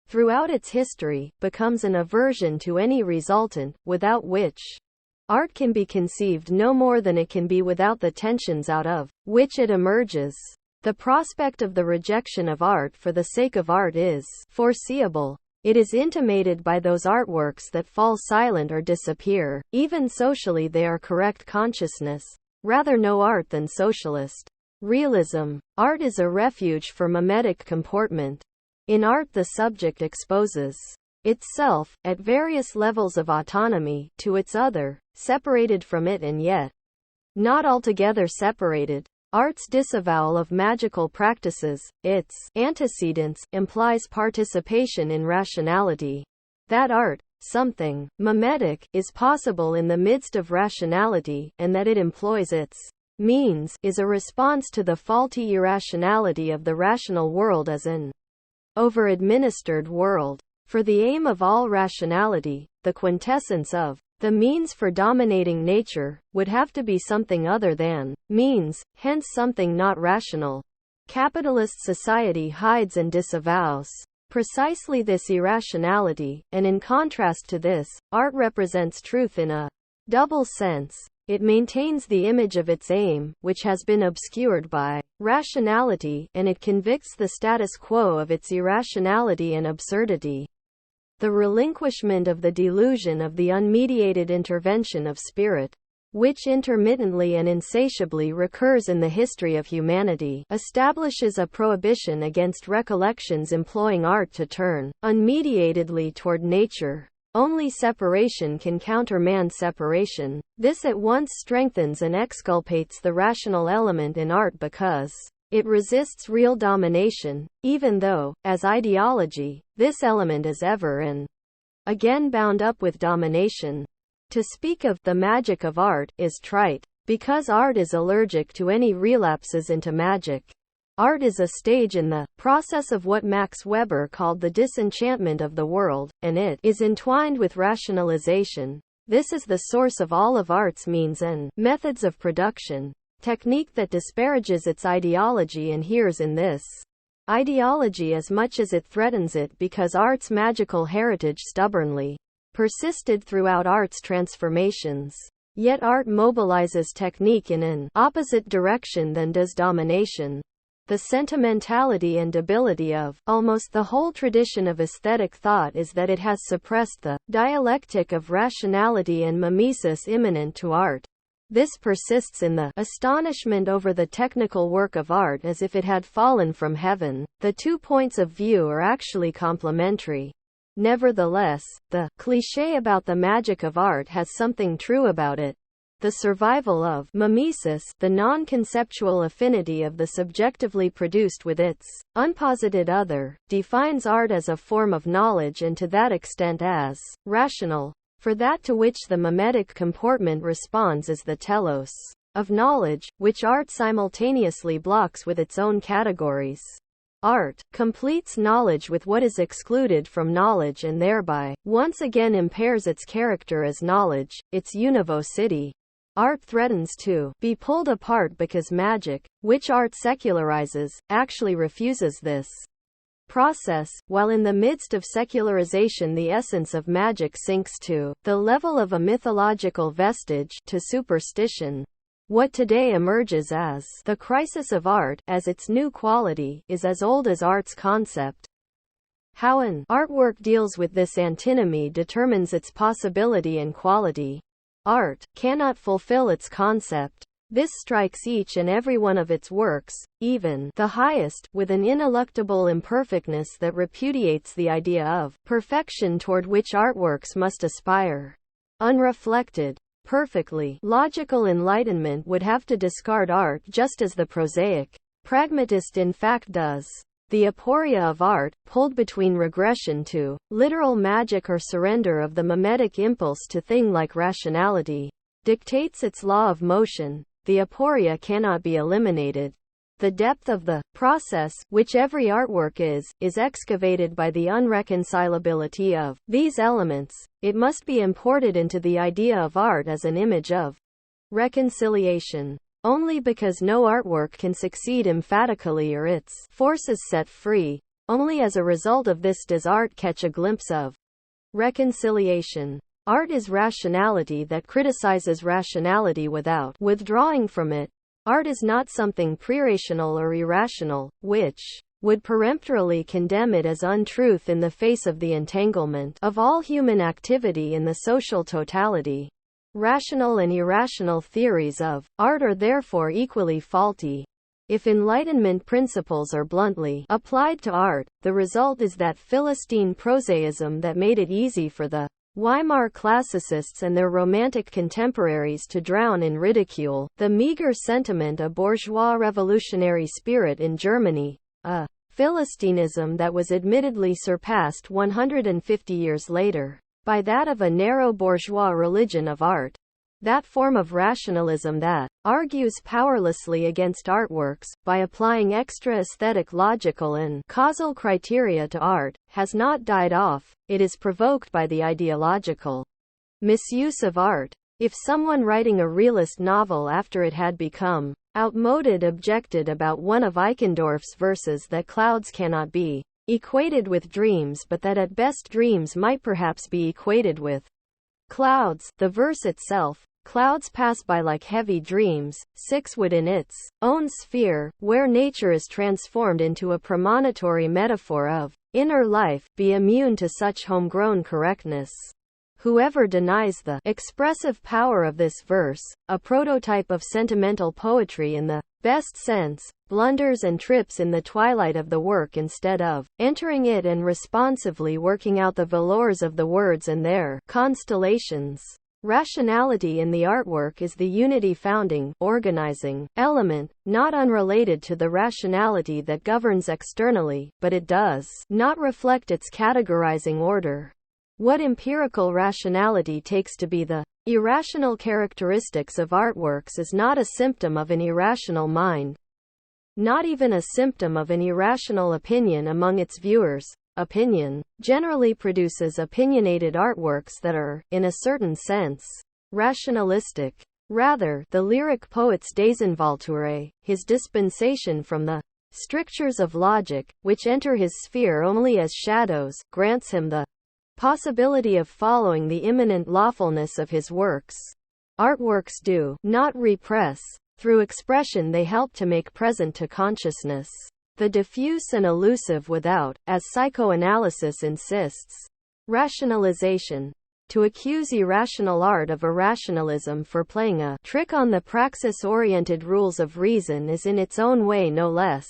throughout its history, becomes an aversion to any resultant, without which art can be conceived no more than it can be without the tensions out of which it emerges. The prospect of the rejection of art for the sake of art is foreseeable. It is intimated by those artworks that fall silent or disappear. Even socially they are correct consciousness. Rather no art than socialist realism. Art is a refuge for mimetic comportment. In art the subject exposes itself, at various levels of autonomy, to its other, separated from it and yet not altogether separated. Art's disavowal of magical practices, its antecedents, implies participation in rationality. That art, something mimetic, is possible in the midst of rationality, and that it employs its means, is a response to the faulty irrationality of the rational world as an over-administered world. For the aim of all rationality, the quintessence of the means for dominating nature, would have to be something other than means, hence something not rational. Capitalist society hides and disavows precisely this irrationality, and in contrast to this, art represents truth in a double sense. It maintains the image of its aim, which has been obscured by rationality, and it convicts the status quo of its irrationality and absurdity. The relinquishment of the delusion of the unmediated intervention of spirit, which intermittently and insatiably recurs in the history of humanity, establishes a prohibition against recollections employing art to turn unmediatedly toward nature. Only separation can counter man's separation. This at once strengthens and exculpates the rational element in art because it resists real domination, even though, as ideology, this element is ever and again bound up with domination. To speak of the magic of art is trite, because art is allergic to any relapses into magic. Art is a stage in the process of what Max Weber called the disenchantment of the world, and it is entwined with rationalization. This is the source of all of art's means and methods of production. Technique that disparages its ideology inheres in this ideology as much as it threatens it, because art's magical heritage stubbornly persisted throughout art's transformations. Yet art mobilizes technique in an opposite direction than does domination. The sentimentality and debility of almost the whole tradition of aesthetic thought is that it has suppressed the dialectic of rationality and mimesis immanent to art. This persists in the astonishment over the technical work of art as if it had fallen from heaven. The two points of view are actually complementary. Nevertheless, the cliché about the magic of art has something true about it. The survival of mimesis, the non-conceptual affinity of the subjectively produced with its unposited other, defines art as a form of knowledge and to that extent as rational. For that to which the mimetic comportment responds is the telos of knowledge, which art simultaneously blocks with its own categories. Art completes knowledge with what is excluded from knowledge and thereby, once again impairs its character as knowledge, its univocity. Art threatens to be pulled apart because magic, which art secularizes, actually refuses this process, while in the midst of secularization the essence of magic sinks to the level of a mythological vestige, to superstition. What today emerges as the crisis of art, as its new quality, is as old as art's concept. How an artwork deals with this antinomy determines its possibility and quality. Art cannot fulfill its concept. This strikes each and every one of its works, even the highest, with an ineluctable imperfectness that repudiates the idea of perfection toward which artworks must aspire. Unreflected, perfectly logical enlightenment would have to discard art just as the prosaic pragmatist in fact does. The aporia of art, pulled between regression to literal magic or surrender of the mimetic impulse to thing-like rationality, dictates its law of motion. The aporia cannot be eliminated. The depth of the process, which every artwork is excavated by the unreconcilability of these elements. It must be imported into the idea of art as an image of reconciliation. Only because no artwork can succeed emphatically or its forces set free, only as a result of this does art catch a glimpse of reconciliation. Art is rationality that criticizes rationality without withdrawing from it. Art is not something pre-rational or irrational, which would peremptorily condemn it as untruth in the face of the entanglement of all human activity in the social totality. Rational and irrational theories of art are therefore equally faulty. If Enlightenment principles are bluntly applied to art, the result is that Philistine prosaism that made it easy for the Weimar classicists and their romantic contemporaries to drown in ridicule the meager sentiment of bourgeois revolutionary spirit in Germany, a Philistinism that was admittedly surpassed 150 years later by that of a narrow bourgeois religion of art. That form of rationalism that argues powerlessly against artworks, by applying extra aesthetic logical and causal criteria to art, has not died off. It is provoked by the ideological misuse of art. If someone writing a realist novel after it had become outmoded objected about one of Eichendorff's verses that clouds cannot be equated with dreams but that at best dreams might perhaps be equated with clouds, the verse itself, clouds pass by like heavy dreams, 6 would in its own sphere, where nature is transformed into a premonitory metaphor of inner life, be immune to such homegrown correctness. Whoever denies the expressive power of this verse, a prototype of sentimental poetry in the best sense, blunders and trips in the twilight of the work instead of entering it and responsively working out the velours of the words and their constellations. Rationality in the artwork is the unity founding, organizing element, not unrelated to the rationality that governs externally, but it does not reflect its categorizing order. What empirical rationality takes to be the irrational characteristics of artworks is not a symptom of an irrational mind, not even a symptom of an irrational opinion among its viewers. Opinion generally produces opinionated artworks that are, in a certain sense, rationalistic. Rather, the lyric poet's Desinvolture, his dispensation from the strictures of logic, which enter his sphere only as shadows, grants him the possibility of following the immanent lawfulness of his works. Artworks do not repress. Through expression they help to make present to consciousness the diffuse and elusive without, as psychoanalysis insists, rationalization. To accuse irrational art of irrationalism for playing a trick on the praxis-oriented rules of reason is in its own way no less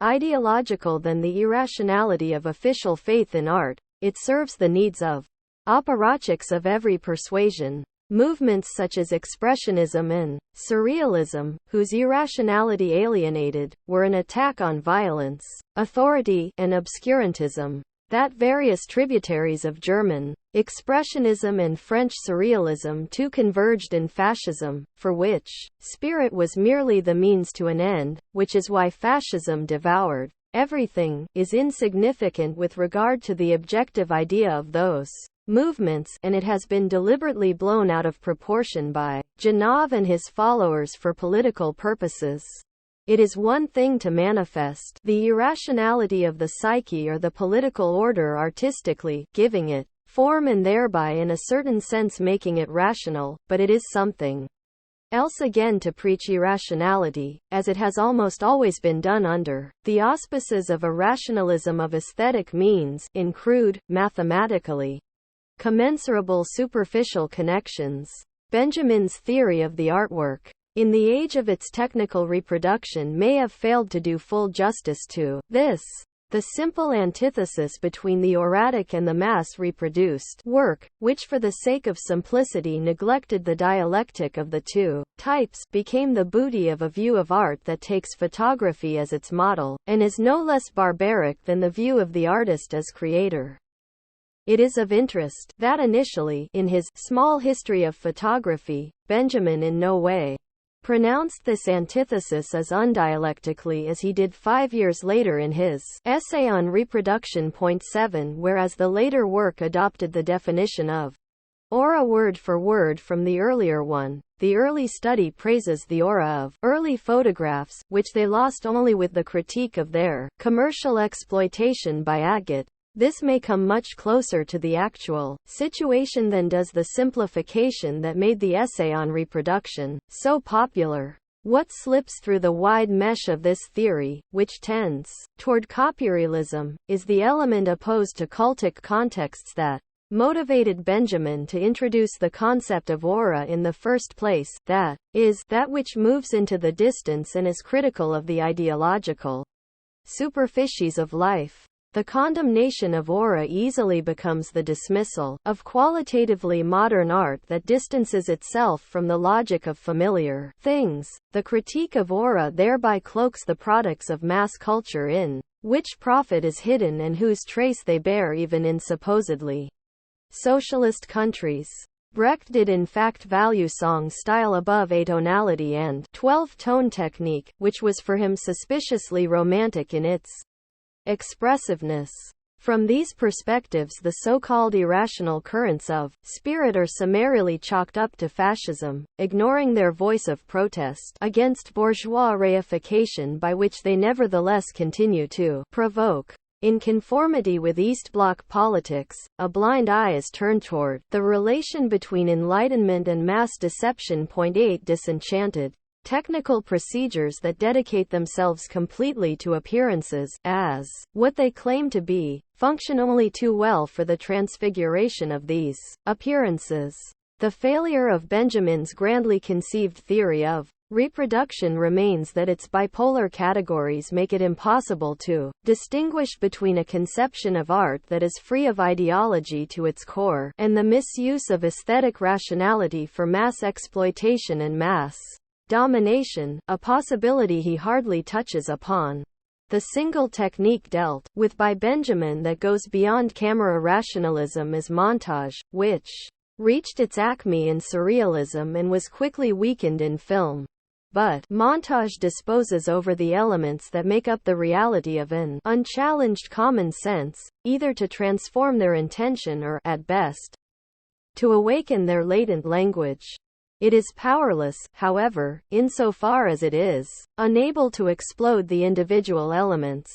ideological than the irrationality of official faith in art. It serves the needs of apparatchiks of every persuasion. Movements such as Expressionism and Surrealism, whose irrationality alienated, were an attack on violence, authority, and obscurantism. That various tributaries of German Expressionism and French Surrealism too converged in fascism, for which spirit was merely the means to an end, which is why fascism devoured everything, is insignificant with regard to the objective idea of those movements, and it has been deliberately blown out of proportion by Janov and his followers for political purposes. It is one thing to manifest the irrationality of the psyche or the political order artistically, giving it form and thereby in a certain sense making it rational, but it is something else again to preach irrationality, as it has almost always been done under the auspices of a rationalism of aesthetic means, in crude, mathematically commensurable superficial connections. Benjamin's theory of the artwork, in the age of its technical reproduction, may have failed to do full justice to this, the simple antithesis between the auratic and the mass-reproduced work, which for the sake of simplicity neglected the dialectic of the two types, became the booty of a view of art that takes photography as its model, and is no less barbaric than the view of the artist as creator. It is of interest that initially, in his Small History of Photography, Benjamin in no way pronounced this antithesis as undialectically as he did 5 years later in his Essay on Reproduction. 7, whereas the later work adopted the definition of aura word for word from the earlier one. The early study praises the aura of early photographs, which they lost only with the critique of their commercial exploitation by Agate. This may come much closer to the actual situation than does the simplification that made the Essay on Reproduction so popular. What slips through the wide mesh of this theory, which tends toward copyrealism, is the element opposed to cultic contexts that motivated Benjamin to introduce the concept of aura in the first place, that is, that which moves into the distance and is critical of the ideological superficies of life. The condemnation of aura easily becomes the dismissal of qualitatively modern art that distances itself from the logic of familiar things. The critique of aura thereby cloaks the products of mass culture in which profit is hidden and whose trace they bear even in supposedly socialist countries. Brecht did in fact value song style above atonality and 12-tone technique, which was for him suspiciously romantic in its expressiveness. From these perspectives, the so-called irrational currents of spirit are summarily chalked up to fascism, ignoring their voice of protest against bourgeois reification by which they nevertheless continue to provoke. In conformity with East Bloc politics, a blind eye is turned toward the relation between enlightenment and mass deception. 8 Disenchanted technical procedures that dedicate themselves completely to appearances, as what they claim to be, function only too well for the transfiguration of these appearances. The failure of Benjamin's grandly conceived theory of reproduction remains that its bipolar categories make it impossible to distinguish between a conception of art that is free of ideology to its core, and the misuse of aesthetic rationality for mass exploitation and mass domination, a possibility he hardly touches upon. The single technique dealt with by Benjamin that goes beyond camera rationalism is montage, which reached its acme in surrealism and was quickly weakened in film. But montage disposes over the elements that make up the reality of an unchallenged common sense, either to transform their intention or, at best, to awaken their latent language. It is powerless, however, insofar as it is unable to explode the individual elements.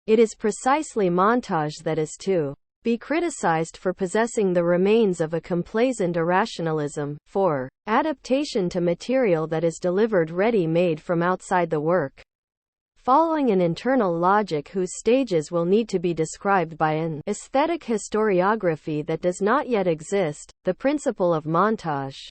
It is precisely montage that is to be criticized for possessing the remains of a complacent irrationalism, for adaptation to material that is delivered ready-made from outside the work, following an internal logic whose stages will need to be described by an aesthetic historiography that does not yet exist. The principle of montage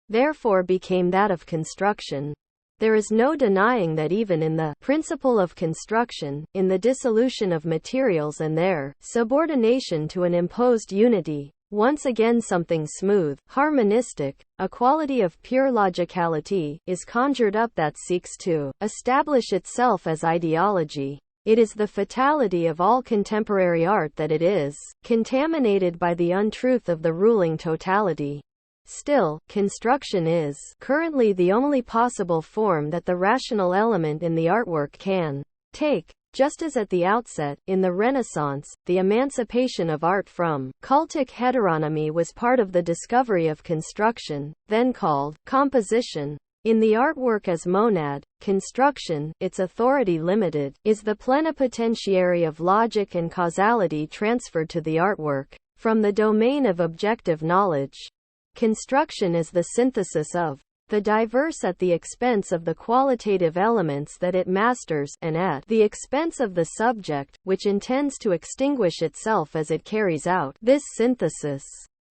therefore became that of construction. There is no denying that even in the principle of construction, in the dissolution of materials and their subordination to an imposed unity, once again something smooth, harmonistic, a quality of pure logicality, is conjured up that seeks to establish itself as ideology. It is the fatality of all contemporary art that it is contaminated by the untruth of the ruling totality. Still, construction is currently the only possible form that the rational element in the artwork can take. Just as at the outset, in the Renaissance, the emancipation of art from cultic heteronomy was part of the discovery of construction, then called composition. In the artwork as monad, construction, its authority limited, is the plenipotentiary of logic and causality transferred to the artwork from the domain of objective knowledge. Construction is the synthesis of the diverse at the expense of the qualitative elements that it masters, and at the expense of the subject, which intends to extinguish itself as it carries out this synthesis.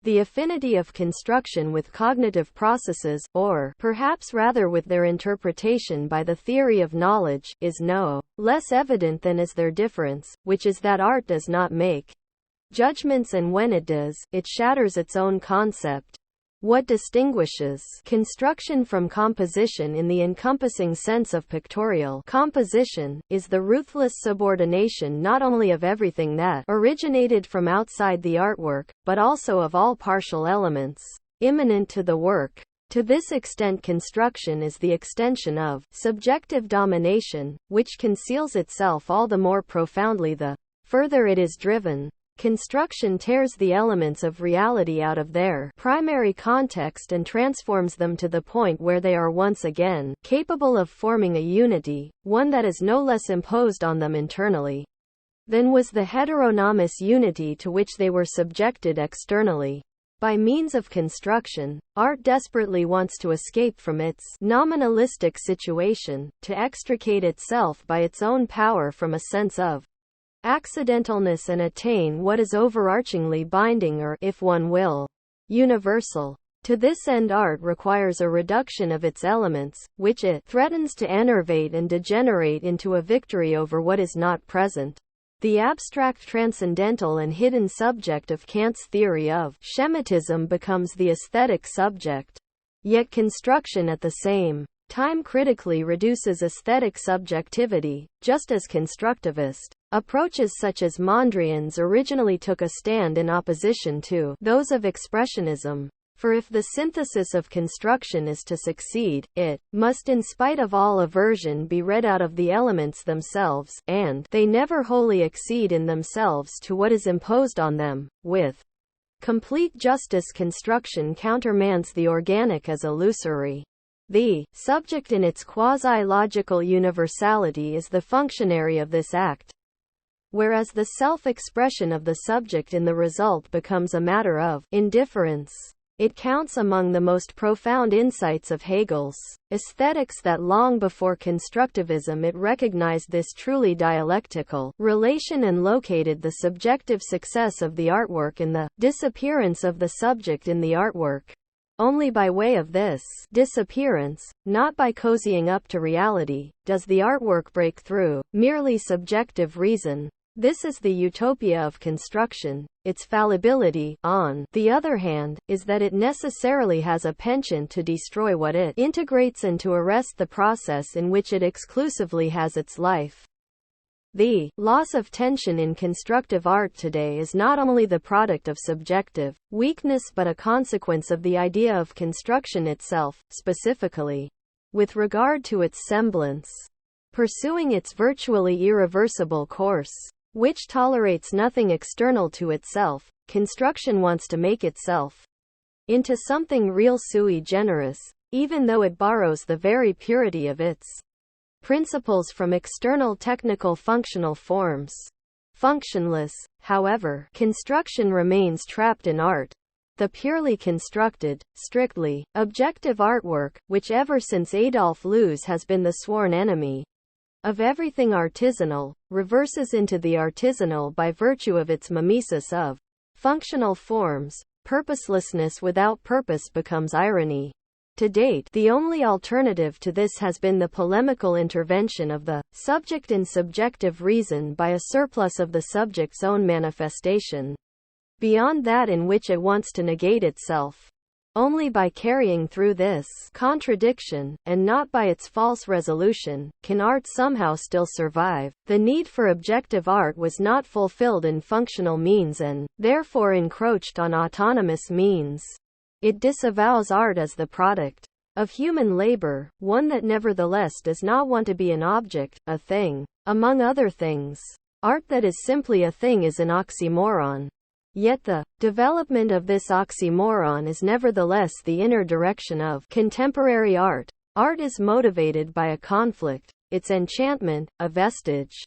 The affinity of construction with cognitive processes, or perhaps rather with their interpretation by the theory of knowledge, is no less evident than is their difference, which is that art does not make judgments, and when it does, it shatters its own concept. What distinguishes construction from composition in the encompassing sense of pictorial composition, is the ruthless subordination not only of everything that originated from outside the artwork, but also of all partial elements immanent to the work. To this extent, construction is the extension of subjective domination, which conceals itself all the more profoundly the further it is driven. Construction tears the elements of reality out of their primary context and transforms them to the point where they are once again capable of forming a unity, one that is no less imposed on them internally than was the heteronomous unity to which they were subjected externally. By means of construction, art desperately wants to escape from its nominalistic situation, to extricate itself by its own power from a sense of accidentalness and attain what is overarchingly binding or, if one will, universal. To this end, art requires a reduction of its elements, which it threatens to enervate and degenerate into a victory over what is not present. The abstract, transcendental and hidden subject of Kant's theory of schematism becomes the aesthetic subject. Yet construction at the same time critically reduces aesthetic subjectivity, just as constructivist approaches such as Mondrian's originally took a stand in opposition to those of expressionism. For if the synthesis of construction is to succeed, it must in spite of all aversion be read out of the elements themselves, and they never wholly accede in themselves to what is imposed on them. With complete justice, construction countermands the organic as illusory. The subject in its quasi-logical universality is the functionary of this act, whereas the self-expression of the subject in the result becomes a matter of indifference. It counts among the most profound insights of Hegel's aesthetics that long before constructivism it recognized this truly dialectical relation and located the subjective success of the artwork in the disappearance of the subject in the artwork. Only by way of this disappearance, not by cozying up to reality, does the artwork break through merely subjective reason. This is the utopia of construction. Its fallibility, on the other hand, is that it necessarily has a penchant to destroy what it integrates and to arrest the process in which it exclusively has its life. The loss of tension in constructive art today is not only the product of subjective weakness but a consequence of the idea of construction itself, specifically with regard to its semblance, pursuing its virtually irreversible course, which tolerates nothing external to itself. Construction wants to make itself into something real sui generis, even though it borrows the very purity of its principles from external technical functional forms. Functionless, however, construction remains trapped in art. The purely constructed, strictly objective artwork, which ever since Adolf Loos has been the sworn enemy of everything artisanal, reverses into the artisanal by virtue of its mimesis of functional forms. Purposelessness without purpose becomes irony. To date, the only alternative to this has been the polemical intervention of the subject in subjective reason by a surplus of the subject's own manifestation. Beyond that in which it wants to negate itself. Only by carrying through this contradiction, and not by its false resolution, can art somehow still survive. The need for objective art was not fulfilled in functional means and, therefore, encroached on autonomous means. It disavows art as the product of human labor, one that nevertheless does not want to be an object, a thing. Among other things, art that is simply a thing is an oxymoron. Yet the development of this oxymoron is nevertheless the inner direction of contemporary art. Art is motivated by a conflict. Its enchantment, a vestige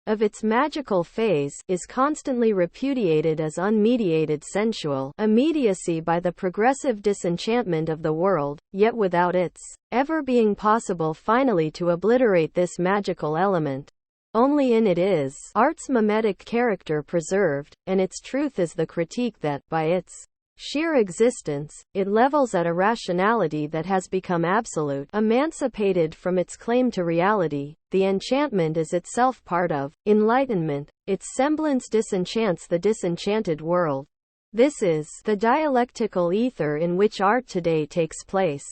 of its magical phase, is constantly repudiated as unmediated sensual immediacy by the progressive disenchantment of the world, yet without its ever being possible finally to obliterate this magical element. Only in it is art's mimetic character preserved, and its truth is the critique that, by its sheer existence, it levels at a rationality that has become absolute, emancipated from its claim to reality. The enchantment is itself part of enlightenment. Its semblance disenchants the disenchanted world. This is the dialectical ether in which art today takes place.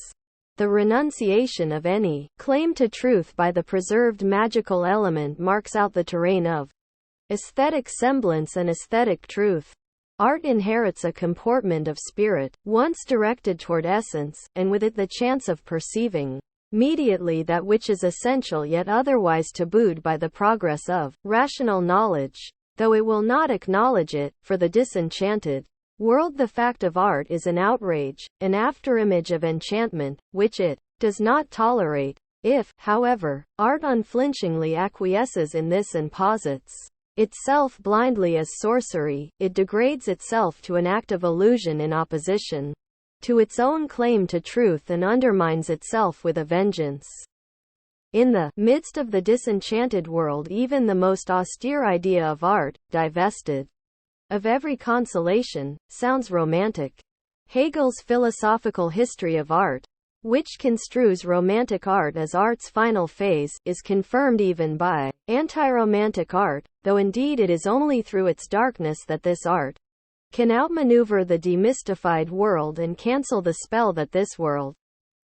The renunciation of any claim to truth by the preserved magical element marks out the terrain of aesthetic semblance and aesthetic truth. Art inherits a comportment of spirit, once directed toward essence, and with it the chance of perceiving immediately that which is essential yet otherwise tabooed by the progress of rational knowledge, though it will not acknowledge it. For the disenchanted world, the fact of art is an outrage, an afterimage of enchantment, which it does not tolerate. If, however, art unflinchingly acquiesces in this and posits itself blindly as sorcery, it degrades itself to an act of illusion in opposition to its own claim to truth and undermines itself with a vengeance. In the midst of the disenchanted world, even the most austere idea of art, divested of every consolation, sounds romantic. Hegel's philosophical history of art, which construes romantic art as art's final phase, is confirmed even by anti-romantic art, though indeed it is only through its darkness that this art can outmaneuver the demystified world and cancel the spell that this world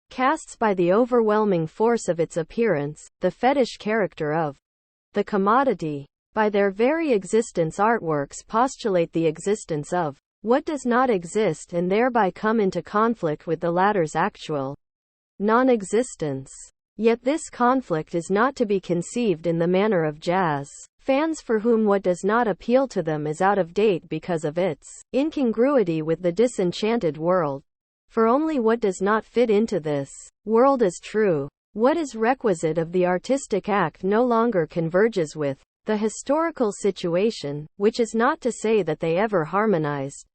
casts by the overwhelming force of its appearance, the fetish character of the commodity. By their very existence, artworks postulate the existence of what does not exist and thereby come into conflict with the latter's actual non-existence. Yet this conflict is not to be conceived in the manner of jazz fans for whom what does not appeal to them is out of date because of its incongruity with the disenchanted world. For only what does not fit into this world is true. What is requisite of the artistic act no longer converges with the historical situation, which is not to say that they ever harmonized.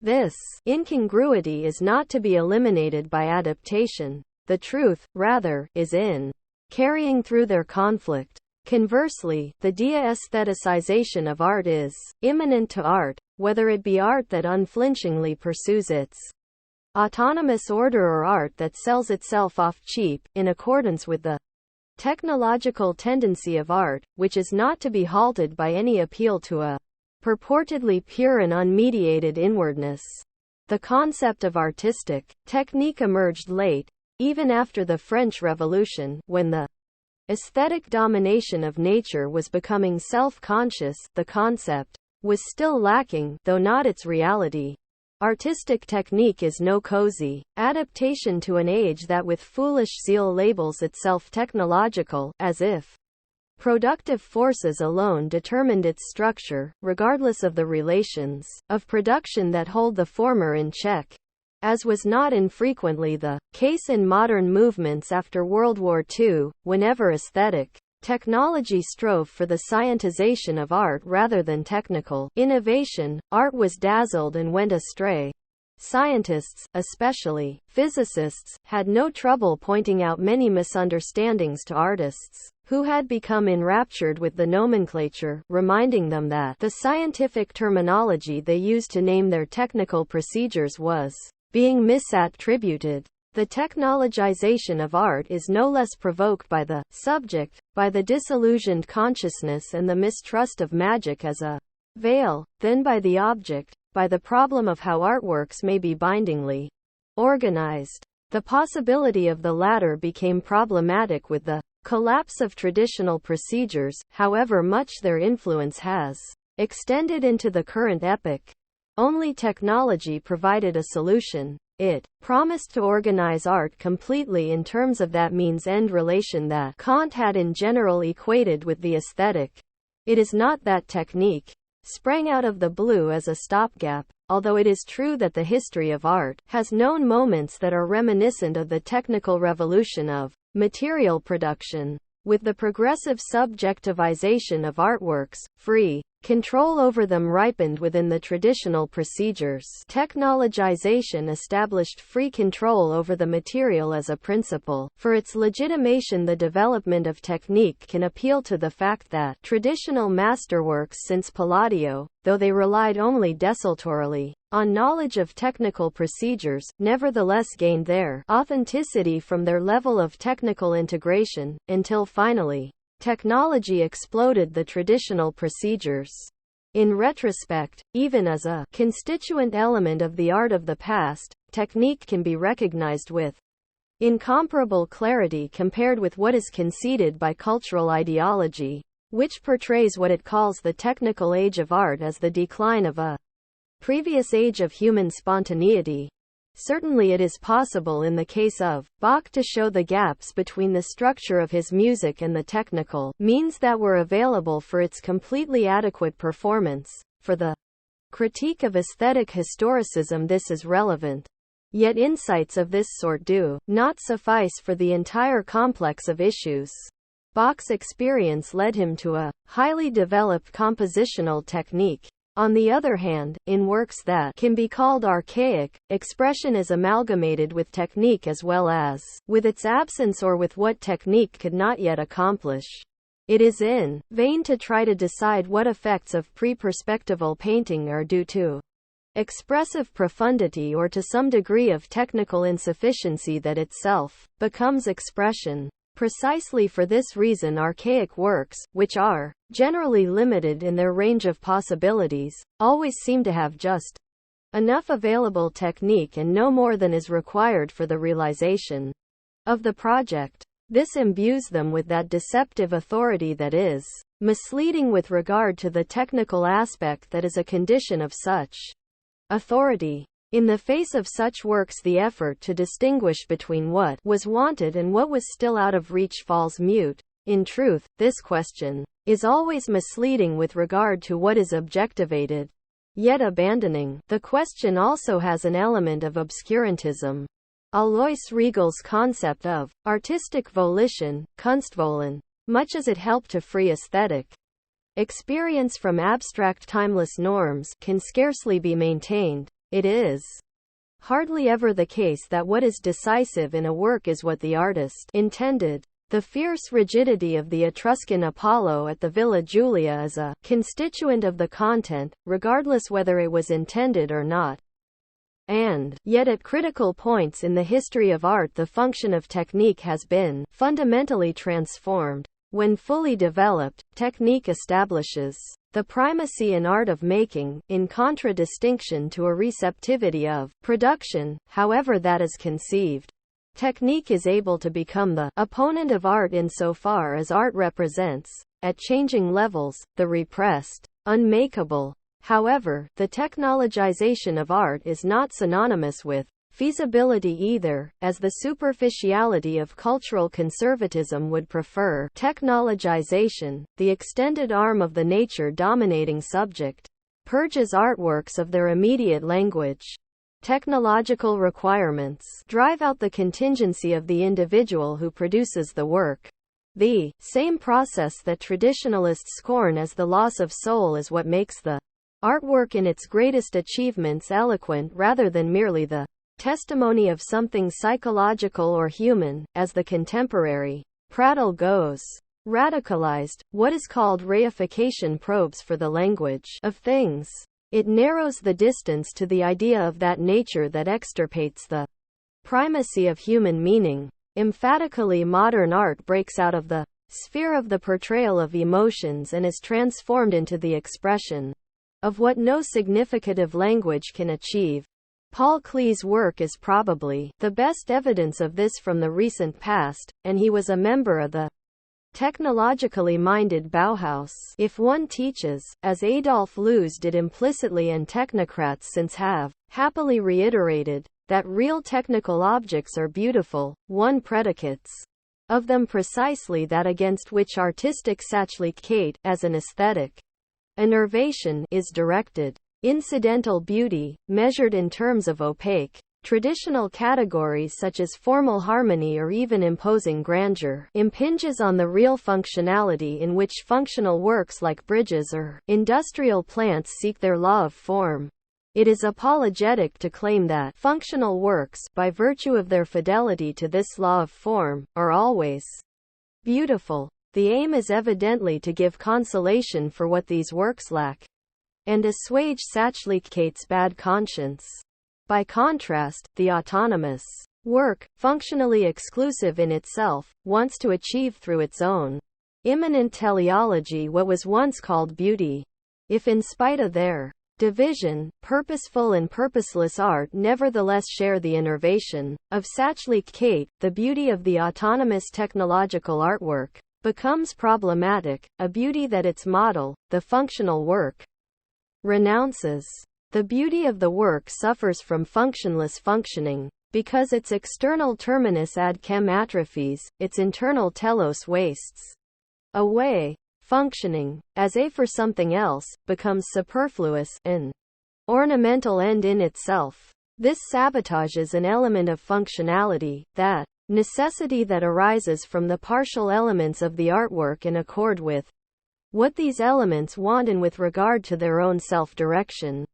This incongruity is not to be eliminated by adaptation. The truth, rather, is in carrying through their conflict. Conversely, the de-aestheticization of art is immanent to art, whether it be art that unflinchingly pursues its autonomous order or art that sells itself off cheap, in accordance with the technological tendency of art, which is not to be halted by any appeal to a purportedly pure and unmediated inwardness. The concept of artistic technique emerged late, even after the French Revolution, when the aesthetic domination of nature was becoming self-conscious. The concept was still lacking, though not its reality. Artistic technique is no cozy adaptation to an age that with foolish zeal labels itself technological, as if productive forces alone determined its structure, regardless of the relations of production that hold the former in check, as was not infrequently the case in modern movements after World War II, whenever aesthetic technology strove for the scientization of art rather than technical innovation, art was dazzled and went astray. Scientists, especially physicists, had no trouble pointing out many misunderstandings to artists, who had become enraptured with the nomenclature, reminding them that the scientific terminology they used to name their technical procedures was being misattributed. The technologization of art is no less provoked by the subject, by the disillusioned consciousness and the mistrust of magic as a veil, than by the object, by the problem of how artworks may be bindingly organized. The possibility of the latter became problematic with the collapse of traditional procedures, however much their influence has extended into the current epoch. Only technology provided a solution. It promised to organize art completely in terms of that means-end relation that Kant had in general equated with the aesthetic. It is not that technique sprang out of the blue as a stopgap, although it is true that the history of art has known moments that are reminiscent of the technical revolution of material production. With the progressive subjectivization of artworks, free control over them ripened within the traditional procedures. Technologization established free control over the material as a principle. For its legitimation, the development of technique can appeal to the fact that traditional masterworks since Palladio, though they relied only desultorily on knowledge of technical procedures, nevertheless gained their authenticity from their level of technical integration, until finally technology exploded the traditional procedures. In retrospect, even as a constituent element of the art of the past, technique can be recognized with incomparable clarity compared with what is conceded by cultural ideology, which portrays what it calls the technical age of art as the decline of a previous age of human spontaneity. Certainly it is possible in the case of Bach to show the gaps between the structure of his music and the technical means that were available for its completely adequate performance. For the critique of aesthetic historicism this is relevant. Yet insights of this sort do not suffice for the entire complex of issues. Bach's experience led him to a highly developed compositional technique. On the other hand, in works that can be called archaic, expression is amalgamated with technique as well as with its absence or with what technique could not yet accomplish. It is in vain to try to decide what effects of pre-perspectival painting are due to expressive profundity or to some degree of technical insufficiency that itself becomes expression. Precisely for this reason, archaic works, which are generally limited in their range of possibilities, always seem to have just enough available technique and no more than is required for the realization of the project. This imbues them with that deceptive authority that is misleading with regard to the technical aspect that is a condition of such authority. In the face of such works, the effort to distinguish between what was wanted and what was still out of reach falls mute. In truth, this question is always misleading with regard to what is objectivated. Yet abandoning the question also has an element of obscurantism. Alois Riegel's concept of artistic volition, Kunstwollen, much as it helped to free aesthetic experience from abstract timeless norms, can scarcely be maintained. It is hardly ever the case that what is decisive in a work is what the artist intended. The fierce rigidity of the Etruscan Apollo at the Villa Giulia is a constituent of the content, regardless whether it was intended or not. And yet at critical points in the history of art, the function of technique has been fundamentally transformed. When fully developed, technique establishes the primacy in art of making, in contradistinction to a receptivity of production, however that is conceived. Technique is able to become the opponent of art insofar as art represents, at changing levels, the repressed, unmakeable. However, the technologization of art is not synonymous with feasibility either, as the superficiality of cultural conservatism would prefer technologization. The extended arm of the nature-dominating subject purges artworks of their immediate language. Technological requirements drive out the contingency of the individual who produces the work. The same process that traditionalists scorn as the loss of soul is what makes the artwork in its greatest achievements eloquent rather than merely the testimony of something psychological or human. As the contemporary prattle goes, radicalized, what is called reification probes for the language of things. It narrows the distance to the idea of that nature that extirpates the primacy of human meaning. Emphatically, modern art breaks out of the sphere of the portrayal of emotions and is transformed into the expression of what no significative language can achieve. Paul Klee's work is probably the best evidence of this from the recent past, and he was a member of the technologically minded Bauhaus. If one teaches, as Adolf Loos did implicitly and technocrats since have happily reiterated, that real technical objects are beautiful, one predicates of them precisely that against which artistic Sachlichkeit, as an aesthetic enervation, is directed. Incidental beauty, measured in terms of opaque, traditional categories such as formal harmony or even imposing grandeur, impinges on the real functionality in which functional works like bridges or industrial plants seek their law of form. It is apologetic to claim that functional works, by virtue of their fidelity to this law of form, are always beautiful. The aim is evidently to give consolation for what these works lack, and assuage Sachlichkeit's bad conscience. By contrast, the autonomous work, functionally exclusive in itself, wants to achieve through its own immanent teleology what was once called beauty. If in spite of their division, purposeful and purposeless art nevertheless share the innervation of Sachlichkeit, the beauty of the autonomous technological artwork becomes problematic, a beauty that its model, the functional work, renounces. The beauty of the work suffers from functionless functioning, because its external terminus ad chem atrophies, its internal telos wastes away. Functioning, as a for something else, becomes superfluous, an ornamental end in itself. This sabotages an element of functionality that necessity that arises from the partial elements of the artwork in accord with what these elements want and with regard to their own self-direction.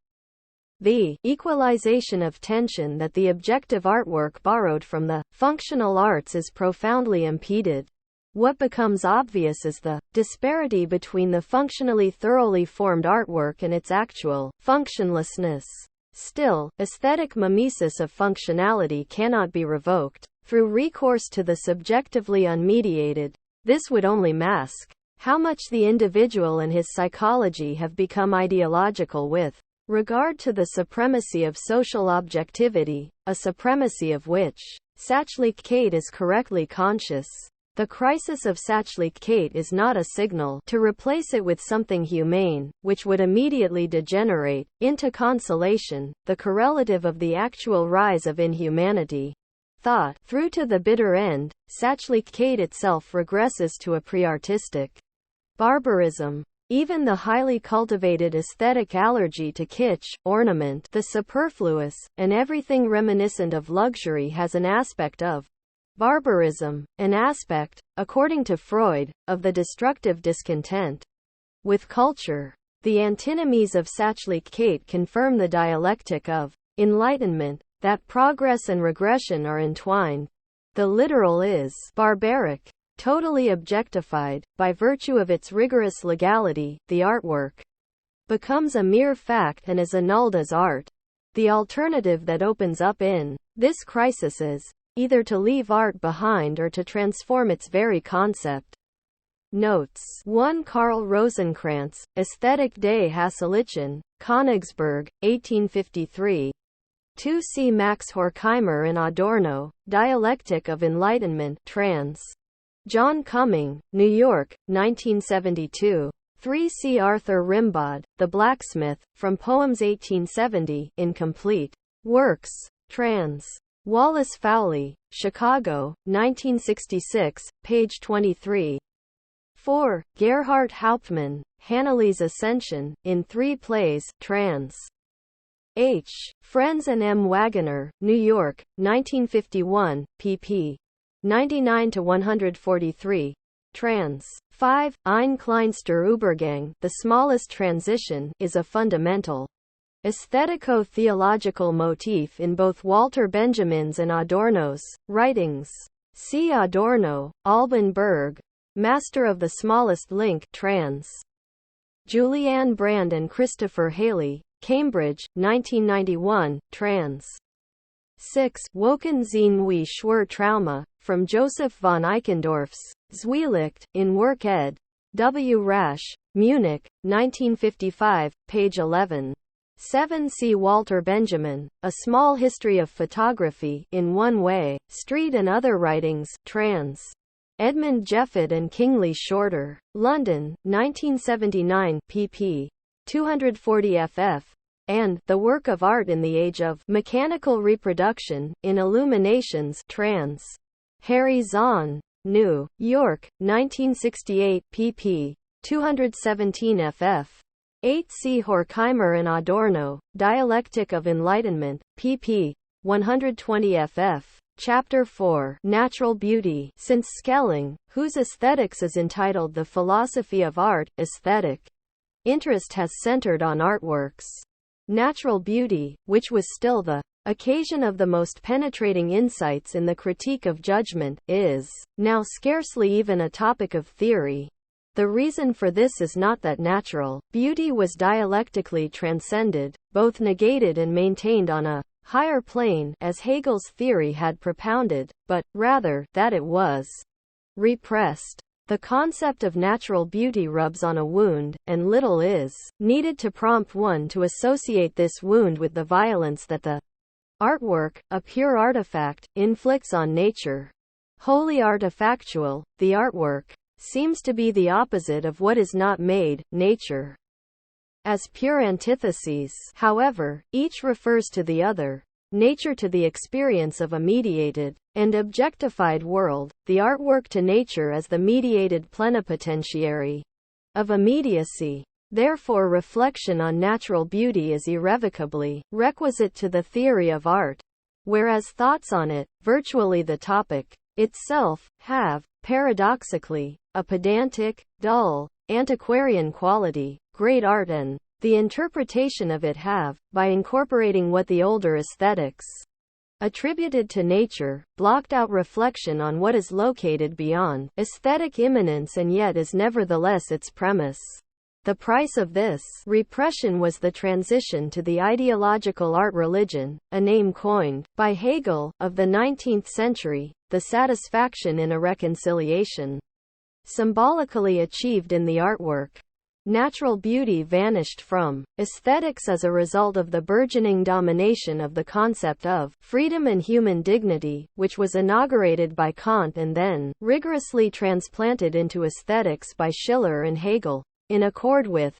The equalization of tension that the objective artwork borrowed from the functional arts is profoundly impeded. What becomes obvious is the disparity between the functionally thoroughly formed artwork and its actual functionlessness. Still, aesthetic mimesis of functionality cannot be revoked through recourse to the subjectively unmediated. This would only mask how much the individual and his psychology have become ideological with regard to the supremacy of social objectivity, a supremacy of which Sachlik-Kate is correctly conscious. The crisis of Sachlik-Kate is not a signal to replace it with something humane, which would immediately degenerate into consolation, the correlative of the actual rise of inhumanity. Thought through to the bitter end, Sachlik-Kate itself regresses to a pre-artistic barbarism. Even the highly cultivated aesthetic allergy to kitsch, ornament, the superfluous, and everything reminiscent of luxury has an aspect of barbarism, an aspect, according to Freud, of the destructive discontent with culture. The antinomies of Sachlik-Kate confirm the dialectic of enlightenment, that progress and regression are entwined. The literal is barbaric, totally objectified. By virtue of its rigorous legality, the artwork becomes a mere fact and is annulled as art. The alternative that opens up in this crisis is either to leave art behind or to transform its very concept. Notes 1. Karl Rosenkrantz, Aesthetic des Hasslichen, Königsberg, 1853. 2. C. Max Horkheimer and Adorno, Dialectic of Enlightenment, trans. John Cumming, New York, 1972. 3. C. Arthur Rimbaud, The Blacksmith, From Poems 1870, Incomplete Works, trans. Wallace Fowley, Chicago, 1966, page 23. 4. Gerhard Hauptmann, Hanalie's Ascension, in 3 plays, trans. H. Friends and M. Wagoner, New York, 1951, pp. 99–143. Trans. 5. Ein kleinster Übergang, The Smallest Transition, is a fundamental aesthetico-theological motif in both Walter Benjamin's and Adorno's writings. See Adorno, Alban Berg, Master of the Smallest Link, trans. Julianne Brand and Christopher Haley, Cambridge, 1991, trans. 6. Woken zijn wie schwer Trauma, from Joseph von Eichendorff's Zwielicht, in Work ed. W. Rasch, Munich, 1955, page 11. 7. C. Walter Benjamin, A Small History of Photography, in One Way, Street and Other Writings, trans. Edmund Jeffett and Kingsley Shorter, London, 1979, pp. 240 ff. And The Work of Art in the Age of Mechanical Reproduction, in Illuminations, trans. Harry Zahn, New York, 1968, pp. 217 ff. 8. C. Horkheimer and Adorno, Dialectic of Enlightenment, pp. 120 ff. Chapter 4, Natural Beauty. Since Schelling, whose aesthetics is entitled The Philosophy of Art, aesthetic interest has centered on artworks. Natural beauty, which was still the occasion of the most penetrating insights in the critique of judgment, is now scarcely even a topic of theory. The reason for this is not that natural beauty was dialectically transcended, both negated and maintained on a higher plane, as Hegel's theory had propounded, but, rather, that it was repressed. The concept of natural beauty rubs on a wound, and little is needed to prompt one to associate this wound with the violence that the artwork, a pure artifact, inflicts on nature. Wholly artifactual, the artwork seems to be the opposite of what is not made, nature. As pure antitheses, however, each refers to the other. Nature to the experience of a mediated and objectified world, the artwork to nature as the mediated plenipotentiary of immediacy. Therefore, reflection on natural beauty is irrevocably requisite to the theory of art, whereas thoughts on it, virtually the topic, itself, have, paradoxically, a pedantic, dull, antiquarian quality. Great art and the interpretation of it have, by incorporating what the older aesthetics attributed to nature, blocked out reflection on what is located beyond aesthetic immanence and yet is nevertheless its premise. The price of this repression was the transition to the ideological art religion, a name coined by Hegel of the 19th century, the satisfaction in a reconciliation symbolically achieved in the artwork. Natural beauty vanished from aesthetics as a result of the burgeoning domination of the concept of freedom and human dignity, which was inaugurated by Kant and then rigorously transplanted into aesthetics by Schiller and Hegel. In accord with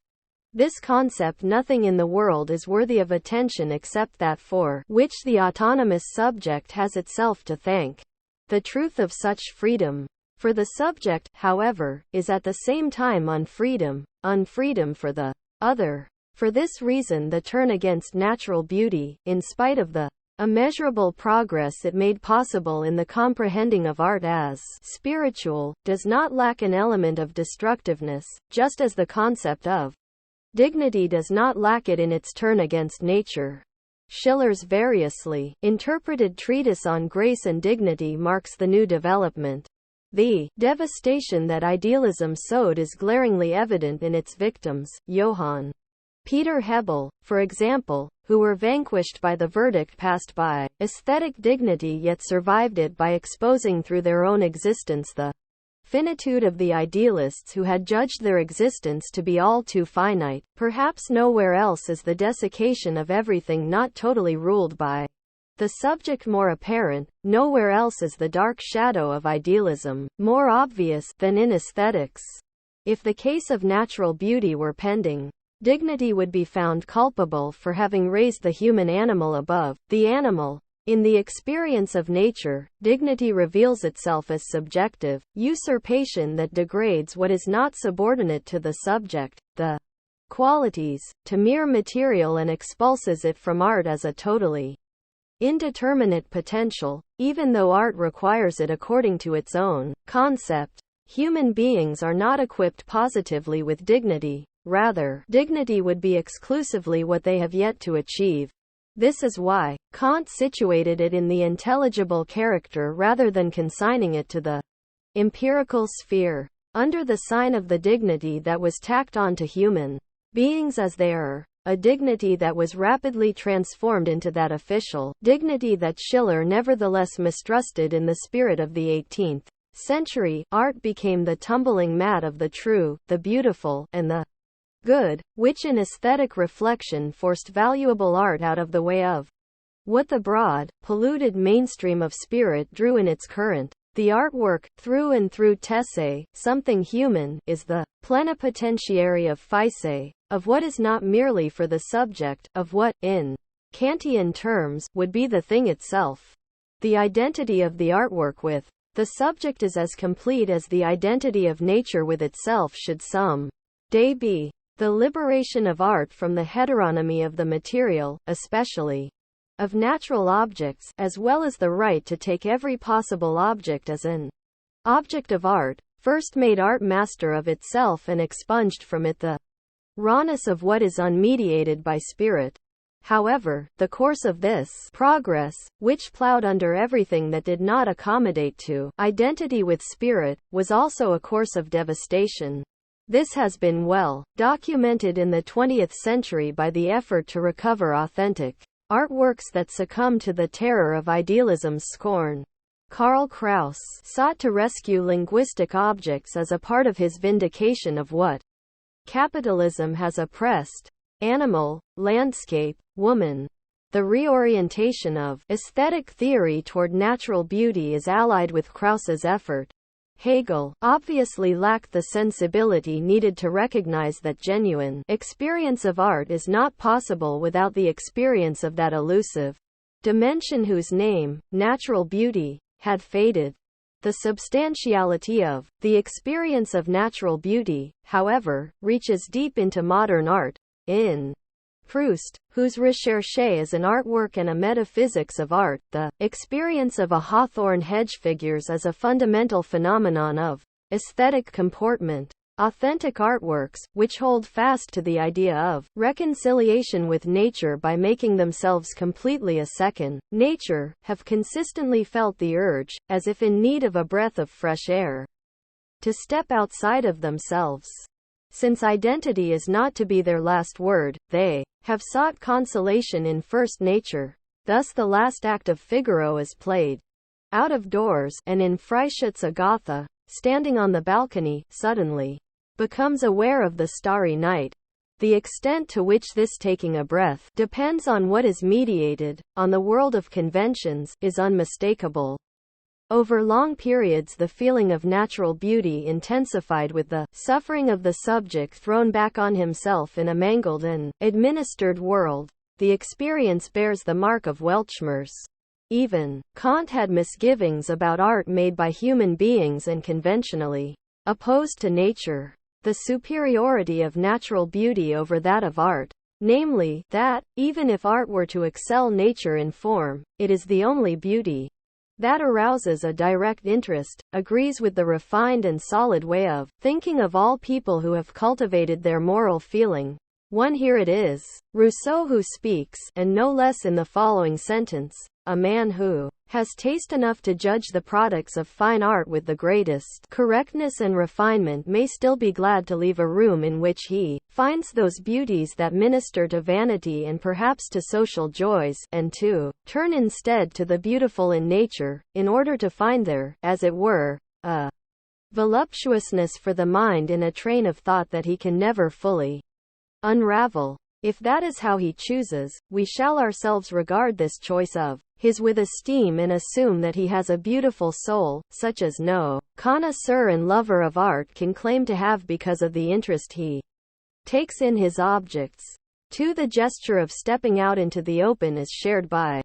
this concept, nothing in the world is worthy of attention except that for which the autonomous subject has itself to thank. The truth of such freedom for the subject, however, is at the same time unfreedom for the other. For this reason, the turn against natural beauty, in spite of the immeasurable progress it made possible in the comprehending of art as spiritual, does not lack an element of destructiveness, just as the concept of dignity does not lack it in its turn against nature. Schiller's variously interpreted treatise on grace and dignity marks the new development. The devastation that idealism sowed is glaringly evident in its victims, Johann Peter Hebel, for example, who were vanquished by the verdict passed by aesthetic dignity yet survived it by exposing through their own existence the finitude of the idealists who had judged their existence to be all too finite. Perhaps nowhere else is the desiccation of everything not totally ruled by the subject more apparent, nowhere else is the dark shadow of idealism more obvious than in aesthetics. If the case of natural beauty were pending, dignity would be found culpable for having raised the human animal above the animal. In the experience of nature, dignity reveals itself as subjective usurpation that degrades what is not subordinate to the subject, the qualities, to mere material and expulses it from art as a totally indeterminate potential, even though art requires it according to its own concept. Human beings are not equipped positively with dignity, rather, dignity would be exclusively what they have yet to achieve. This is why Kant situated it in the intelligible character rather than consigning it to the empirical sphere. Under the sign of the dignity that was tacked on to human beings as they are, a dignity that was rapidly transformed into that official dignity that Schiller nevertheless mistrusted in the spirit of the 18th century, art became the tumbling mat of the true, the beautiful, and the good, which in aesthetic reflection forced valuable art out of the way of what the broad, polluted mainstream of spirit drew in its current. The artwork, through and through tesse, something human, is the plenipotentiary of physe, of what is not merely for the subject, of what, in Kantian terms, would be the thing itself. The identity of the artwork with the subject is as complete as the identity of nature with itself should some day be. The liberation of art from the heteronomy of the material, especially of natural objects, as well as the right to take every possible object as an object of art, first made art master of itself and expunged from it the rawness of what is unmediated by spirit. However, the course of this progress, which plowed under everything that did not accommodate to identity with spirit, was also a course of devastation. This has been well documented in the 20th century by the effort to recover authentic artworks that succumbed to the terror of idealism's scorn. Karl Kraus sought to rescue linguistic objects as a part of his vindication of what capitalism has oppressed: animal, landscape, woman. The reorientation of aesthetic theory toward natural beauty is allied with Kraus's effort. Hegel obviously lacked the sensibility needed to recognize that genuine experience of art is not possible without the experience of that elusive dimension whose name, natural beauty, had faded. The substantiality of the experience of natural beauty, however, reaches deep into modern art. In Proust, whose recherche is an artwork and a metaphysics of art, the experience of a Hawthorne hedge figures as a fundamental phenomenon of aesthetic comportment. Authentic artworks, which hold fast to the idea of reconciliation with nature by making themselves completely a second nature, have consistently felt the urge, as if in need of a breath of fresh air, to step outside of themselves. Since identity is not to be their last word, they have sought consolation in first nature. Thus the last act of Figaro is played out of doors, and in Freischütz Agatha, standing on the balcony, suddenly becomes aware of the starry night. The extent to which this taking a breath depends on what is mediated, on the world of conventions, is unmistakable. Over long periods the feeling of natural beauty intensified with the suffering of the subject thrown back on himself in a mangled and administered world. The experience bears the mark of Weltschmerz. Even Kant had misgivings about art made by human beings and conventionally opposed to nature. The superiority of natural beauty over that of art, namely, that, even if art were to excel nature in form, it is the only beauty that arouses a direct interest, agrees with the refined and solid way of thinking of all people who have cultivated their moral feeling. Here it is, Rousseau who speaks, and no less in the following sentence, a man who has taste enough to judge the products of fine art with the greatest correctness and refinement may still be glad to leave a room in which he finds those beauties that minister to vanity and perhaps to social joys, and to turn instead to the beautiful in nature, in order to find there, as it were, a voluptuousness for the mind in a train of thought that he can never fully unravel. If that is how he chooses, we shall ourselves regard this choice of his with esteem and assume that he has a beautiful soul, such as no connoisseur and lover of art can claim to have because of the interest he takes in his objects. The gesture of stepping out into the open is shared by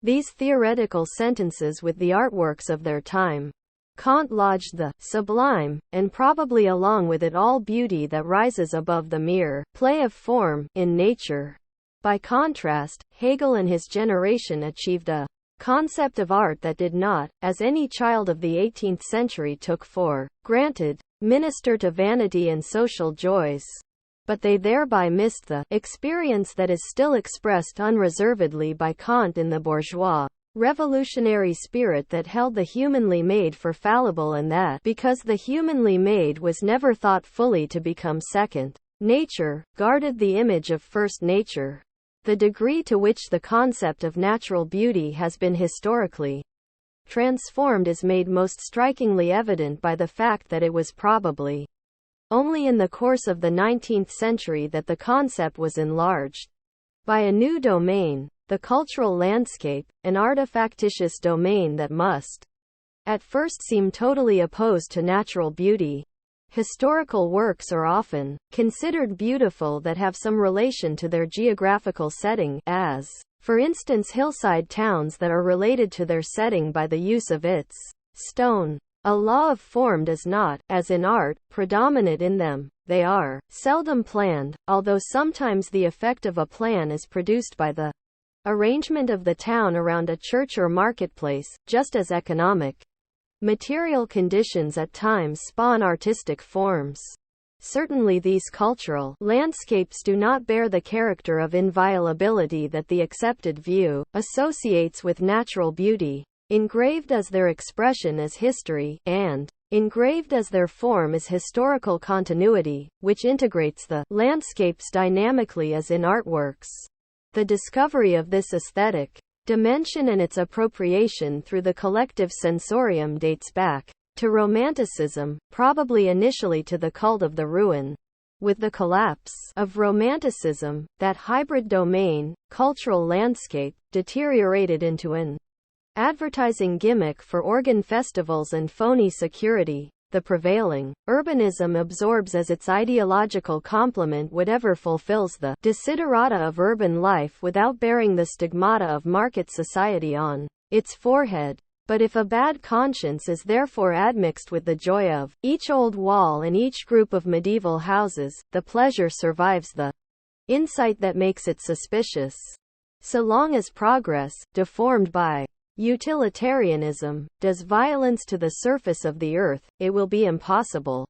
these theoretical sentences with the artworks of their time. Kant lodged the sublime, and probably along with it all beauty that rises above the mere play of form, in nature. By contrast, Hegel and his generation achieved a concept of art that did not, as any child of the 18th century took for granted, minister to vanity and social joys. But they thereby missed the experience that is still expressed unreservedly by Kant in the bourgeois revolutionary spirit that held the humanly made for fallible, and that, because the humanly made was never thought fully to become second nature, guarded the image of first nature. The degree to which the concept of natural beauty has been historically transformed is made most strikingly evident by the fact that it was probably only in the course of the 19th century that the concept was enlarged by a new domain, the cultural landscape, an artifactitious domain that must at first seem totally opposed to natural beauty. Historical works are often considered beautiful that have some relation to their geographical setting, as, for instance, hillside towns that are related to their setting by the use of its stone. A law of form does not, as in art, predominate in them. They are seldom planned, although sometimes the effect of a plan is produced by the arrangement of the town around a church or marketplace, just as economic material conditions at times spawn artistic forms. Certainly these cultural landscapes do not bear the character of inviolability that the accepted view associates with natural beauty. Engraved as their expression is history, and engraved as their form is historical continuity, which integrates the landscapes dynamically as in artworks. The discovery of this aesthetic dimension and its appropriation through the collective sensorium dates back to Romanticism, probably initially to the cult of the ruin. With the collapse of Romanticism, that hybrid domain, cultural landscape, deteriorated into an advertising gimmick for organ festivals and phony security. The prevailing urbanism absorbs as its ideological complement whatever fulfills the desiderata of urban life without bearing the stigmata of market society on its forehead. But if a bad conscience is therefore admixed with the joy of each old wall and each group of medieval houses, the pleasure survives the insight that makes it suspicious. So long as progress, deformed by utilitarianism, does violence to the surface of the earth, it will be impossible,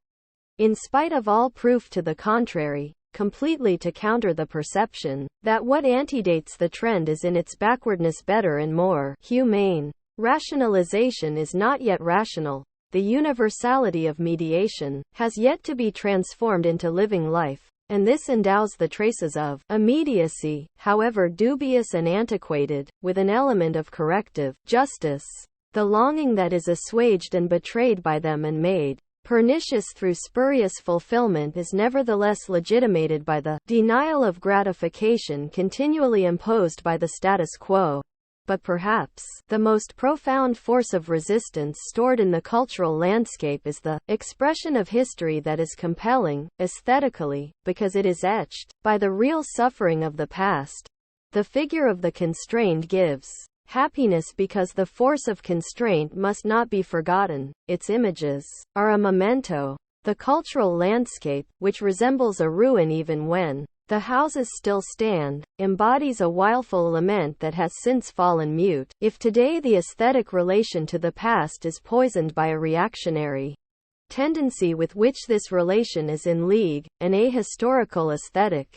in spite of all proof to the contrary, completely to counter the perception that what antedates the trend is in its backwardness better and more humane. Rationalization is not yet rational. The universality of mediation has yet to be transformed into living life, and this endows the traces of immediacy, however dubious and antiquated, with an element of corrective justice. The longing that is assuaged and betrayed by them and made pernicious through spurious fulfillment is nevertheless legitimated by the denial of gratification continually imposed by the status quo. But perhaps the most profound force of resistance stored in the cultural landscape is the expression of history that is compelling, aesthetically, because it is etched by the real suffering of the past. The figure of the constrained gives happiness because the force of constraint must not be forgotten. Its images are a memento. The cultural landscape, which resembles a ruin even when the houses still stand, embodies a wileful lament that has since fallen mute. If today the aesthetic relation to the past is poisoned by a reactionary tendency with which this relation is in league, an ahistorical aesthetic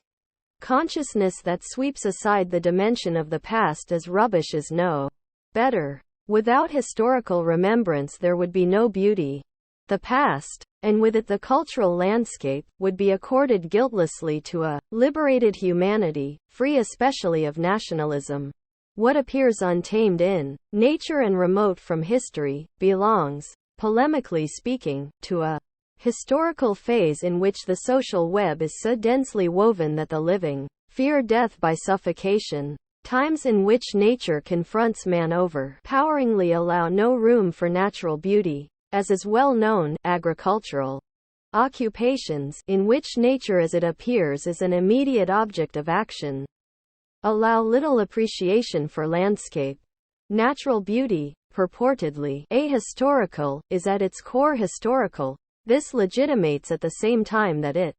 consciousness that sweeps aside the dimension of the past as rubbish is no better. Without historical remembrance there would be no beauty. The past, and with it the cultural landscape, would be accorded guiltlessly to a liberated humanity, free especially of nationalism. What appears untamed in nature and remote from history, belongs, polemically speaking, to a historical phase in which the social web is so densely woven that the living fear death by suffocation. Times in which nature confronts man overpoweringly allow no room for natural beauty. As is well known, agricultural occupations, in which nature as it appears is an immediate object of action, allow little appreciation for landscape. Natural beauty, purportedly ahistorical, is at its core historical. This legitimates at the same time that it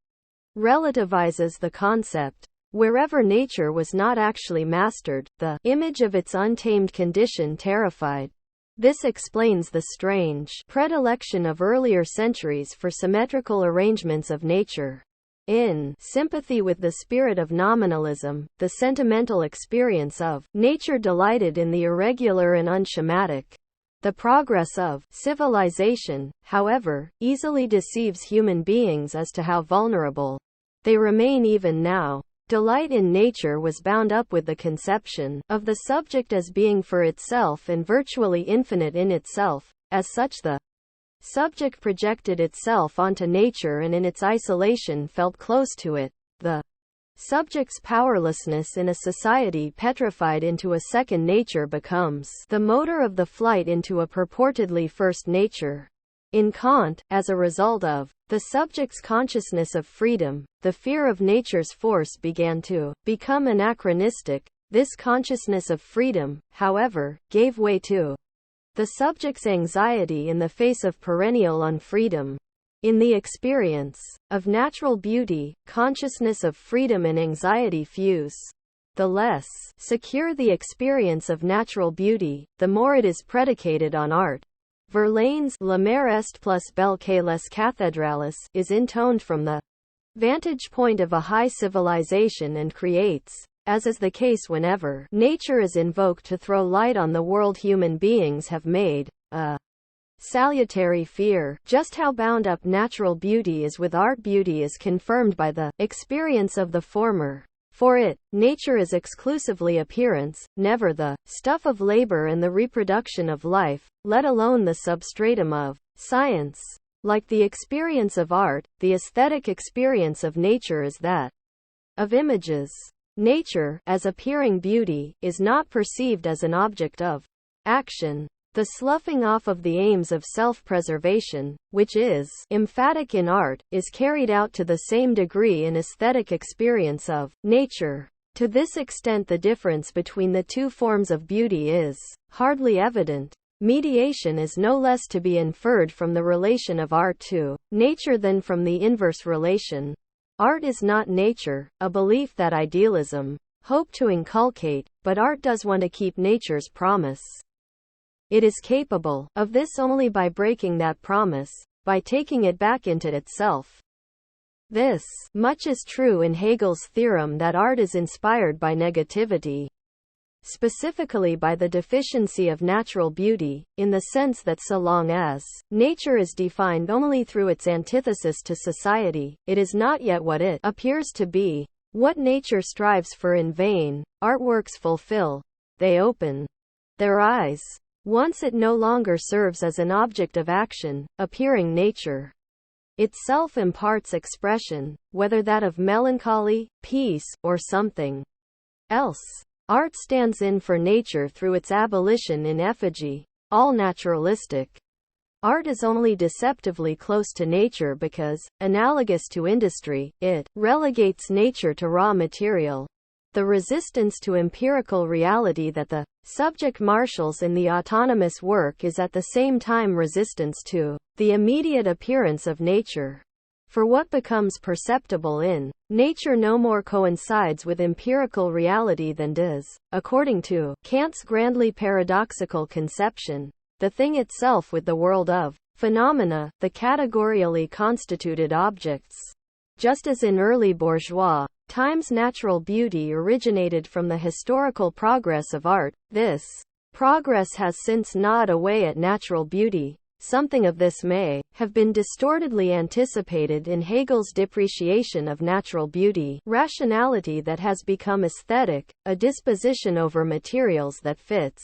relativizes the concept. Wherever nature was not actually mastered, the image of its untamed condition terrified. This explains the strange predilection of earlier centuries for symmetrical arrangements of nature. In sympathy with the spirit of nominalism, the sentimental experience of nature delighted in the irregular and unschematic. The progress of civilization, however, easily deceives human beings as to how vulnerable they remain even now. Delight in nature was bound up with the conception of the subject as being for itself and virtually infinite in itself. As such, the subject projected itself onto nature and in its isolation felt close to it. The subject's powerlessness in a society petrified into a second nature becomes the motor of the flight into a purportedly first nature. In Kant, as a result of the subject's consciousness of freedom, the fear of nature's force began to become anachronistic. This consciousness of freedom, however, gave way to the subject's anxiety in the face of perennial unfreedom. In the experience of natural beauty, consciousness of freedom and anxiety fuse. The less secure the experience of natural beauty, the more it is predicated on art. Verlaine's La mer est plus belle que les cathédrales is intoned from the vantage point of a high civilization and creates, as is the case whenever nature is invoked to throw light on the world human beings have made, a salutary fear. Just how bound up natural beauty is with art beauty is confirmed by the experience of the former. For it, nature is exclusively appearance, never the stuff of labor and the reproduction of life, let alone the substratum of science. Like the experience of art, the aesthetic experience of nature is that of images. Nature, as appearing beauty, is not perceived as an object of action. The sloughing off of the aims of self-preservation, which is emphatic in art, is carried out to the same degree in aesthetic experience of nature. To this extent the difference between the two forms of beauty is hardly evident. Mediation is no less to be inferred from the relation of art to nature than from the inverse relation. Art is not nature, a belief that idealism hope to inculcate, but art does want to keep nature's promise. It is capable of this only by breaking that promise, by taking it back into itself. This much is true in Hegel's theorem that art is inspired by negativity, specifically by the deficiency of natural beauty, in the sense that so long as nature is defined only through its antithesis to society, it is not yet what it appears to be. What nature strives for in vain, artworks fulfill. They open their eyes. Once it no longer serves as an object of action, appearing nature itself imparts expression, whether that of melancholy, peace, or something else. Art stands in for nature through its abolition in effigy. All naturalistic art is only deceptively close to nature because, analogous to industry, it relegates nature to raw material. The resistance to empirical reality that the subject marshals in the autonomous work is at the same time resistance to the immediate appearance of nature. For what becomes perceptible in nature no more coincides with empirical reality than does, according to Kant's grandly paradoxical conception, the thing itself with the world of phenomena, the categorially constituted objects. Just as in early bourgeois times natural beauty originated from the historical progress of art, this progress has since gnawed away at natural beauty. Something of this may have been distortedly anticipated in Hegel's depreciation of natural beauty, rationality that has become aesthetic, a disposition over materials that fits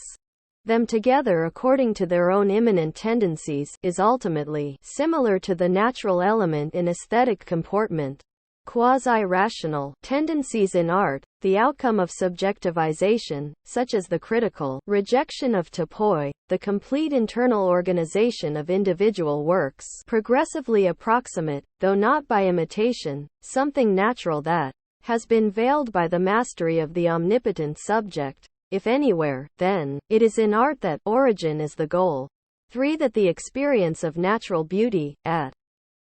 them together according to their own immanent tendencies, is ultimately similar to the natural element in aesthetic comportment. Quasi-rational tendencies in art, the outcome of subjectivization, such as the critical rejection of topoi, the complete internal organization of individual works, progressively approximate, though not by imitation, something natural that has been veiled by the mastery of the omnipotent subject. If anywhere, then, it is in art that origin is the goal. 3. That the experience of natural beauty, at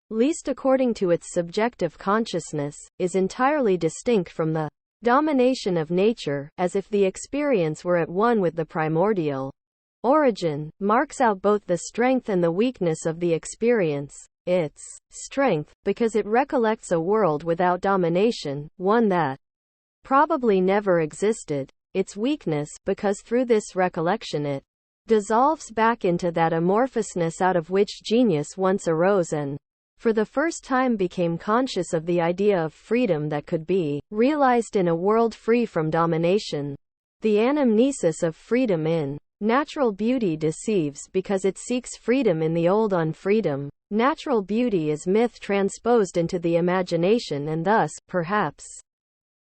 least according to its subjective consciousness, is entirely distinct from the domination of nature, as if the experience were at one with the primordial origin, marks out both the strength and the weakness of the experience. Its strength, because it recollects a world without domination, one that probably never existed. Its weakness, because through this recollection it dissolves back into that amorphousness out of which genius once arose and for the first time became conscious of the idea of freedom that could be realized in a world free from domination. The anamnesis of freedom in natural beauty deceives because it seeks freedom in the old unfreedom. Natural beauty is myth transposed into the imagination and thus, perhaps,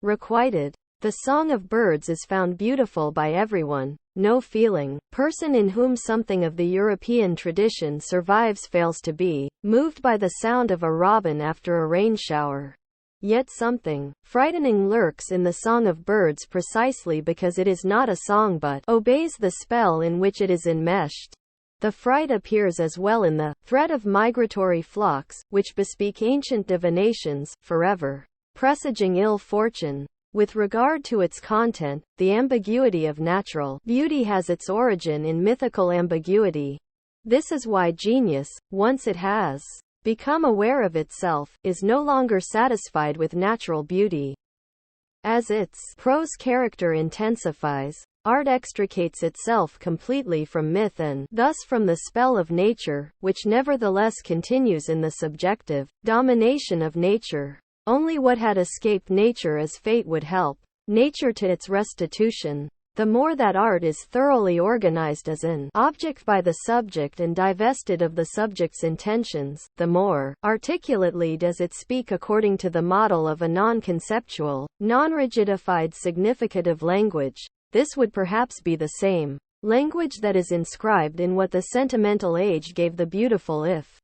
requited. The song of birds is found beautiful by everyone. No feeling person in whom something of the European tradition survives fails to be moved by the sound of a robin after a rain shower. Yet something frightening lurks in the song of birds precisely because it is not a song but obeys the spell in which it is enmeshed. The fright appears as well in the threat of migratory flocks, which bespeak ancient divinations, forever presaging ill fortune. With regard to its content, the ambiguity of natural beauty has its origin in mythical ambiguity. This is why genius, once it has become aware of itself, is no longer satisfied with natural beauty. As its prose character intensifies, art extricates itself completely from myth and thus from the spell of nature, which nevertheless continues in the subjective domination of nature. Only what had escaped nature as fate would help nature to its restitution. The more that art is thoroughly organized as an object by the subject and divested of the subject's intentions, the more articulately does it speak according to the model of a non-conceptual, non-rigidified significative language. This would perhaps be the same language that is inscribed in what the sentimental age gave the beautiful if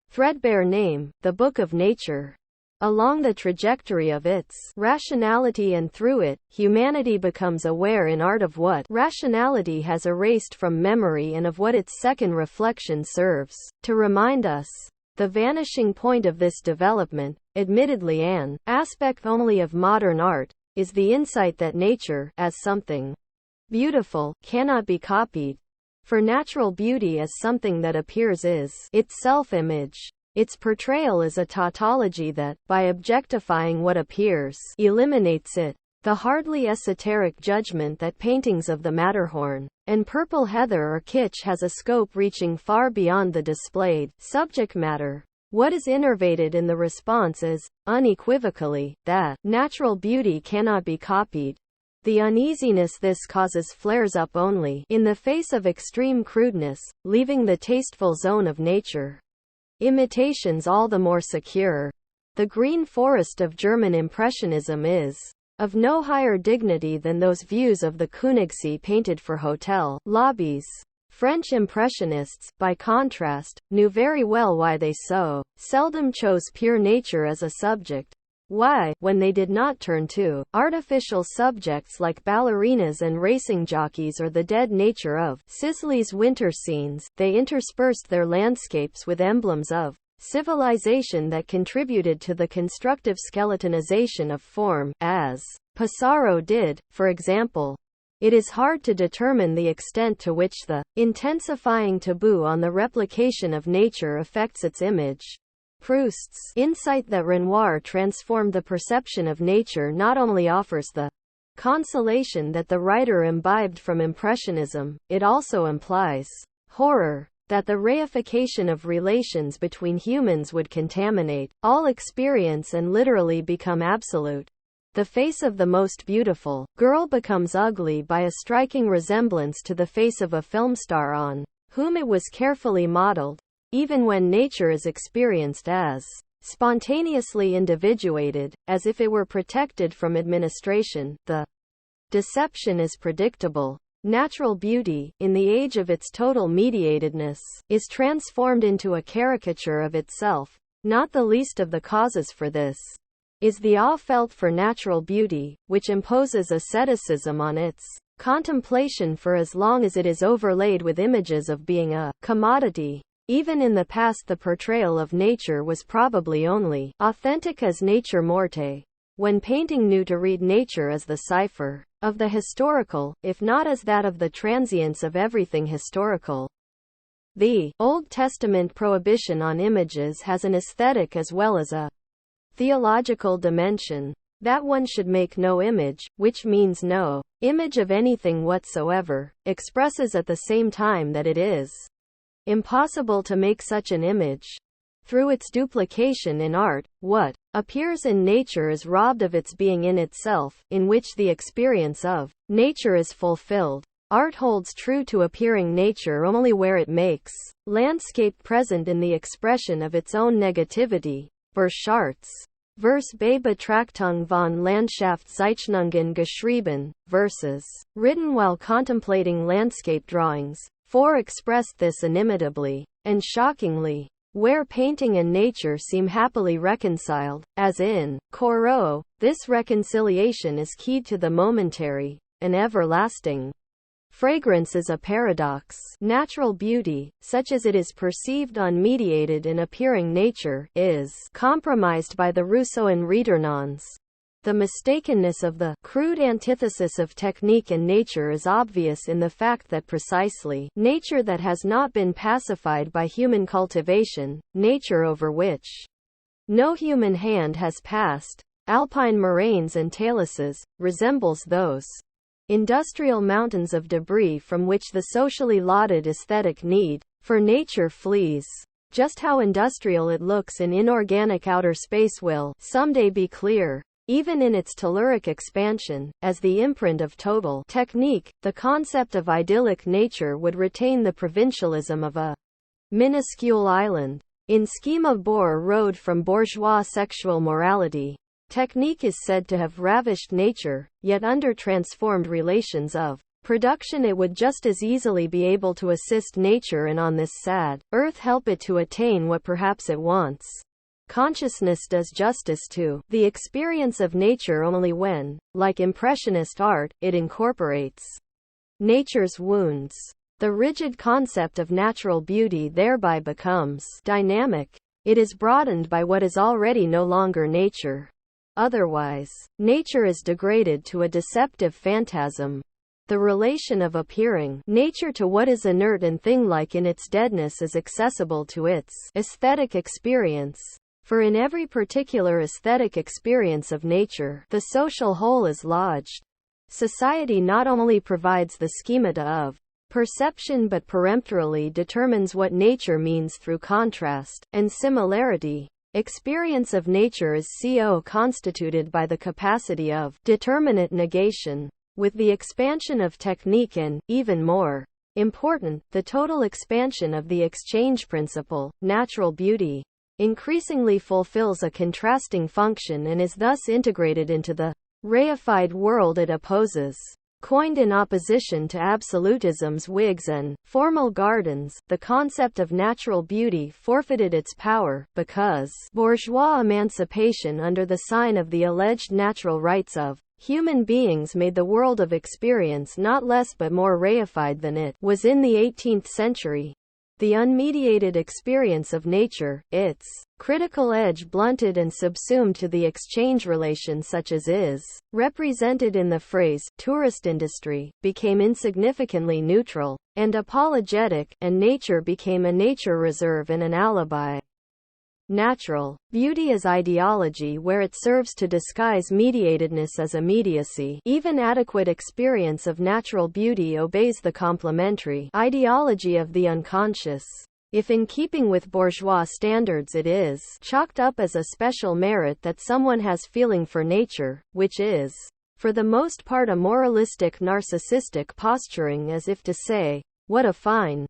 threadbare name, the Book of Nature. Along the trajectory of its rationality and through it, humanity becomes aware in art of what rationality has erased from memory and of what its second reflection serves to remind us. The vanishing point of this development, admittedly an aspect only of modern art, is the insight that nature, as something beautiful, cannot be copied. For natural beauty as something that appears is its self-image. Its portrayal is a tautology that, by objectifying what appears, eliminates it. The hardly esoteric judgment that paintings of the Matterhorn and purple heather or kitsch has a scope reaching far beyond the displayed subject matter. What is innervated in the response is, unequivocally, that natural beauty cannot be copied. The uneasiness this causes flares up only in the face of extreme crudeness, leaving the tasteful zone of nature imitations all the more secure. The green forest of German Impressionism is of no higher dignity than those views of the Königssee painted for hotel lobbies. French Impressionists, by contrast, knew very well why they so seldom chose pure nature as a subject. Why, when they did not turn to artificial subjects like ballerinas and racing jockeys or the dead nature of Sicily's winter scenes, they interspersed their landscapes with emblems of civilization that contributed to the constructive skeletonization of form, as Pissarro did, for example. It is hard to determine the extent to which the intensifying taboo on the replication of nature affects its image. Proust's insight that Renoir transformed the perception of nature not only offers the consolation that the writer imbibed from Impressionism, it also implies horror that the reification of relations between humans would contaminate all experience and literally become absolute. The face of the most beautiful girl becomes ugly by a striking resemblance to the face of a film star on whom it was carefully modeled. Even when nature is experienced as spontaneously individuated, as if it were protected from administration, the deception is predictable. Natural beauty, in the age of its total mediatedness, is transformed into a caricature of itself. Not the least of the causes for this is the awe felt for natural beauty, which imposes asceticism on its contemplation for as long as it is overlaid with images of being a commodity. Even in the past the portrayal of nature was probably only authentic as nature morte. When painting knew to read nature as the cipher of the historical, if not as that of the transience of everything historical. The Old Testament prohibition on images has an aesthetic as well as a theological dimension. That one should make no image, which means no image of anything whatsoever, expresses at the same time that it is impossible to make such an image. Through its duplication in art, what appears in nature is robbed of its being in itself, in which the experience of nature is fulfilled. Art holds true to appearing nature only where it makes landscape present in the expression of its own negativity. Burchart's verse bei Betrachtung von Landschaftszeichnungen geschrieben, verses written while contemplating landscape drawings, 4 expressed this inimitably and shockingly. Where painting and nature seem happily reconciled, as in Corot, this reconciliation is keyed to the momentary and everlasting. Fragrance is a paradox. Natural beauty, such as it is perceived unmediated in appearing nature, is compromised by the Rousseauan returnants. The mistakenness of the crude antithesis of technique and nature is obvious in the fact that precisely nature that has not been pacified by human cultivation, nature over which no human hand has passed, alpine moraines and taluses, resembles those industrial mountains of debris from which the socially lauded aesthetic need for nature flees. Just how industrial it looks in inorganic outer space will someday be clear. Even in its telluric expansion, as the imprint of total technique, the concept of idyllic nature would retain the provincialism of a minuscule island. In Schema Boer Road from Bourgeois Sexual Morality, technique is said to have ravished nature, yet under transformed relations of production it would just as easily be able to assist nature and on this sad earth help it to attain what perhaps it wants. Consciousness does justice to the experience of nature only when, like Impressionist art, it incorporates nature's wounds. The rigid concept of natural beauty thereby becomes dynamic. It is broadened by what is already no longer nature. Otherwise, nature is degraded to a deceptive phantasm. The relation of appearing nature to what is inert and thing-like in its deadness is accessible to its aesthetic experience. For in every particular aesthetic experience of nature, the social whole is lodged. Society not only provides the schemata of perception but peremptorily determines what nature means through contrast and similarity. Experience of nature is constituted by the capacity of determinate negation. With the expansion of technique and, even more important, the total expansion of the exchange principle, natural beauty increasingly fulfills a contrasting function and is thus integrated into the reified world it opposes. Coined in opposition to absolutism's wigs and formal gardens, the concept of natural beauty forfeited its power, because bourgeois emancipation under the sign of the alleged natural rights of human beings made the world of experience not less but more reified than it was in the 18th century. The unmediated experience of nature, its critical edge blunted and subsumed to the exchange relation such as is represented in the phrase tourist industry, became insignificantly neutral and apologetic, and nature became a nature reserve and an alibi. Natural beauty is ideology where it serves to disguise mediatedness as immediacy. Even adequate experience of natural beauty obeys the complementary ideology of the unconscious. If in keeping with bourgeois standards it is chalked up as a special merit that someone has feeling for nature, which is, for the most part, a moralistic narcissistic posturing as if to say, "What a fine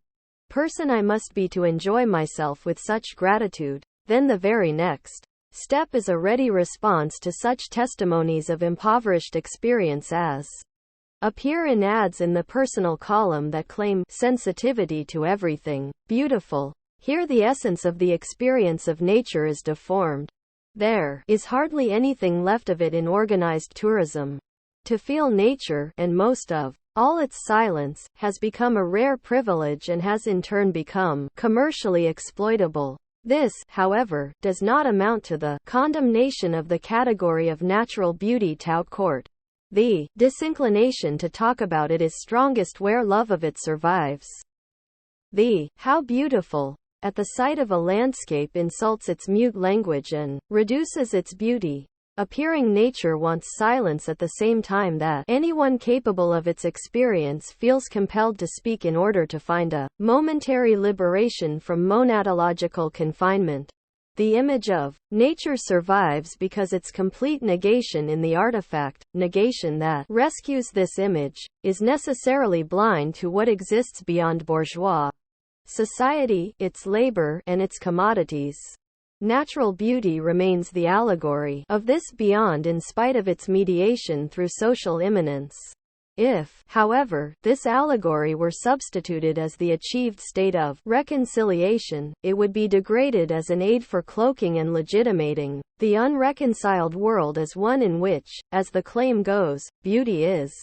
person I must be to enjoy myself with such gratitude," then the very next step is a ready response to such testimonies of impoverished experience as appear in ads in the personal column that claim sensitivity to everything beautiful. Here the essence of the experience of nature is deformed. There is hardly anything left of it in organized tourism. To feel nature, and most of all its silence, has become a rare privilege and has in turn become commercially exploitable. This, however, does not amount to the condemnation of the category of natural beauty tout court. The disinclination to talk about it is strongest where love of it survives. The "how beautiful" at the sight of a landscape insults its mute language and reduces its beauty. Appearing nature wants silence at the same time that anyone capable of its experience feels compelled to speak in order to find a momentary liberation from monadological confinement. The image of nature survives because its complete negation in the artifact, negation that rescues this image, is necessarily blind to what exists beyond bourgeois society, its labor, and its commodities. Natural beauty remains the allegory of this beyond in spite of its mediation through social immanence. If, however, this allegory were substituted as the achieved state of reconciliation, it would be degraded as an aid for cloaking and legitimating the unreconciled world as one in which, as the claim goes, beauty is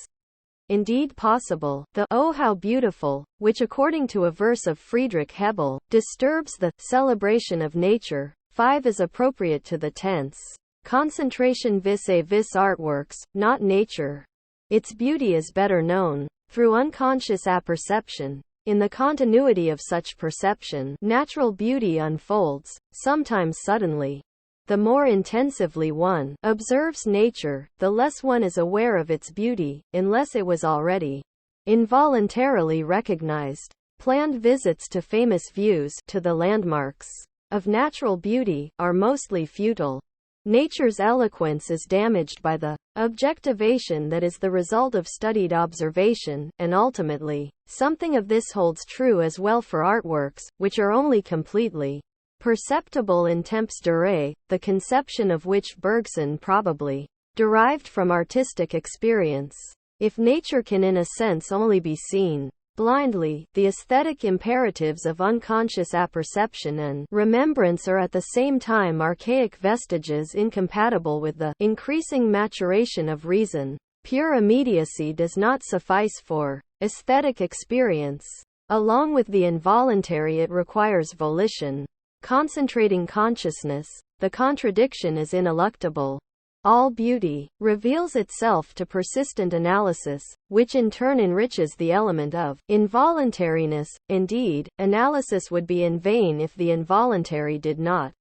indeed possible. The "Oh how beautiful," which according to a verse of Friedrich Hebel, disturbs the celebration of nature, 5 is appropriate to the tense concentration vis-a-vis artworks, not nature. Its beauty is better known through unconscious apperception. In the continuity of such perception, natural beauty unfolds, sometimes suddenly. The more intensively one observes nature, the less one is aware of its beauty, unless it was already involuntarily recognized. Planned visits to famous views, to the landmarks of natural beauty, are mostly futile. Nature's eloquence is damaged by the objectivation that is the result of studied observation, and ultimately, something of this holds true as well for artworks, which are only completely perceptible in temps duré, the conception of which Bergson probably derived from artistic experience. If nature can in a sense only be seen blindly, the aesthetic imperatives of unconscious apperception and remembrance are at the same time archaic vestiges incompatible with the increasing maturation of reason. Pure immediacy does not suffice for aesthetic experience. Along with the involuntary, it requires volition. concentrating consciousness, the contradiction is ineluctable. All beauty reveals itself to persistent analysis, which in turn enriches the element of involuntariness. Indeed, analysis would be in vain if the involuntary did not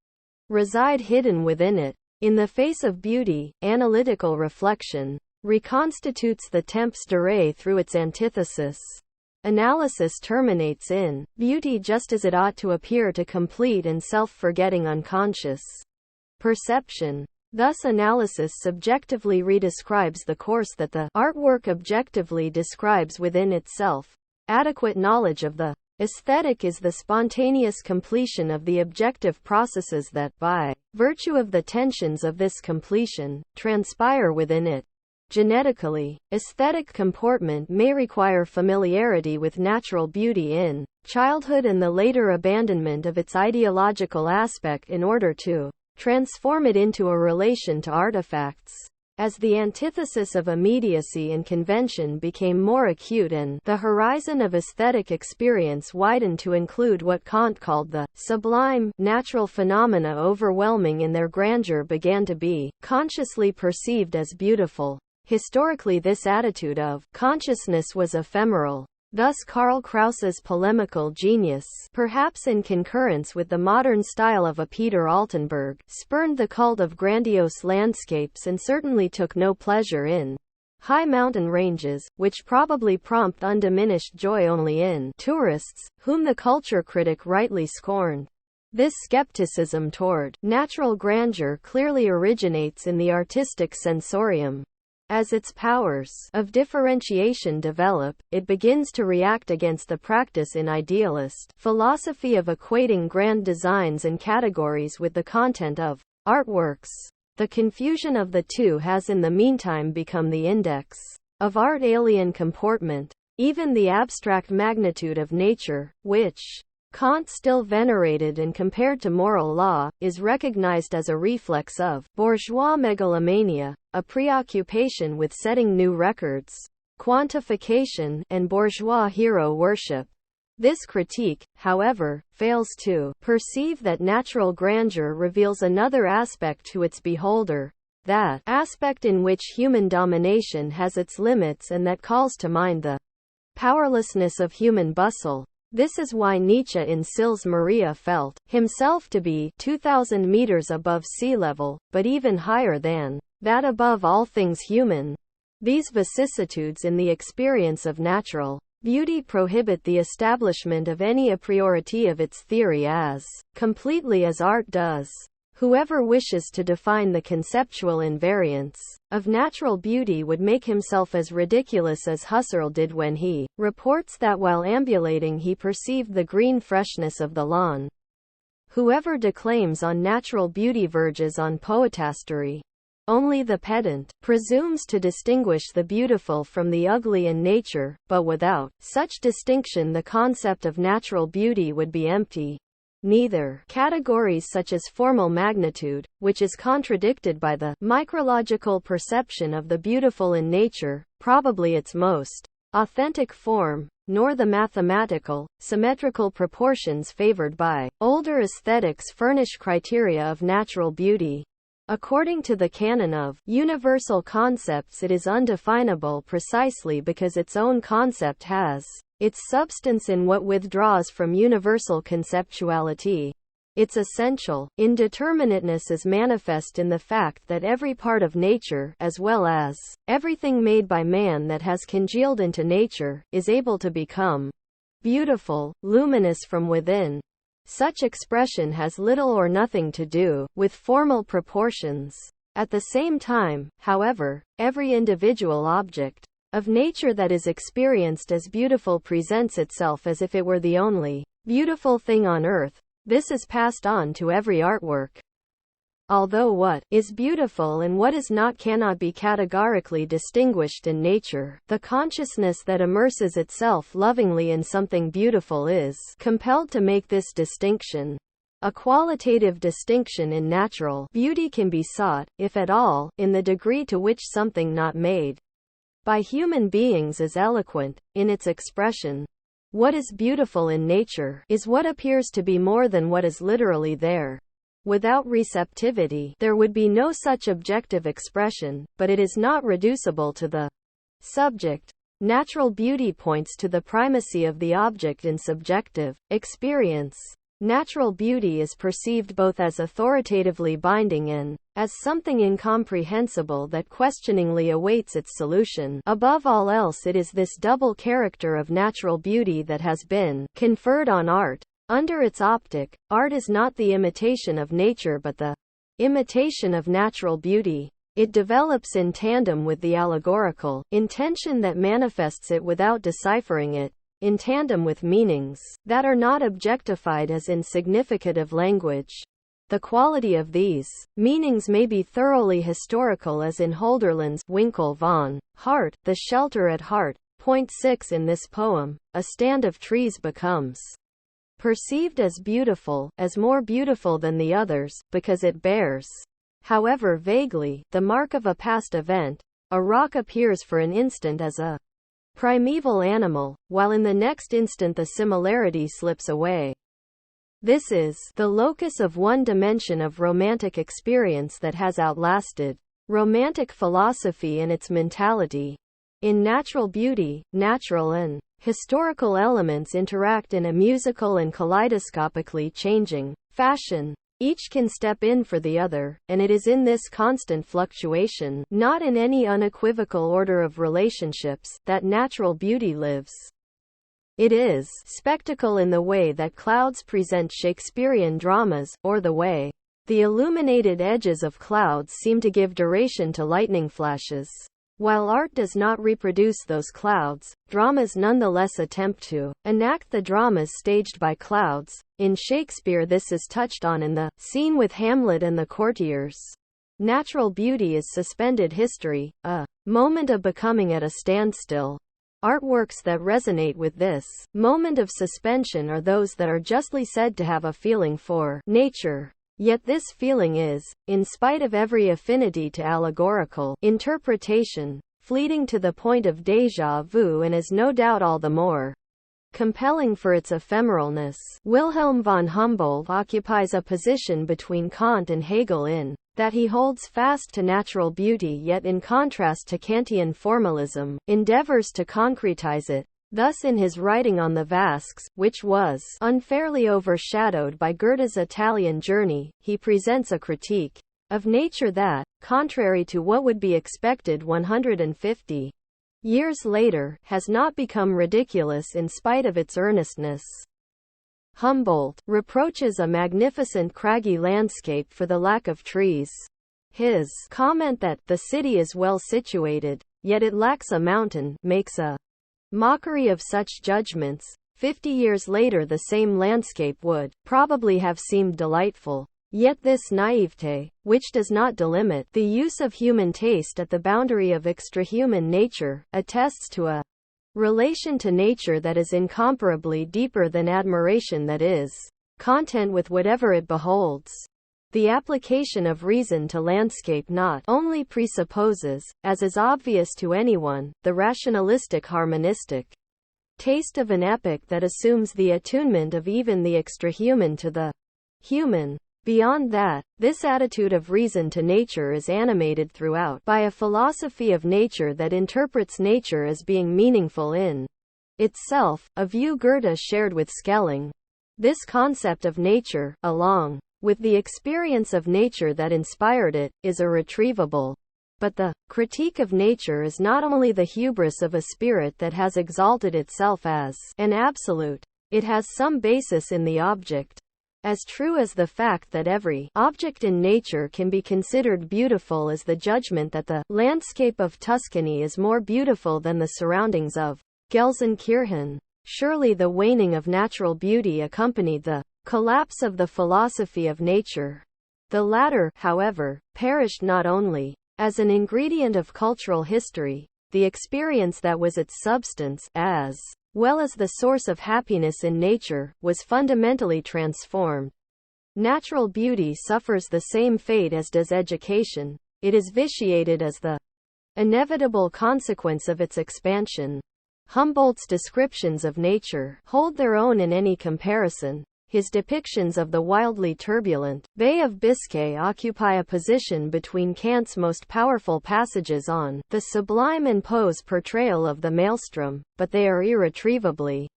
reside hidden within it. In the face of beauty, analytical reflection reconstitutes the temps duré through its antithesis. Analysis terminates in beauty just as it ought to appear to complete and self-forgetting unconscious perception. Thus analysis subjectively redescribes the course that the artwork objectively describes within itself. Adequate knowledge of the aesthetic is the spontaneous completion of the objective processes that, by virtue of the tensions of this completion, transpire within it. Genetically, aesthetic comportment may require familiarity with natural beauty in childhood and the later abandonment of its ideological aspect in order to transform it into a relation to artifacts. As the antithesis of immediacy and convention became more acute and the horizon of aesthetic experience widened to include what Kant called the sublime, natural phenomena overwhelming in their grandeur began to be consciously perceived as beautiful. Historically, this attitude of consciousness was ephemeral. Thus Karl Kraus's polemical genius, perhaps in concurrence with the modern style of a Peter Altenberg, spurned the cult of grandiose landscapes and certainly took no pleasure in high mountain ranges, which probably prompt undiminished joy only in tourists, whom the culture critic rightly scorned. This skepticism toward natural grandeur clearly originates in the artistic sensorium. As its powers of differentiation develop, it begins to react against the practice in idealist philosophy of equating grand designs and categories with the content of artworks. The confusion of the two has in the meantime become the index of art alien comportment. Even the abstract magnitude of nature, which Kant still venerated and compared to moral law, is recognized as a reflex of bourgeois megalomania, a preoccupation with setting new records, quantification, and bourgeois hero worship. This critique, however, fails to perceive that natural grandeur reveals another aspect to its beholder, that aspect in which human domination has its limits and that calls to mind the powerlessness of human bustle. This is why Nietzsche in Sils Maria felt himself to be 2,000 meters above sea level, but even higher than that above all things human. These vicissitudes in the experience of natural beauty prohibit the establishment of any a priority of its theory as completely as art does. Whoever wishes to define the conceptual invariance of natural beauty would make himself as ridiculous as Husserl did when he reports that while ambulating he perceived the green freshness of the lawn. Whoever declaims on natural beauty verges on poetastery. Only the pedant presumes to distinguish the beautiful from the ugly in nature, but without such distinction the concept of natural beauty would be empty. Neither categories such as formal magnitude, which is contradicted by the micrological perception of the beautiful in nature, probably its most authentic form, nor the mathematical, symmetrical proportions favored by older aesthetics furnish criteria of natural beauty. According to the canon of universal concepts, it is undefinable precisely because its own concept has its substance in what withdraws from universal conceptuality. Its essential indeterminateness is manifest in the fact that every part of nature, as well as everything made by man that has congealed into nature, is able to become beautiful, luminous from within. Such expression has little or nothing to do with formal proportions. At the same time, however, every individual object of nature that is experienced as beautiful presents itself as if it were the only beautiful thing on earth. This is passed on to every artwork. Although what is beautiful and what is not cannot be categorically distinguished in nature, the consciousness that immerses itself lovingly in something beautiful is compelled to make this distinction. A qualitative distinction in natural beauty can be sought, if at all, in the degree to which something not made by human beings is eloquent in its expression. What is beautiful in nature is what appears to be more than what is literally there. Without receptivity, there would be no such objective expression, but it is not reducible to the subject. Natural beauty points to the primacy of the object in subjective experience. Natural beauty is perceived both as authoritatively binding and as something incomprehensible that questioningly awaits its solution. Above all else, it is this double character of natural beauty that has been conferred on art. Under its optic, art is not the imitation of nature but the imitation of natural beauty. It develops in tandem with the allegorical intention that manifests it without deciphering it, in tandem with meanings that are not objectified as insignificant of language. The quality of these meanings may be thoroughly historical, as in Hölderlin's Winkel von Hart, The Shelter at Hart. Point 6 in this poem, a stand of trees becomes perceived as beautiful, as more beautiful than the others, because it bears, however vaguely, the mark of a past event. A rock appears for an instant as a primeval animal, while in the next instant the similarity slips away. This is the locus of one dimension of romantic experience that has outlasted romantic philosophy and its mentality. In natural beauty, natural and historical elements interact in a musical and kaleidoscopically changing fashion. Each can step in for the other, and it is in this constant fluctuation, not in any unequivocal order of relationships, that natural beauty lives. It is spectacle in the way that clouds present Shakespearean dramas, or the way the illuminated edges of clouds seem to give duration to lightning flashes. While art does not reproduce those clouds, dramas nonetheless attempt to enact the dramas staged by clouds. In Shakespeare, this is touched on in the scene with Hamlet and the courtiers. Natural beauty is suspended history, a moment of becoming at a standstill. Artworks that resonate with this moment of suspension are those that are justly said to have a feeling for nature. Yet this feeling is, in spite of every affinity to allegorical interpretation, fleeting to the point of déjà vu, and is no doubt all the more compelling for its ephemeralness. Wilhelm von Humboldt occupies a position between Kant and Hegel in that he holds fast to natural beauty, yet in contrast to Kantian formalism, endeavors to concretize it. Thus in his writing on the Vasques, which was unfairly overshadowed by Goethe's Italian journey, he presents a critique of nature that, contrary to what would be expected 150 years later, has not become ridiculous in spite of its earnestness. Humboldt reproaches a magnificent craggy landscape for the lack of trees. His comment that the city is well situated, yet it lacks a mountain, makes a mockery of such judgments. 50 years later the same landscape would probably have seemed delightful. Yet this naivete, which does not delimit the use of human taste at the boundary of extrahuman nature, attests to a relation to nature that is incomparably deeper than admiration that is content with whatever it beholds. The application of reason to landscape not only presupposes, as is obvious to anyone, the rationalistic harmonistic taste of an epoch that assumes the attunement of even the extrahuman to the human. Beyond that, this attitude of reason to nature is animated throughout by a philosophy of nature that interprets nature as being meaningful in itself, a view Goethe shared with Schelling. This concept of nature, along with the experience of nature that inspired it, is irretrievable. But the critique of nature is not only the hubris of a spirit that has exalted itself as an absolute. It has some basis in the object. As true as the fact that every object in nature can be considered beautiful is the judgment that the landscape of Tuscany is more beautiful than the surroundings of Gelsenkirchen. Surely the waning of natural beauty accompanied the collapse of the philosophy of nature. The latter, however, perished not only as an ingredient of cultural history, the experience that was its substance, as well as the source of happiness in nature, was fundamentally transformed. Natural beauty suffers the same fate as does education. It is vitiated as the inevitable consequence of its expansion. Humboldt's descriptions of nature hold their own in any comparison. His depictions of the wildly turbulent Bay of Biscay occupy a position between Kant's most powerful passages on the sublime and Poe's portrayal of the maelstrom, but they are irretrievably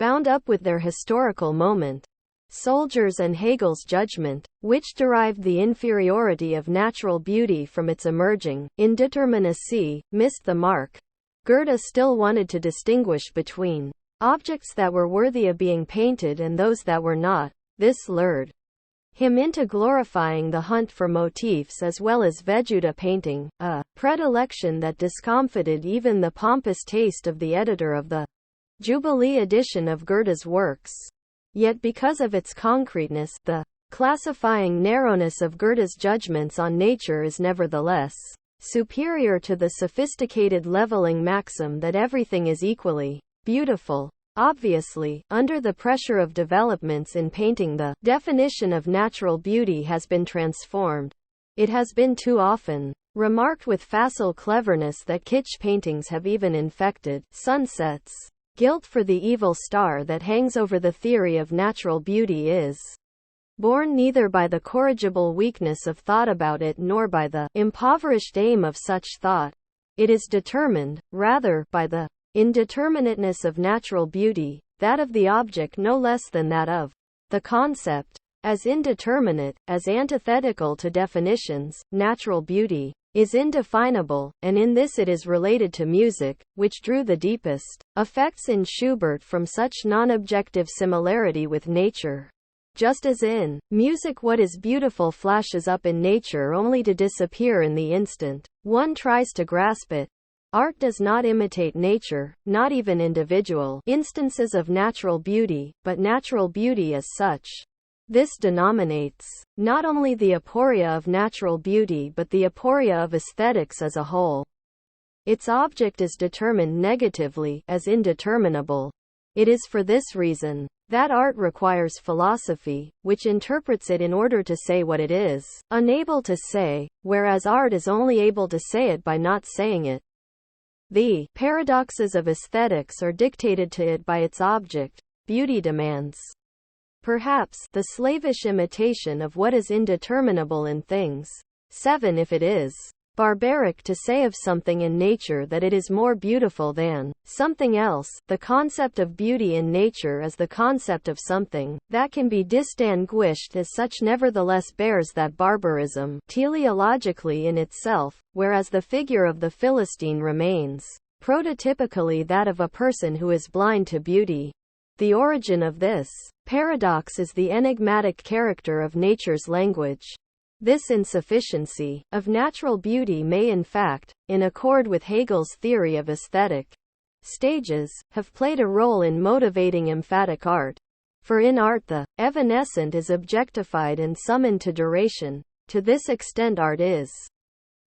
bound up with their historical moment. Soldiers and Hegel's judgment, which derived the inferiority of natural beauty from its emerging indeterminacy, missed the mark. Goethe still wanted to distinguish between objects that were worthy of being painted and those that were not. This lured him into glorifying the hunt for motifs as well as Vejuta painting, a predilection that discomfited even the pompous taste of the editor of the Jubilee edition of Goethe's works. Yet because of its concreteness, the classifying narrowness of Goethe's judgments on nature is nevertheless superior to the sophisticated leveling maxim that everything is equally beautiful. Obviously, under the pressure of developments in painting, the definition of natural beauty has been transformed. It has been too often remarked with facile cleverness that kitsch paintings have even infected sunsets. Guilt for the evil star that hangs over the theory of natural beauty is born neither by the corrigible weakness of thought about it nor by the impoverished aim of such thought. It is determined, rather, by the indeterminateness of natural beauty, that of the object no less than that of the concept. As indeterminate, as antithetical to definitions, natural beauty is indefinable, and in this it is related to music, which drew the deepest effects in Schubert from such non-objective similarity with nature. Just as in music what is beautiful flashes up in nature only to disappear in the instant one tries to grasp it. Art does not imitate nature, not even individual instances of natural beauty, but natural beauty as such. This denominates not only the aporia of natural beauty but the aporia of aesthetics as a whole. Its object is determined negatively, as indeterminable. It is for this reason that art requires philosophy, which interprets it in order to say what it is unable to say, whereas art is only able to say it by not saying it. The paradoxes of aesthetics are dictated to it by its object. Beauty demands perhaps the slavish imitation of what is indeterminable in things. 7. If it is barbaric to say of something in nature that it is more beautiful than something else, the concept of beauty in nature is the concept of something that can be distinguished as such nevertheless bears that barbarism teleologically in itself, whereas the figure of the Philistine remains prototypically that of a person who is blind to beauty. The origin of this paradox is the enigmatic character of nature's language. This insufficiency of natural beauty may in fact, in accord with Hegel's theory of aesthetic stages, have played a role in motivating emphatic art. For in art the evanescent is objectified and summoned to duration. To this extent art is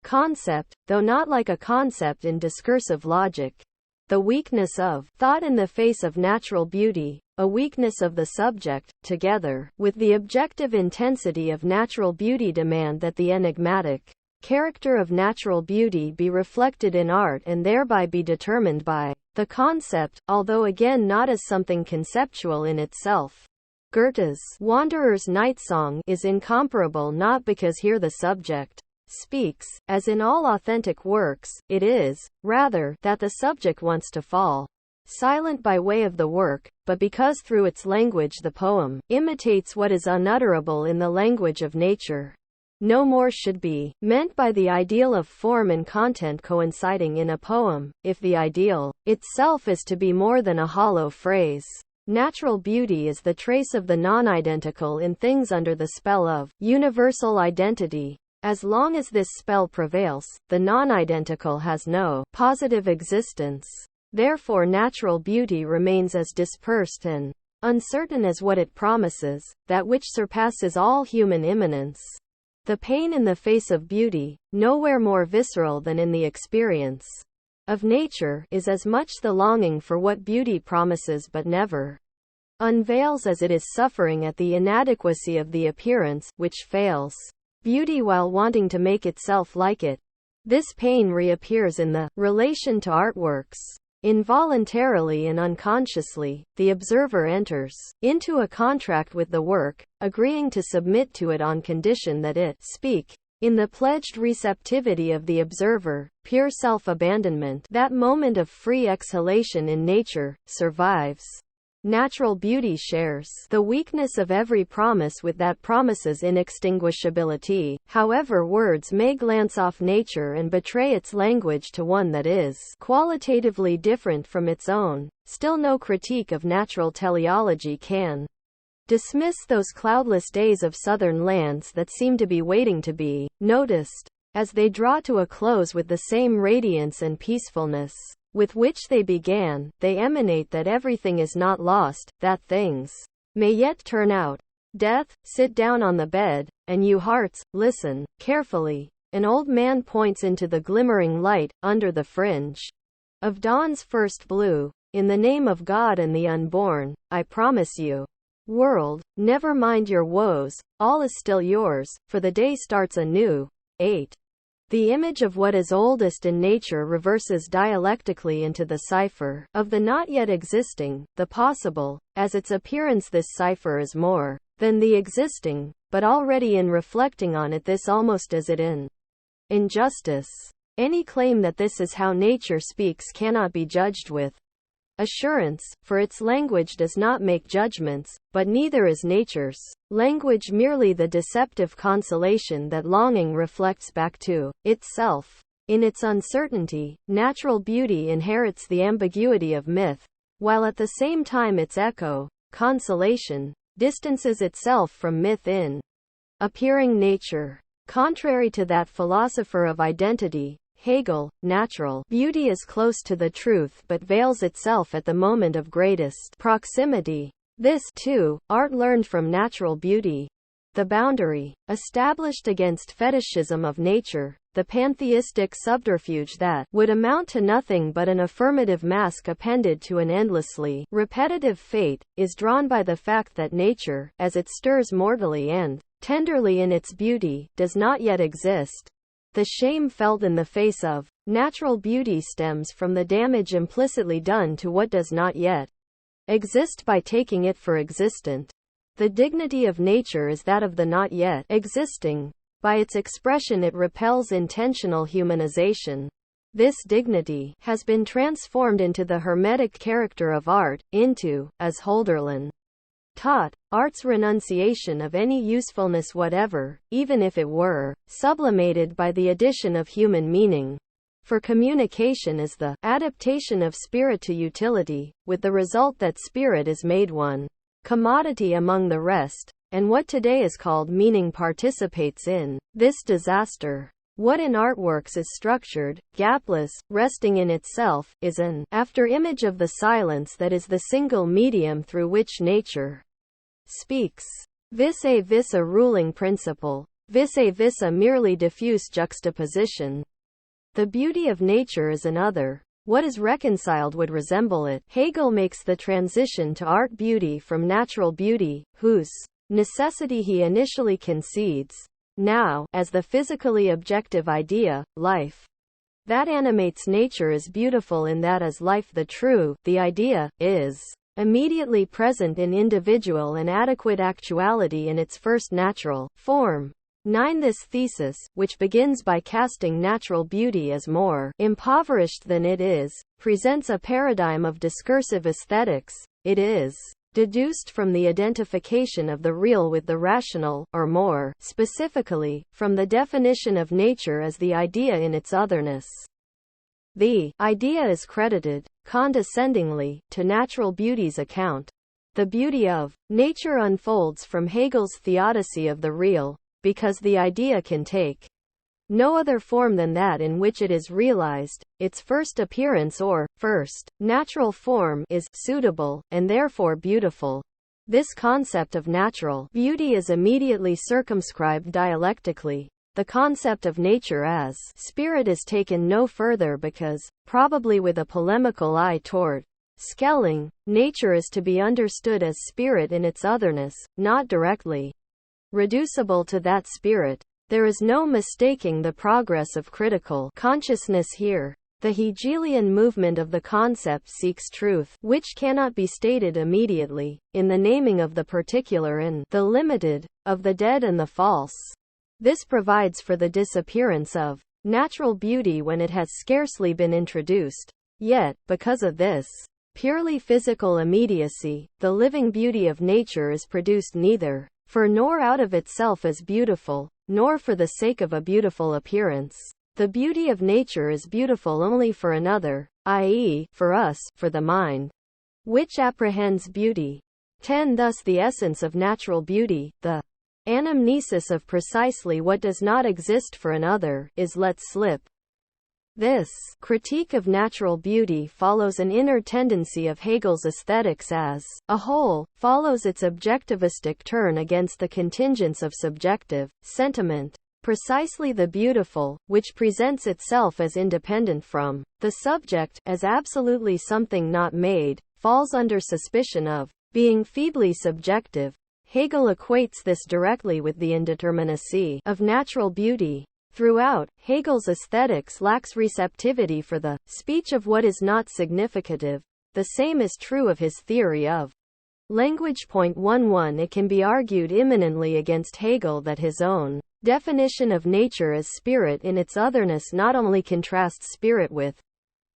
concept, though not like a concept in discursive logic. The weakness of thought in the face of natural beauty, a weakness of the subject, together with the objective intensity of natural beauty demand that the enigmatic character of natural beauty be reflected in art and thereby be determined by the concept, although again not as something conceptual in itself. Goethe's Wanderer's Night Song is incomparable not because here the subject speaks, as in all authentic works, it is, rather, that the subject wants to fall silent by way of the work, but because through its language the poem imitates what is unutterable in the language of nature. No more should be meant by the ideal of form and content coinciding in a poem, if the ideal itself is to be more than a hollow phrase. Natural beauty is the trace of the non-identical in things under the spell of universal identity. As long as this spell prevails, the non-identical has no positive existence. Therefore natural beauty remains as dispersed and uncertain as what it promises, that which surpasses all human immanence. The pain in the face of beauty, nowhere more visceral than in the experience of nature, is as much the longing for what beauty promises but never unveils as it is suffering at the inadequacy of the appearance, which fails beauty while wanting to make itself like it. This pain reappears in the relation to artworks. Involuntarily and unconsciously, the observer enters into a contract with the work, agreeing to submit to it on condition that it speak. In the pledged receptivity of the observer, pure self-abandonment, that moment of free exhalation in nature, survives. Natural beauty shares the weakness of every promise with that promise's inextinguishability. However, words may glance off nature and betray its language to one that is qualitatively different from its own. Still, no critique of natural teleology can dismiss those cloudless days of southern lands that seem to be waiting to be noticed, as they draw to a close with the same radiance and peacefulness with which they began. They emanate that everything is not lost, that things may yet turn out. Death, sit down on the bed, and you hearts, listen carefully. An old man points into the glimmering light, under the fringe of dawn's first blue. In the name of God and the unborn, I promise you, world, never mind your woes, all is still yours, for the day starts anew. 8. The image of what is oldest in nature reverses dialectically into the cipher of the not yet existing, the possible. As its appearance, this cipher is more than the existing, but already in reflecting on it, this almost as it in injustice. Any claim that this is how nature speaks cannot be judged with assurance, for its language does not make judgments, but neither is nature's language merely the deceptive consolation that longing reflects back to itself. In its uncertainty, natural beauty inherits the ambiguity of myth, while at the same time its echo, consolation, distances itself from myth in appearing nature. Contrary to that philosopher of identity, Hegel, natural beauty is close to the truth but veils itself at the moment of greatest proximity. This, too, art learned from natural beauty. The boundary, established against fetishism of nature, the pantheistic subterfuge that would amount to nothing but an affirmative mask appended to an endlessly repetitive fate, is drawn by the fact that nature, as it stirs mortally and tenderly in its beauty, does not yet exist. The shame felt in the face of natural beauty stems from the damage implicitly done to what does not yet exist by taking it for existent. The dignity of nature is that of the not yet existing. By its expression it repels intentional humanization. This dignity has been transformed into the hermetic character of art, into, as Hölderlin taught, art's renunciation of any usefulness whatever, even if it were sublimated by the addition of human meaning. For communication is the adaptation of spirit to utility, with the result that spirit is made one commodity among the rest, and what today is called meaning participates in this disaster. What in artworks is structured, gapless, resting in itself, is an after-image of the silence that is the single medium through which nature speaks. Vis a ruling principle, vis a merely diffuse juxtaposition. The beauty of nature is another. What is reconciled would resemble it. Hegel makes the transition to art beauty from natural beauty, whose necessity he initially concedes. Now, as the physically objective idea, life that animates nature is beautiful in that as life the true, the idea, is immediately present in individual and adequate actuality in its first natural form. 9. This thesis, which begins by casting natural beauty as more impoverished than it is, presents a paradigm of discursive aesthetics. It is deduced from the identification of the real with the rational, or more specifically, from the definition of nature as the idea in its otherness. The idea is credited, condescendingly, to natural beauty's account. The beauty of nature unfolds from Hegel's theodicy of the real, because the idea can take no other form than that in which it is realized. Its first appearance or first natural form is suitable, and therefore beautiful. This concept of natural beauty is immediately circumscribed dialectically. The concept of nature as spirit is taken no further because, probably with a polemical eye toward Schelling, nature is to be understood as spirit in its otherness, not directly reducible to that spirit. There is no mistaking the progress of critical consciousness here. The Hegelian movement of the concept seeks truth, which cannot be stated immediately, in the naming of the particular and the limited, of the dead and the false. This provides for the disappearance of natural beauty when it has scarcely been introduced. Yet, because of this purely physical immediacy, the living beauty of nature is produced neither for nor out of itself as beautiful, nor for the sake of a beautiful appearance. The beauty of nature is beautiful only for another, i.e., for us, for the mind, which apprehends beauty. 10. Thus the essence of natural beauty, the anamnesis of precisely what does not exist for another, is let slip. This critique of natural beauty follows an inner tendency of Hegel's aesthetics as a whole, follows its objectivistic turn against the contingents of subjective sentiment. Precisely the beautiful, which presents itself as independent from the subject, as absolutely something not made, falls under suspicion of being feebly subjective. Hegel equates this directly with the indeterminacy of natural beauty. Throughout, Hegel's aesthetics lacks receptivity for the speech of what is not significative. The same is true of his theory of language. 11. It can be argued imminently against Hegel that his own definition of nature as spirit in its otherness not only contrasts spirit with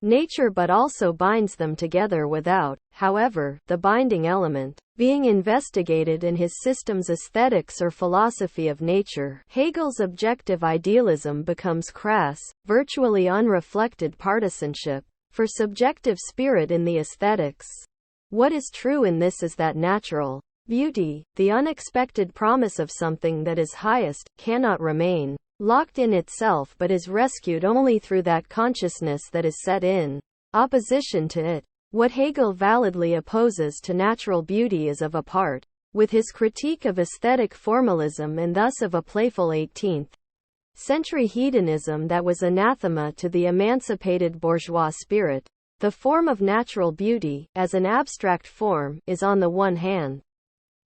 nature but also binds them together without, however, the binding element being investigated in his system's aesthetics or philosophy of nature. Hegel's objective idealism becomes crass, virtually unreflected partisanship for subjective spirit in the aesthetics. What is true in this is that natural beauty, the unexpected promise of something that is highest, cannot remain locked in itself but is rescued only through that consciousness that is set in opposition to it. What Hegel validly opposes to natural beauty is of a part with his critique of aesthetic formalism and thus of a playful 18th century hedonism that was anathema to the emancipated bourgeois spirit. The form of natural beauty, as an abstract form, is on the one hand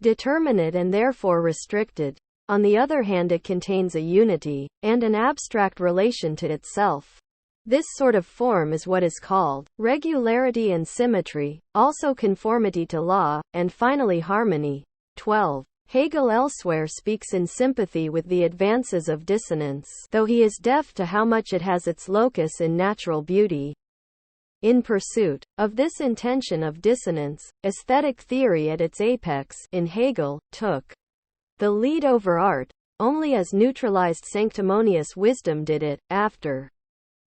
determinate and therefore restricted. On the other hand, it contains a unity and an abstract relation to itself. This sort of form is what is called regularity and symmetry, also conformity to law, and finally harmony. 12. Hegel elsewhere speaks in sympathy with the advances of dissonance, though he is deaf to how much it has its locus in natural beauty. In pursuit of this intention of dissonance, aesthetic theory at its apex, in Hegel, took the lead over art, only as neutralized sanctimonious wisdom did it, after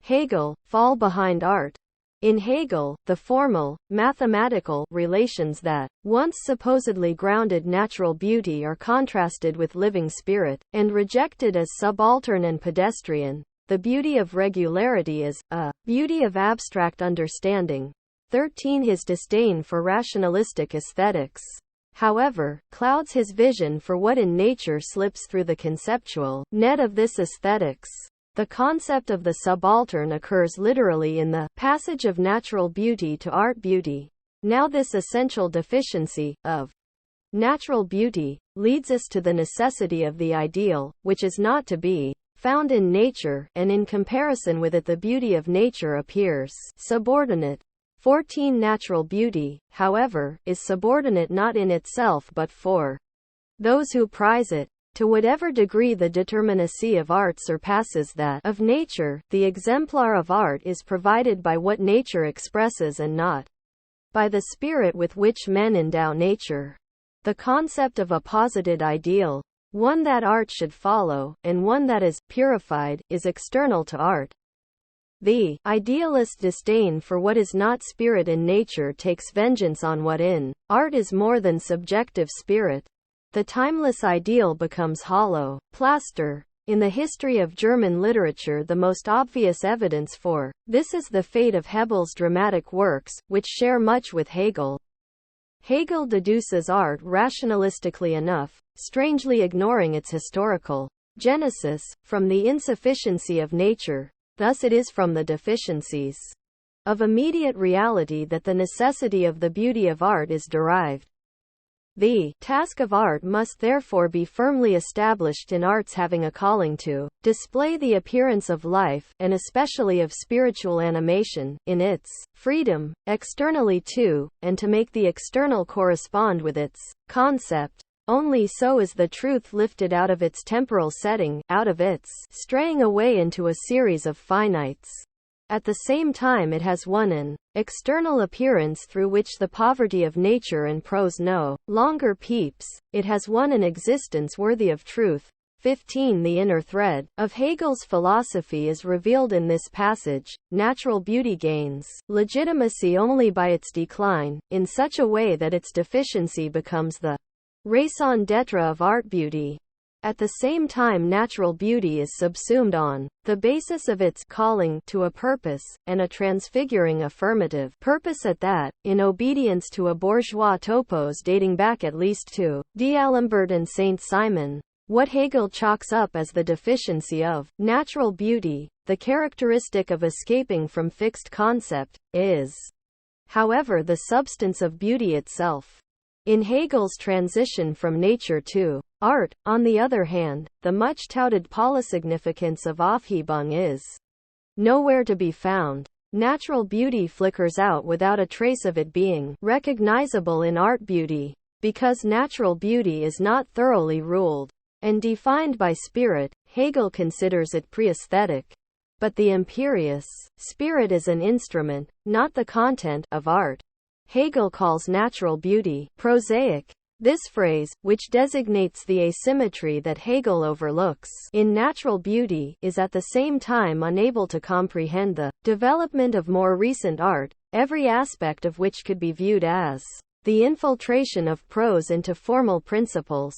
Hegel, fall behind art. In Hegel, the formal, mathematical relations that once supposedly grounded natural beauty are contrasted with living spirit, and rejected as subaltern and pedestrian. The beauty of regularity is a beauty of abstract understanding. 13. His disdain for rationalistic aesthetics, however, clouds his vision for what in nature slips through the conceptual net of this aesthetics. The concept of the subaltern occurs literally in the passage of natural beauty to art beauty. Now this essential deficiency, of natural beauty, leads us to the necessity of the ideal, which is not to be found in nature, and in comparison with it the beauty of nature appears subordinate. 14. Natural beauty, however, is subordinate not in itself but for those who prize it. To whatever degree the determinacy of art surpasses that of nature, the exemplar of art is provided by what nature expresses and not by the spirit with which men endow nature. The concept of a posited ideal, one that art should follow, and one that is purified, is external to art. The idealist disdain for what is not spirit in nature takes vengeance on what in art is more than subjective spirit. The timeless ideal becomes hollow plaster. In the history of German literature, the most obvious evidence for this is the fate of Hegel's dramatic works, which share much with Hegel. Hegel deduces art rationalistically enough, strangely ignoring its historical genesis, from the insufficiency of nature. Thus it is from the deficiencies of immediate reality that the necessity of the beauty of art is derived. The task of art must therefore be firmly established in arts having a calling to display the appearance of life, and especially of spiritual animation, in its freedom, externally too, and to make the external correspond with its concept. Only so is the truth lifted out of its temporal setting, out of its straying away into a series of finites. At the same time it has won an external appearance through which the poverty of nature and prose no longer peeps. It has won an existence worthy of truth. 15. The inner thread of Hegel's philosophy is revealed in this passage. Natural beauty gains legitimacy only by its decline, in such a way that its deficiency becomes the raison d'être of art beauty. At the same time natural beauty is subsumed on the basis of its calling to a purpose, and a transfiguring affirmative purpose at that, in obedience to a bourgeois topos dating back at least to D'Alembert and Saint-Simon. What Hegel chalks up as the deficiency of natural beauty, the characteristic of escaping from fixed concept, is, however, the substance of beauty itself. In Hegel's transition from nature to art, on the other hand, the much-touted polysignificance of Aufhebung is nowhere to be found. Natural beauty flickers out without a trace of it being recognizable in art beauty, because natural beauty is not thoroughly ruled and defined by spirit. Hegel considers it pre-aesthetic. But the imperious spirit is an instrument, not the content, of art. Hegel calls natural beauty prosaic. This phrase, which designates the asymmetry that Hegel overlooks in natural beauty, is at the same time unable to comprehend the development of more recent art, every aspect of which could be viewed as the infiltration of prose into formal principles.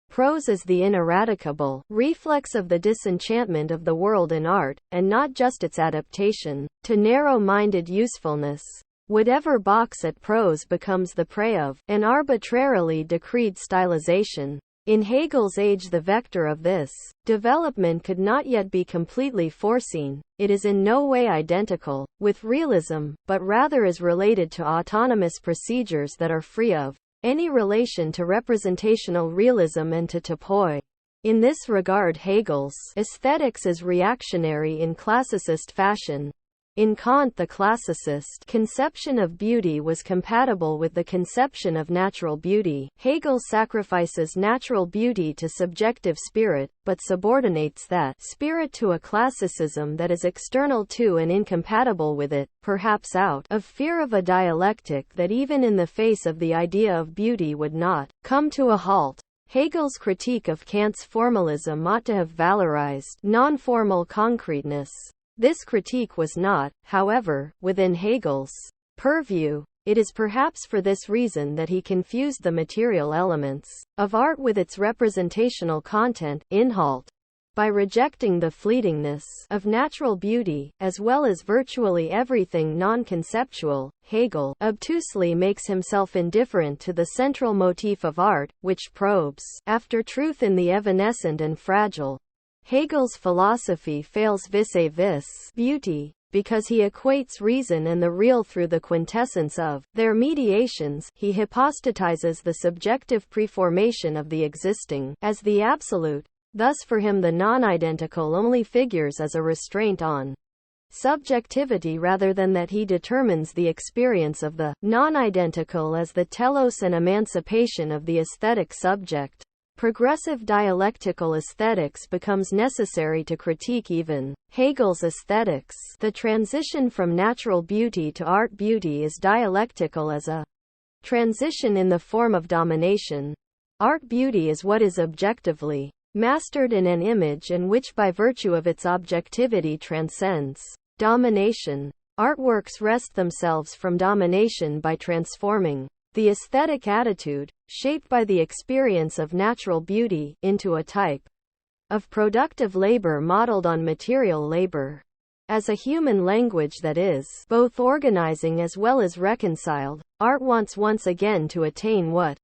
Prose is the ineradicable reflex of the disenchantment of the world in art, and not just its adaptation to narrow-minded usefulness. Whatever balks at prose becomes the prey of an arbitrarily decreed stylization. In Hegel's age the vector of this development could not yet be completely foreseen. It is in no way identical with realism, but rather is related to autonomous procedures that are free of any relation to representational realism and to topoi. In this regard Hegel's aesthetics is reactionary in classicist fashion. In Kant the classicist conception of beauty was compatible with the conception of natural beauty. Hegel sacrifices natural beauty to subjective spirit, but subordinates that spirit to a classicism that is external to and incompatible with it, perhaps out of fear of a dialectic that even in the face of the idea of beauty would not come to a halt. Hegel's critique of Kant's formalism ought to have valorized non-formal concreteness. This critique was not, however, within Hegel's purview. It is perhaps for this reason that he confused the material elements of art with its representational content, Inhalt. By rejecting the fleetingness of natural beauty, as well as virtually everything non-conceptual, Hegel obtusely makes himself indifferent to the central motif of art, which probes after truth in the evanescent and fragile. Hegel's philosophy fails vis-a-vis beauty, because he equates reason and the real through the quintessence of their mediations. He hypostatizes the subjective preformation of the existing as the absolute. Thus for him the non-identical only figures as a restraint on subjectivity rather than that he determines the experience of the non-identical as the telos and emancipation of the aesthetic subject. Progressive dialectical aesthetics becomes necessary to critique even Hegel's aesthetics. The transition from natural beauty to art beauty is dialectical as a transition in the form of domination. Art beauty is what is objectively mastered in an image and which by virtue of its objectivity transcends domination. Artworks wrest themselves from domination by transforming the aesthetic attitude, shaped by the experience of natural beauty, into a type of productive labor modeled on material labor. As a human language that is both organizing as well as reconciled, art wants once again to attain what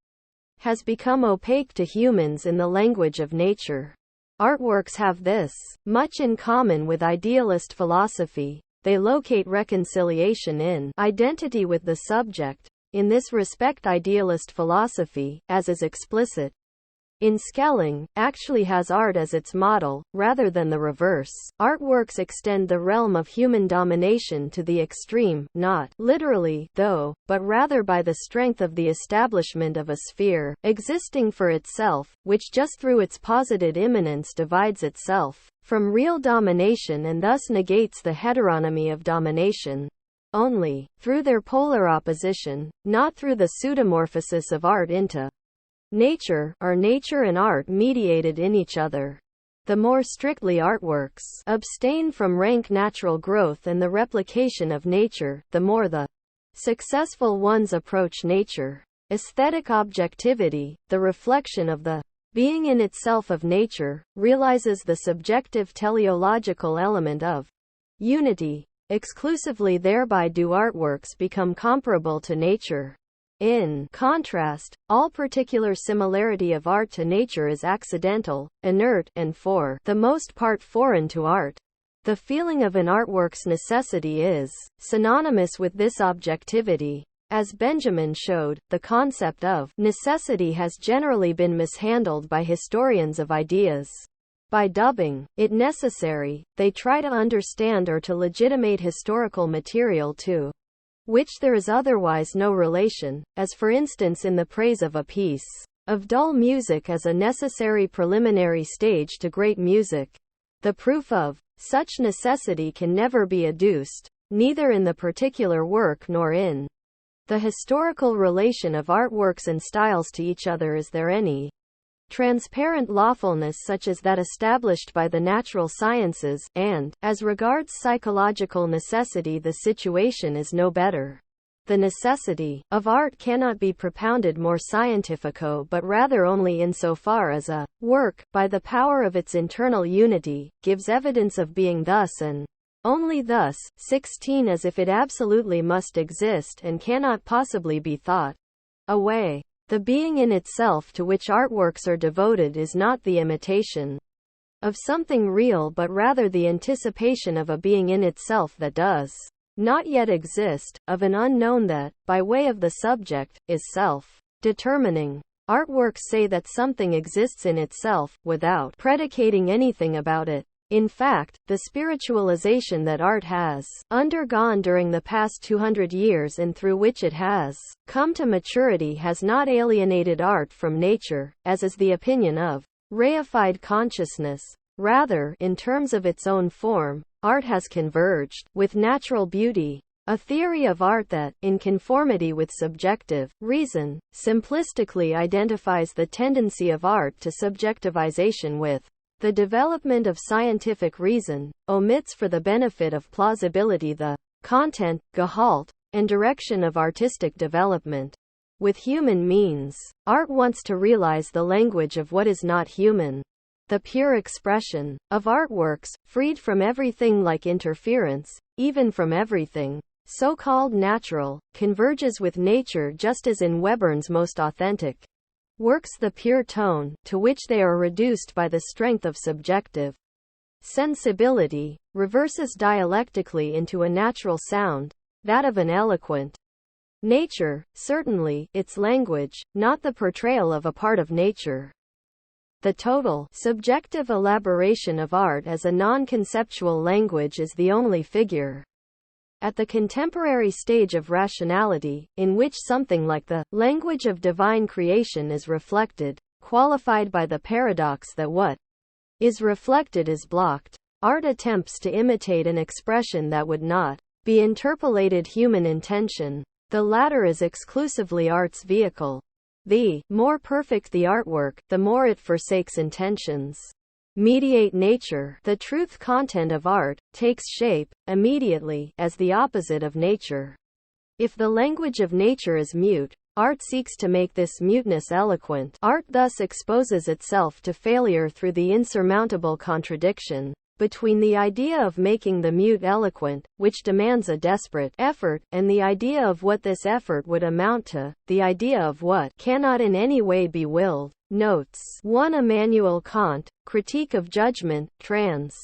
has become opaque to humans in the language of nature. Artworks have this much in common with idealist philosophy: they locate reconciliation in identity with the subject. In this respect, idealist philosophy, as is explicit in Schelling, actually has art as its model, rather than the reverse. Artworks extend the realm of human domination to the extreme, not literally, though, but rather by the strength of the establishment of a sphere, existing for itself, which just through its posited immanence divides itself from real domination and thus negates the heteronomy of domination. Only through their polar opposition, not through the pseudomorphosis of art into nature, are nature and art mediated in each other. The more strictly artworks abstain from rank natural growth and the replication of nature, the more the successful ones approach nature. Aesthetic objectivity, the reflection of the being in itself of nature, realizes the subjective teleological element of unity. Exclusively thereby do artworks become comparable to nature. In contrast, all particular similarity of art to nature is accidental, inert, and for the most part foreign to art. The feeling of an artwork's necessity is synonymous with this objectivity. As Benjamin showed, the concept of necessity has generally been mishandled by historians of ideas. By dubbing it necessary, they try to understand or to legitimate historical material to which there is otherwise no relation, as for instance in the praise of a piece of dull music as a necessary preliminary stage to great music. The proof of such necessity can never be adduced, neither in the particular work nor in the historical relation of artworks and styles to each other. Is there any transparent lawfulness such as that established by the natural sciences, and, as regards psychological necessity, the situation is no better. The necessity of art cannot be propounded more scientifico but rather only insofar as a work, by the power of its internal unity, gives evidence of being thus and only thus, 16 as if it absolutely must exist and cannot possibly be thought away. The being in itself to which artworks are devoted is not the imitation of something real but rather the anticipation of a being in itself that does not yet exist, of an unknown that, by way of the subject, is self-determining. Artworks say that something exists in itself, without predicating anything about it. In fact, the spiritualization that art has undergone during the past 200 years and through which it has come to maturity has not alienated art from nature, as is the opinion of reified consciousness. Rather, in terms of its own form, art has converged with natural beauty. A theory of art that, in conformity with subjective reason, simplistically identifies the tendency of art to subjectivization with the development of scientific reason, omits for the benefit of plausibility the content, Gehalt, and direction of artistic development. With human means, art wants to realize the language of what is not human. The pure expression of artworks, freed from everything like interference, even from everything so-called natural, converges with nature just as in Webern's most authentic works the pure tone, to which they are reduced by the strength of subjective sensibility, reverses dialectically into a natural sound, that of an eloquent nature, certainly, its language, not the portrayal of a part of nature. The total, subjective elaboration of art as a non-conceptual language is the only figure at the contemporary stage of rationality, in which something like the language of divine creation is reflected, qualified by the paradox that what is reflected is blocked. Art attempts to imitate an expression that would not be interpolated human intention. The latter is exclusively art's vehicle. The more perfect the artwork, the more it forsakes intentions. Mediate nature, the truth content of art, takes shape, immediately, as the opposite of nature. If the language of nature is mute, art seeks to make this muteness eloquent. Art thus exposes itself to failure through the insurmountable contradiction between the idea of making the mute eloquent, which demands a desperate effort, and the idea of what this effort would amount to, the idea of what cannot in any way be willed. Notes 1. Immanuel Kant, Critique of Judgment, trans.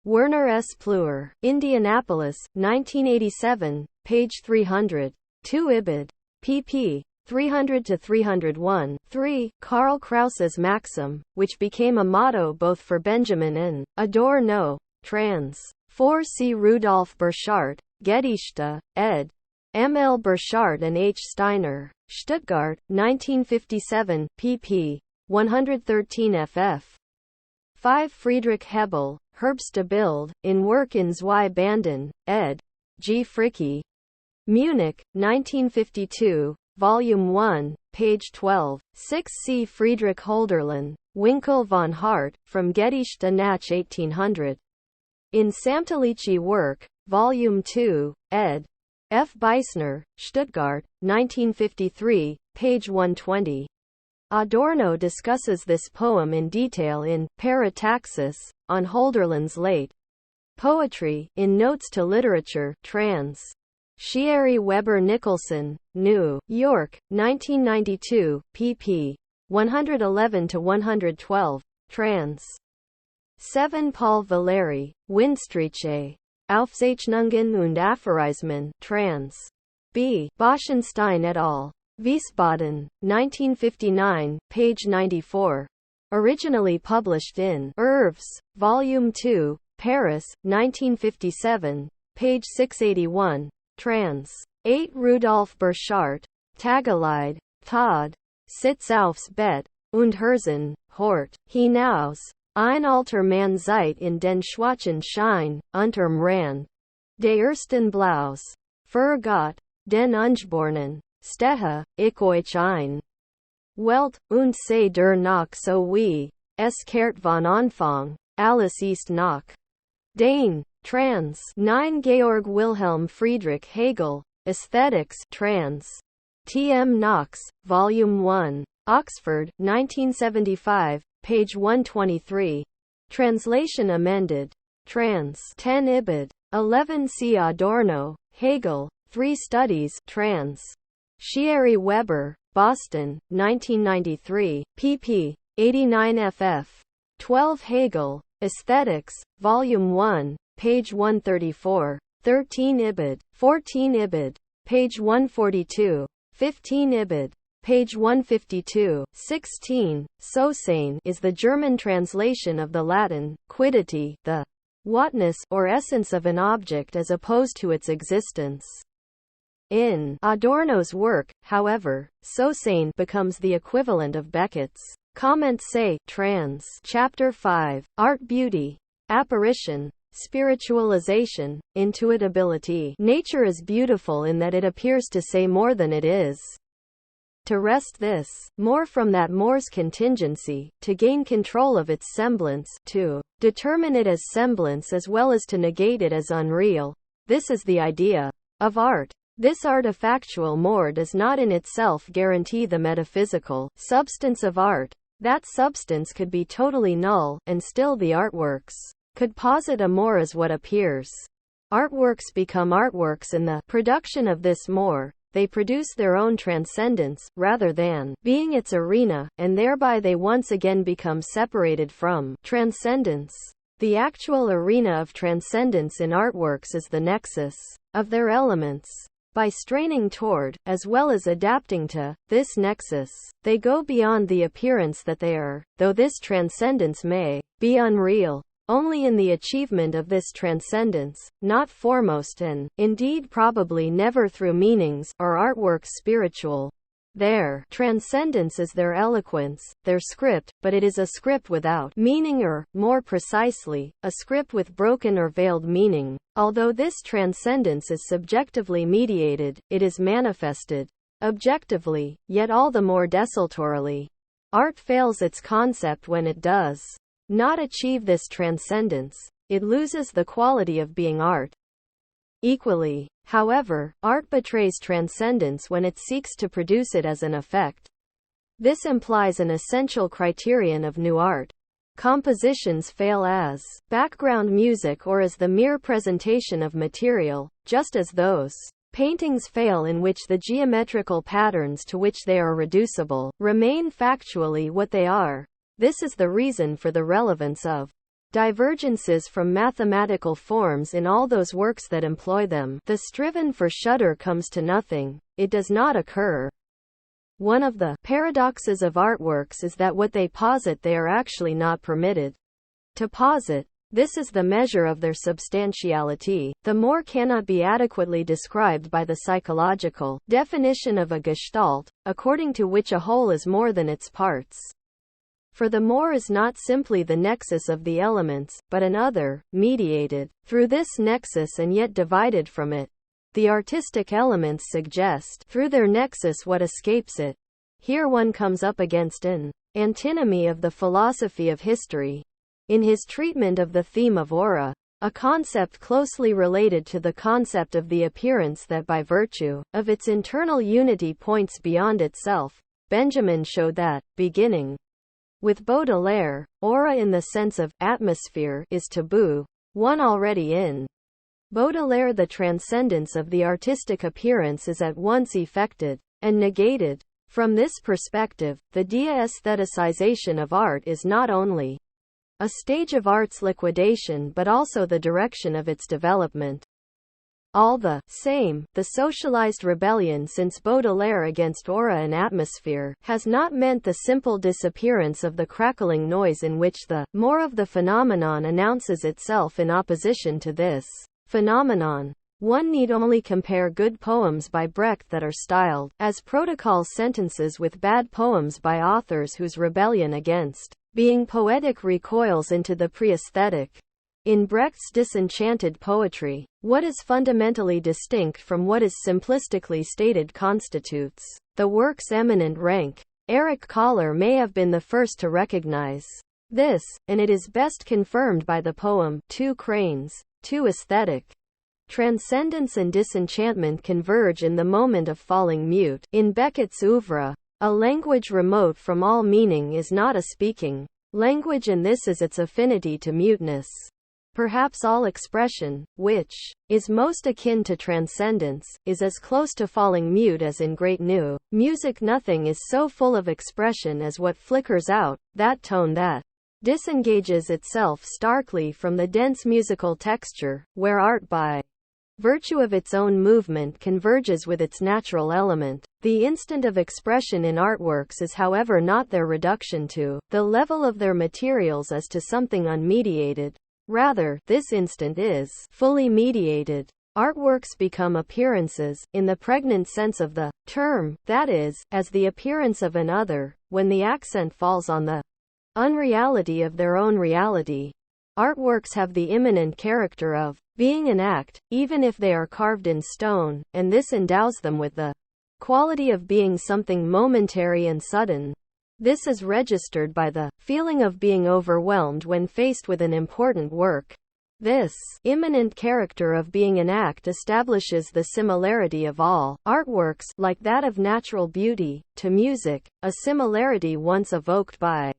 Werner S. Pleuer, Indianapolis, 1987, page 300. 2. Ibid. pp. 300 to 301. 3. Karl Kraus's maxim, which became a motto both for Benjamin and Adorno. Trans. 4. C. Rudolf Burchardt, Gedichte, ed. M. L. Burchardt and H. Steiner. Stuttgart, 1957, pp. 113 ff. 5. Friedrich Hebel, Herbstbild, in Werk in zwei Banden, ed. G. Fricke. Munich, 1952, Volume 1, page 12. 6. C. Friedrich Hölderlin, Winkel von Hart, From Gedichte nach 1800. In Samtliche Werk, Volume 2, ed. F. Beisner, Stuttgart, 1953, page 120. Adorno discusses this poem in detail in Parataxis, on Hölderlin's late poetry, in Notes to Literature, trans. Sherry Weber Nicholson, New York, 1992, pp. 111 to 112, trans. 7. Paul Valéry, Windstreiche, Aufzeichnungen und Aphorismen, trans. B. Boschenstein et al. Wiesbaden, 1959, page 94. Originally published in Œuvres, Volume 2, Paris, 1957, page 681, trans. 8. Rudolf Burchardt, Tageleit, Tod, Sitz aufs Bett, und Herzen, Hort, hinaus, ein alter Mann seit in den schwachen Schein, unterm Rand, der ersten Blaus, für Gott, den Ungeborenen, Stehe, ich euch ein. Welt, und sei der noch so wie, es kehrt von Anfang, alles ist noch. Dane, trans. 9. Georg Wilhelm Friedrich Hegel, Aesthetics, trans. T. M. Knox, Volume 1, Oxford, 1975, page 123. Translation amended. Trans. 10. Ibid. 11. C. Adorno, Hegel, Three Studies, trans. Sherry Weber, Boston, 1993, pp. 89 ff. 12. Hegel, Aesthetics, Volume 1, page 134. 13. Ibid. 14. Ibid. Page 142. 15. Ibid. Page 152. 16. Sosein is the German translation of the Latin quiddity, the whatness or essence of an object as opposed to its existence. In Adorno's work, however, Sosein becomes the equivalent of Beckett's comments say, trans. Chapter 5, Art Beauty, Apparition, Spiritualization, Intuitability. Nature is beautiful in that it appears to say more than it is. To wrest this, more from that more's contingency, to gain control of its semblance, to determine it as semblance as well as to negate it as unreal. This is the idea of art. This artifactual more does not in itself guarantee the metaphysical substance of art. That substance could be totally null, and still the artworks could posit a more as what appears. Artworks become artworks in the production of this more. They produce their own transcendence, rather than being its arena, and thereby they once again become separated from transcendence. The actual arena of transcendence in artworks is the nexus of their elements. By straining toward, as well as adapting to, this nexus, they go beyond the appearance that they are, though this transcendence may be unreal. Only in the achievement of this transcendence, not foremost and, indeed probably never through meanings, are artworks spiritual. Their transcendence is their eloquence, their script, but it is a script without meaning or, more precisely, a script with broken or veiled meaning. Although this transcendence is subjectively mediated, it is manifested objectively, yet all the more desultorily. Art fails its concept when it does not achieve this transcendence. It loses the quality of being art. Equally, however, art betrays transcendence when it seeks to produce it as an effect. This implies an essential criterion of new art. Compositions fail as background music or as the mere presentation of material, just as those paintings fail in which the geometrical patterns to which they are reducible remain factually what they are. This is the reason for the relevance of divergences from mathematical forms in all those works that employ them. The striven for shudder comes to nothing. It does not occur. One of the paradoxes of artworks is that what they posit they are actually not permitted to posit. This is the measure of their substantiality. The more cannot be adequately described by the psychological definition of a gestalt, according to which a whole is more than its parts. For the more is not simply the nexus of the elements, but an other, mediated through this nexus and yet divided from it. The artistic elements suggest, through their nexus, what escapes it. Here one comes up against an antinomy of the philosophy of history. In his treatment of the theme of aura, a concept closely related to the concept of the appearance that by virtue of its internal unity points beyond itself, Benjamin showed that, beginning with Baudelaire, aura in the sense of atmosphere is taboo, one already in Baudelaire the transcendence of the artistic appearance is at once effected and negated. From this perspective, the de-aestheticization of art is not only a stage of art's liquidation but also the direction of its development. All the same, the socialized rebellion since Baudelaire against aura and atmosphere has not meant the simple disappearance of the crackling noise in which the more of the phenomenon announces itself in opposition to this phenomenon. One need only compare good poems by Brecht that are styled as protocol sentences with bad poems by authors whose rebellion against being poetic recoils into the pre-aesthetic. In Brecht's disenchanted poetry, what is fundamentally distinct from what is simplistically stated constitutes the work's eminent rank. Erich Kahler may have been the first to recognize this, and it is best confirmed by the poem Two Cranes. Too aesthetic. Transcendence and disenchantment converge in the moment of falling mute. In Beckett's oeuvre, a language remote from all meaning is not a speaking language, and this is its affinity to muteness. Perhaps all expression, which is most akin to transcendence, is as close to falling mute as in great new music. Nothing is so full of expression as what flickers out, that tone that disengages itself starkly from the dense musical texture, where art by virtue of its own movement converges with its natural element. The instant of expression in artworks is however not their reduction to the level of their materials as to something unmediated. Rather, this instant is fully mediated. Artworks become appearances, in the pregnant sense of the term, that is, as the appearance of an other, when the accent falls on the unreality of their own reality. Artworks have the immanent character of being an act, even if they are carved in stone, and this endows them with the quality of being something momentary and sudden. This is registered by the feeling of being overwhelmed when faced with an important work. This immanent character of being an act establishes the similarity of all artworks, like that of natural beauty, to music, a similarity once evoked by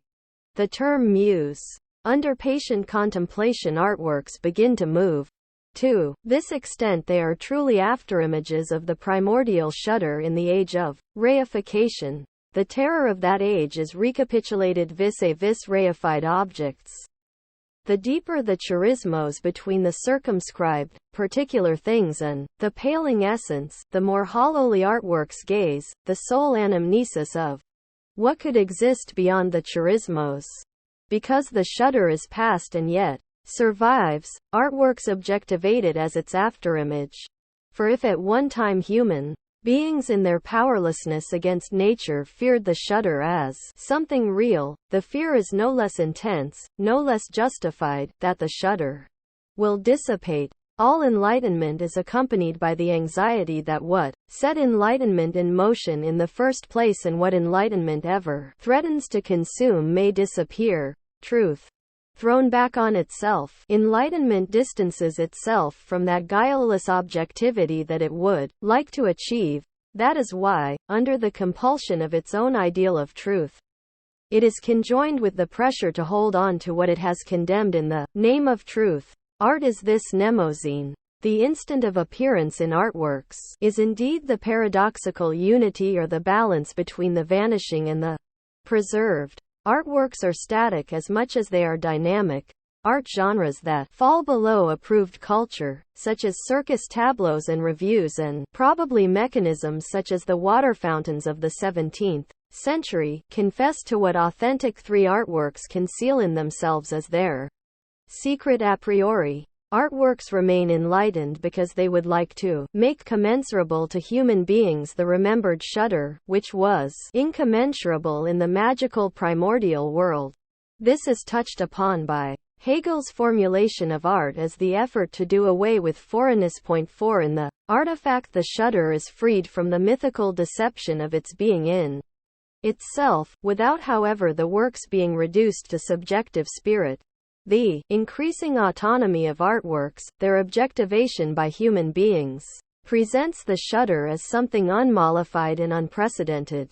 the term muse. Under patient contemplation artworks begin to move. To this extent they are truly afterimages of the primordial shudder in the age of reification. The terror of that age is recapitulated vis-a-vis reified objects. The deeper the charismos between the circumscribed, particular things and the paling essence, the more hollowly artworks gaze, the sole anamnesis of what could exist beyond the charismos. Because the shudder is past and yet survives, artworks objectivate it as its afterimage. For if at one time human beings in their powerlessness against nature feared the shudder as something real, the fear is no less intense, no less justified, that the shudder will dissipate. All enlightenment is accompanied by the anxiety that what set enlightenment in motion in the first place and what enlightenment ever threatens to consume may disappear. Truth thrown back on itself, enlightenment distances itself from that guileless objectivity that it would like to achieve. That is why, under the compulsion of its own ideal of truth, it is conjoined with the pressure to hold on to what it has condemned in the name of truth. Art is this mnemosyne. The instant of appearance in artworks is indeed the paradoxical unity or the balance between the vanishing and the preserved. Artworks are static as much as they are dynamic. art genres that fall below approved culture, such as circus tableaus and revues, and probably mechanisms such as the water fountains of the 17th century, confess to what authentic three artworks conceal in themselves as their secret a priori. Artworks remain enlightened because they would like to make commensurable to human beings the remembered shudder, which was incommensurable in the magical primordial world. This is touched upon by Hegel's formulation of art as the effort to do away with foreignness. 4 In the artifact, the shudder is freed from the mythical deception of its being in itself, without however the works being reduced to subjective spirit. The increasing autonomy of artworks, their objectivation by human beings, presents the shudder as something unmollified and unprecedented.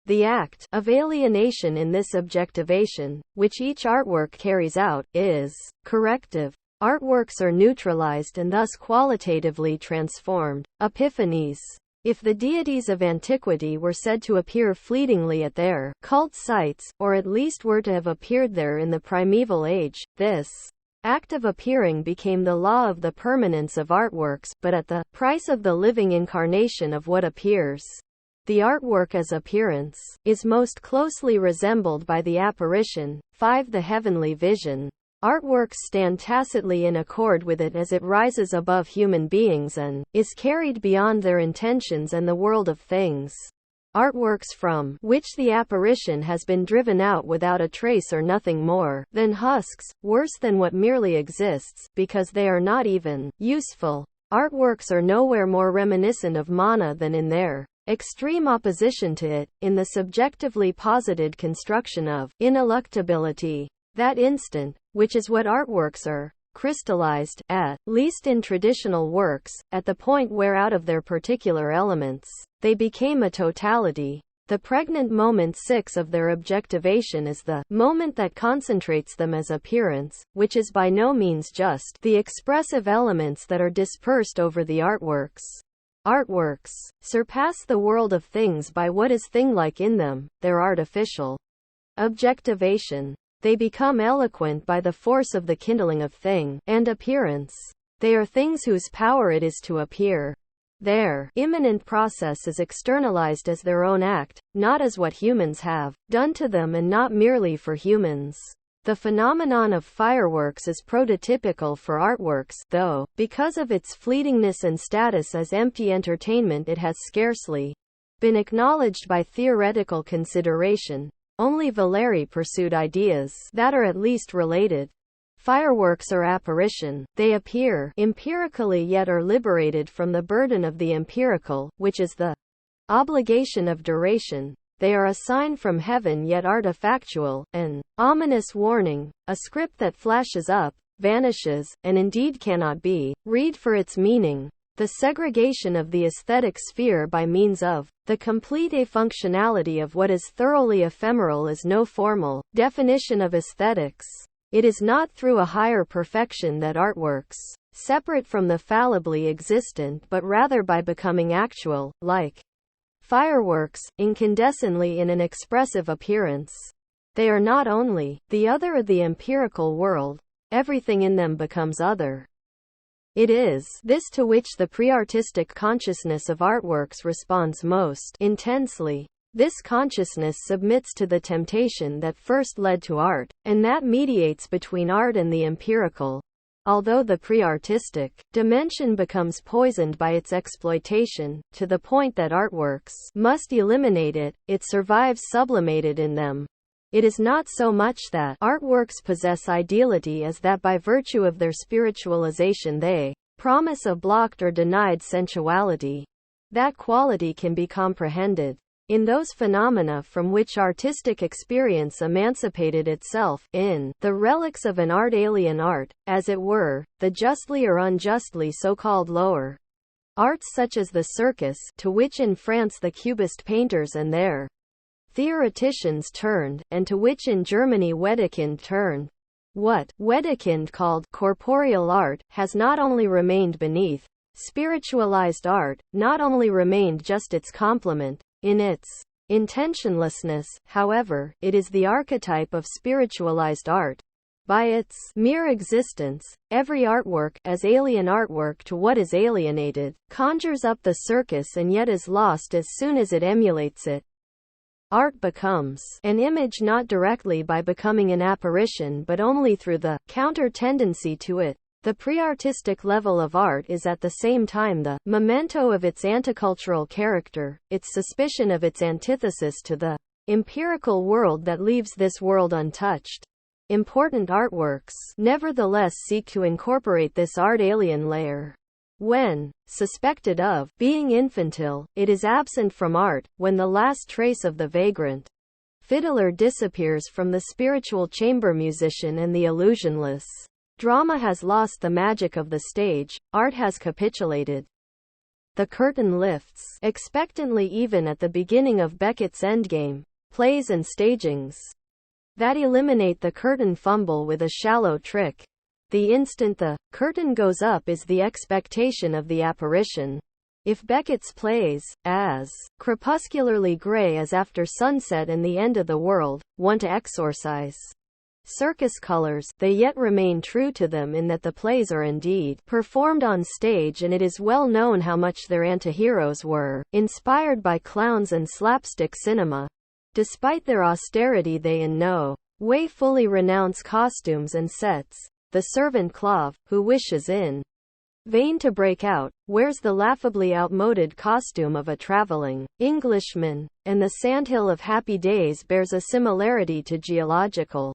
The act of alienation in this objectivation, which each artwork carries out, is corrective. Artworks are neutralized and thus qualitatively transformed. Epiphanies. If the deities of antiquity were said to appear fleetingly at their cult sites, or at least were to have appeared there in the primeval age, this act of appearing became the law of the permanence of artworks, but at the price of the living incarnation of what appears. The artwork as appearance is most closely resembled by the apparition. 5 The heavenly vision. Artworks stand tacitly in accord with it as it rises above human beings and is carried beyond their intentions and the world of things. Artworks from which the apparition has been driven out without a trace are nothing more than husks, worse than what merely exists, because they are not even useful. Artworks are nowhere more reminiscent of mana than in their extreme opposition to it, in the subjectively posited construction of ineluctability. That instant, which is what artworks are, crystallized, at least in traditional works, at the point where out of their particular elements, they became a totality. The pregnant moment 6 of their objectivation is the moment that concentrates them as appearance, which is by no means just the expressive elements that are dispersed over the artworks. Artworks surpass the world of things by what is thing-like in them, their artificial objectivation. They become eloquent by the force of the kindling of thing and appearance. They are things whose power it is to appear. Their immanent process is externalized as their own act, not as what humans have done to them and not merely for humans. The phenomenon of fireworks is prototypical for artworks, though, because of its fleetingness and status as empty entertainment, it has scarcely been acknowledged by theoretical consideration. Only Valéry pursued ideas that are at least related. Fireworks are apparition. They appear empirically yet are liberated from the burden of the empirical, which is the obligation of duration. They are a sign from heaven yet artifactual, an ominous warning, a script that flashes up, vanishes, and indeed cannot be read for its meaning. The segregation of the aesthetic sphere by means of the complete afunctionality of what is thoroughly ephemeral is no formal definition of aesthetics. It is not through a higher perfection that artworks separate from the fallibly existent, but rather by becoming actual, like fireworks, incandescently in an expressive appearance. They are not only the other of the empirical world, everything in them becomes other. It is this to which the pre-artistic consciousness of artworks responds most intensely. This consciousness submits to the temptation that first led to art, and that mediates between art and the empirical. Although the pre-artistic dimension becomes poisoned by its exploitation, to the point that artworks must eliminate it, it survives sublimated in them. It is not so much that artworks possess ideality as that by virtue of their spiritualization they promise a blocked or denied sensuality. That quality can be comprehended in those phenomena from which artistic experience emancipated itself, in the relics of an art alien art, as it were, the justly or unjustly so-called lower arts such as the circus, to which in France the Cubist painters and their theoreticians turned, and to which in Germany Wedekind turned. What Wedekind called corporeal art has not only remained beneath spiritualized art, not only remained just its complement. In its intentionlessness, however, it is the archetype of spiritualized art. By its mere existence, every artwork, as alien artwork to what is alienated, conjures up the circus and yet is lost as soon as it emulates it. Art becomes an image not directly by becoming an apparition but only through the counter-tendency to it. The pre-artistic level of art is at the same time the memento of its anticultural character, its suspicion of its antithesis to the empirical world that leaves this world untouched. Important artworks, nevertheless, seek to incorporate this art alien layer. When suspected of being infantile, it is absent from art. When the last trace of the vagrant fiddler disappears from the spiritual chamber musician and the illusionless drama has lost the magic of the stage, art has capitulated. The curtain lifts expectantly even at the beginning of Beckett's Endgame. Plays and stagings that eliminate the curtain fumble with a shallow trick. The instant the curtain goes up is the expectation of the apparition. If Beckett's plays, as crepuscularly gray as After Sunset and The End of the World, want to exorcise circus colors, they yet remain true to them in that the plays are indeed performed on stage, and it is well known how much their antiheroes were inspired by clowns and slapstick cinema. Despite their austerity, they in no way fully renounce costumes and sets. The servant Claude, who wishes in vain to break out, wears the laughably outmoded costume of a traveling Englishman, and the sandhill of Happy Days bears a similarity to geological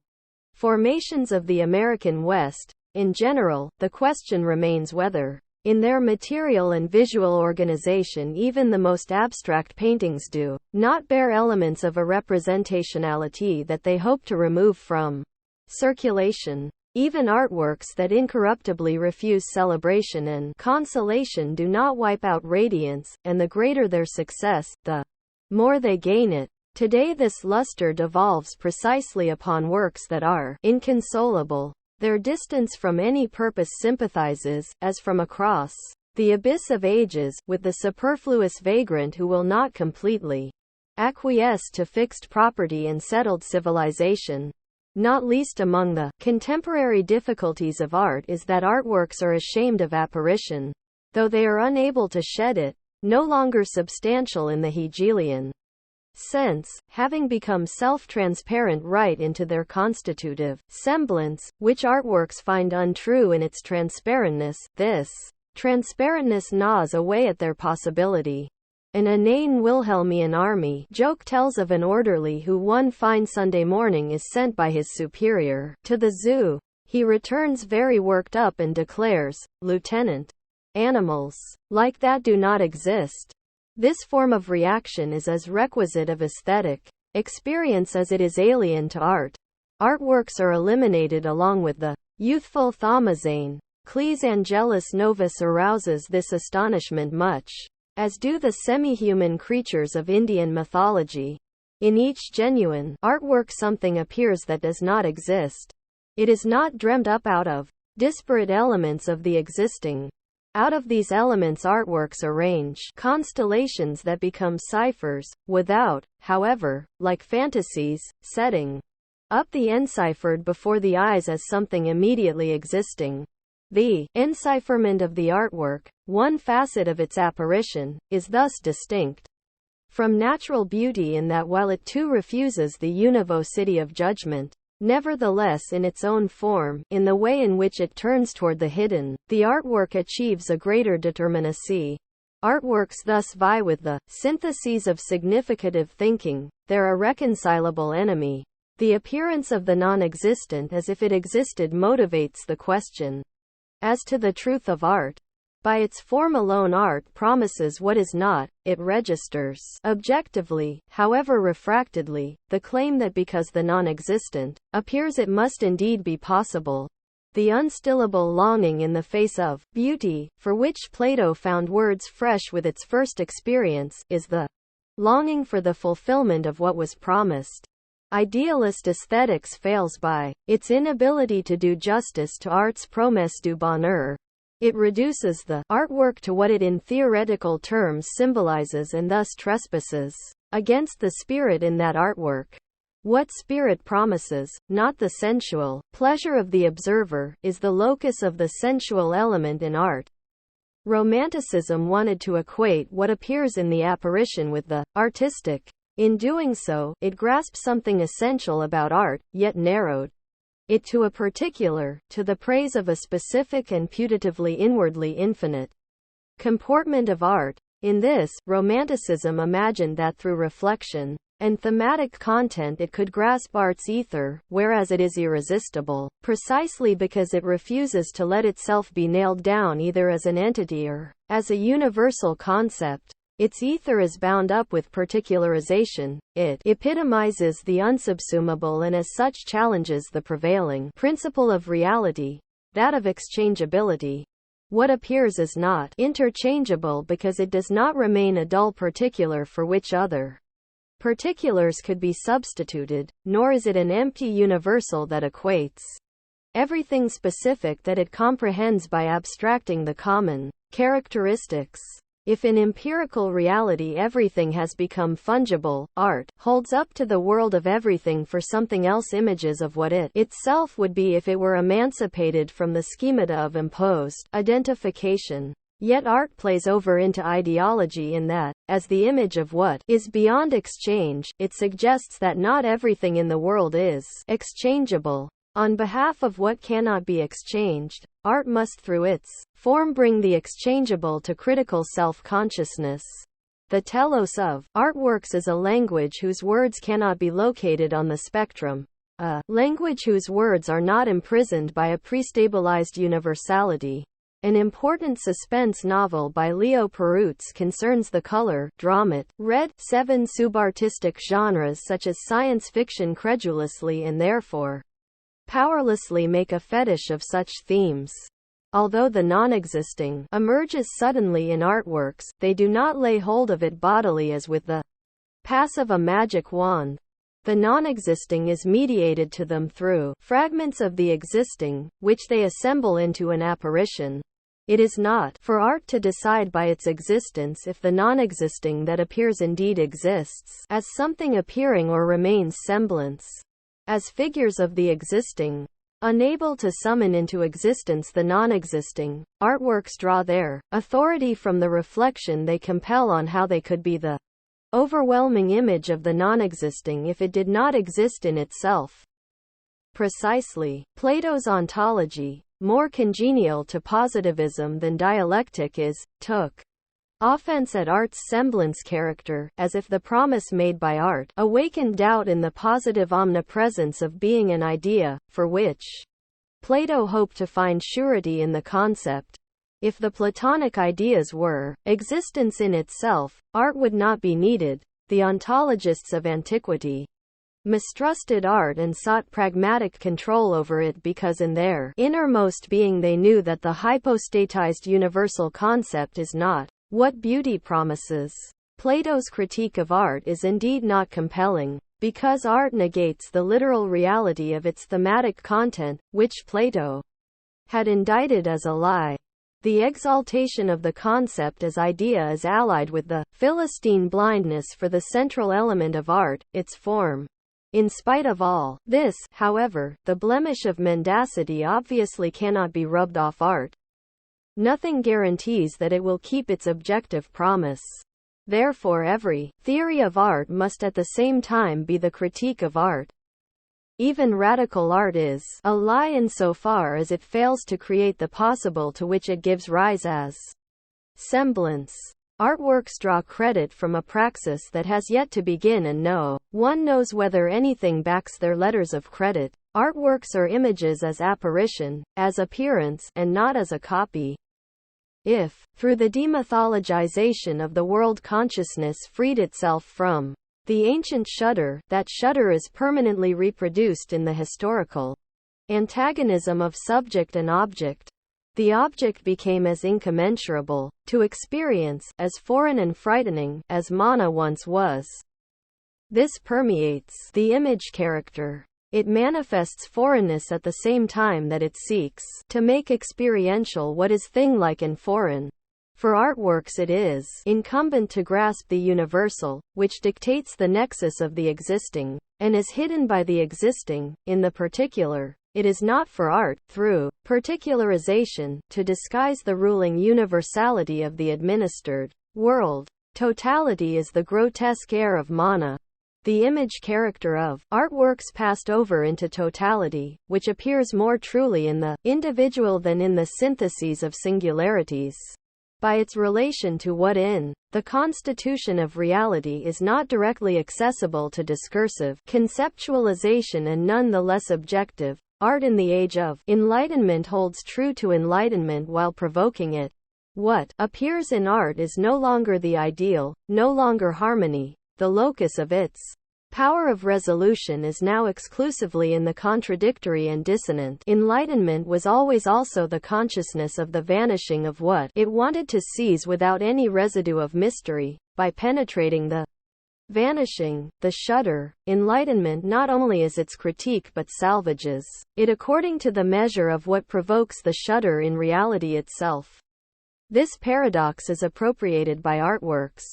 formations of the American West. In general, the question remains whether, in their material and visual organization, even the most abstract paintings do not bear elements of a representationality that they hope to remove from circulation. Even artworks that incorruptibly refuse celebration and consolation do not wipe out radiance, and the greater their success, the more they gain it. Today this luster devolves precisely upon works that are inconsolable. Their distance from any purpose sympathizes, as from across the abyss of ages, with the superfluous vagrant who will not completely acquiesce to fixed property and settled civilization. Not least among the contemporary difficulties of art is that artworks are ashamed of apparition, though they are unable to shed it, no longer substantial in the Hegelian sense, having become self-transparent right into their constitutive semblance, which artworks find untrue in its transparentness. This transparentness gnaws away at their possibility. An inane Wilhelmian army joke tells of an orderly who one fine Sunday morning is sent by his superior to the zoo. He returns very worked up and declares, "Lieutenant, animals like that do not exist." This form of reaction is as requisite of aesthetic experience as it is alien to art. Artworks are eliminated along with the youthful Thomasine. Clee's Angelus Novus arouses this astonishment much, as do the semi-human creatures of Indian mythology. In each genuine artwork something appears that does not exist. It is not dreamt up out of disparate elements of the existing. Out of these elements artworks arrange constellations that become ciphers, without, however, like fantasies, setting up the enciphered before the eyes as something immediately existing. The encipherment of the artwork, one facet of its apparition, is thus distinct from natural beauty in that while it too refuses the univocity of judgment, nevertheless in its own form, in the way in which it turns toward the hidden, the artwork achieves a greater determinacy. Artworks thus vie with the syntheses of significative thinking, their irreconcilable enemy. The appearance of the non-existent as if it existed motivates the question as to the truth of art. By its form alone art promises what is not, it registers, objectively, however refractedly, the claim that because the non-existent appears it must indeed be possible. The unstillable longing in the face of beauty, for which Plato found words fresh with its first experience, is the longing for the fulfillment of what was promised. Idealist aesthetics fails by its inability to do justice to art's promesse du bonheur. It reduces the artwork to what it in theoretical terms symbolizes and thus trespasses against the spirit in that artwork. What spirit promises, not the sensual pleasure of the observer, is the locus of the sensual element in art. Romanticism wanted to equate what appears in the apparition with the artistic. In doing so, it grasped something essential about art, yet narrowed it to a particular, to the praise of a specific and putatively inwardly infinite comportment of art. In this, Romanticism imagined that through reflection and thematic content it could grasp art's ether, whereas it is irresistible, precisely because it refuses to let itself be nailed down either as an entity or as a universal concept. Its ether is bound up with particularization, it epitomizes the unsubsumable and as such challenges the prevailing principle of reality, that of exchangeability. What appears is not interchangeable because it does not remain a dull particular for which other particulars could be substituted, nor is it an empty universal that equates everything specific that it comprehends by abstracting the common characteristics. If in empirical reality everything has become fungible, art holds up to the world of everything for something else images of what it itself would be if it were emancipated from the schemata of imposed identification. Yet art plays over into ideology in that, as the image of what is beyond exchange, it suggests that not everything in the world is exchangeable. On behalf of what cannot be exchanged, art must through its form bring the exchangeable to critical self-consciousness. The telos of artworks is a language whose words cannot be located on the spectrum, a language whose words are not imprisoned by a prestabilized universality. An important suspense novel by Leo Perutz concerns the color dramat, red, 7 subartistic genres such as science fiction credulously and therefore powerlessly make a fetish of such themes. Although the non-existing emerges suddenly in artworks, they do not lay hold of it bodily as with the pass of a magic wand. The non-existing is mediated to them through fragments of the existing, which they assemble into an apparition. It is not for art to decide by its existence if the non-existing that appears indeed exists, as something appearing or remains semblance. As figures of the existing, unable to summon into existence the non-existing, artworks draw their authority from the reflection they compel on how they could be the overwhelming image of the non-existing if it did not exist in itself. Precisely, Plato's ontology, more congenial to positivism than dialectic took offense at art's semblance character, as if the promise made by art awakened doubt in the positive omnipresence of being an idea, for which Plato hoped to find surety in the concept. If the Platonic ideas were existence in itself, art would not be needed. The ontologists of antiquity mistrusted art and sought pragmatic control over it because in their innermost being they knew that the hypostatized universal concept is not what beauty promises. Plato's critique of art is indeed not compelling, because art negates the literal reality of its thematic content, which Plato had indicted as a lie. The exaltation of the concept as idea is allied with the Philistine blindness for the central element of art, its form. In spite of all this, however, the blemish of mendacity obviously cannot be rubbed off art. Nothing guarantees that it will keep its objective promise. Therefore every theory of art must at the same time be the critique of art. Even radical art is a lie insofar as it fails to create the possible to which it gives rise as semblance. Artworks draw credit from a praxis that has yet to begin and no one knows whether anything backs their letters of credit. Artworks are images as apparition, as appearance, and not as a copy. If, through the demythologization of the world consciousness freed itself from the ancient shudder, that shudder is permanently reproduced in the historical antagonism of subject and object. The object became as incommensurable to experience, as foreign and frightening, as mana once was. This permeates the image character. It manifests foreignness at the same time that it seeks to make experiential what is thing-like and foreign. For artworks it is incumbent to grasp the universal, which dictates the nexus of the existing, and is hidden by the existing, in the particular. It is not for art, through particularization, to disguise the ruling universality of the administered world. Totality is the grotesque air of mana, the image character of artworks passed over into totality, which appears more truly in the individual than in the syntheses of singularities. By its relation to what in the constitution of reality is not directly accessible to discursive conceptualization and none the less objective, art in the age of enlightenment holds true to enlightenment while provoking it. What appears in art is no longer the ideal, no longer harmony. The locus of its power of resolution is now exclusively in the contradictory and dissonant. Enlightenment was always also the consciousness of the vanishing of what it wanted to seize without any residue of mystery. By penetrating the vanishing, the shudder, enlightenment not only is its critique but salvages it according to the measure of what provokes the shudder in reality itself. This paradox is appropriated by artworks.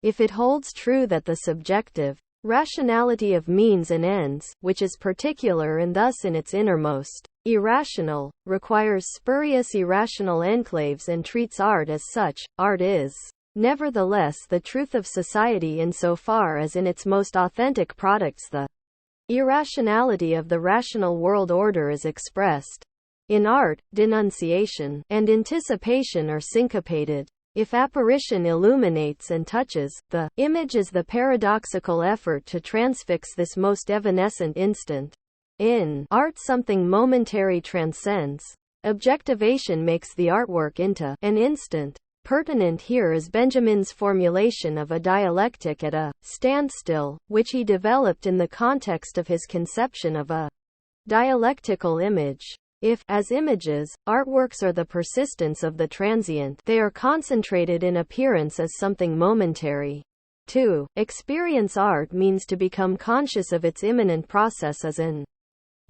If it holds true that the subjective rationality of means and ends, which is particular and thus in its innermost irrational, requires spurious irrational enclaves and treats art as such, art is nevertheless the truth of society insofar as in its most authentic products the irrationality of the rational world order is expressed. In art, denunciation and anticipation are syncopated. If apparition illuminates and touches, the image is the paradoxical effort to transfix this most evanescent instant. In art something momentary transcends. Objectivation makes the artwork into an instant. Pertinent here is Benjamin's formulation of a dialectic at a standstill, which he developed in the context of his conception of a dialectical image. If, as images, artworks are the persistence of the transient, they are concentrated in appearance as something momentary. To experience art means to become conscious of its immanent process as an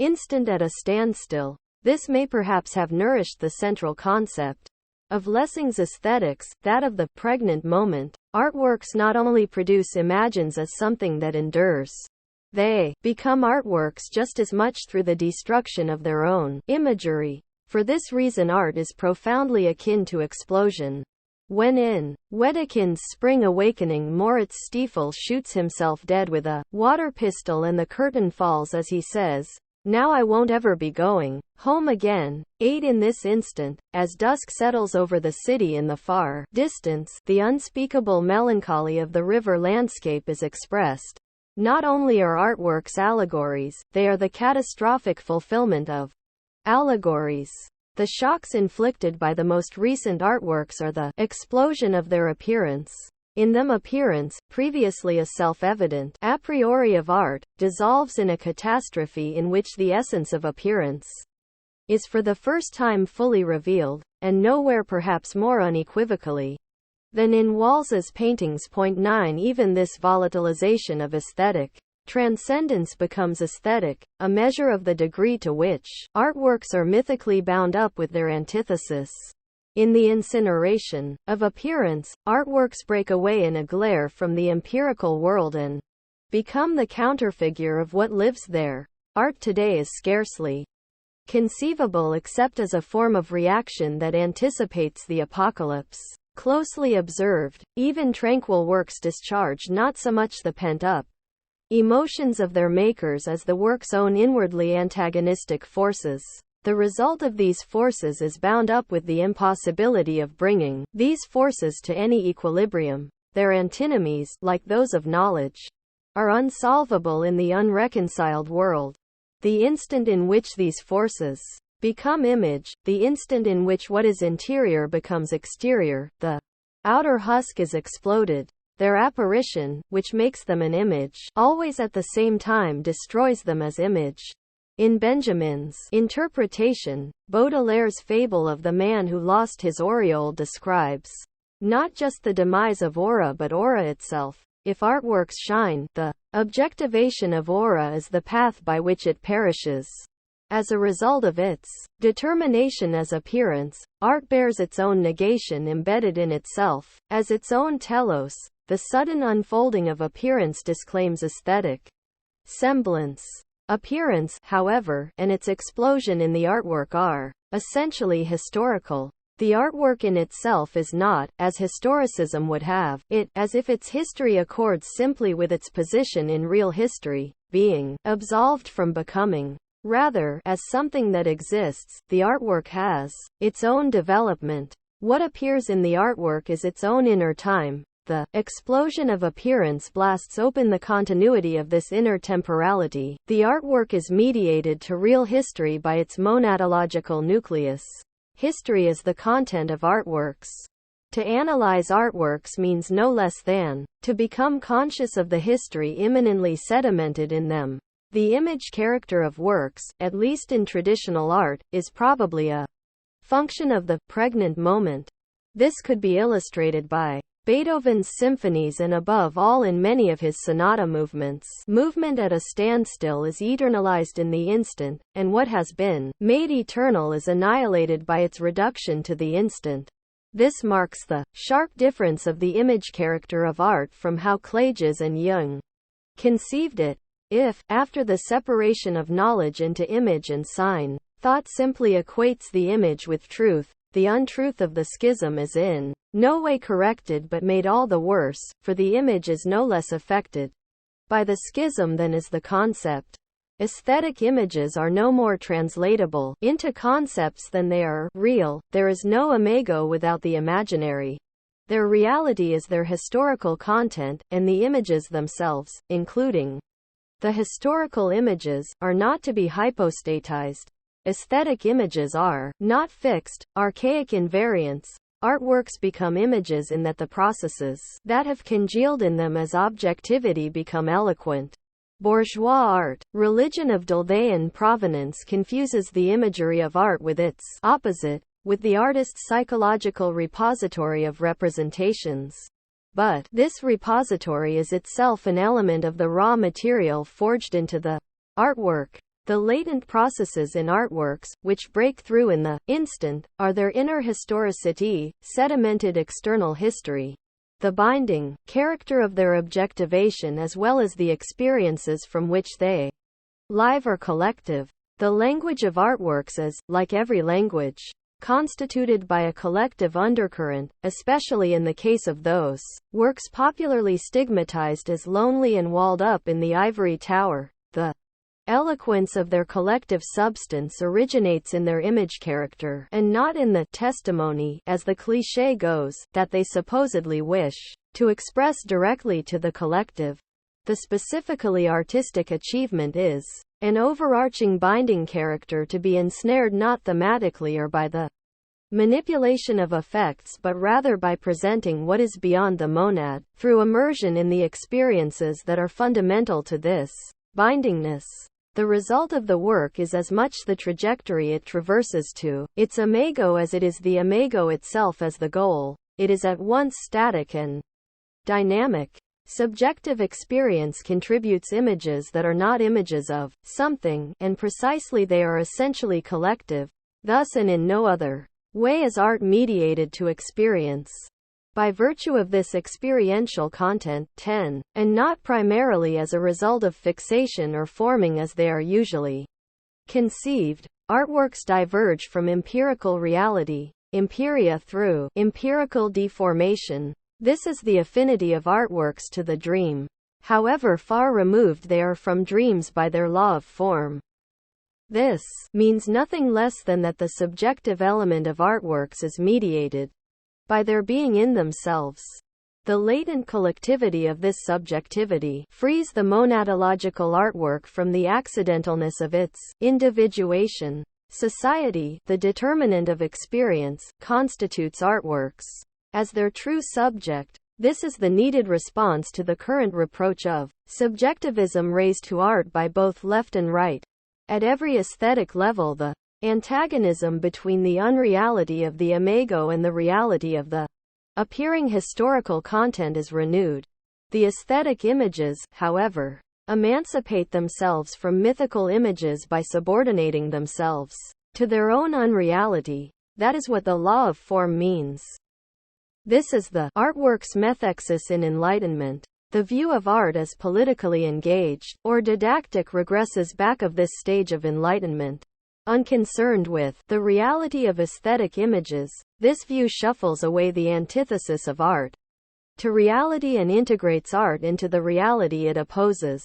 instant at a standstill. This may perhaps have nourished the central concept of Lessing's aesthetics, that of the pregnant moment. Artworks not only produce imagines as something that endures, they become artworks just as much through the destruction of their own imagery. For this reason art is profoundly akin to explosion. When in Wedekind's Spring Awakening Moritz Stiefel shoots himself dead with a water pistol and the curtain falls as he says, "Now I won't ever be going home again." 8 In this instant, as dusk settles over the city in the far distance, the unspeakable melancholy of the river landscape is expressed. Not only are artworks allegories, they are the catastrophic fulfillment of allegories. The shocks inflicted by the most recent artworks are the explosion of their appearance. In them appearance, previously a self-evident a priori of art, dissolves in a catastrophe in which the essence of appearance is for the first time fully revealed, and nowhere perhaps more unequivocally than in Wals's paintings. 9 Even this volatilization of aesthetic transcendence becomes aesthetic, a measure of the degree to which artworks are mythically bound up with their antithesis. In the incineration of appearance, artworks break away in a glare from the empirical world and become the counterfigure of what lives there. Art today is scarcely conceivable except as a form of reaction that anticipates the apocalypse. Closely observed, even tranquil works discharge not so much the pent-up emotions of their makers as the work's own inwardly antagonistic forces. The result of these forces is bound up with the impossibility of bringing these forces to any equilibrium. Their antinomies, like those of knowledge, are unsolvable in the unreconciled world. The instant in which these forces become image, the instant in which what is interior becomes exterior, the outer husk is exploded. Their apparition, which makes them an image, always at the same time destroys them as image. In Benjamin's interpretation, Baudelaire's fable of the man who lost his aureole describes not just the demise of aura but aura itself. If artworks shine, the objectivation of aura is the path by which it perishes. As a result of its determination as appearance, art bears its own negation embedded in itself. As its own telos, the sudden unfolding of appearance disclaims aesthetic semblance. Appearance, however, and its explosion in the artwork are essentially historical. The artwork in itself is not, as historicism would have it, as if its history accords simply with its position in real history, being absolved from becoming. Rather, as something that exists, the artwork has its own development. What appears in the artwork is its own inner time. The explosion of appearance blasts open the continuity of this inner temporality. The artwork is mediated to real history by its monadological nucleus. History is the content of artworks. To analyze artworks means no less than to become conscious of the history immanently sedimented in them. The image character of works, at least in traditional art, is probably a function of the pregnant moment. This could be illustrated by Beethoven's symphonies and above all in many of his sonata movements. Movement at a standstill is eternalized in the instant, and what has been made eternal is annihilated by its reduction to the instant. This marks the sharp difference of the image character of art from how Klages and Jung conceived it. If, after the separation of knowledge into image and sign, thought simply equates the image with truth, the untruth of the schism is in no way corrected but made all the worse, for the image is no less affected by the schism than is the concept. Aesthetic images are no more translatable into concepts than they are real. There is no imago without the imaginary. Their reality is their historical content, and the images themselves, including the historical images, are not to be hypostatized. Aesthetic images are not fixed, archaic invariants. Artworks become images in that the processes that have congealed in them as objectivity become eloquent. Bourgeois art, religion of Duldean provenance, confuses the imagery of art with its opposite, with the artist's psychological repository of representations. But this repository is itself an element of the raw material forged into the artwork. The latent processes in artworks, which break through in the instant, are their inner historicity, sedimented external history. The binding character of their objectivation as well as the experiences from which they live or collective. The language of artworks is, like every language, constituted by a collective undercurrent, especially in the case of those works popularly stigmatized as lonely and walled up in the ivory tower. The eloquence of their collective substance originates in their image character, and not in the testimony, as the cliché goes, that they supposedly wish to express directly to the collective. The specifically artistic achievement is an overarching binding character to be ensnared not thematically or by the manipulation of effects but rather by presenting what is beyond the monad, through immersion in the experiences that are fundamental to this bindingness. The result of the work is as much the trajectory it traverses to its imago as it is the imago itself as the goal. It is at once static and dynamic. Subjective experience contributes images that are not images of something, and precisely they are essentially collective. Thus and in no other way is art mediated to experience. By virtue of this experiential content, and not primarily as a result of fixation or forming as they are usually conceived, artworks diverge from empirical reality, empiria through empirical deformation. This is the affinity of artworks to the dream. However far removed they are from dreams by their law of form. This means nothing less than that the subjective element of artworks is mediated by their being in themselves. The latent collectivity of this subjectivity frees the monadological artwork from the accidentalness of its individuation. Society, the determinant of experience, constitutes artworks as their true subject. This is the needed response to the current reproach of subjectivism raised to art by both left and right. At every aesthetic level, the antagonism between the unreality of the imago and the reality of the appearing historical content is renewed. The aesthetic images, however, emancipate themselves from mythical images by subordinating themselves to their own unreality. That is what the law of form means. This is the artwork's methexis in enlightenment. The view of art as politically engaged, or didactic regresses back of this stage of enlightenment. Unconcerned with the reality of aesthetic images, this view shuffles away the antithesis of art to reality and integrates art into the reality it opposes.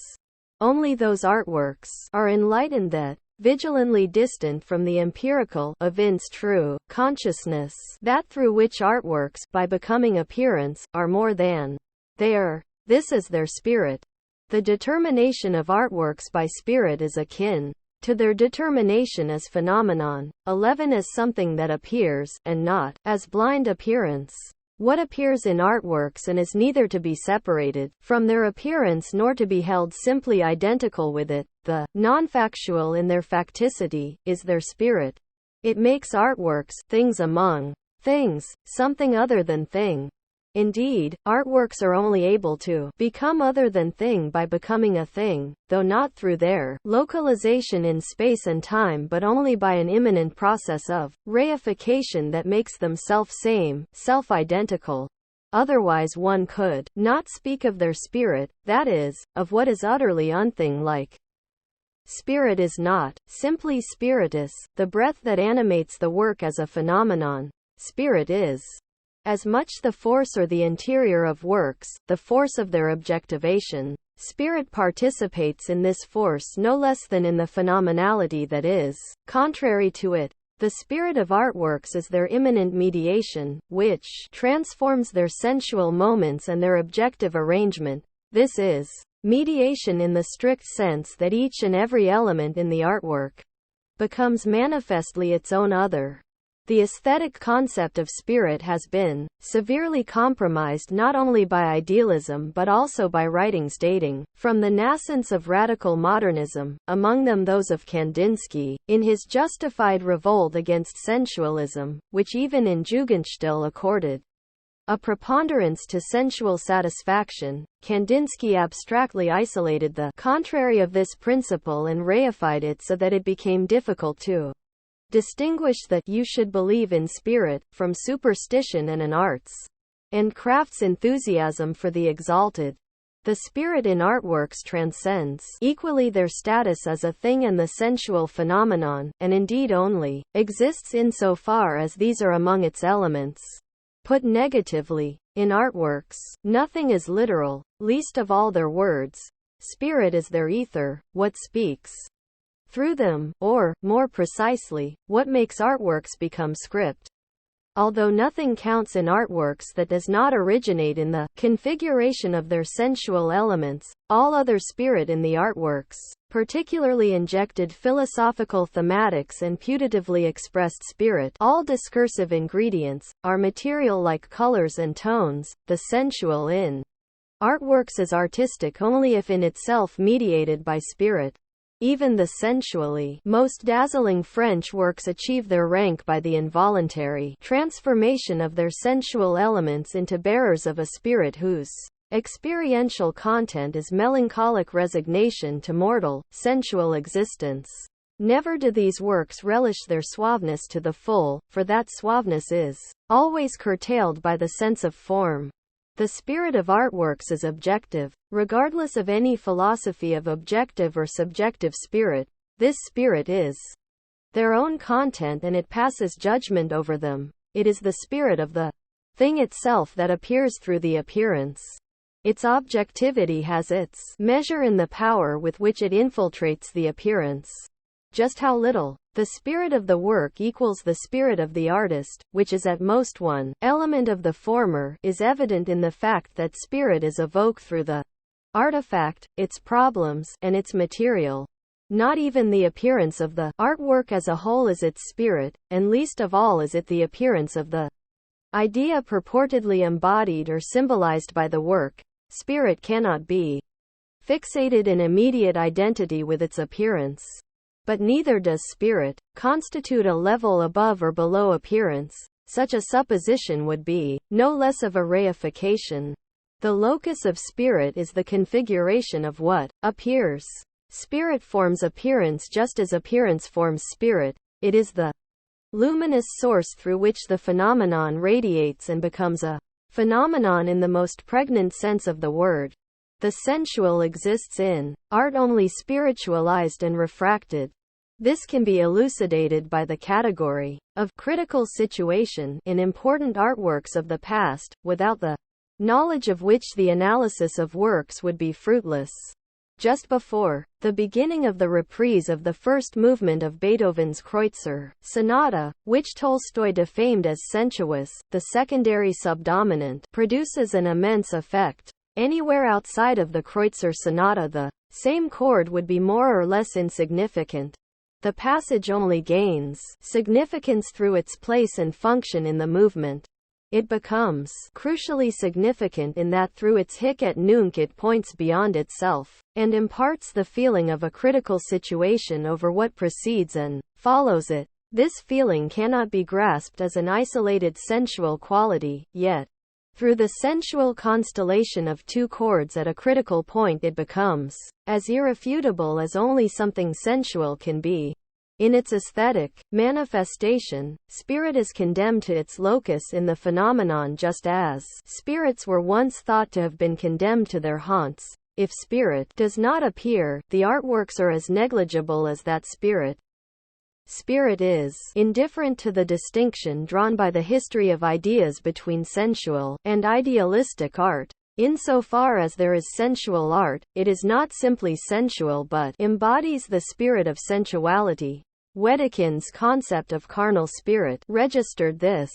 Only those artworks are enlightened that, vigilantly distant from the empirical, evince true consciousness, that through which artworks, by becoming appearance, are more than they are. This is their spirit. The determination of artworks by spirit is akin to their determination as phenomenon, 11 as something that appears, and not as blind appearance. What appears in artworks and is neither to be separated from their appearance nor to be held simply identical with it, the non-factual in their facticity, is their spirit. It makes artworks things among things, something other than thing. Indeed, artworks are only able to become other than thing by becoming a thing, though not through their localization in space and time but only by an immanent process of reification that makes them self-same, self-identical. Otherwise one could not speak of their spirit, that is, of what is utterly unthing-like. Spirit is not simply spiritus, the breath that animates the work as a phenomenon. Spirit is as much the force or the interior of works, the force of their objectivation. Spirit participates in this force no less than in the phenomenality that is contrary to it. The spirit of artworks is their immanent mediation, which transforms their sensual moments and their objective arrangement. This is mediation in the strict sense that each and every element in the artwork becomes manifestly its own other. The aesthetic concept of spirit has been severely compromised not only by idealism but also by writings dating from the nascence of radical modernism, among them those of Kandinsky, in his justified revolt against sensualism, which even in Jugendstil accorded a preponderance to sensual satisfaction. Kandinsky abstractly isolated the contrary of this principle and reified it so that it became difficult to distinguish the "you should believe in spirit" from superstition and an arts and crafts enthusiasm for the exalted. The spirit in artworks transcends equally their status as a thing and the sensual phenomenon, and indeed only exists insofar as these are among its elements. Put negatively, in artworks, nothing is literal, least of all their words. Spirit is their ether, what speaks through them, or, more precisely, what makes artworks become script. Although nothing counts in artworks that does not originate in the configuration of their sensual elements, all other spirit in the artworks, particularly injected philosophical thematics and putatively expressed spirit, all discursive ingredients, are material like colors and tones. The sensual in artworks is artistic only if in itself mediated by spirit. Even the sensually most dazzling French works achieve their rank by the involuntary transformation of their sensual elements into bearers of a spirit whose experiential content is melancholic resignation to mortal, sensual existence. Never do these works relish their suaveness to the full, for that suaveness is always curtailed by the sense of form. The spirit of artworks is objective. Regardless of any philosophy of objective or subjective spirit, this spirit is their own content and it passes judgment over them. It is the spirit of the thing itself that appears through the appearance. Its objectivity has its measure in the power with which it infiltrates the appearance. Just how little the spirit of the work equals the spirit of the artist, which is at most one element of the former, is evident in the fact that spirit is evoked through the artifact, its problems, and its material. Not even the appearance of the artwork as a whole is its spirit, and least of all is it the appearance of the idea purportedly embodied or symbolized by the work. Spirit cannot be fixated in immediate identity with its appearance. But neither does spirit constitute a level above or below appearance. Such a supposition would be no less of a reification. The locus of spirit is the configuration of what appears. Spirit forms appearance just as appearance forms spirit. It is the luminous source through which the phenomenon radiates and becomes a phenomenon in the most pregnant sense of the word. The sensual exists in art only spiritualized and refracted. This can be elucidated by the category of critical situation in important artworks of the past, without the knowledge of which the analysis of works would be fruitless. Just before the beginning of the reprise of the first movement of Beethoven's Kreutzer Sonata, which Tolstoy defamed as sensuous, the secondary subdominant produces an immense effect. Anywhere outside of the Kreutzer Sonata the same chord would be more or less insignificant. The passage only gains significance through its place and function in the movement. It becomes crucially significant in that through its hic et nunc it points beyond itself, and imparts the feeling of a critical situation over what precedes and follows it. This feeling cannot be grasped as an isolated sensual quality, yet, through the sensual constellation of two chords at a critical point it becomes as irrefutable as only something sensual can be. In its aesthetic manifestation, spirit is condemned to its locus in the phenomenon just as spirits were once thought to have been condemned to their haunts. If spirit does not appear, the artworks are as negligible as that spirit. Spirit is indifferent to the distinction drawn by the history of ideas between sensual and idealistic art. Insofar as there is sensual art, it is not simply sensual but embodies the spirit of sensuality. Wedekind's concept of carnal spirit registered this.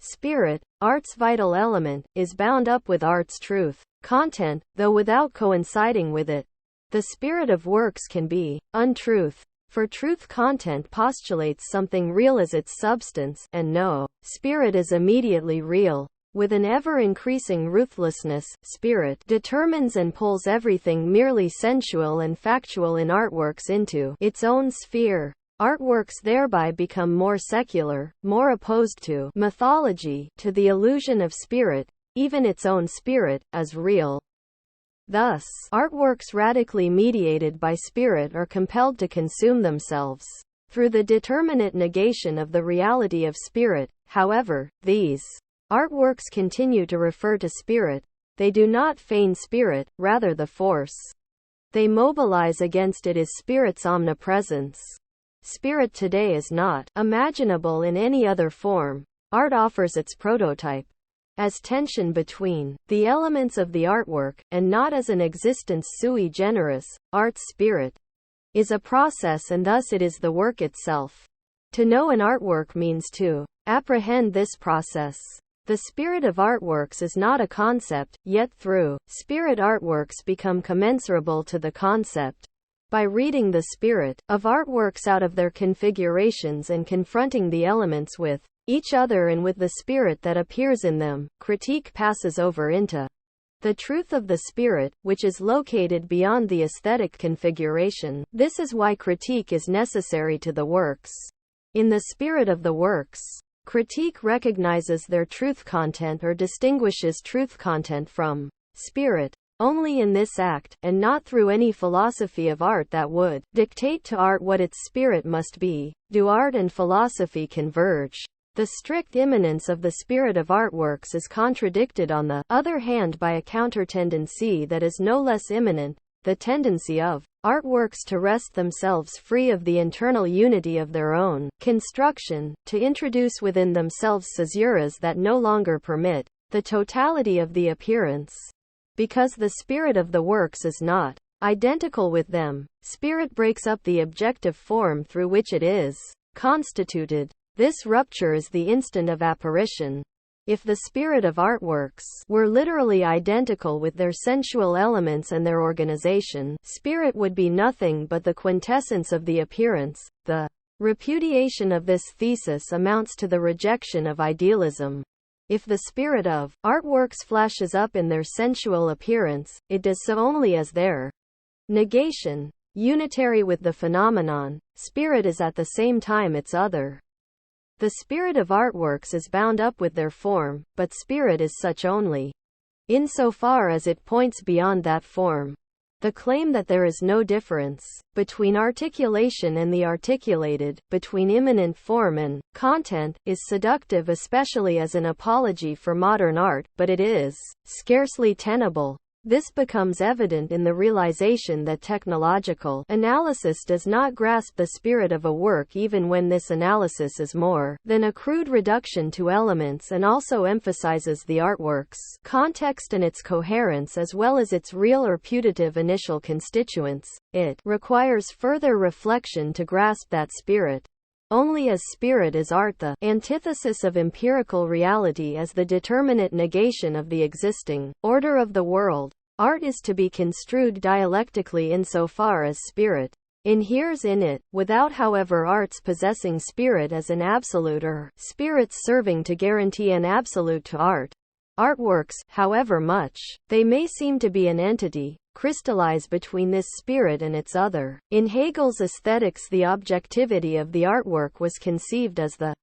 Spirit, art's vital element, is bound up with art's truth content, though without coinciding with it. The spirit of works can be untruth, for truth content postulates something real as its substance, and no spirit is immediately real. With an ever-increasing ruthlessness, spirit determines and pulls everything merely sensual and factual in artworks into its own sphere. Artworks thereby become more secular, more opposed to mythology, to the illusion of spirit, even its own spirit, as real. Thus, artworks radically mediated by spirit are compelled to consume themselves through the determinate negation of the reality of spirit. However, these artworks continue to refer to spirit. They do not feign spirit, rather the force they mobilize against it is spirit's omnipresence. Spirit today is not imaginable in any other form. Art offers its prototype as tension between the elements of the artwork, and not as an existence sui generis. Art's spirit is a process and thus it is the work itself. To know an artwork means to apprehend this process. The spirit of artworks is not a concept, yet through spirit artworks become commensurable to the concept. By reading the spirit of artworks out of their configurations and confronting the elements with each other and with the spirit that appears in them, critique passes over into the truth of the spirit, which is located beyond the aesthetic configuration. This is why critique is necessary to the works. In the spirit of the works, critique recognizes their truth content or distinguishes truth content from spirit. Only in this act, and not through any philosophy of art that would dictate to art what its spirit must be, do art and philosophy converge. The strict immanence of the spirit of artworks is contradicted on the other hand by a counter-tendency that is no less immanent, the tendency of artworks to wrest themselves free of the internal unity of their own construction, to introduce within themselves caesuras that no longer permit the totality of the appearance. Because the spirit of the works is not identical with them, spirit breaks up the objective form through which it is constituted. This rupture is the instant of apparition. If the spirit of artworks were literally identical with their sensual elements and their organization, spirit would be nothing but the quintessence of the appearance. The repudiation of this thesis amounts to the rejection of idealism. If the spirit of artworks flashes up in their sensual appearance, it does so only as their negation. Unitary with the phenomenon, spirit is at the same time its other. The spirit of artworks is bound up with their form, but spirit is such only. insofar as it points beyond that form. The claim that there is no difference between articulation and the articulated, between immanent form and content, is seductive, especially as an apology for modern art, but it is scarcely tenable. This becomes evident in the realization that technological analysis does not grasp the spirit of a work, even when this analysis is more than a crude reduction to elements, and also emphasizes the artwork's context and its coherence as well as its real or putative initial constituents. It requires further reflection to grasp that spirit. Only as spirit is art the antithesis of empirical reality, as the determinate negation of the existing order of the world. Art is to be construed dialectically insofar as spirit inheres in it, without however arts possessing spirit as an absolute, or spirits serving to guarantee an absolute to art. Artworks, however much they may seem to be an entity, crystallize between this spirit and its other. In Hegel's aesthetics, the objectivity of the artwork was conceived as the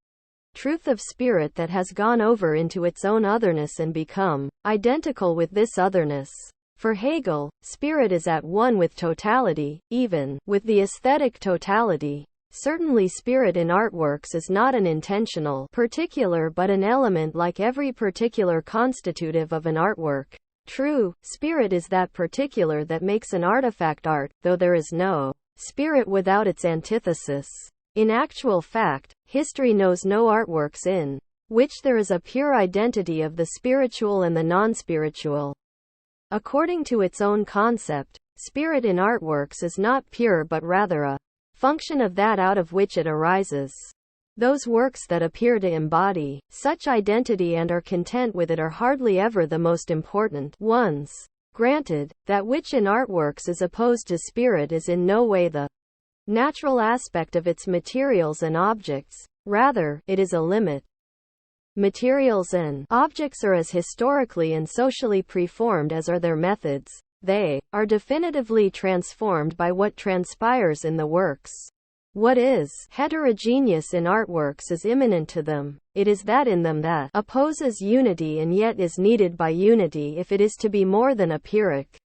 truth of spirit that has gone over into its own otherness and become identical with this otherness. For Hegel, spirit is at one with totality, even with the aesthetic totality. Certainly spirit in artworks is not an intentional particular but an element like every particular constitutive of an artwork. True, spirit is that particular that makes an artifact art, though there is no spirit without its antithesis. In actual fact, history knows no artworks in which there is a pure identity of the spiritual and the non-spiritual. According to its own concept, spirit in artworks is not pure but rather a function of that out of which it arises. Those works that appear to embody such identity and are content with it are hardly ever the most important ones. Granted, that which in artworks is opposed to spirit is in no way the natural aspect of its materials and objects. Rather, it is a limit. Materials and objects are as historically and socially preformed as are their methods. They are definitively transformed by what transpires in the works. What is heterogeneous in artworks is immanent to them. It is that in them that opposes unity and yet is needed by unity if it is to be more than a pyrrhic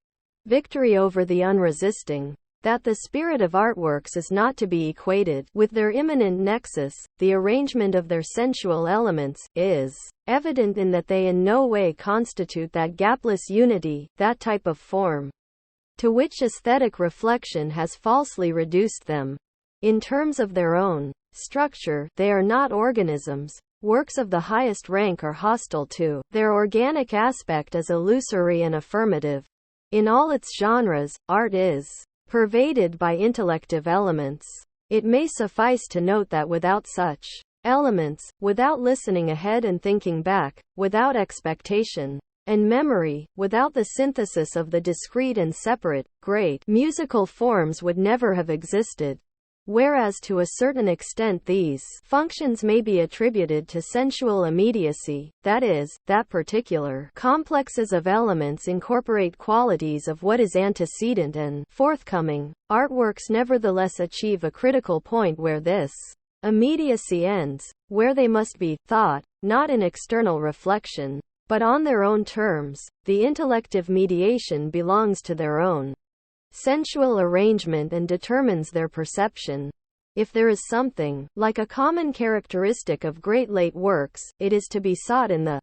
victory over the unresisting. That the spirit of artworks is not to be equated with their immanent nexus, the arrangement of their sensual elements, is evident in that they in no way constitute that gapless unity, that type of form, to which aesthetic reflection has falsely reduced them. In terms of their own structure, they are not organisms. Works of the highest rank are hostile to their organic aspect as illusory and affirmative. In all its genres, art is pervaded by intellective elements. It may suffice to note that without such elements, without listening ahead and thinking back, without expectation and memory, without the synthesis of the discrete and separate, great musical forms would never have existed. Whereas to a certain extent these functions may be attributed to sensual immediacy, that is, that particular complexes of elements incorporate qualities of what is antecedent and forthcoming, artworks nevertheless achieve a critical point where this immediacy ends, where they must be thought, not in external reflection, but on their own terms. The intellective mediation belongs to their own sensual arrangement and determines their perception. If there is something like a common characteristic of great late works, it is to be sought in the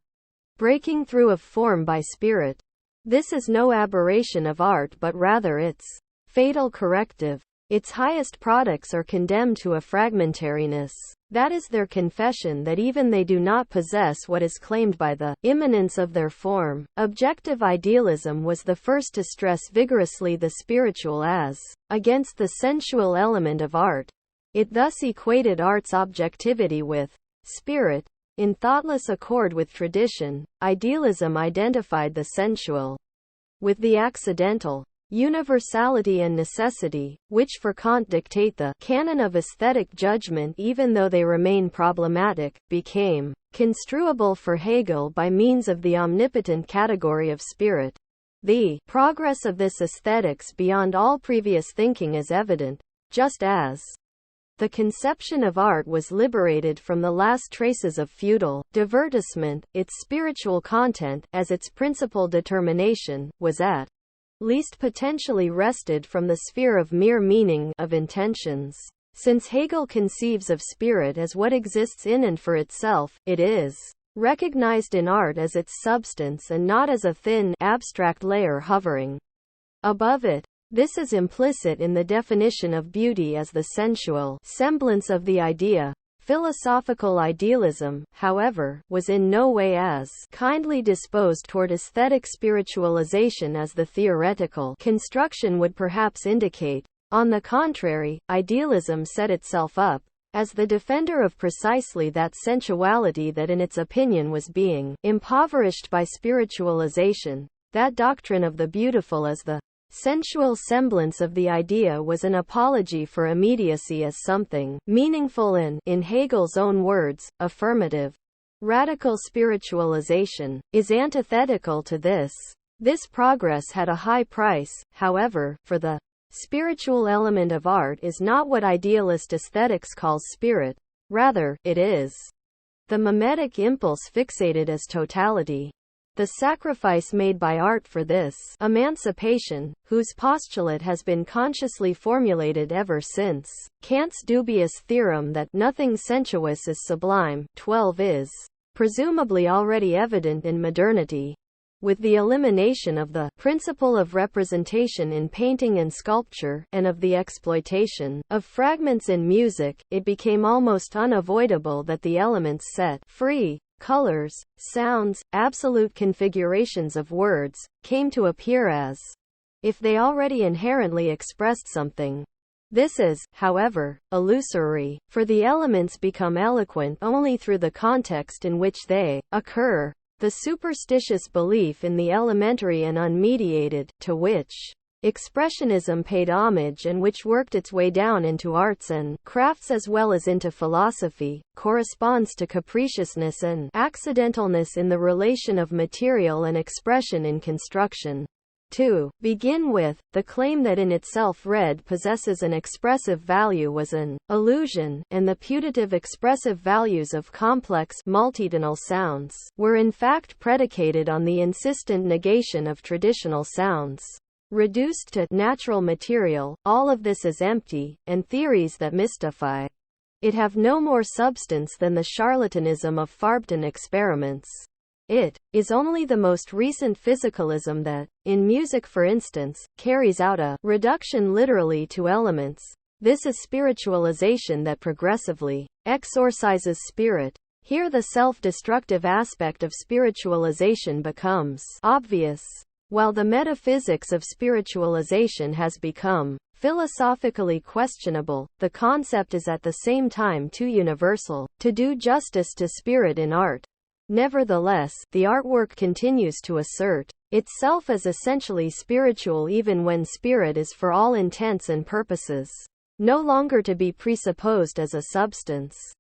breaking through of form by spirit. This is no aberration of art but rather its fatal corrective. Its highest products are condemned to a fragmentariness. That is their confession that even they do not possess what is claimed by the immanence of their form. Objective idealism was the first to stress vigorously the spiritual as against the sensual element of art. It thus equated art's objectivity with spirit. In thoughtless accord with tradition, idealism identified the sensual with the accidental. Universality and necessity, which for Kant dictate the canon of aesthetic judgment even though they remain problematic, became construable for Hegel by means of the omnipotent category of spirit. The progress of this aesthetics beyond all previous thinking is evident, just as The conception of art was liberated from the last traces of feudal divertissement. Its spiritual content, as its principal determination, was at least potentially wrested from the sphere of mere meaning, of intentions. Since Hegel conceives of spirit as what exists in and for itself, it is recognized in art as its substance and not as a thin, abstract layer hovering above it. This is implicit in the definition of beauty as the sensual semblance of the idea. Philosophical idealism, however, was in no way as kindly disposed toward aesthetic spiritualization as the theoretical construction would perhaps indicate. On the contrary, idealism set itself up as the defender of precisely that sensuality that in its opinion was being impoverished by spiritualization. That doctrine of the beautiful as the sensual semblance of the idea was an apology for immediacy as something meaningful and, in Hegel's own words, affirmative. Radical spiritualization is antithetical to this. This progress had a high price, however, for the spiritual element of art is not what idealist aesthetics calls spirit. Rather, it is the mimetic impulse fixated as totality. The sacrifice made by art for this emancipation, whose postulate has been consciously formulated ever since Kant's dubious theorem that nothing sensuous is sublime, 12 is presumably already evident in modernity. With the elimination of the principle of representation in painting and sculpture, and of the exploitation of fragments in music, it became almost unavoidable that the elements set free, colors, sounds, absolute configurations of words, came to appear as if they already inherently expressed something. This is, however, illusory, for the elements become eloquent only through the context in which they occur. The superstitious belief in the elementary and unmediated, to which Expressionism paid homage and which worked its way down into arts and crafts as well as into philosophy, corresponds to capriciousness and accidentalness in the relation of material and expression in construction. To begin with, the claim that in itself red possesses an expressive value was an illusion, and the putative expressive values of complex multitonal sounds were in fact predicated on the insistent negation of traditional sounds. Reduced to natural material, all of this is empty, and theories that mystify it have no more substance than the charlatanism of Farbton experiments. It is only the most recent physicalism that, in music for instance, carries out a reduction literally to elements. This is spiritualization that progressively exorcises spirit. Here the self-destructive aspect of spiritualization becomes obvious. While the metaphysics of spiritualization has become philosophically questionable, the concept is at the same time too universal to do justice to spirit in art. Nevertheless, the artwork continues to assert itself as essentially spiritual even when spirit is for all intents and purposes no longer to be presupposed as a substance.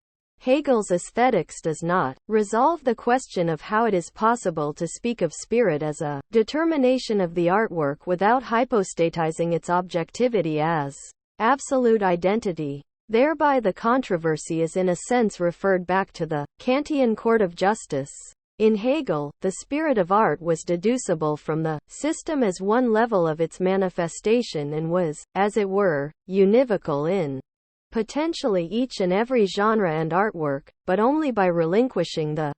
Hegel's aesthetics does not resolve the question of how it is possible to speak of spirit as a determination of the artwork without hypostatizing its objectivity as absolute identity. Thereby the controversy is in a sense referred back to the Kantian court of justice. In Hegel, the spirit of art was deducible from the system as one level of its manifestation and was, as it were, univocal in potentially each and every genre and artwork, but only by relinquishing the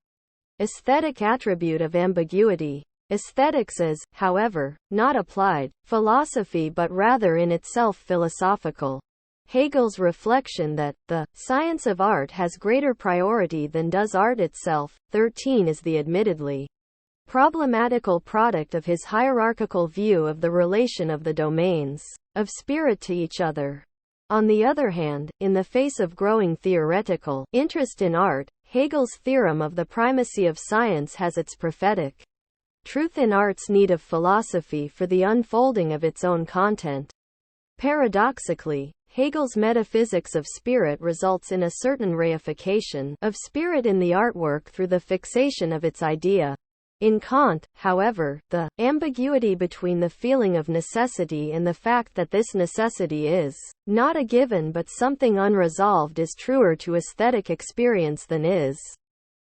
aesthetic attribute of ambiguity. Aesthetics is, however, not applied philosophy but rather in itself philosophical. Hegel's reflection that the science of art has greater priority than does art itself, 13 is the admittedly problematical product of his hierarchical view of the relation of the domains of spirit to each other. On the other hand, in the face of growing theoretical interest in art, Hegel's theorem of the primacy of science has its prophetic truth in art's need of philosophy for the unfolding of its own content. Paradoxically, Hegel's metaphysics of spirit results in a certain reification of spirit in the artwork through the fixation of its idea. In Kant, however, the ambiguity between the feeling of necessity and the fact that this necessity is not a given but something unresolved is truer to aesthetic experience than is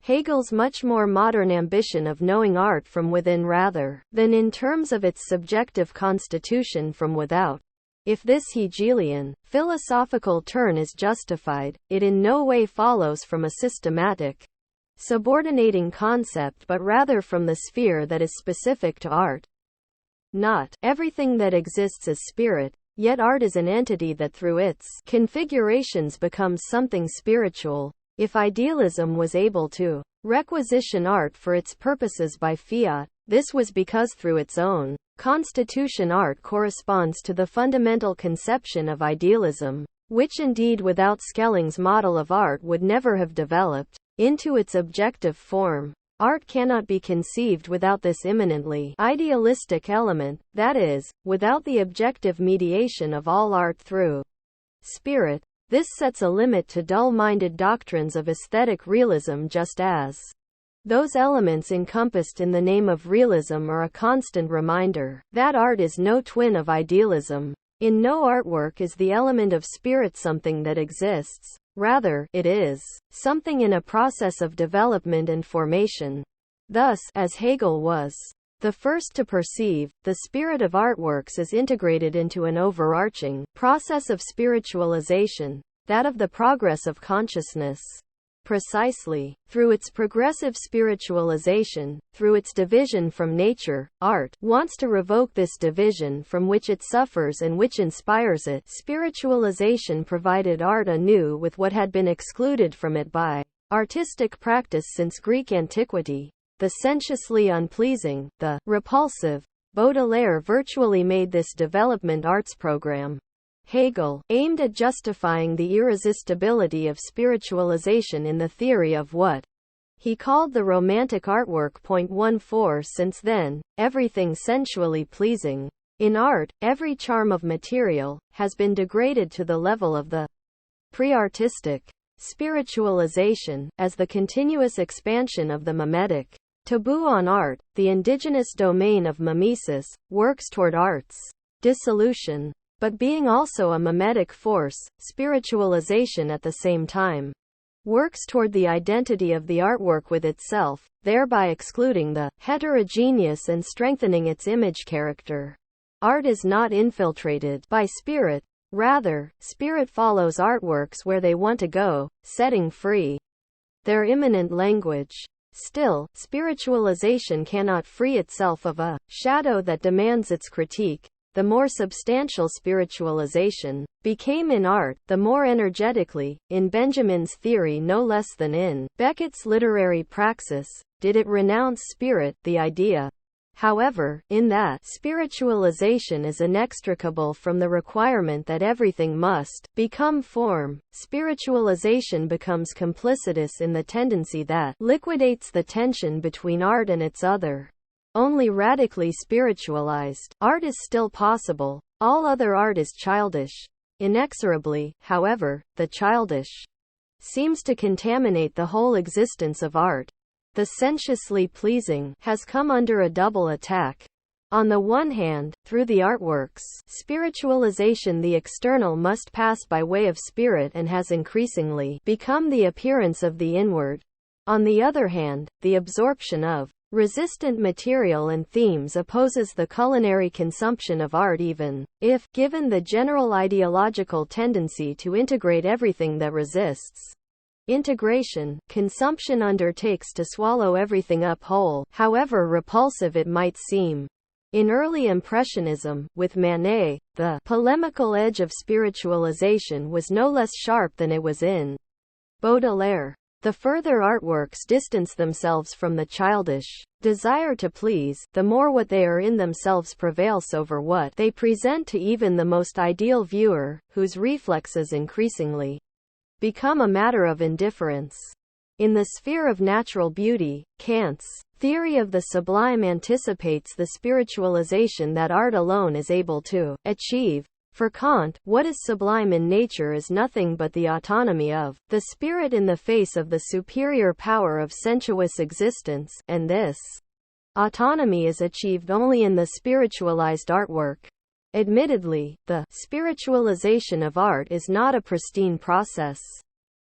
Hegel's much more modern ambition of knowing art from within rather than in terms of its subjective constitution from without. If this Hegelian, philosophical turn is justified, it in no way follows from a systematic, subordinating concept but rather from the sphere that is specific to art. Not everything that exists is spirit, yet art is an entity that through its configurations becomes something spiritual. If idealism was able to requisition art for its purposes by fiat, this was because through its own constitution art corresponds to the fundamental conception of idealism, which indeed without Schelling's model of art would never have developed into its objective form. Art cannot be conceived without this immanently idealistic element, that is, without the objective mediation of all art through spirit. This sets a limit to dull-minded doctrines of aesthetic realism, just as those elements encompassed in the name of realism are a constant reminder that art is no twin of idealism. In no artwork is the element of spirit something that exists. Rather, it is something in a process of development and formation. Thus, as Hegel was the first to perceive, the spirit of artworks is integrated into an overarching process of spiritualization, that of the progress of consciousness. Precisely, through its progressive spiritualization, through its division from nature, art wants to revoke this division from which it suffers and which inspires it. Spiritualization provided art anew with what had been excluded from it by artistic practice since Greek antiquity. The sensuously unpleasing, the repulsive. Baudelaire virtually made this development arts program. Hegel aimed at justifying the irresistibility of spiritualization in the theory of what he called the romantic artwork. 14 Since then, everything sensually pleasing in art, every charm of material, has been degraded to the level of the pre-artistic. Spiritualization, as the continuous expansion of the mimetic taboo on art, the indigenous domain of mimesis, works toward art's dissolution. But being also a mimetic force, spiritualization at the same time works toward the identity of the artwork with itself, thereby excluding the heterogeneous and strengthening its image character. Art is not infiltrated by spirit. Rather, spirit follows artworks where they want to go, setting free their immanent language. Still, spiritualization cannot free itself of a shadow that demands its critique. The more substantial spiritualization became in art, the more energetically, in Benjamin's theory no less than in Beckett's literary praxis, did it renounce spirit, the idea. However, in that spiritualization is inextricable from the requirement that everything must become form, spiritualization becomes complicitous in the tendency that liquidates the tension between art and its other. Only radically spiritualized art is still possible. All other art is childish. Inexorably, however, the childish seems to contaminate the whole existence of art. The sensuously pleasing has come under a double attack. On the one hand, through the artworks, spiritualization, the external must pass by way of spirit and has increasingly become the appearance of the inward. On the other hand, the absorption of resistant material and themes opposes the culinary consumption of art, even if, given the general ideological tendency to integrate everything that resists integration, consumption undertakes to swallow everything up whole, however repulsive it might seem. In early Impressionism, with Manet, the polemical edge of spiritualization was no less sharp than it was in Baudelaire. The further artworks distance themselves from the childish desire to please, the more what they are in themselves prevails over what they present to even the most ideal viewer, whose reflexes increasingly become a matter of indifference. In the sphere of natural beauty, Kant's theory of the sublime anticipates the spiritualization that art alone is able to achieve. For Kant, what is sublime in nature is nothing but the autonomy of the spirit in the face of the superior power of sensuous existence, and this Autonomy is achieved only in the spiritualized artwork. Admittedly, the spiritualization of art is not a pristine process.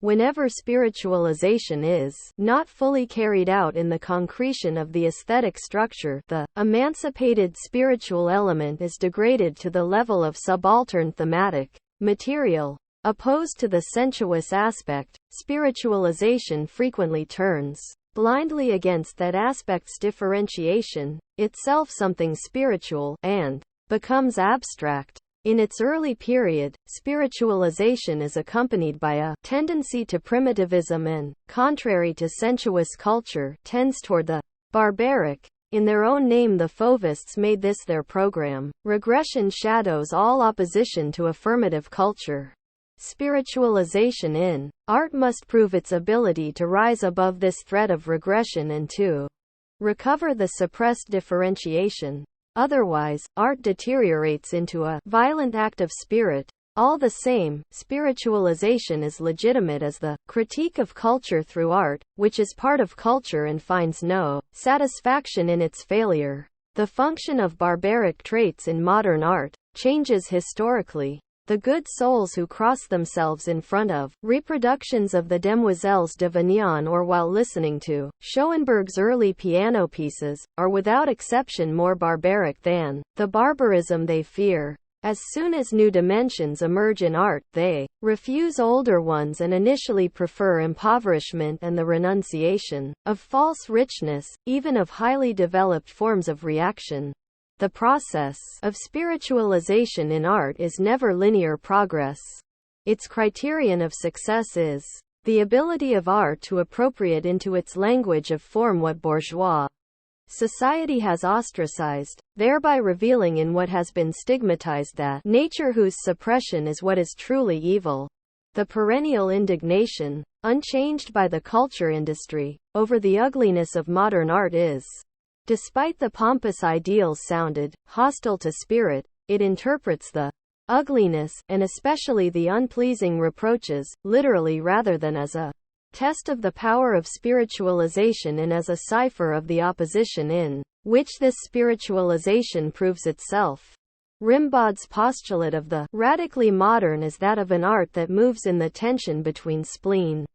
Whenever spiritualization is not fully carried out in the concretion of the aesthetic structure, the emancipated spiritual element is degraded to the level of subaltern thematic material. Opposed to the sensuous aspect, spiritualization frequently turns blindly against that aspect's differentiation, itself something spiritual, and becomes abstract. In its early period, spiritualization is accompanied by a tendency to primitivism and, contrary to sensuous culture, tends toward the barbaric. In their own name, the Fauvists made this their program. Regression shadows all opposition to affirmative culture. Spiritualization in art must prove its ability to rise above this threat of regression and to recover the suppressed differentiation. Otherwise, art deteriorates into a violent act of spirit. All the same, spiritualization is legitimate as the critique of culture through art, which is part of culture and finds no satisfaction in its failure. The function of barbaric traits in modern art changes historically. The good souls who cross themselves in front of reproductions of the Demoiselles d'Avignon or while listening to Schoenberg's early piano pieces, are without exception more barbaric than the barbarism they fear. As soon as new dimensions emerge in art, they refuse older ones and initially prefer impoverishment and the renunciation of false richness, even of highly developed forms of reaction. The process of spiritualization in art is never linear progress. Its criterion of success is the ability of art to appropriate into its language of form what bourgeois society has ostracized, thereby revealing in what has been stigmatized that nature whose suppression is what is truly evil. The perennial indignation, unchanged by the culture industry, over the ugliness of modern art is, despite the pompous ideals sounded hostile to spirit, it interprets the ugliness, and especially the unpleasing reproaches, literally rather than as a test of the power of spiritualization and as a cipher of the opposition in which this spiritualization proves itself. Rimbaud's postulate of the radically modern is that of an art that moves in the tension between spleen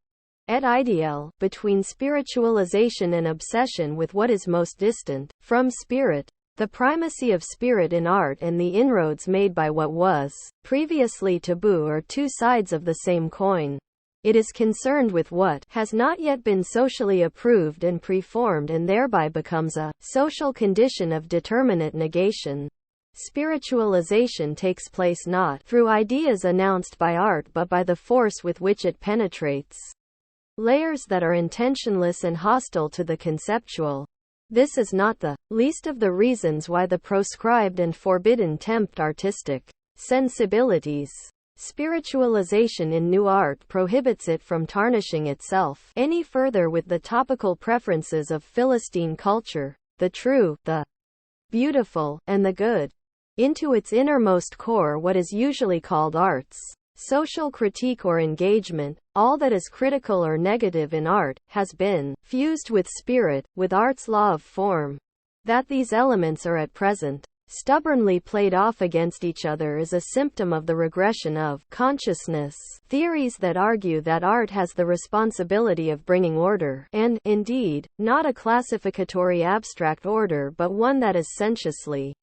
et ideal, between spiritualization and obsession with what is most distant from spirit. The primacy of spirit in art and the inroads made by what was previously taboo are two sides of the same coin. It is concerned with what has not yet been socially approved and preformed and thereby becomes a social condition of determinate negation. Spiritualization takes place not through ideas announced by art but by the force with which it penetrates layers that are intentionless and hostile to the conceptual. This is not the least of the reasons why the proscribed and forbidden tempt artistic sensibilities. Spiritualization in new art prohibits it from tarnishing itself any further with the topical preferences of Philistine culture, the true, the beautiful, and the good. Into its innermost core, what is usually called art's social critique or engagement, all that is critical or negative in art, has been fused with spirit, with art's law of form. That these elements are at present stubbornly played off against each other is a symptom of the regression of consciousness. Theories that argue that art has the responsibility of bringing order, and, indeed, not a classificatory abstract order but one that is sensuously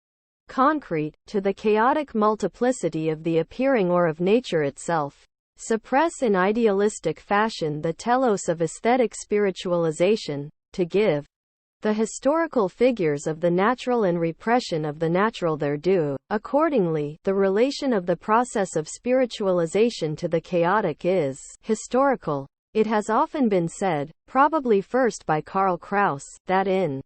concrete, to the chaotic multiplicity of the appearing or of nature itself, suppress in idealistic fashion the telos of aesthetic spiritualization, to give the historical figures of the natural and repression of the natural their due. Accordingly, the relation of the process of spiritualization to the chaotic is historical. It has often been said, probably first by Karl Kraus, that in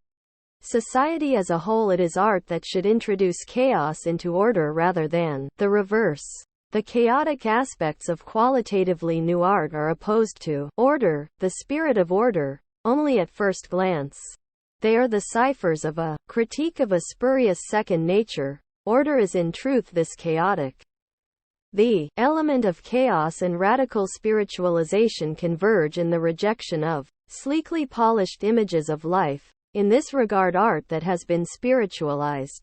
society as a whole it is art that should introduce chaos into order rather than the reverse. The chaotic aspects of qualitatively new art are opposed to order, the spirit of order, only at first glance. They are the ciphers of a critique of a spurious second nature. Order is in truth this chaotic. The element of chaos and radical spiritualization converge in the rejection of sleekly polished images of life, in this regard art that has been spiritualized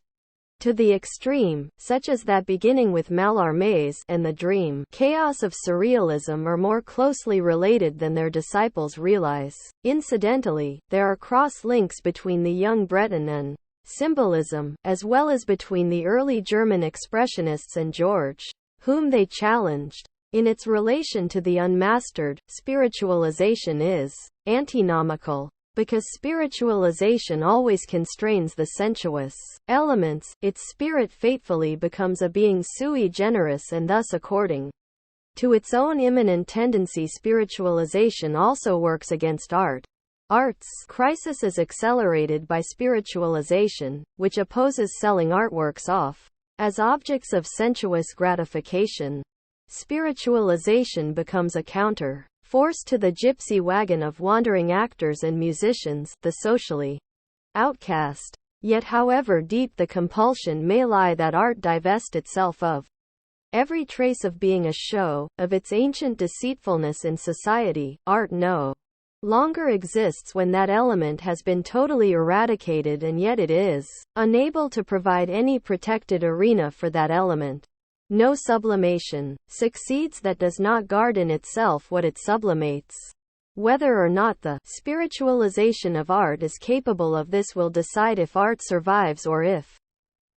to the extreme, such as that beginning with Mallarmé's and the dream chaos of surrealism, are more closely related than their disciples realize. Incidentally, there are cross-links between the young Breton and symbolism, as well as between the early German expressionists and George, whom they challenged. In its relation to the unmastered, spiritualization is antinomical. Because spiritualization always constrains the sensuous elements, its spirit fatefully becomes a being sui generis, and thus according to its own immanent tendency spiritualization also works against art. Art's crisis is accelerated by spiritualization, which opposes selling artworks off as objects of sensuous gratification. Spiritualization becomes a counter force to the gypsy wagon of wandering actors and musicians, the socially outcast. Yet however deep the compulsion may lie that art divest itself of every trace of being a show, of its ancient deceitfulness in society, art no longer exists when that element has been totally eradicated, and yet it is unable to provide any protected arena for that element. No sublimation succeeds that does not guard in itself what it sublimates. Whether or not the spiritualization of art is capable of this will decide if art survives, or if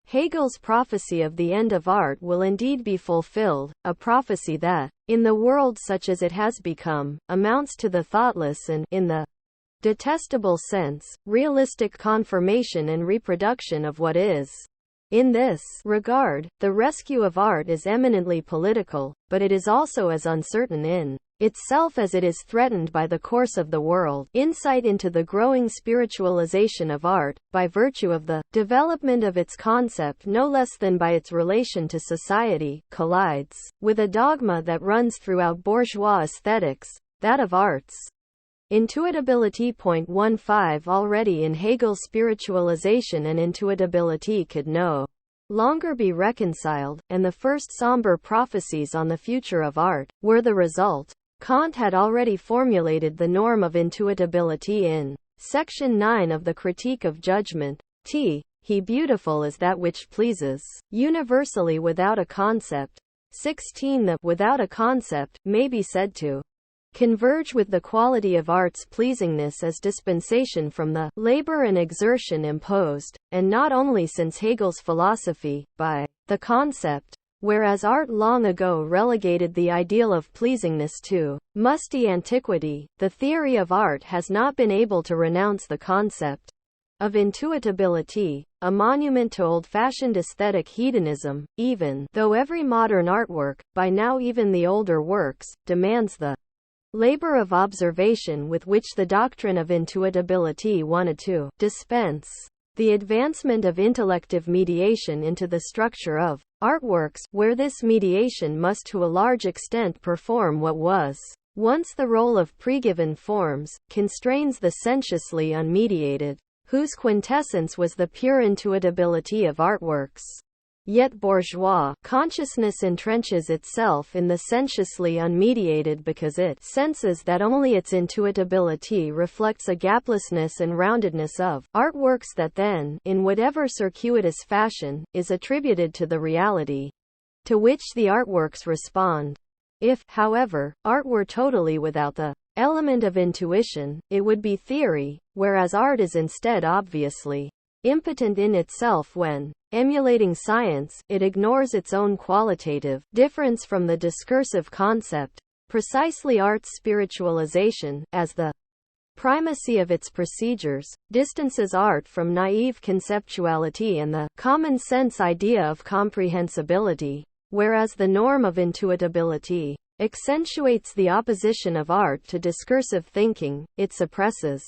Hegel's prophecy of the end of art will indeed be fulfilled, a prophecy that, in the world such as it has become, amounts to the thoughtless and, in the detestable sense, realistic confirmation and reproduction of what is. In this regard, the rescue of art is eminently political, but it is also as uncertain in itself as it is threatened by the course of the world. Insight into the growing spiritualization of art, by virtue of the development of its concept no less than by its relation to society, collides with a dogma that runs throughout bourgeois aesthetics, that of art's intuitability. 15 Already in Hegel's spiritualization and intuitability could no longer be reconciled, and the first somber prophecies on the future of art were the result. Kant had already formulated the norm of intuitability in Section 9 of the Critique of Judgment. He beautiful is that which pleases universally without a concept. 16 The without a concept may be said to converge with the quality of art's pleasingness as dispensation from the labor and exertion imposed, and not only since Hegel's philosophy, by the concept, whereas art long ago relegated the ideal of pleasingness to musty antiquity, the theory of art has not been able to renounce the concept of intuitability, a monument to old-fashioned aesthetic hedonism, even though every modern artwork, by now even the older works, demands the labor of observation with which the doctrine of intuitability wanted to dispense. The advancement of intellective mediation into the structure of artworks, where this mediation must to a large extent perform what was once the role of pregiven forms, constrains the sensuously unmediated, whose quintessence was the pure intuitability of artworks. Yet bourgeois consciousness entrenches itself in the sensuously unmediated because it senses that only its intuitability reflects a gaplessness and roundedness of artworks that then, in whatever circuitous fashion, is attributed to the reality to which the artworks respond. If, however, art were totally without the element of intuition, it would be theory, whereas art is instead obviously impotent in itself when, emulating science, it ignores its own qualitative difference from the discursive concept. Precisely art's spiritualization, as the primacy of its procedures, distances art from naive conceptuality and the common-sense idea of comprehensibility, whereas the norm of intuitability accentuates the opposition of art to discursive thinking. It suppresses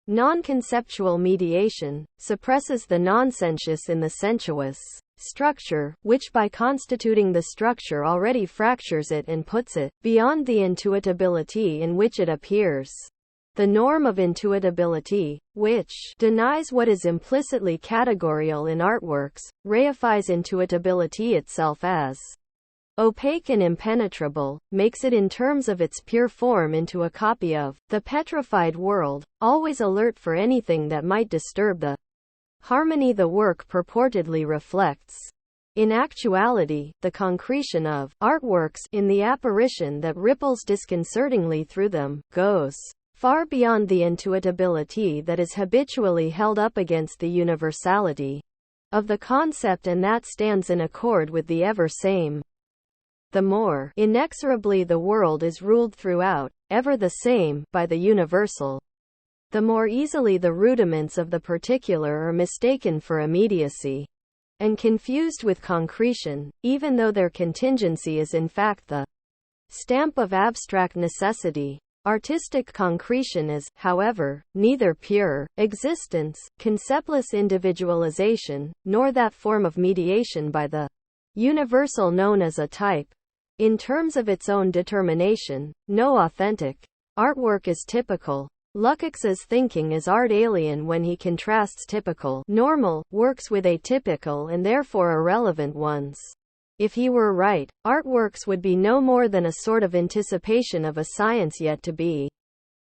non-conceptual mediation, suppresses the nonsensuous in the sensuous structure, which by constituting the structure already fractures it and puts it beyond the intuitability in which it appears. The norm of intuitability, which denies what is implicitly categorial in artworks, reifies intuitability itself as opaque and impenetrable, makes it in terms of its pure form into a copy of the petrified world, always alert for anything that might disturb the harmony the work purportedly reflects. In actuality, the concretion of artworks, in the apparition that ripples disconcertingly through them, goes far beyond the intuitability that is habitually held up against the universality of the concept, and that stands in accord with the ever-same. The more inexorably the world is ruled throughout, ever the same, by the universal, the more easily the rudiments of the particular are mistaken for immediacy, and confused with concretion, even though their contingency is in fact the stamp of abstract necessity. Artistic concretion is, however, neither pure existence, conceptless individualization, nor that form of mediation by the universal known as a type. In terms of its own determination, no authentic artwork is typical. Lukács's thinking is art alien when he contrasts typical, normal, works with atypical and therefore irrelevant ones. If he were right, artworks would be no more than a sort of anticipation of a science yet to be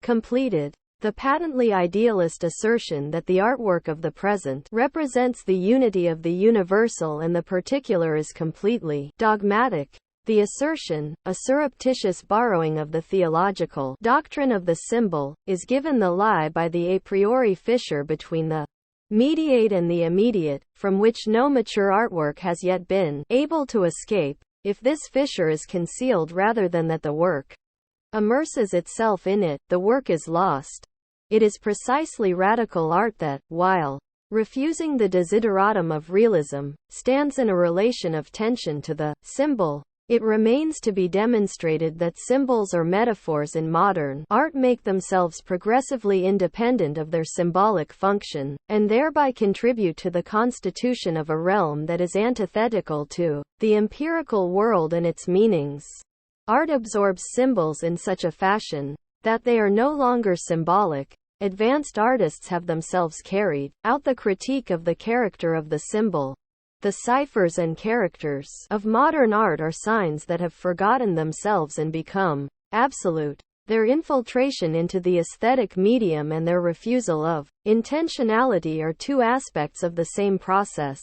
completed. The patently idealist assertion that the artwork of the present represents the unity of the universal and the particular is completely dogmatic. The assertion, a surreptitious borrowing of the theological doctrine of the symbol, is given the lie by the a priori fissure between the mediate and the immediate, from which no mature artwork has yet been able to escape. If this fissure is concealed rather than that the work immerses itself in it, the work is lost. It is precisely radical art that, while refusing the desideratum of realism, stands in a relation of tension to the symbol. It remains to be demonstrated that symbols or metaphors in modern art make themselves progressively independent of their symbolic function, and thereby contribute to the constitution of a realm that is antithetical to the empirical world and its meanings. Art absorbs symbols in such a fashion that they are no longer symbolic. Advanced artists have themselves carried out the critique of the character of the symbol. The ciphers and characters of modern art are signs that have forgotten themselves and become absolute. Their infiltration into the aesthetic medium and their refusal of intentionality are two aspects of the same process.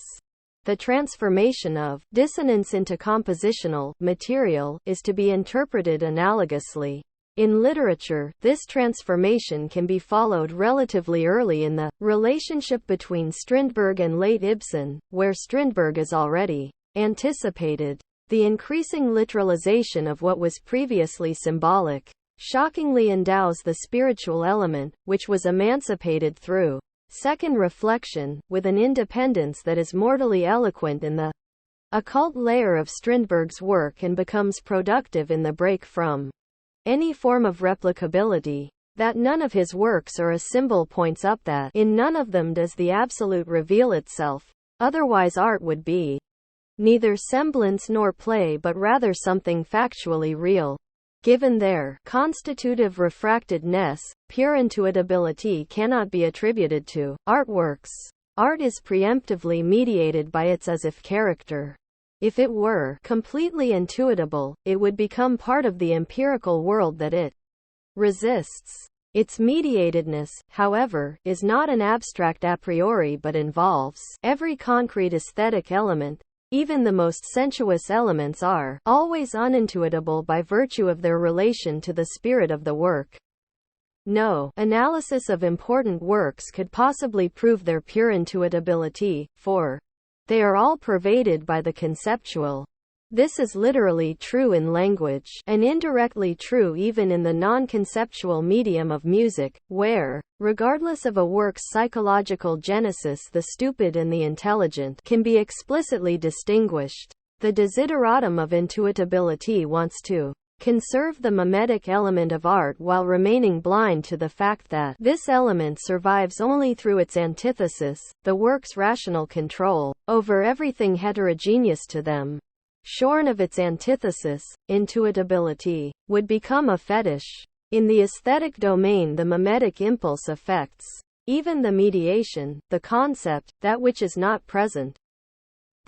The transformation of dissonance into compositional material is to be interpreted analogously. In literature, this transformation can be followed relatively early in the relationship between Strindberg and late Ibsen, where Strindberg is already anticipated. The increasing literalization of what was previously symbolic shockingly endows the spiritual element, which was emancipated through second reflection, with an independence that is mortally eloquent in the occult layer of Strindberg's work and becomes productive in the break from any form of replicability. That none of his works are a symbol points up that in none of them does the absolute reveal itself, otherwise art would be neither semblance nor play but rather something factually real. Given their constitutive refractedness, pure intuitability cannot be attributed to artworks. Art is preemptively mediated by its as-if character. If it were completely intuitable, it would become part of the empirical world that it resists. Its mediatedness, however, is not an abstract a priori but involves every concrete aesthetic element. Even the most sensuous elements are always unintuitable by virtue of their relation to the spirit of the work. No analysis of important works could possibly prove their pure intuitability, for they are all pervaded by the conceptual. This is literally true in language, and indirectly true even in the non-conceptual medium of music, where, regardless of a work's psychological genesis, the stupid and the intelligent can be explicitly distinguished. The desideratum of intuitability wants to conserve the mimetic element of art while remaining blind to the fact that this element survives only through its antithesis, the work's rational control over everything heterogeneous to them. Shorn of its antithesis, intuitability would become a fetish. In the aesthetic domain, the mimetic impulse affects even the mediation, the concept, that which is not present.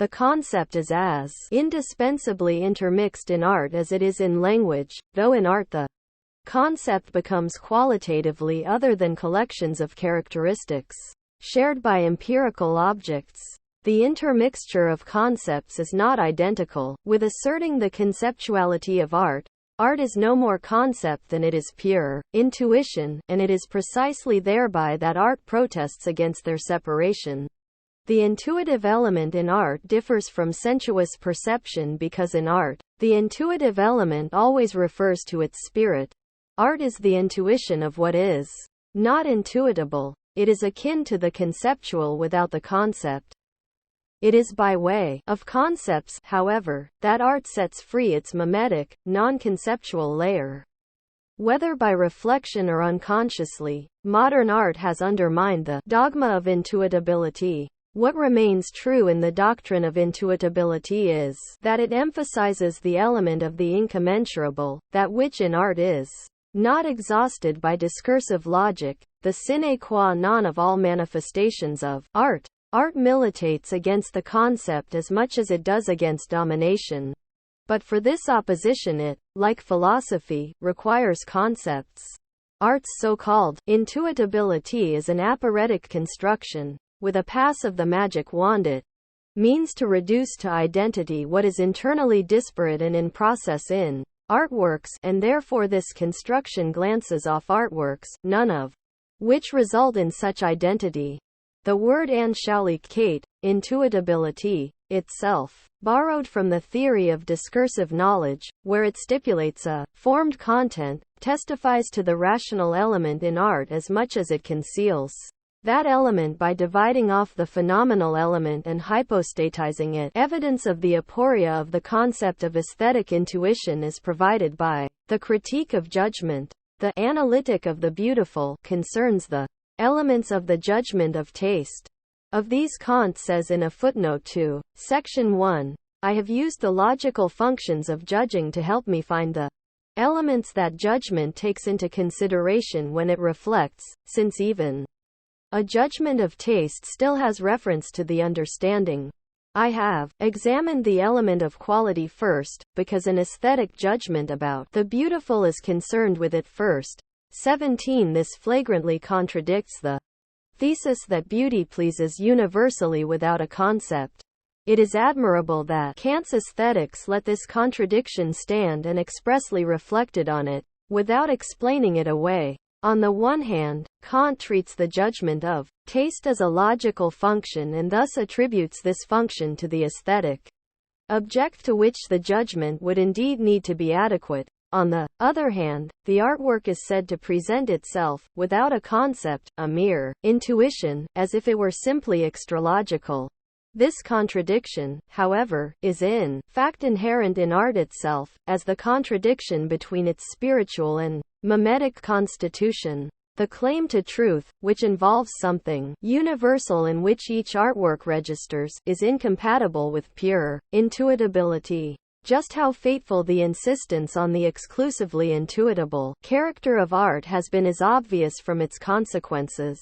The concept is as indispensably intermixed in art as it is in language, though in art the concept becomes qualitatively other than collections of characteristics shared by empirical objects. The intermixture of concepts is not identical with asserting the conceptuality of art. Art is no more concept than it is pure intuition, and it is precisely thereby that art protests against their separation. The intuitive element in art differs from sensuous perception because in art, the intuitive element always refers to its spirit. Art is the intuition of what is not intuitable. It is akin to the conceptual without the concept. It is by way of concepts, however, that art sets free its mimetic, non-conceptual layer. Whether by reflection or unconsciously, modern art has undermined the dogma of intuitability. What remains true in the doctrine of intuitability is that it emphasizes the element of the incommensurable, that which in art is not exhausted by discursive logic, the sine qua non of all manifestations of art. Art militates against the concept as much as it does against domination. But for this opposition it, like philosophy, requires concepts. Art's so-called intuitability is an aporetic construction. With a pass of the magic wand it means to reduce to identity what is internally disparate and in process in artworks, and therefore this construction glances off artworks, none of which result in such identity. The word Anschaulichkeit, intuitability, itself, borrowed from the theory of discursive knowledge, where it stipulates a formed content, testifies to the rational element in art as much as it conceals that element by dividing off the phenomenal element and hypostatizing it. Evidence of the aporia of the concept of aesthetic intuition is provided by the critique of judgment. The analytic of the beautiful concerns the elements of the judgment of taste. Of these Kant says in a footnote to Section 1, I have used the logical functions of judging to help me find the elements that judgment takes into consideration when it reflects, since even a judgment of taste still has reference to the understanding. I have examined the element of quality first, because an aesthetic judgment about the beautiful is concerned with it first. 17. This flagrantly contradicts the thesis that beauty pleases universally without a concept. It is admirable that Kant's aesthetics let this contradiction stand and expressly reflected on it, without explaining it away. On the one hand, Kant treats the judgment of taste as a logical function and thus attributes this function to the aesthetic object to which the judgment would indeed need to be adequate. On the other hand, the artwork is said to present itself, without a concept, a mere intuition, as if it were simply extralogical. This contradiction, however, is in fact inherent in art itself, as the contradiction between its spiritual and mimetic constitution. The claim to truth, which involves something universal in which each artwork registers, is incompatible with pure intuitability. Just how fateful the insistence on the exclusively intuitable character of art has been is obvious from its consequences.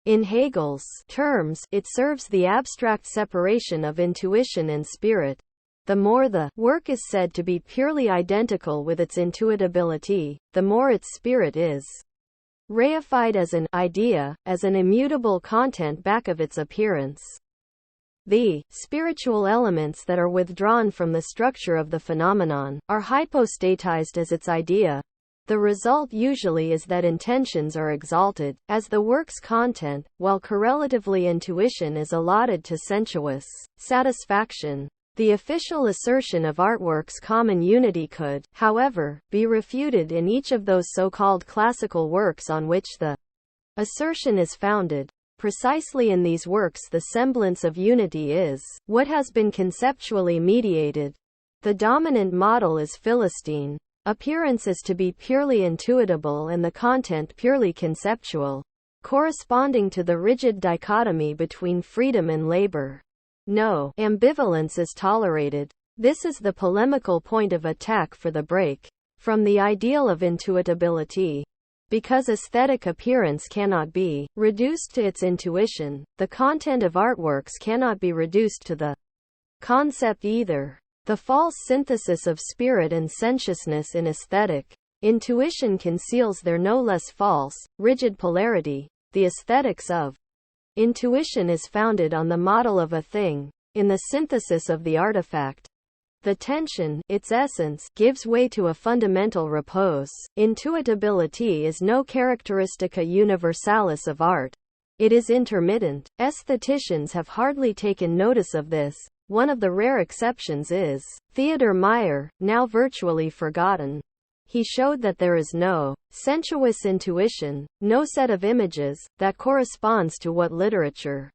In Hegel's terms, it serves the abstract separation of intuition and spirit. The more the work is said to be purely identical with its intuitability, the more its spirit is reified as an idea, as an immutable content back of its appearance. The spiritual elements that are withdrawn from the structure of the phenomenon are hypostatized as its idea. The result usually is that intentions are exalted as the work's content, while correlatively intuition is allotted to sensuous satisfaction. The official assertion of artwork's common unity could, however, be refuted in each of those so-called classical works on which the assertion is founded. Precisely in these works the semblance of unity is what has been conceptually mediated. The dominant model is Philistine. Appearance is to be purely intuitable and the content purely conceptual, corresponding to the rigid dichotomy between freedom and labor. No ambivalence is tolerated. This is the polemical point of attack for the break from the ideal of intuitability. Because aesthetic appearance cannot be reduced to its intuition, the content of artworks cannot be reduced to the concept either. The false synthesis of spirit and sensuousness in aesthetic intuition conceals their no less false, rigid polarity. The aesthetics of intuition is founded on the model of a thing, in the synthesis of the artifact. The tension, its essence, gives way to a fundamental repose. Intuitability is no characteristica universalis of art. It is intermittent. Aestheticians have hardly taken notice of this. One of the rare exceptions is Theodor Meyer, now virtually forgotten. He showed that there is no sensuous intuition, no set of images, that corresponds to what literature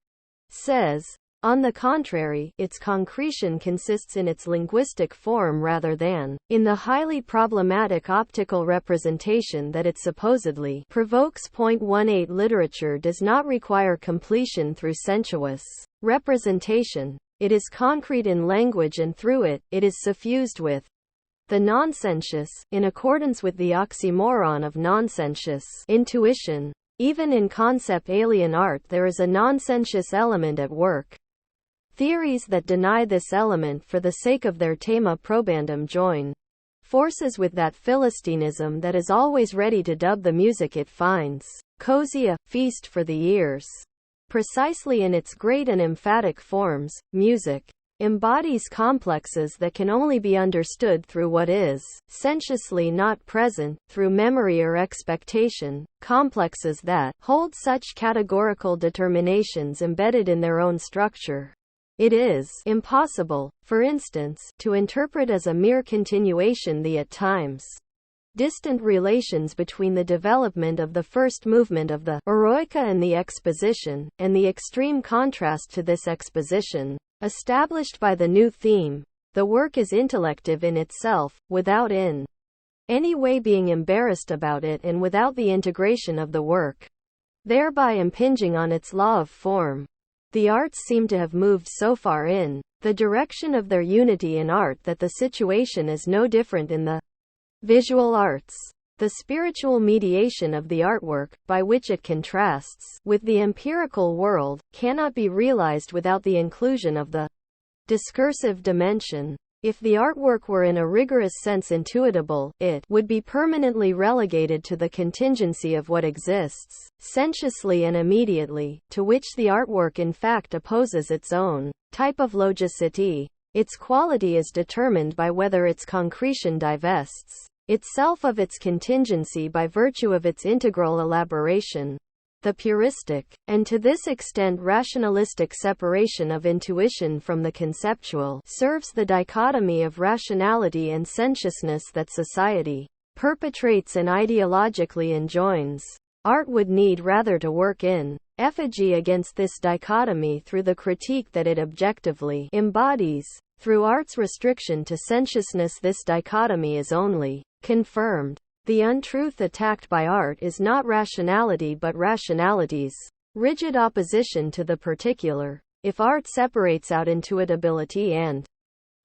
says. On the contrary, its concretion consists in its linguistic form rather than in the highly problematic optical representation that it supposedly provokes. 18 Literature does not require completion through sensuous representation. It is concrete in language, and through it, it is suffused with the nonsensuous, in accordance with the oxymoron of nonsensuous intuition. Even in concept alien art there is a nonsensuous element at work. Theories that deny this element for the sake of their thema probandum join forces with that Philistinism that is always ready to dub the music it finds cozy a feast for the ears. Precisely in its great and emphatic forms, music embodies complexes that can only be understood through what is sensuously not present, through memory or expectation, complexes that hold such categorical determinations embedded in their own structure. It is impossible, for instance, to interpret as a mere continuation the at times distant relations between the development of the first movement of the Eroica and the exposition, and the extreme contrast to this exposition established by the new theme. The work is intellective in itself, without in any way being embarrassed about it, and without the integration of the work, thereby impinging on its law of form. The arts seem to have moved so far in the direction of their unity in art that the situation is no different in the visual arts. The spiritual mediation of the artwork, by which it contrasts with the empirical world, cannot be realized without the inclusion of the discursive dimension. If the artwork were in a rigorous sense intuitable, it would be permanently relegated to the contingency of what exists, sensuously and immediately, to which the artwork in fact opposes its own type of logicity. Its quality is determined by whether its concretion divests itself of its contingency by virtue of its integral elaboration. The puristic, and to this extent rationalistic separation of intuition from the conceptual, serves the dichotomy of rationality and sensuousness that society perpetrates and ideologically enjoins. Art would need rather to work in effigy against this dichotomy through the critique that it objectively embodies. Through art's restriction to sensuousness, this dichotomy is only confirmed. The untruth attacked by art is not rationality but rationality's rigid opposition to the particular. If art separates out intuitability and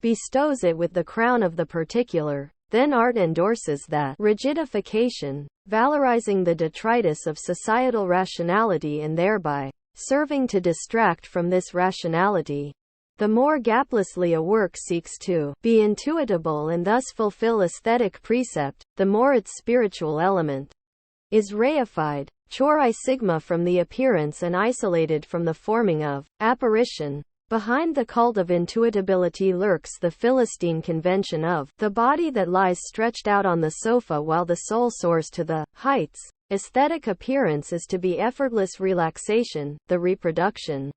bestows it with the crown of the particular, then art endorses that rigidification, valorizing the detritus of societal rationality and thereby serving to distract from this rationality. The more gaplessly a work seeks to be intuitable and thus fulfill aesthetic precept, the more its spiritual element is reified, chori sigma from the appearance and isolated from the forming of apparition. Behind the cult of intuitability lurks the Philistine convention of the body that lies stretched out on the sofa while the soul soars to the heights. Aesthetic appearance is to be effortless relaxation, the reproduction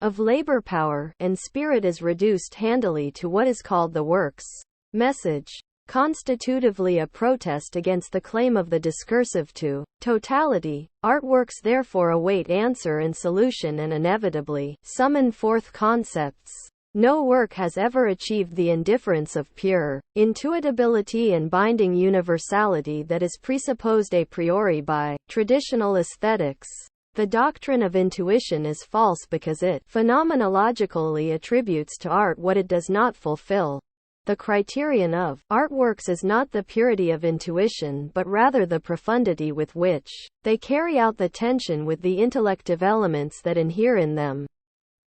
of labor power, and spirit is reduced handily to what is called the work's message, constitutively a protest against the claim of the discursive to totality. Artworks therefore await answer and solution and inevitably summon forth concepts. No work has ever achieved the indifference of pure intuitability and binding universality that is presupposed a priori by traditional aesthetics. The doctrine of intuition is false because it phenomenologically attributes to art what it does not fulfill. The criterion of artworks is not the purity of intuition but rather the profundity with which they carry out the tension with the intellective elements that inhere in them.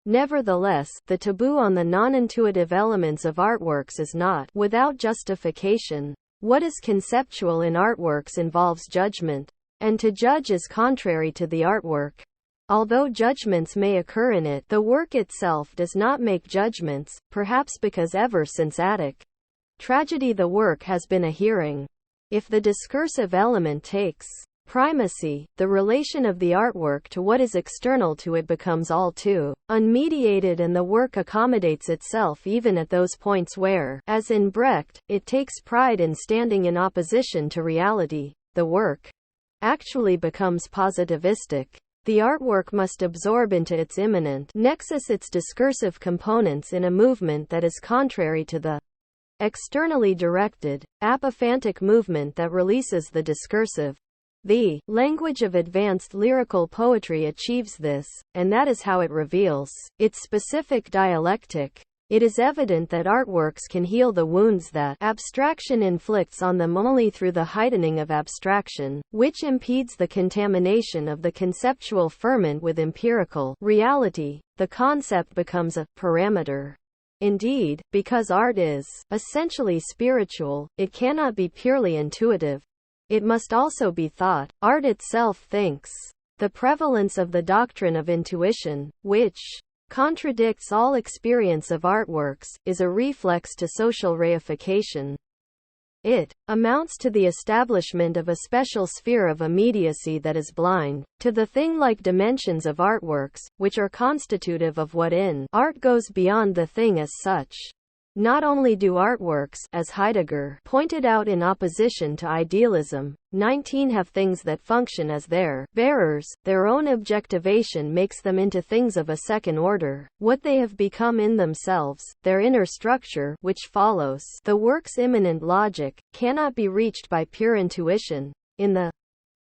Nevertheless, the taboo on the non-intuitive elements of artworks is not without justification. What is conceptual in artworks involves judgment, and to judge is contrary to the artwork. Although judgments may occur in it, the work itself does not make judgments, perhaps because ever since Attic tragedy the work has been a hearing. If the discursive element takes primacy, the relation of the artwork to what is external to it becomes all too unmediated, and the work accommodates itself even at those points where, as in Brecht, it takes pride in standing in opposition to reality. The work actually becomes positivistic. The artwork must absorb into its immanent nexus its discursive components in a movement that is contrary to the externally directed, apophantic movement that releases the discursive. The language of advanced lyrical poetry achieves this, and that is how it reveals its specific dialectic. It is evident that artworks can heal the wounds that abstraction inflicts on them only through the heightening of abstraction, which impedes the contamination of the conceptual ferment with empirical reality. The concept becomes a parameter. Indeed, because art is essentially spiritual, it cannot be purely intuitive. It must also be thought. Art itself thinks. The prevalence of the doctrine of intuition, which contradicts all experience of artworks, is a reflex to social reification. It amounts to the establishment of a special sphere of immediacy that is blind to the thing-like dimensions of artworks, which are constitutive of what in art goes beyond the thing as such. Not only do artworks, as Heidegger pointed out in opposition to idealism, 19 have things that function as their bearers, their own objectivation makes them into things of a second order. What they have become in themselves, their inner structure, which follows the work's immanent logic, cannot be reached by pure intuition. In the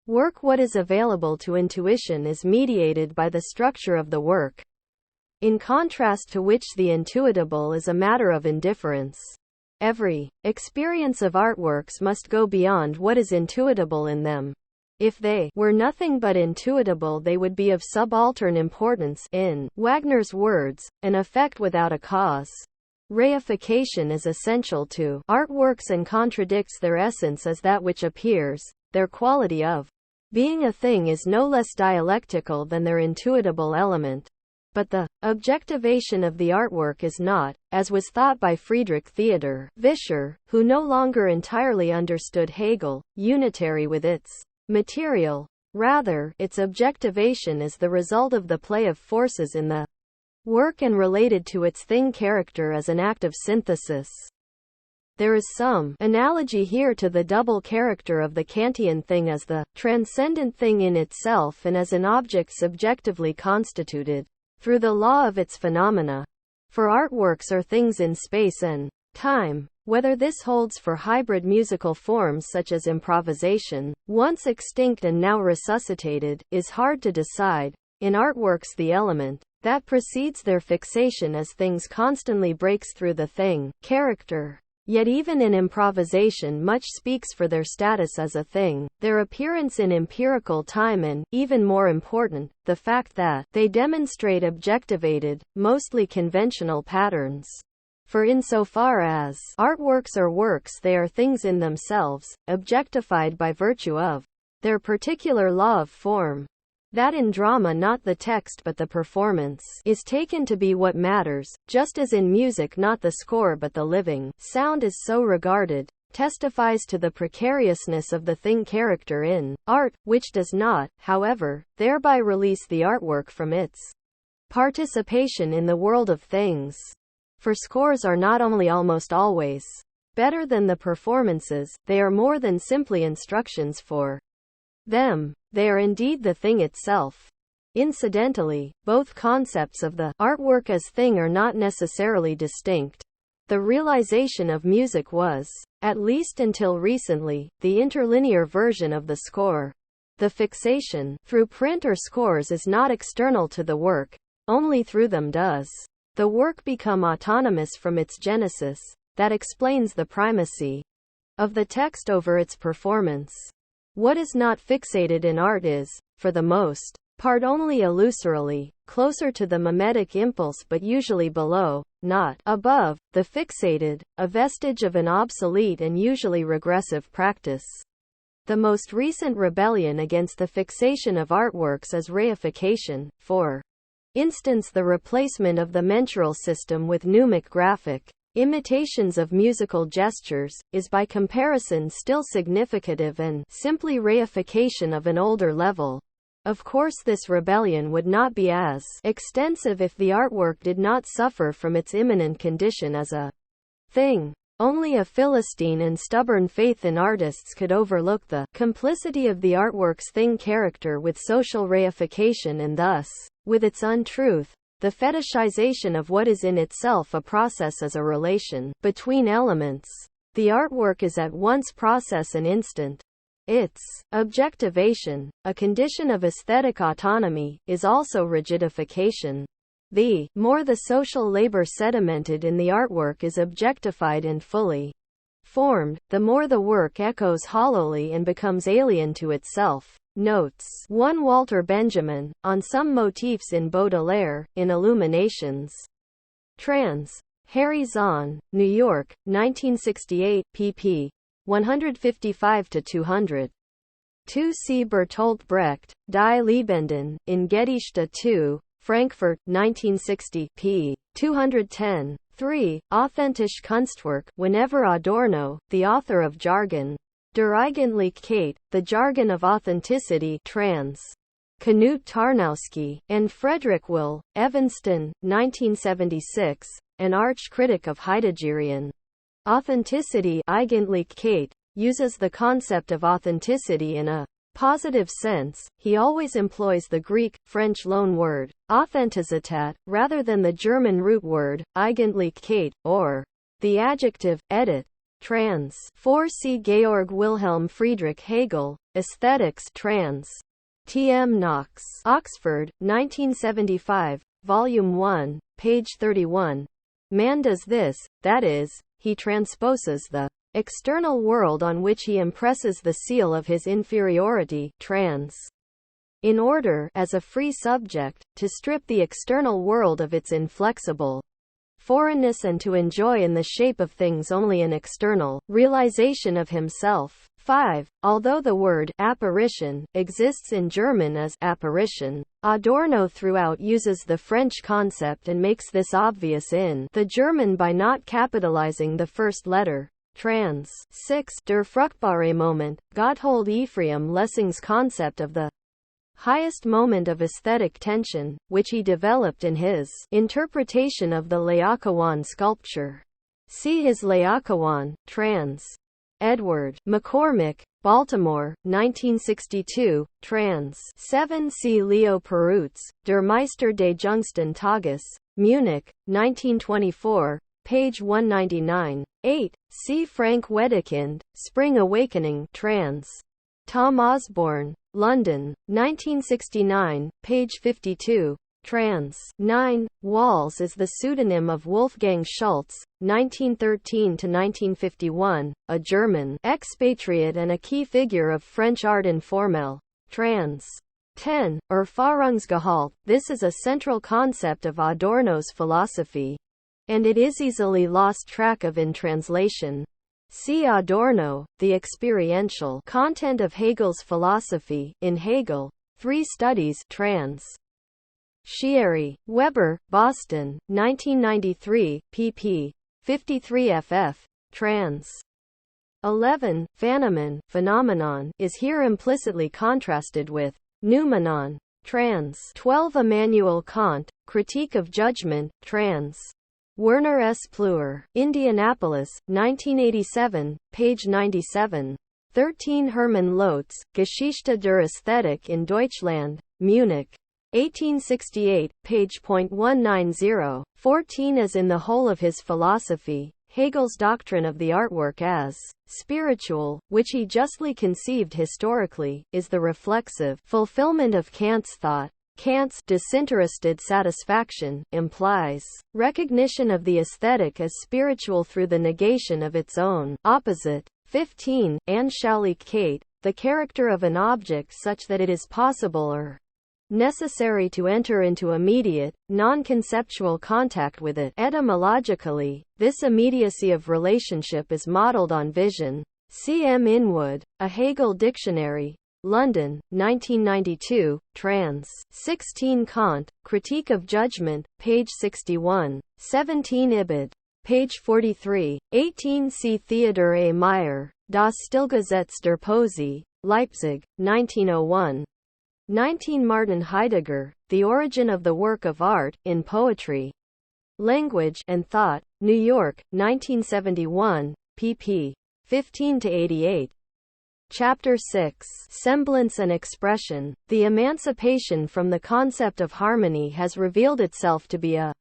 work, what is available to intuition is mediated by the structure of the work, in contrast to which the intuitable is a matter of indifference. Every experience of artworks must go beyond what is intuitable in them. If they were nothing but intuitable, they would be of subaltern importance, in Wagner's words, an effect without a cause. Reification is essential to artworks and contradicts their essence as that which appears. Their quality of being a thing is no less dialectical than their intuitable element. But the objectivation of the artwork is not, as was thought by Friedrich Theodor Vischer, who no longer entirely understood Hegel, unitary with its material. Rather, its objectivation is the result of the play of forces in the work and related to its thing character as an act of synthesis. There is some analogy here to the double character of the Kantian thing as the transcendent thing in itself and as an object subjectively constituted through the law of its phenomena. For artworks are things in space and time. Whether this holds for hybrid musical forms such as improvisation, once extinct and now resuscitated, is hard to decide. In artworks, the element that precedes their fixation as things constantly breaks through the thing character. Yet even in improvisation much speaks for their status as a thing, their appearance in empirical time and, even more important, the fact that they demonstrate objectivated, mostly conventional patterns. For insofar as artworks are works, they are things in themselves, objectified by virtue of their particular law of form. That in drama not the text but the performance is taken to be what matters, just as in music not the score but the living sound is so regarded, testifies to the precariousness of the thing character in art, which does not, however, thereby release the artwork from its participation in the world of things. For scores are not only almost always better than the performances, they are more than simply instructions for them. They are indeed the thing itself. Incidentally, both concepts of the artwork as thing are not necessarily distinct. The realization of music was, at least until recently, the interlinear version of the score. The fixation, through print or scores, is not external to the work. Only through them does the work become autonomous from its genesis. That explains the primacy of the text over its performance. What is not fixated in art is, for the most part only illusorily, closer to the mimetic impulse but usually below, not above, the fixated, a vestige of an obsolete and usually regressive practice. The most recent rebellion against the fixation of artworks is reification, for instance the replacement of the mensural system with mnemic graphic imitations of musical gestures, is by comparison still significative and simply reification of an older level. Of course this rebellion would not be as extensive if the artwork did not suffer from its imminent condition as a thing. Only a Philistine and stubborn faith in artists could overlook the complicity of the artwork's thing character with social reification and thus, with its untruth, the fetishization of what is in itself a process as a relation between elements. The artwork is at once process and instant. Its objectivation, a condition of aesthetic autonomy, is also rigidification. The more the social labor sedimented in the artwork is objectified and fully formed, the more the work echoes hollowly and becomes alien to itself. Notes 1 Walter Benjamin, on some motifs in Baudelaire, in Illuminations. Trans. Harry Zahn, New York, 1968, pp. 155-200. 2 C. Bertolt Brecht, Die Lebenden, in Gedichte 2, Frankfurt, 1960, p. 210. 3. Authentische Kunstwerk, whenever Adorno, the author of Jargon der Eigentlichkeit, the Jargon of Authenticity, trans. Knut Tarnowski, and Frederick Will, Evanston, 1976, an arch-critic of Heideggerian authenticity, Eigentlichkeit, uses the concept of authenticity in a positive sense. He always employs the Greek, French loan word, Authentizität, rather than the German root word, Eigentlichkeit, or the adjective, edit. Trans. 4 C. Georg Wilhelm Friedrich Hegel, Aesthetics, trans. T. M. Knox. Oxford, 1975, Volume 1, page 31. Man does this, that is, he transposes the external world on which he impresses the seal of his inferiority, trans. In order, as a free subject, to strip the external world of its inflexible foreignness and to enjoy in the shape of things only an external realization of himself. 5. Although the word apparition exists in German as apparition, Adorno throughout uses the French concept and makes this obvious in the German by not capitalizing the first letter. Trans. 6. Der fruchtbare Moment, Gotthold Ephraim Lessing's concept of the highest moment of aesthetic tension, which he developed in his interpretation of the Laocoon sculpture. See his Laocoon, trans. Edward McCormick, Baltimore, 1962, trans. 7 C. Leo Perutz, Der Meister des jüngsten Tages, Munich, 1924, page 199. 8. C. Frank Wedekind, Spring Awakening, trans. Tom Osborne, London, 1969, page 52. Trans. 9. Walls is the pseudonym of Wolfgang Schultz, 1913–1951, a German expatriate and a key figure of French art informel. Trans. 10. Erfahrungsgehalt, this is a central concept of Adorno's philosophy, and it is easily lost track of in translation. See Adorno, the experiential content of Hegel's philosophy, in Hegel, 3 Studies, trans. Schieri, Weber, Boston, 1993, pp. 53 ff. Trans. 11. Phenomenon, is here implicitly contrasted with noumenon. Trans. 12. Immanuel Kant, Critique of Judgment, trans. Werner S. Pleuer, Indianapolis, 1987, page 97. 13. Hermann Lotz, Geschichte der Ästhetik in Deutschland, Munich, 1868, page .190. 14. As in the whole of his philosophy, Hegel's doctrine of the artwork as spiritual, which he justly conceived historically, is the reflexive fulfillment of Kant's thought. Kant's disinterested satisfaction implies recognition of the aesthetic as spiritual through the negation of its own opposite. 15. Anschaulichkeit, the character of an object such that it is possible or necessary to enter into immediate, non-conceptual contact with it. Etymologically, this immediacy of relationship is modeled on vision. C. M. Inwood, A Hegel Dictionary. London, 1992, trans. 16 Kant, Critique of Judgment, page 61. 17 Ibid. Page 43. 18 C. Theodor A. Meyer, Das Stillgesetz der Poesie, Leipzig, 1901. 19 Martin Heidegger, The Origin of the Work of Art, in Poetry, Language, and Thought, New York, 1971, pp. 15-88. Chapter 6. Semblance and Expression. The emancipation from the concept of harmony has revealed itself to be a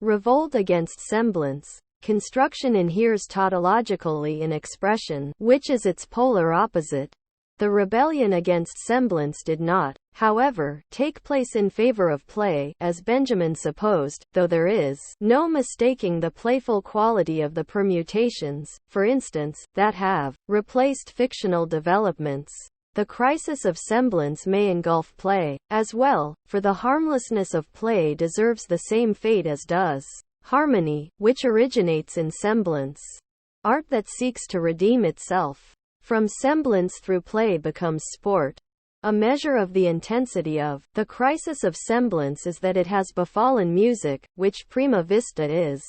revolt against semblance. Construction inheres tautologically in expression, which is its polar opposite. The rebellion against semblance did not, however, take place in favor of play, as Benjamin supposed, though there is no mistaking the playful quality of the permutations, for instance, that have replaced fictional developments. The crisis of semblance may engulf play, as well, for the harmlessness of play deserves the same fate as does harmony, which originates in semblance. Art that seeks to redeem itself from semblance through play becomes sport. A measure of the intensity of the crisis of semblance is that it has befallen music, which prima vista is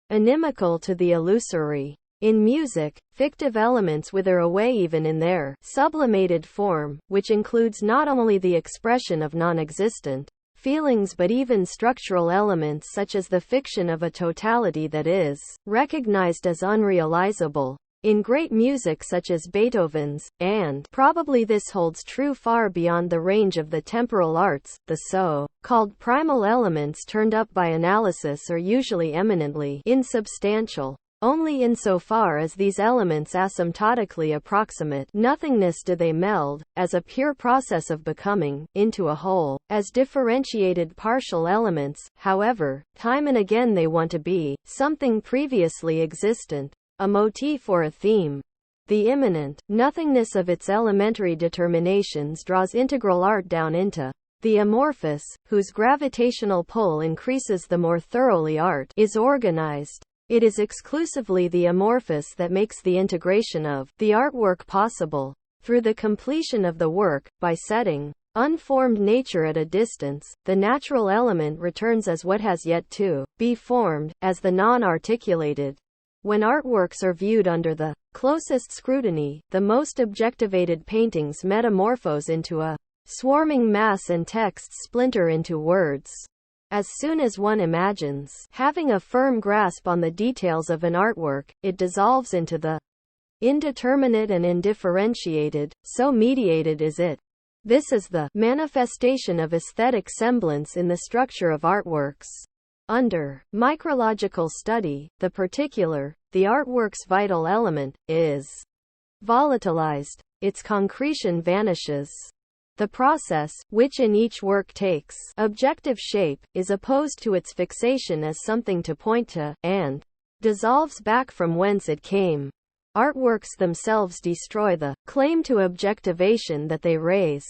inimical to the illusory. In music, fictive elements wither away even in their sublimated form, which includes not only the expression of non-existent feelings but even structural elements such as the fiction of a totality that is recognized as unrealizable. In great music such as Beethoven's, and probably this holds true far beyond the range of the temporal arts, the so-called primal elements turned up by analysis are usually eminently insubstantial. Only insofar as these elements asymptotically approximate nothingness do they meld, as a pure process of becoming, into a whole. As differentiated partial elements, however, time and again they want to be something previously existent. A motif or a theme. The immanent nothingness of its elementary determinations draws integral art down into the amorphous, whose gravitational pull increases the more thoroughly art is organized. It is exclusively the amorphous that makes the integration of the artwork possible. Through the completion of the work, by setting unformed nature at a distance, the natural element returns as what has yet to be formed, as the non-articulated. When artworks are viewed under the closest scrutiny, the most objectivated paintings metamorphose into a swarming mass and texts splinter into words. As soon as one imagines having a firm grasp on the details of an artwork, it dissolves into the indeterminate and indifferentiated, so mediated is it. This is the manifestation of aesthetic semblance in the structure of artworks. Under micrological study, the particular, the artwork's vital element, is volatilized. Its concretion vanishes. The process, which in each work takes objective shape, is opposed to its fixation as something to point to, and dissolves back from whence it came. Artworks themselves destroy the claim to objectivation that they raise.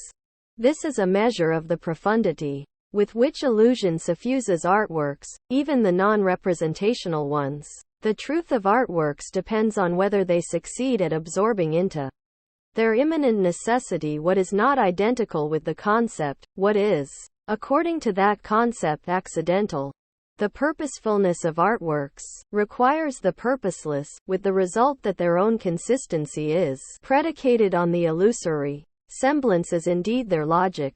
This is a measure of the profundity with which illusion suffuses artworks, even the non-representational ones. The truth of artworks depends on whether they succeed at absorbing into their immanent necessity what is not identical with the concept, what is, according to that concept, accidental. The purposefulness of artworks requires the purposeless, with the result that their own consistency is predicated on the illusory. Semblance is indeed their logic.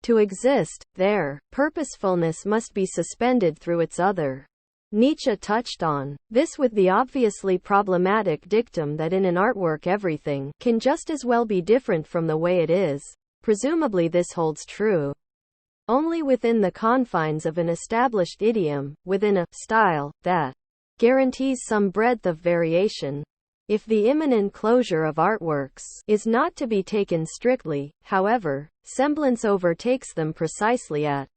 To exist, their purposefulness must be suspended through its other. Nietzsche touched on this with the obviously problematic dictum that in an artwork everything can just as well be different from the way it is. Presumably this holds true only within the confines of an established idiom, within a style that guarantees some breadth of variation. If the immanent closure of artworks is not to be taken strictly, however, semblance overtakes them precisely at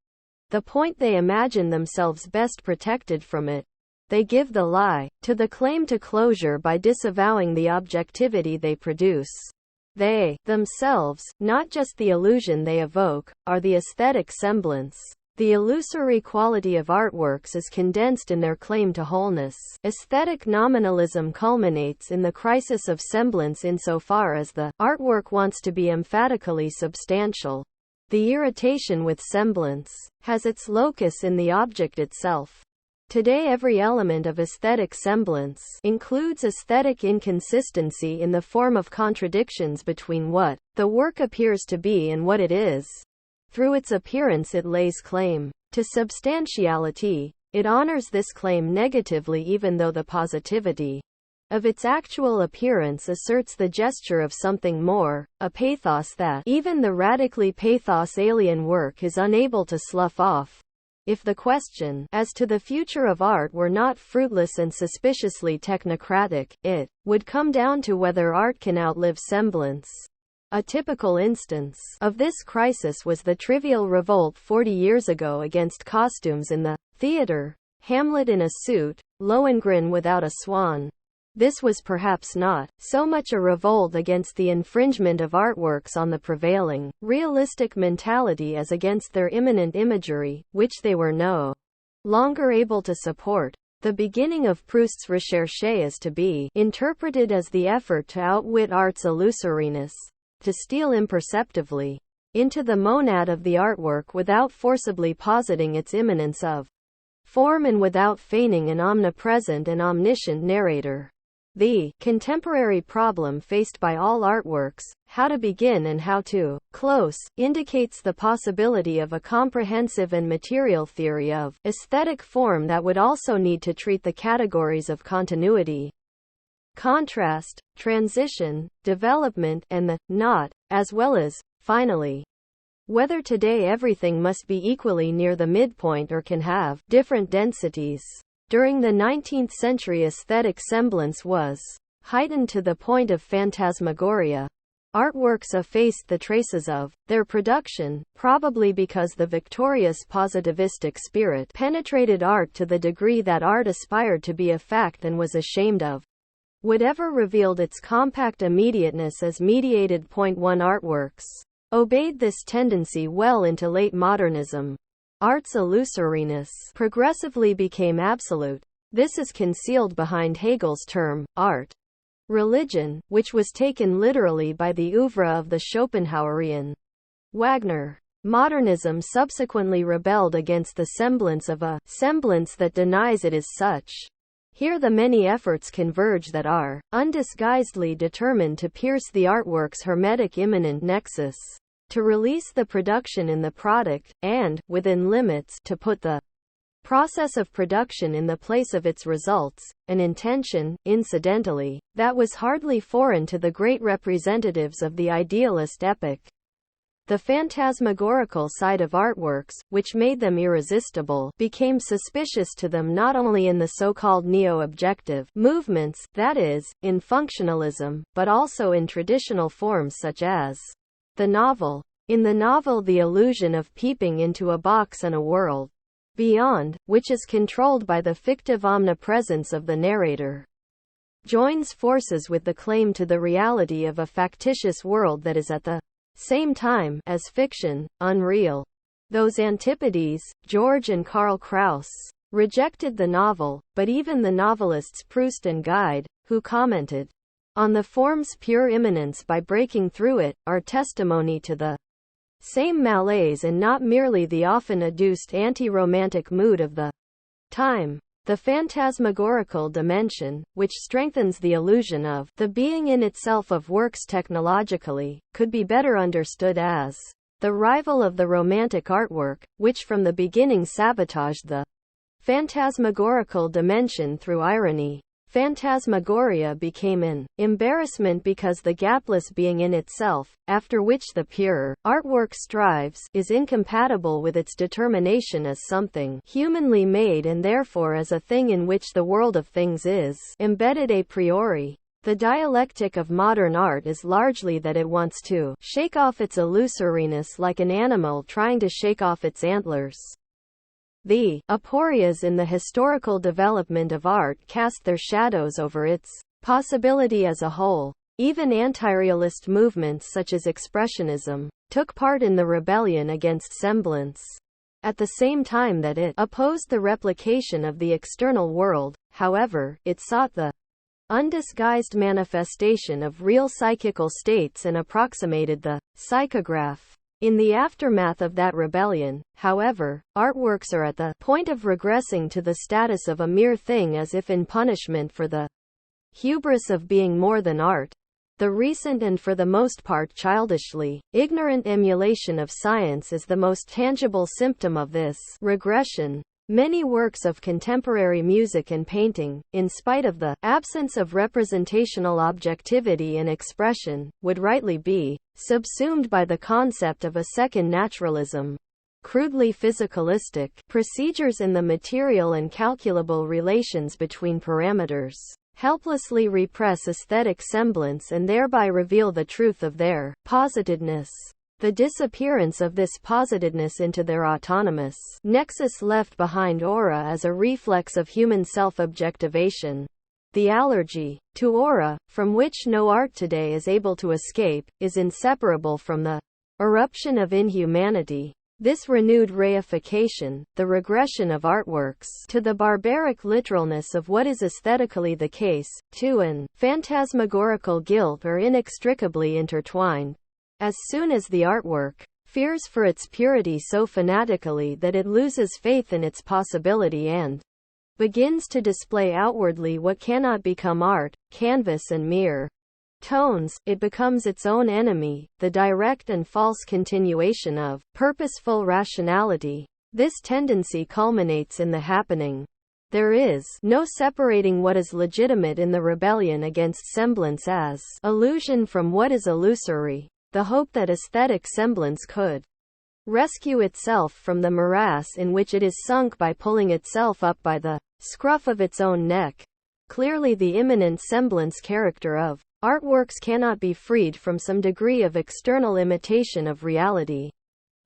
the point they imagine themselves best protected from it. They give the lie to the claim to closure by disavowing the objectivity they produce. They, themselves, not just the illusion they evoke, are the aesthetic semblance. The illusory quality of artworks is condensed in their claim to wholeness. Aesthetic nominalism culminates in the crisis of semblance insofar as the artwork wants to be emphatically substantial. The irritation with semblance has its locus in the object itself. Today every element of aesthetic semblance includes aesthetic inconsistency in the form of contradictions between what the work appears to be and what it is. Through its appearance it lays claim to substantiality. It honors this claim negatively even though the positivity of its actual appearance asserts the gesture of something more, a pathos that even the radically pathos-alien work is unable to slough off. If the question as to the future of art were not fruitless and suspiciously technocratic, it would come down to whether art can outlive semblance. A typical instance of this crisis was the trivial revolt 40 years ago against costumes in the theater. Hamlet in a suit, Lohengrin without a swan. This was perhaps not so much a revolt against the infringement of artworks on the prevailing realistic mentality as against their immanent imagery, which they were no longer able to support. The beginning of Proust's Recherche is to be interpreted as the effort to outwit art's illusoriness, to steal imperceptibly into the monad of the artwork without forcibly positing its immanence of form and without feigning an omnipresent and omniscient narrator. The contemporary problem faced by all artworks, how to begin and how to close, indicates the possibility of a comprehensive and material theory of aesthetic form that would also need to treat the categories of continuity, contrast, transition, development, and the not, as well as, finally, whether today everything must be equally near the midpoint or can have different densities. During the 19th century aesthetic semblance was heightened to the point of phantasmagoria. Artworks effaced the traces of their production, probably because the victorious positivistic spirit penetrated art to the degree that art aspired to be a fact and was ashamed of whatever revealed its compact immediateness as mediated. Point 1 Artworks obeyed this tendency well into late modernism. Art's illusoriness progressively became absolute. This is concealed behind Hegel's term, art religion, which was taken literally by the oeuvre of the Schopenhauerian Wagner. Modernism subsequently rebelled against the semblance of a semblance that denies it is such. Here the many efforts converge that are undisguisedly determined to pierce the artwork's hermetic immanent nexus, to release the production in the product, and, within limits, to put the process of production in the place of its results, an intention, incidentally, that was hardly foreign to the great representatives of the idealist epoch. The phantasmagorical side of artworks, which made them irresistible, became suspicious to them not only in the so-called neo-objective movements, that is, in functionalism, but also in traditional forms such as the novel. In the novel, the illusion of peeping into a box and a world beyond, which is controlled by the fictive omnipresence of the narrator, joins forces with the claim to the reality of a factitious world that is at the same time as fiction, unreal. Those antipodes, George and Karl Kraus, rejected the novel, but even the novelists Proust and Guide, who commented on the form's pure immanence by breaking through it, are testimony to the same malaise and not merely the often adduced anti-romantic mood of the time. The phantasmagorical dimension, which strengthens the illusion of the being in itself of works technologically, could be better understood as the rival of the romantic artwork, which from the beginning sabotaged the phantasmagorical dimension through irony. Phantasmagoria became an embarrassment because the gapless being in itself, after which the pure artwork strives, is incompatible with its determination as something humanly made and therefore as a thing in which the world of things is embedded a priori. The dialectic of modern art is largely that it wants to shake off its illusoriness like an animal trying to shake off its antlers. The aporias in the historical development of art cast their shadows over its possibility as a whole. Even anti-realist movements such as Expressionism took part in the rebellion against semblance. At the same time that it opposed the replication of the external world, however, it sought the undisguised manifestation of real psychical states and approximated the psychograph. In the aftermath of that rebellion, however, artworks are at the point of regressing to the status of a mere thing, as if in punishment for the hubris of being more than art. The recent and for the most part childishly ignorant emulation of science is the most tangible symptom of this regression. Many works of contemporary music and painting, in spite of the absence of representational objectivity and expression, would rightly be subsumed by the concept of a second naturalism. Crudely physicalistic procedures in the material and calculable relations between parameters helplessly repress aesthetic semblance and thereby reveal the truth of their positedness. The disappearance of this positedness into their autonomous nexus left behind aura as a reflex of human self-objectivation. The allergy to aura, from which no art today is able to escape, is inseparable from the eruption of inhumanity. This renewed reification, the regression of artworks to the barbaric literalness of what is aesthetically the case, to an phantasmagorical guilt, are inextricably intertwined. As soon as the artwork fears for its purity so fanatically that it loses faith in its possibility and begins to display outwardly what cannot become art, canvas and mere tones, it becomes its own enemy, the direct and false continuation of purposeful rationality. This tendency culminates in the happening. There is no separating what is legitimate in the rebellion against semblance as illusion from what is illusory. The hope that aesthetic semblance could rescue itself from the morass in which it is sunk by pulling itself up by the scruff of its own neck. Clearly, the immanent semblance character of artworks cannot be freed from some degree of external imitation of reality,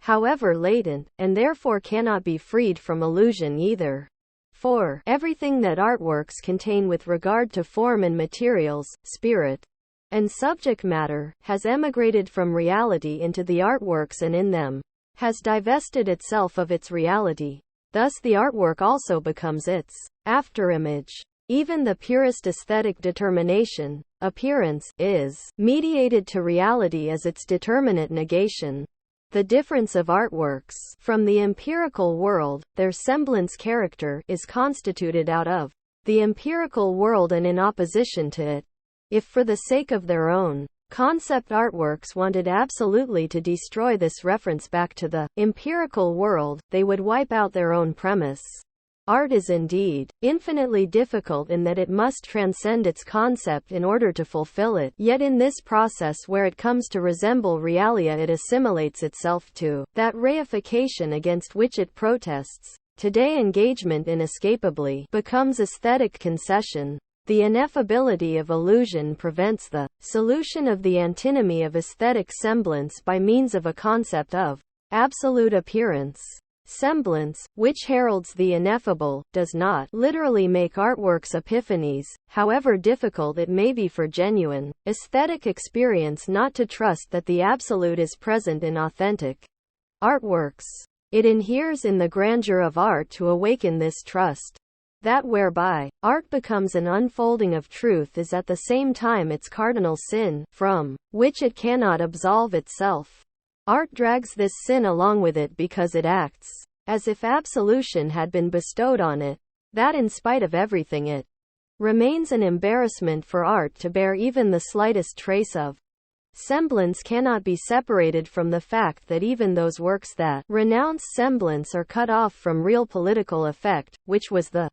however latent, and therefore cannot be freed from illusion either. For everything that artworks contain with regard to form and materials, spirit, and subject matter, has emigrated from reality into the artworks and in them has divested itself of its reality. Thus the artwork also becomes its afterimage. Even the purest aesthetic determination, appearance, is mediated to reality as its determinate negation. The difference of artworks from the empirical world, their semblance character, is constituted out of the empirical world and in opposition to it. If for the sake of their own concept artworks wanted absolutely to destroy this reference back to the empirical world, they would wipe out their own premise. Art is indeed infinitely difficult in that it must transcend its concept in order to fulfill it, yet in this process where it comes to resemble realia it assimilates itself to that reification against which it protests. Today engagement inescapably becomes aesthetic concession. The ineffability of illusion prevents the solution of the antinomy of aesthetic semblance by means of a concept of absolute appearance. Semblance, which heralds the ineffable, does not literally make artworks epiphanies, however difficult it may be for genuine aesthetic experience not to trust that the absolute is present in authentic artworks. It inheres in the grandeur of art to awaken this trust. That whereby art becomes an unfolding of truth is at the same time its cardinal sin, from which it cannot absolve itself. Art drags this sin along with it because it acts as if absolution had been bestowed on it, that in spite of everything it remains an embarrassment for art to bear even the slightest trace of semblance cannot be separated from the fact that even those works that renounce semblance are cut off from real political effect, which was the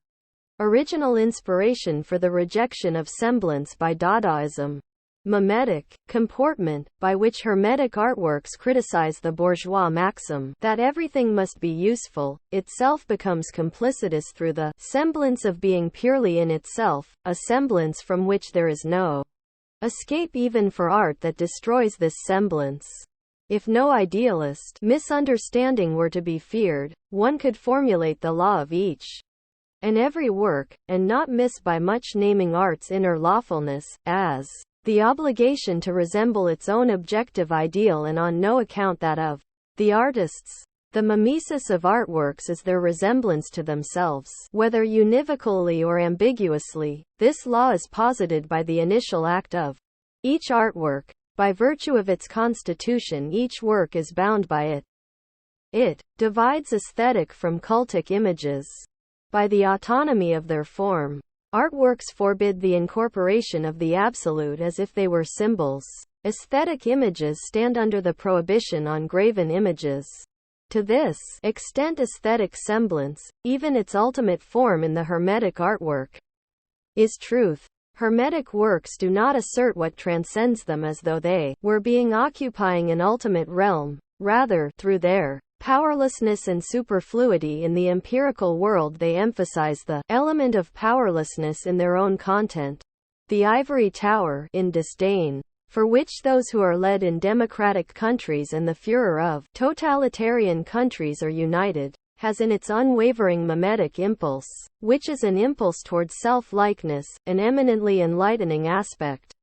original inspiration for the rejection of semblance by Dadaism. Mimetic comportment, by which Hermetic artworks criticize the bourgeois maxim that everything must be useful, itself becomes complicitous through the semblance of being purely in itself, a semblance from which there is no escape even for art that destroys this semblance. If no idealist misunderstanding were to be feared, one could formulate the law of each and every work, and not miss by much naming art's inner lawfulness, as the obligation to resemble its own objective ideal and on no account that of the artists. The mimesis of artworks is their resemblance to themselves, whether univocally or ambiguously. This law is posited by the initial act of each artwork. By virtue of its constitution, each work is bound by it. It divides aesthetic from cultic images by the autonomy of their form. Artworks forbid the incorporation of the absolute as if they were symbols. Aesthetic images stand under the prohibition on graven images. To this extent, aesthetic semblance, even its ultimate form in the Hermetic artwork, is truth. Hermetic works do not assert what transcends them as though they were being occupying an ultimate realm. Rather, through their powerlessness and superfluity in the empirical world, they emphasize the element of powerlessness in their own content. The ivory tower, in disdain for which those who are led in democratic countries and the furor of totalitarian countries are united, has in its unwavering mimetic impulse, which is an impulse toward self-likeness, an eminently enlightening aspect.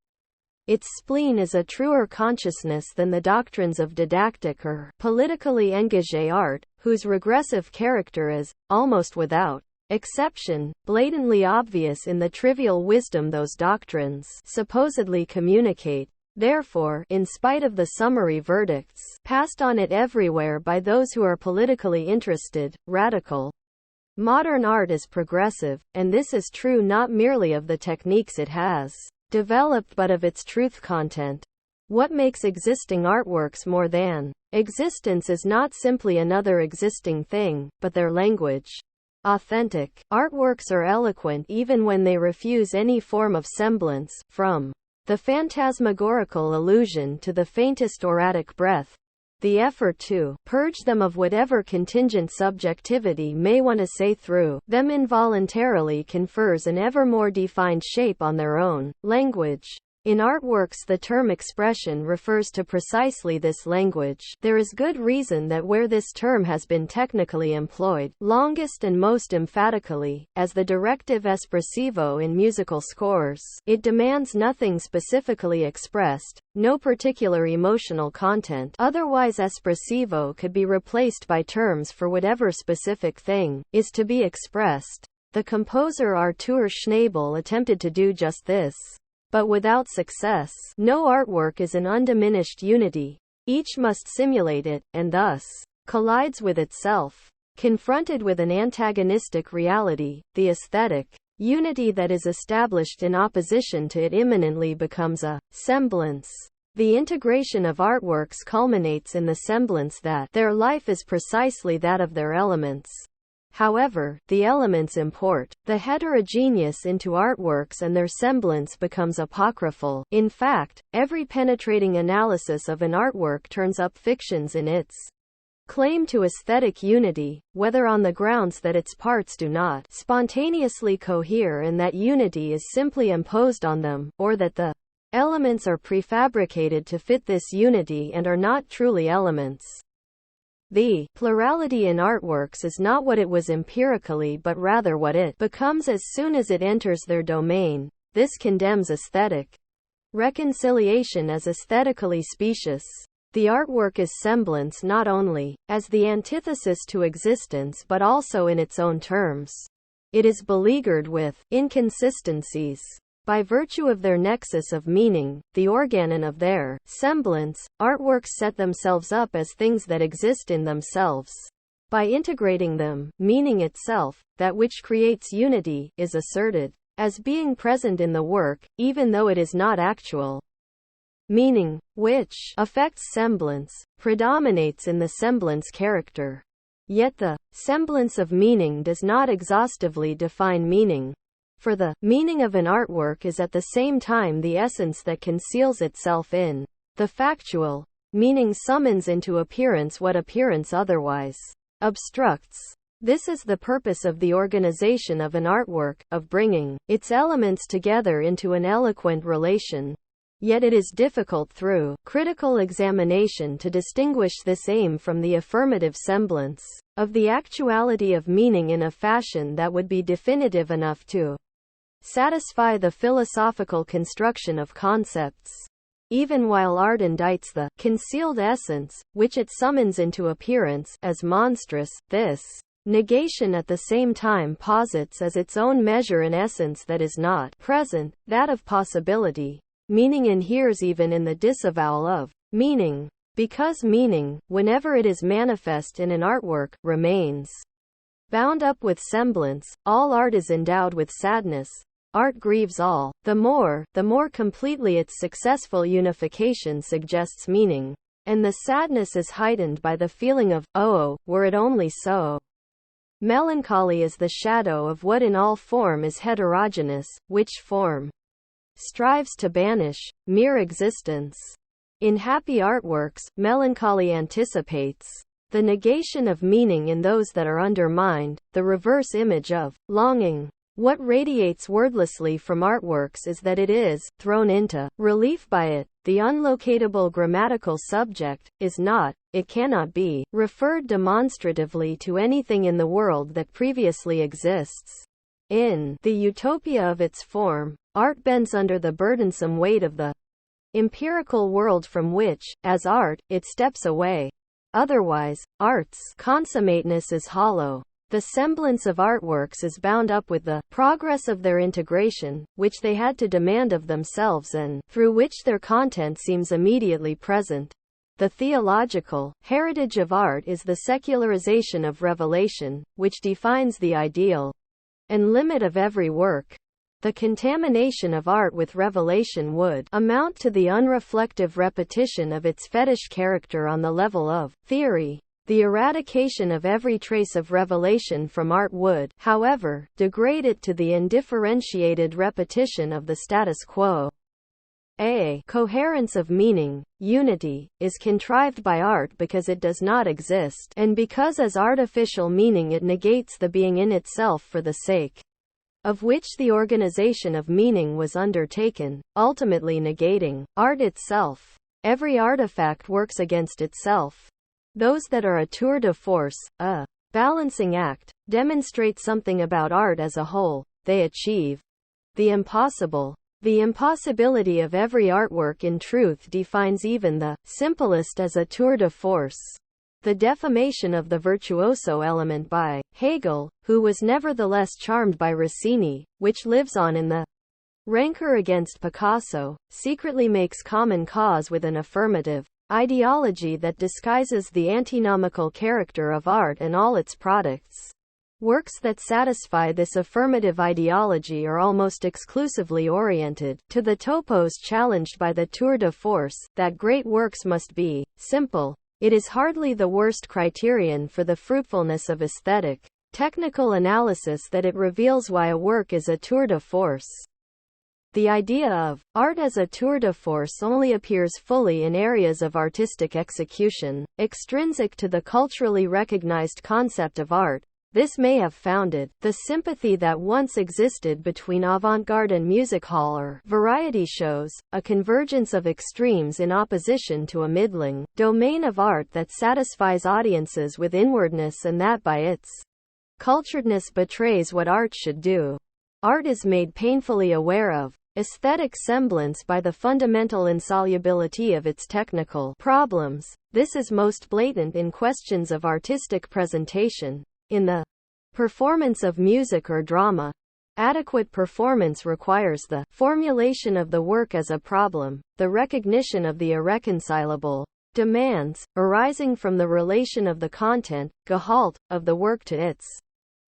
Its spleen is a truer consciousness than the doctrines of didactic or politically engagé art, whose regressive character is, almost without exception, blatantly obvious in the trivial wisdom those doctrines supposedly communicate. Therefore, in spite of the summary verdicts passed on it everywhere by those who are politically interested, radical modern art is progressive, and this is true not merely of the techniques it has developed but of its truth content. What makes existing artworks more than existence is not simply another existing thing, but their language. Authentic artworks are eloquent even when they refuse any form of semblance, from the phantasmagorical illusion to the faintest auratic breath. The effort to purge them of whatever contingent subjectivity may want to say through them involuntarily confers an ever more defined shape on their own language. In artworks, the term expression refers to precisely this language. There is good reason that where this term has been technically employed, longest and most emphatically, as the directive espressivo in musical scores, it demands nothing specifically expressed, no particular emotional content. Otherwise, espressivo could be replaced by terms for whatever specific thing is to be expressed. The composer Artur Schnabel attempted to do just this, but without success. No artwork is an undiminished unity. Each must simulate it, and thus collides with itself. Confronted with an antagonistic reality, the aesthetic unity that is established in opposition to it imminently becomes a semblance. The integration of artworks culminates in the semblance that their life is precisely that of their elements. However, the elements import the heterogeneous into artworks and their semblance becomes apocryphal. In fact, every penetrating analysis of an artwork turns up fictions in its claim to aesthetic unity, whether on the grounds that its parts do not spontaneously cohere and that unity is simply imposed on them, or that the elements are prefabricated to fit this unity and are not truly elements. The plurality in artworks is not what it was empirically but rather what it becomes as soon as it enters their domain. This condemns aesthetic reconciliation as aesthetically specious. The artwork is semblance not only as the antithesis to existence but also in its own terms. It is beleaguered with inconsistencies. By virtue of their nexus of meaning, the organon of their semblance, artworks set themselves up as things that exist in themselves. By integrating them, meaning itself, that which creates unity, is asserted as being present in the work, even though it is not actual. Meaning, which affects semblance, predominates in the semblance character. Yet the semblance of meaning does not exhaustively define meaning. For the meaning of an artwork is at the same time the essence that conceals itself in the factual. Meaning summons into appearance what appearance otherwise obstructs. This is the purpose of the organization of an artwork, of bringing its elements together into an eloquent relation. Yet it is difficult through critical examination to distinguish this aim from the affirmative semblance of the actuality of meaning in a fashion that would be definitive enough to satisfy the philosophical construction of concepts. Even while art indicts the concealed essence, which it summons into appearance, as monstrous, this negation at the same time posits as its own measure an essence that is not present, that of possibility. Meaning inheres even in the disavowal of meaning, because meaning, whenever it is manifest in an artwork, remains bound up with semblance. All art is endowed with sadness. Art grieves all the more completely its successful unification suggests meaning, and the sadness is heightened by the feeling of, oh, were it only so. Melancholy is the shadow of what in all form is heterogeneous, which form strives to banish mere existence. In happy artworks, melancholy anticipates the negation of meaning in those that are undermined, the reverse image of longing. What radiates wordlessly from artworks is that it is thrown into relief by it. The unlocatable grammatical subject is not, it cannot be, referred demonstratively to anything in the world that previously exists. In the utopia of its form, art bends under the burdensome weight of the empirical world from which, as art, it steps away. Otherwise, art's consummateness is hollow. The semblance of artworks is bound up with the progress of their integration, which they had to demand of themselves and through which their content seems immediately present. The theological heritage of art is the secularization of revelation, which defines the ideal and limit of every work. The contamination of art with revelation would amount to the unreflective repetition of its fetish character on the level of theory. The eradication of every trace of revelation from art would, however, degrade it to the indifferentiated repetition of the status quo. A coherence of meaning, unity, is contrived by art because it does not exist, and because as artificial meaning it negates the being in itself for the sake of which the organization of meaning was undertaken, ultimately negating art itself. Every artifact works against itself. Those that are a tour de force, a balancing act, demonstrate something about art as a whole. They achieve the impossible. The impossibility of every artwork in truth defines even the simplest as a tour de force. The defamation of the virtuoso element by Hegel, who was nevertheless charmed by Rossini, which lives on in the rancor against Picasso, secretly makes common cause with an affirmative ideology that disguises the antinomical character of art and all its products. Works that satisfy this affirmative ideology are almost exclusively oriented to the topos challenged by the tour de force, that great works must be simple. It is hardly the worst criterion for the fruitfulness of aesthetic, technical analysis that it reveals why a work is a tour de force. The idea of art as a tour de force only appears fully in areas of artistic execution, extrinsic to the culturally recognized concept of art. This may have founded the sympathy that once existed between avant-garde and music hall or variety shows, a convergence of extremes in opposition to a middling domain of art that satisfies audiences with inwardness and that by its culturedness betrays what art should do. Art is made painfully aware of aesthetic semblance by the fundamental insolubility of its technical problems. This is most blatant in questions of artistic presentation. In the performance of music or drama, adequate performance requires the formulation of the work as a problem, the recognition of the irreconcilable demands arising from the relation of the content, Gehalt, of the work to its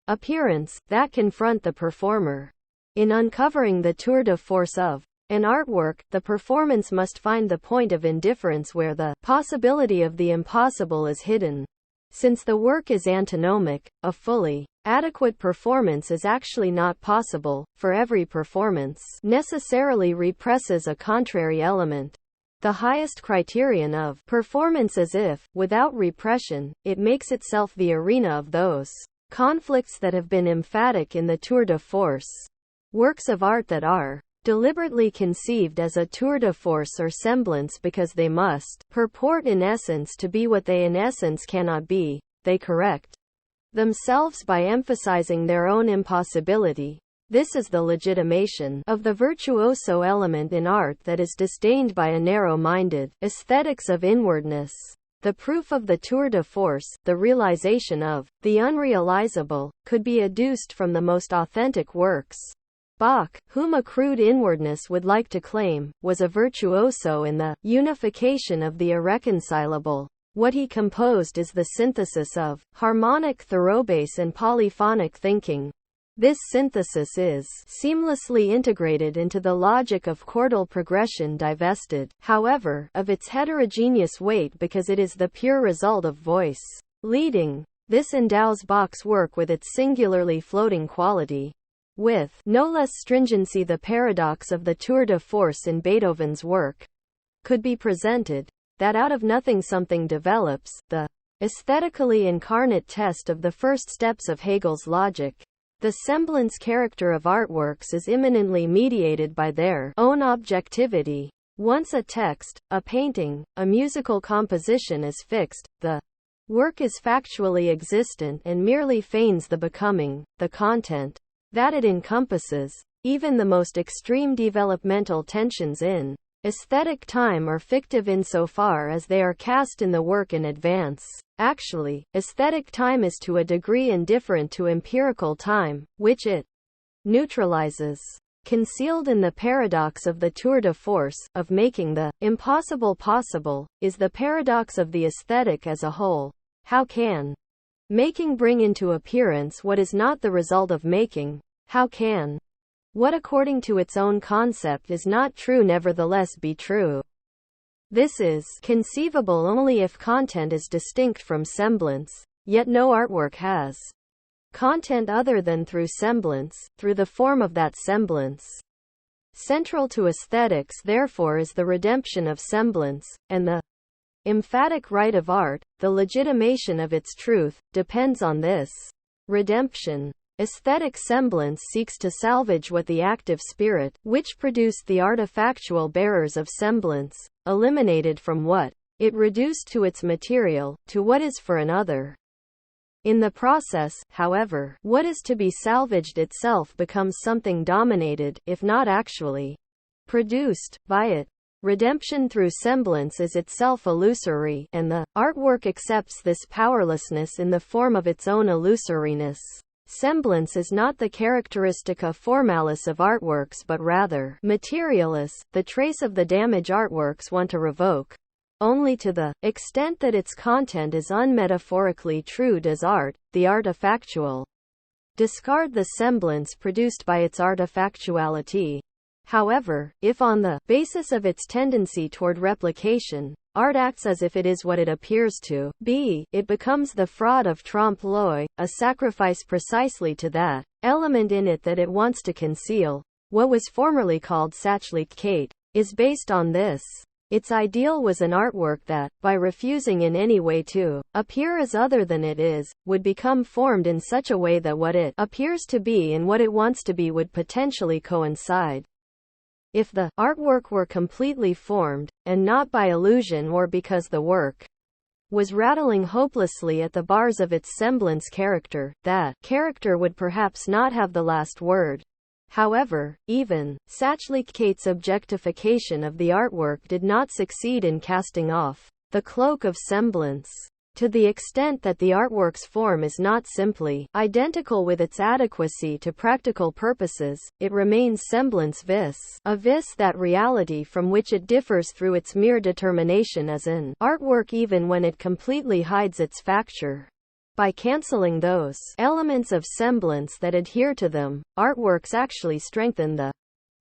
appearance, that confront the performer. In uncovering the tour de force of an artwork, the performance must find the point of indifference where the possibility of the impossible is hidden. Since the work is antinomic, a fully adequate performance is actually not possible, for every performance necessarily represses a contrary element. The highest criterion of performance is if, without repression, it makes itself the arena of those conflicts that have been emphatic in the tour de force. Works of art that are deliberately conceived as a tour de force or semblance because they must purport in essence to be what they in essence cannot be, they correct themselves by emphasizing their own impossibility. This is the legitimation of the virtuoso element in art that is disdained by a narrow-minded aesthetics of inwardness. The proof of the tour de force, the realization of the unrealizable, could be adduced from the most authentic works. Bach, whom a crude inwardness would like to claim, was a virtuoso in the unification of the irreconcilable. What he composed is the synthesis of harmonic thoroughbass and polyphonic thinking. This synthesis is seamlessly integrated into the logic of chordal progression, divested, however, of its heterogeneous weight because it is the pure result of voice leading. This endows Bach's work with its singularly floating quality. With no less stringency, the paradox of the tour de force in Beethoven's work could be presented, that out of nothing something develops, the aesthetically incarnate test of the first steps of Hegel's logic. The semblance character of artworks is immanently mediated by their own objectivity. Once a text, a painting, a musical composition is fixed, the work is factually existent and merely feigns the becoming, the content, that it encompasses. Even the most extreme developmental tensions in aesthetic time are fictive insofar as they are cast in the work in advance. Actually, aesthetic time is to a degree indifferent to empirical time, which it neutralizes. Concealed in the paradox of the tour de force, of making the impossible possible, is the paradox of the aesthetic as a whole. How can making bring into appearance what is not the result of making? How can what according to its own concept is not true nevertheless be true? This is conceivable only if content is distinct from semblance. Yet no artwork has content other than through semblance, through the form of that semblance. Central to aesthetics therefore is the redemption of semblance, and the emphatic right of art, the legitimation of its truth, depends on this redemption. Aesthetic semblance seeks to salvage what the active spirit, which produced the artifactual bearers of semblance, eliminated from what it reduced to its material, to what is for another. In the process, however, what is to be salvaged itself becomes something dominated, if not actually produced, by it. Redemption through semblance is itself illusory, and the artwork accepts this powerlessness in the form of its own illusoriness. Semblance is not the characteristica formalis of artworks but rather materialis, the trace of the damage artworks want to revoke. Only to the extent that its content is unmetaphorically true does art, the artifactual, discard the semblance produced by its artifactuality. However, if on the basis of its tendency toward replication, art acts as if it is what it appears to be, it becomes the fraud of trompe-l'oeil, a sacrifice precisely to that element in it that it wants to conceal. What was formerly called Sachlichkeit is based on this. Its ideal was an artwork that, by refusing in any way to appear as other than it is, would become formed in such a way that what it appears to be and what it wants to be would potentially coincide. If the artwork were completely formed, and not by illusion or because the work was rattling hopelessly at the bars of its semblance character, that character would perhaps not have the last word. However, even Sachlichkeit's objectification of the artwork did not succeed in casting off the cloak of semblance. To the extent that the artwork's form is not simply identical with its adequacy to practical purposes, it remains semblance vis a vis that reality from which it differs through its mere determination as an artwork even when it completely hides its facture. By cancelling those elements of semblance that adhere to them, artworks actually strengthen the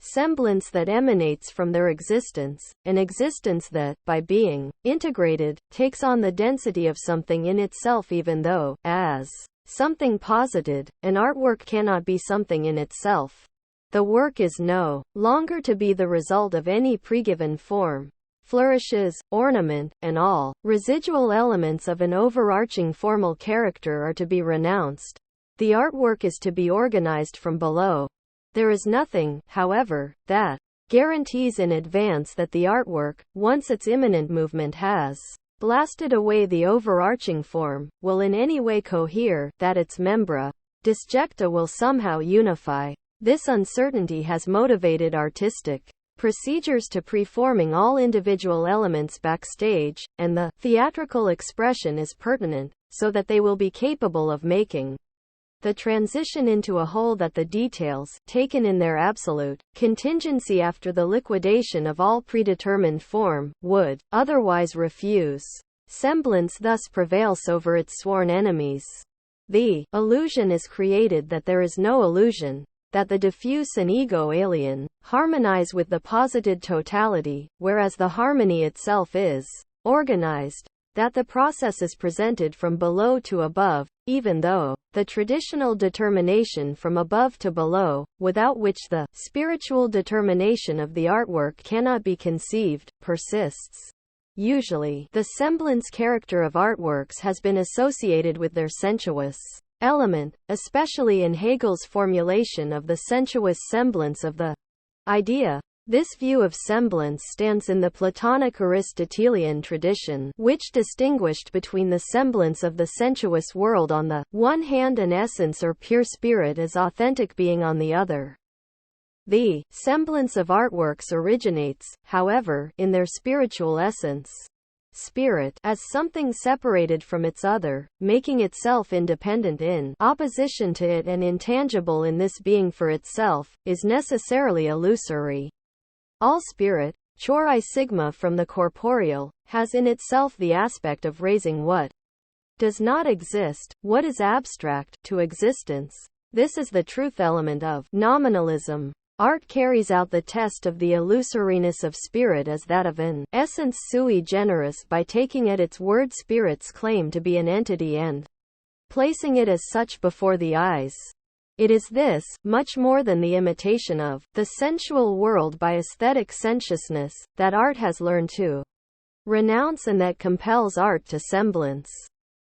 semblance that emanates from their existence, an existence that, by being integrated, takes on the density of something in itself even though, as something posited, an artwork cannot be something in itself. The work is no longer to be the result of any pregiven form. Flourishes, ornament, and all residual elements of an overarching formal character are to be renounced. The artwork is to be organized from below. There is nothing, however, that guarantees in advance that the artwork, once its imminent movement has blasted away the overarching form, will in any way cohere, that its membra disjecta will somehow unify. This uncertainty has motivated artistic procedures to preforming all individual elements backstage, and the theatrical expression is pertinent, so that they will be capable of making the transition into a whole that the details, taken in their absolute contingency after the liquidation of all predetermined form, would otherwise refuse. Semblance thus prevails over its sworn enemies. The illusion is created that there is no illusion, that the diffuse and ego-alien harmonize with the posited totality, whereas the harmony itself is organized, that the process is presented from below to above, even though the traditional determination from above to below, without which the spiritual determination of the artwork cannot be conceived, persists. Usually, the semblance character of artworks has been associated with their sensuous element, especially in Hegel's formulation of the sensuous semblance of the idea. This view of semblance stands in the Platonic Aristotelian tradition, which distinguished between the semblance of the sensuous world on the one hand and essence or pure spirit as authentic being on the other. The semblance of artworks originates, however, in their spiritual essence. Spirit, as something separated from its other, making itself independent in opposition to it and intangible in this being for itself, is necessarily illusory. All spirit, chori sigma from the corporeal, has in itself the aspect of raising what does not exist, what is abstract, to existence. This is the truth element of nominalism. Art carries out the test of the illusoriness of spirit as that of an essence sui generis by taking at its word spirit's claim to be an entity and placing it as such before the eyes. It is this, much more than the imitation of the sensual world by aesthetic sensuousness, that art has learned to renounce and that compels art to semblance.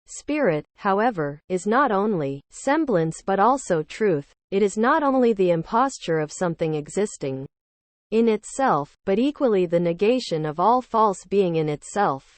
Spirit, however, is not only semblance but also truth. It is not only the imposture of something existing in itself, but equally the negation of all false being in itself.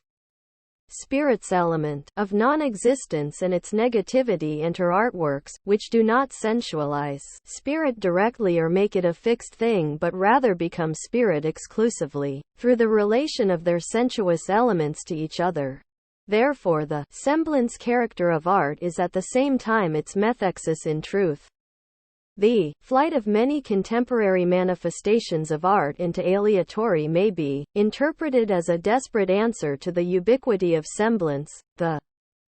Spirit's element of non-existence and its negativity enter artworks, which do not sensualize spirit directly or make it a fixed thing but rather become spirit exclusively, through the relation of their sensuous elements to each other. Therefore the semblance character of art is at the same time its methexis in truth. The flight of many contemporary manifestations of art into aleatory may be interpreted as a desperate answer to the ubiquity of semblance. The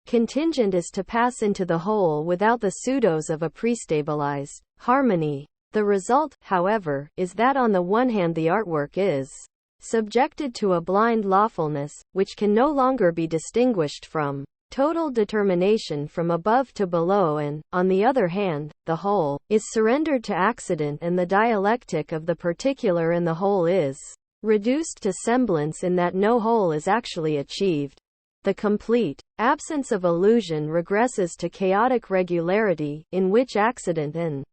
contingent is to pass into the whole without the pseudos of a prestabilized harmony. The result, however, is that on the one hand the artwork is subjected to a blind lawfulness, which can no longer be distinguished from total determination from above to below, and, on the other hand, the whole is surrendered to accident and the dialectic of the particular and the whole is reduced to semblance in that no whole is actually achieved. The complete absence of illusion regresses to chaotic regularity, in which accident and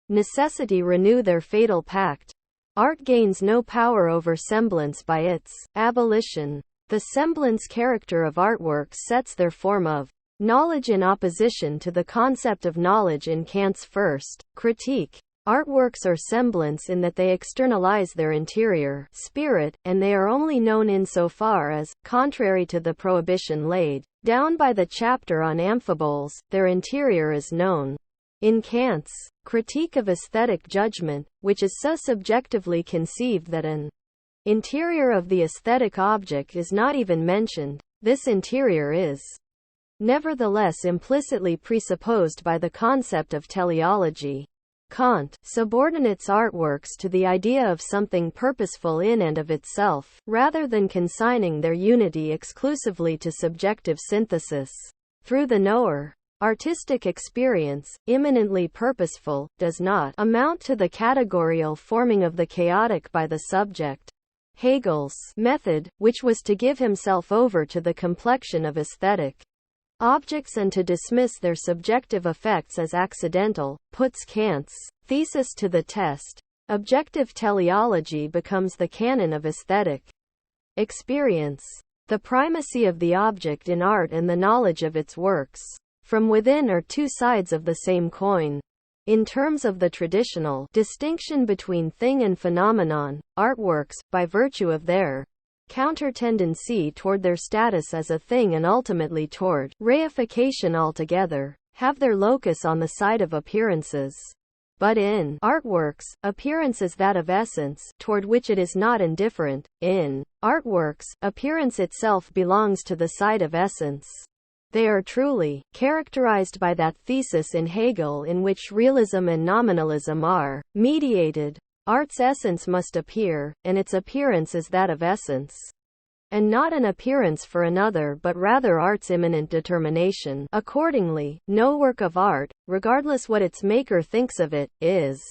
necessity renew their fatal pact. Art gains no power over semblance by its abolition. The semblance character of artworks sets their form of knowledge in opposition to the concept of knowledge in Kant's first critique. Artworks are semblance in that they externalize their interior spirit, and they are only known insofar as, contrary to the prohibition laid down by the chapter on amphiboles, their interior is known. In Kant's critique of aesthetic judgment, which is so subjectively conceived that an interior of the aesthetic object is not even mentioned, this interior is nevertheless implicitly presupposed by the concept of teleology. Kant subordinates artworks to the idea of something purposeful in and of itself, rather than consigning their unity exclusively to subjective synthesis. Through the knower, artistic experience, immanently purposeful, does not amount to the categorial forming of the chaotic by the subject. Hegel's method, which was to give himself over to the complexion of aesthetic objects and to dismiss their subjective effects as accidental, puts Kant's thesis to the test. Objective teleology becomes the canon of aesthetic experience. The primacy of the object in art and the knowledge of its works from within are two sides of the same coin. In terms of the traditional distinction between thing and phenomenon, artworks, by virtue of their counter-tendency toward their status as a thing and ultimately toward reification altogether, have their locus on the side of appearances. But in artworks, appearance is that of essence, toward which it is not indifferent. In artworks, appearance itself belongs to the side of essence. They are truly characterized by that thesis in Hegel in which realism and nominalism are mediated. Art's essence must appear, and its appearance is that of essence, and not an appearance for another but rather art's immanent determination. Accordingly, no work of art, regardless what its maker thinks of it, is